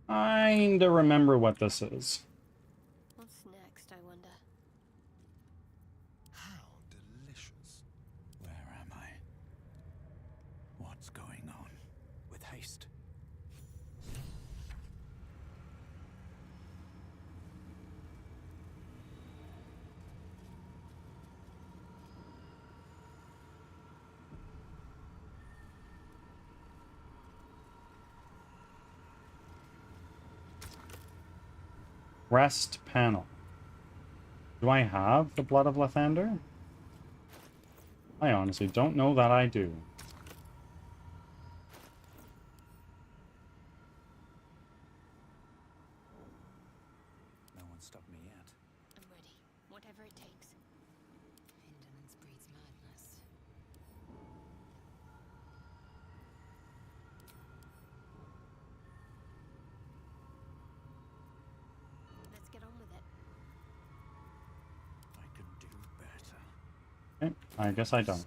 I kinda remember what this is. What's next, I wonder? How delicious. Where am I? What's going on? With haste. Rest panel. Do I have the Blood of Lathander? I honestly don't know that I do. stop me yet. I'm ready. Whatever it takes. Indolence breeds madness. Let's get on with it. I can do better. Okay, I guess I don't.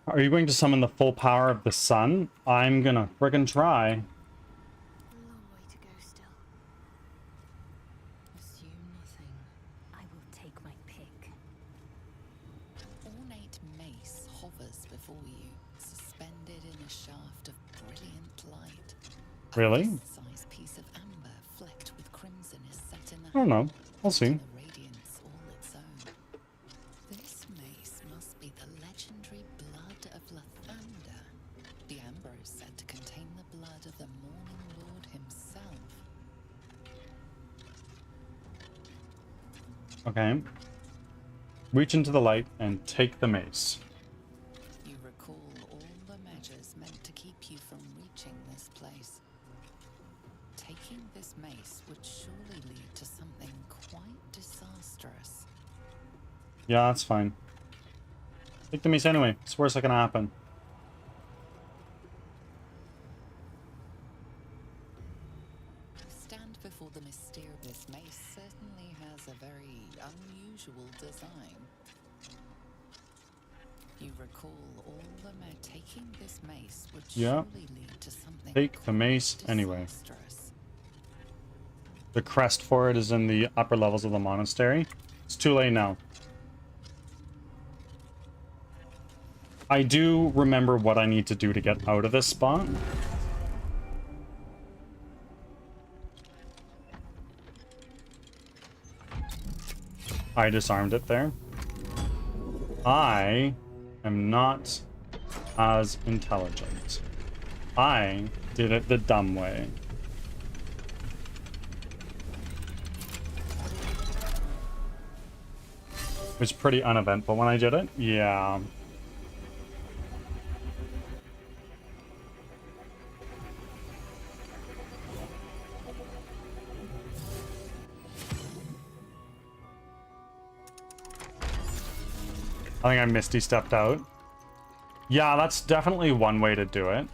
Are you going to summon the full power of the sun? I'm gonna friggin' try. Long way to go still. Assume nothing. I will take my pick. Ornate mace hovers before you, suspended in a shaft of brilliant light. Really? A fist-sized piece of amber flecked with crimson is set in the I don't know. handle, We'll see. emitting a radiance all its own. This mace must be the legendary blood of Lathander. The amber is said to contain the blood of the Morning Lord himself. Okay. Reach into the light and take the mace. You recall all the measures meant to keep you from reaching this place. Taking this mace would surely lead to something quite disastrous. Yeah, that's fine. Take the mace anyway. It's the worst that can happen. You stand before the mysterious. This mace certainly has a very unusual design. You recall all the taking this mace would Yeah. surely lead to something Take the mace quite anyway. disastrous. The crest for it is in the upper levels of the monastery. It's too late now. I do remember what I need to do to get out of this spot. I disarmed it there. I am not as intelligent. I did it the dumb way. It was pretty uneventful when I did it. Yeah. I think I Misty stepped out. Yeah, that's definitely one way to do it.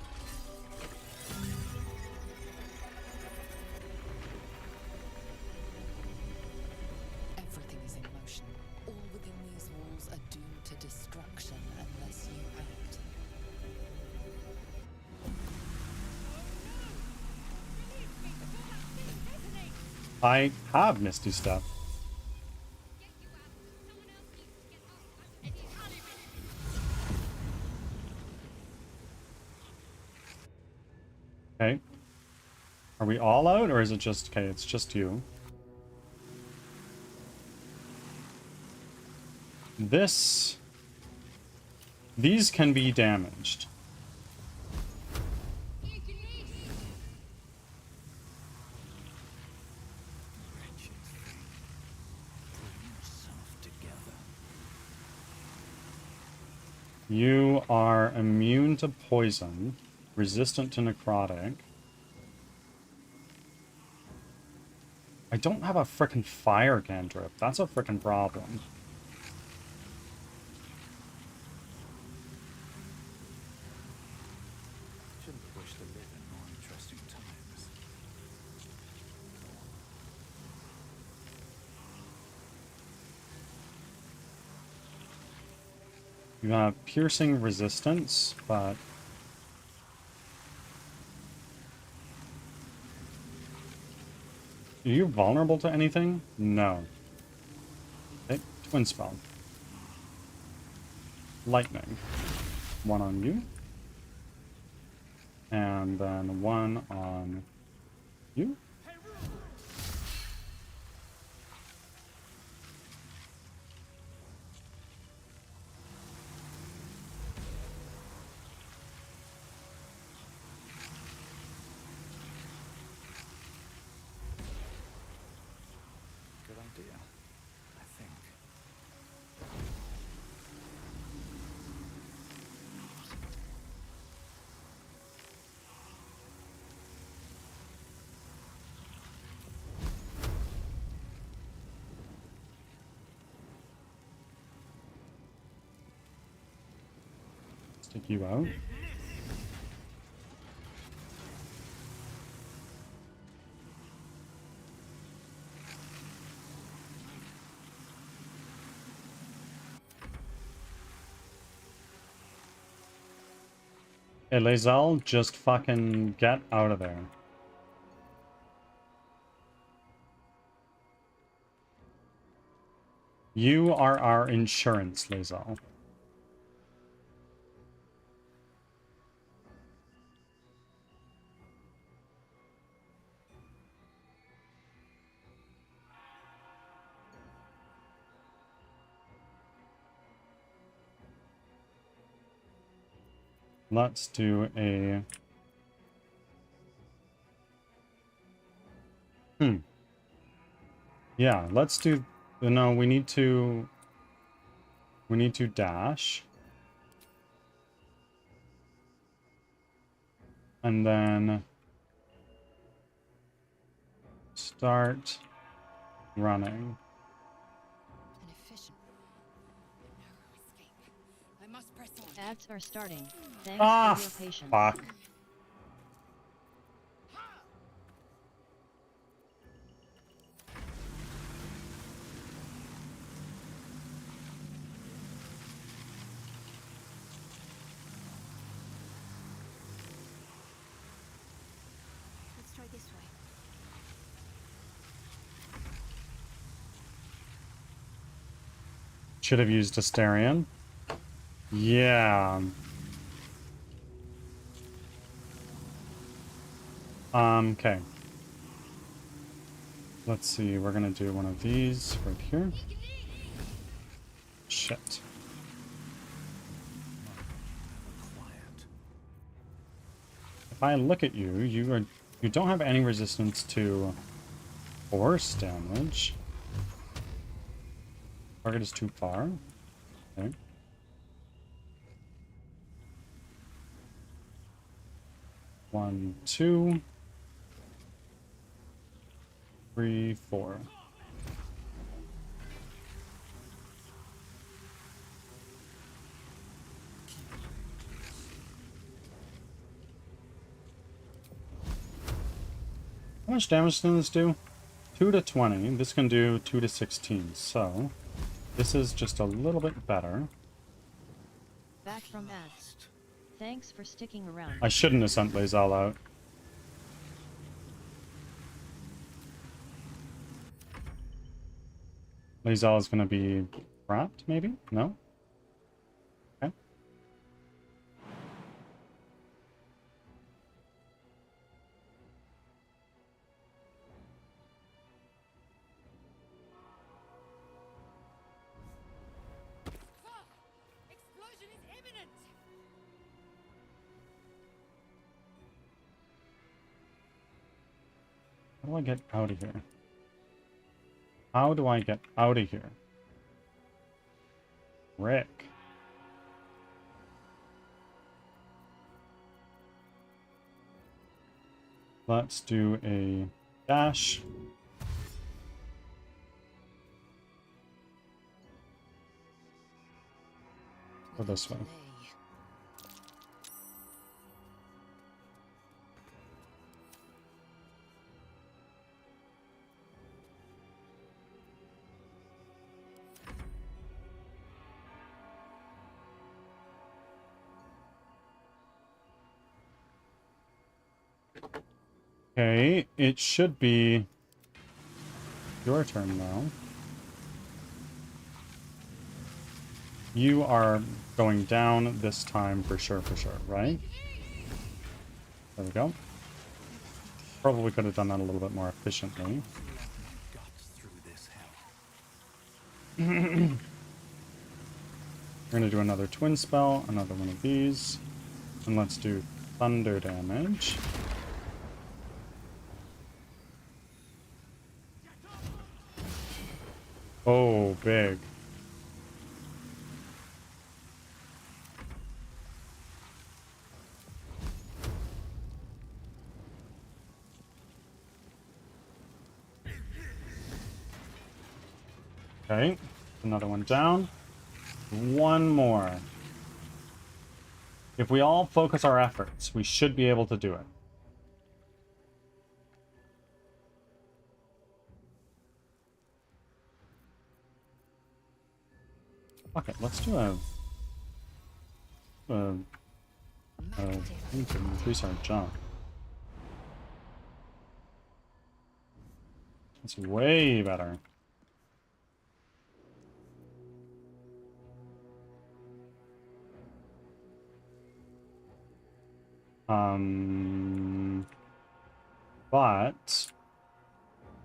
Everything is in motion. All within these walls are doomed to destruction unless you act. I have Misty Step. Okay. Are we all out, or is it just... Okay, it's just you. This... These can be damaged. You are immune to poison, resistant to necrotic. I don't have a frickin' fire cantrip. That's a frickin' problem. Shouldn't wish to live in more interesting times. You have piercing resistance, but... Are you vulnerable to anything? No. Okay, twin spell. Lightning. One on you. And then one on you. Good idea, I think. Take you out. Hey, Lae'zel, just fucking get out of there. You are our insurance, Lae'zel. Let's do a... Yeah, let's do... No, we need to... We need to dash. And then... Start running. Ads are starting. Thanks Ah, for your patience. fuck. Let's try this way. Should have used Asterion. Yeah. Okay. Let's see, we're gonna do one of these right here. Shit. If I look at you, you don't have any resistance to force damage. Target is too far. Okay. One, two, three, four. How much damage does this do? 2 to 20. This can do 2 to 16. So, this is just a little bit better. Back from ads. Thanks for sticking around. I shouldn't have sent Lae'zel out. Lae'zel is going to be trapped, maybe? No? Okay. Explosion is imminent! How do I get out of here? How do I get out of here? Rick. Let's do a dash. Go this way. Okay, it should be your turn now. You are going down this time for sure, right? There we go. Probably could have done that a little bit more efficiently. We're gonna do another twin spell, another one of these, and let's do thunder damage. Oh, big. Okay, another one down. One more. If we all focus our efforts, we should be able to do it. Okay, let's do a we can increase our jump. That's way better. But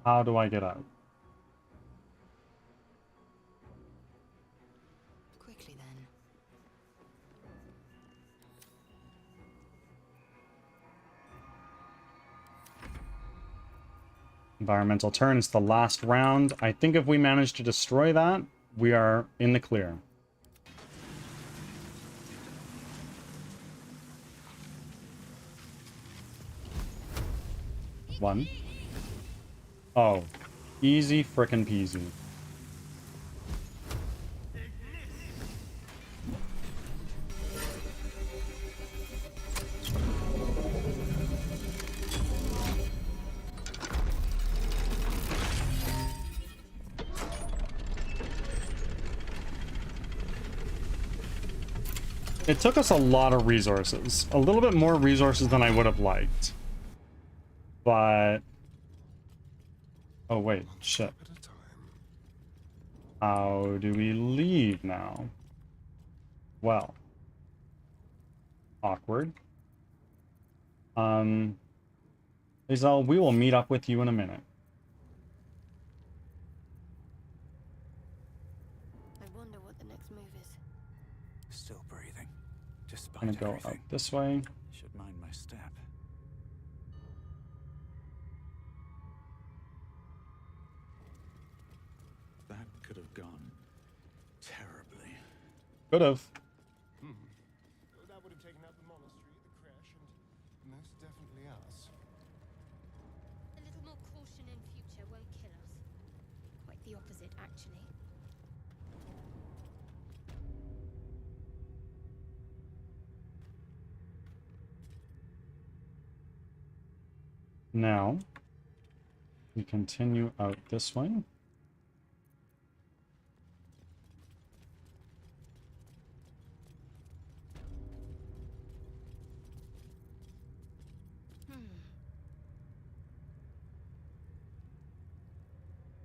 how do I get out? Quickly then. Environmental turn is the last round. I think if we manage to destroy that, we are in the clear. One. Oh, easy frickin' peasy. It took us a lot of resources. A little bit more resources than I would have liked. But... oh, wait. Shit. How do we leave now? Well. Awkward. Lizelle, we will meet up with you in a minute. I wonder what the next move is. Still breathing. Despite I'm gonna go everything. up this way. Should mind my step. That could have gone terribly. Could have. That would have taken out the monastery, the crash, and most definitely us. A little more caution in future won't kill us. Quite the opposite, actually. Now, we continue out this way.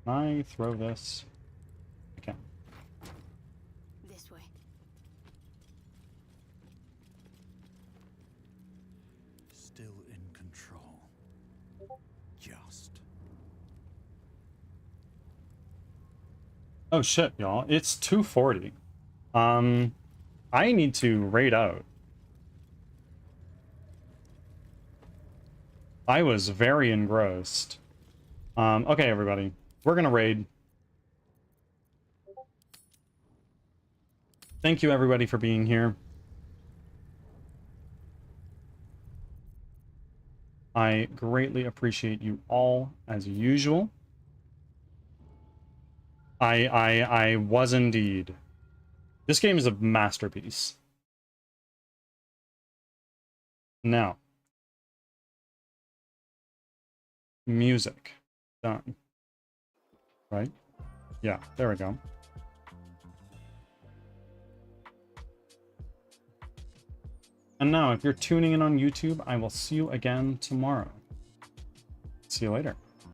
Can I throw this? I can. This way. Still in control. Just. Oh shit, y'all. It's 2:40. I need to raid out. I was very engrossed. Okay, everybody. We're gonna raid. Thank you, everybody, for being here. I greatly appreciate you all, as usual. I was indeed. This game is a masterpiece. Now. Music. Done. Right? Yeah, there we go. And now, if you're tuning in on YouTube, I will see you again tomorrow. See you later.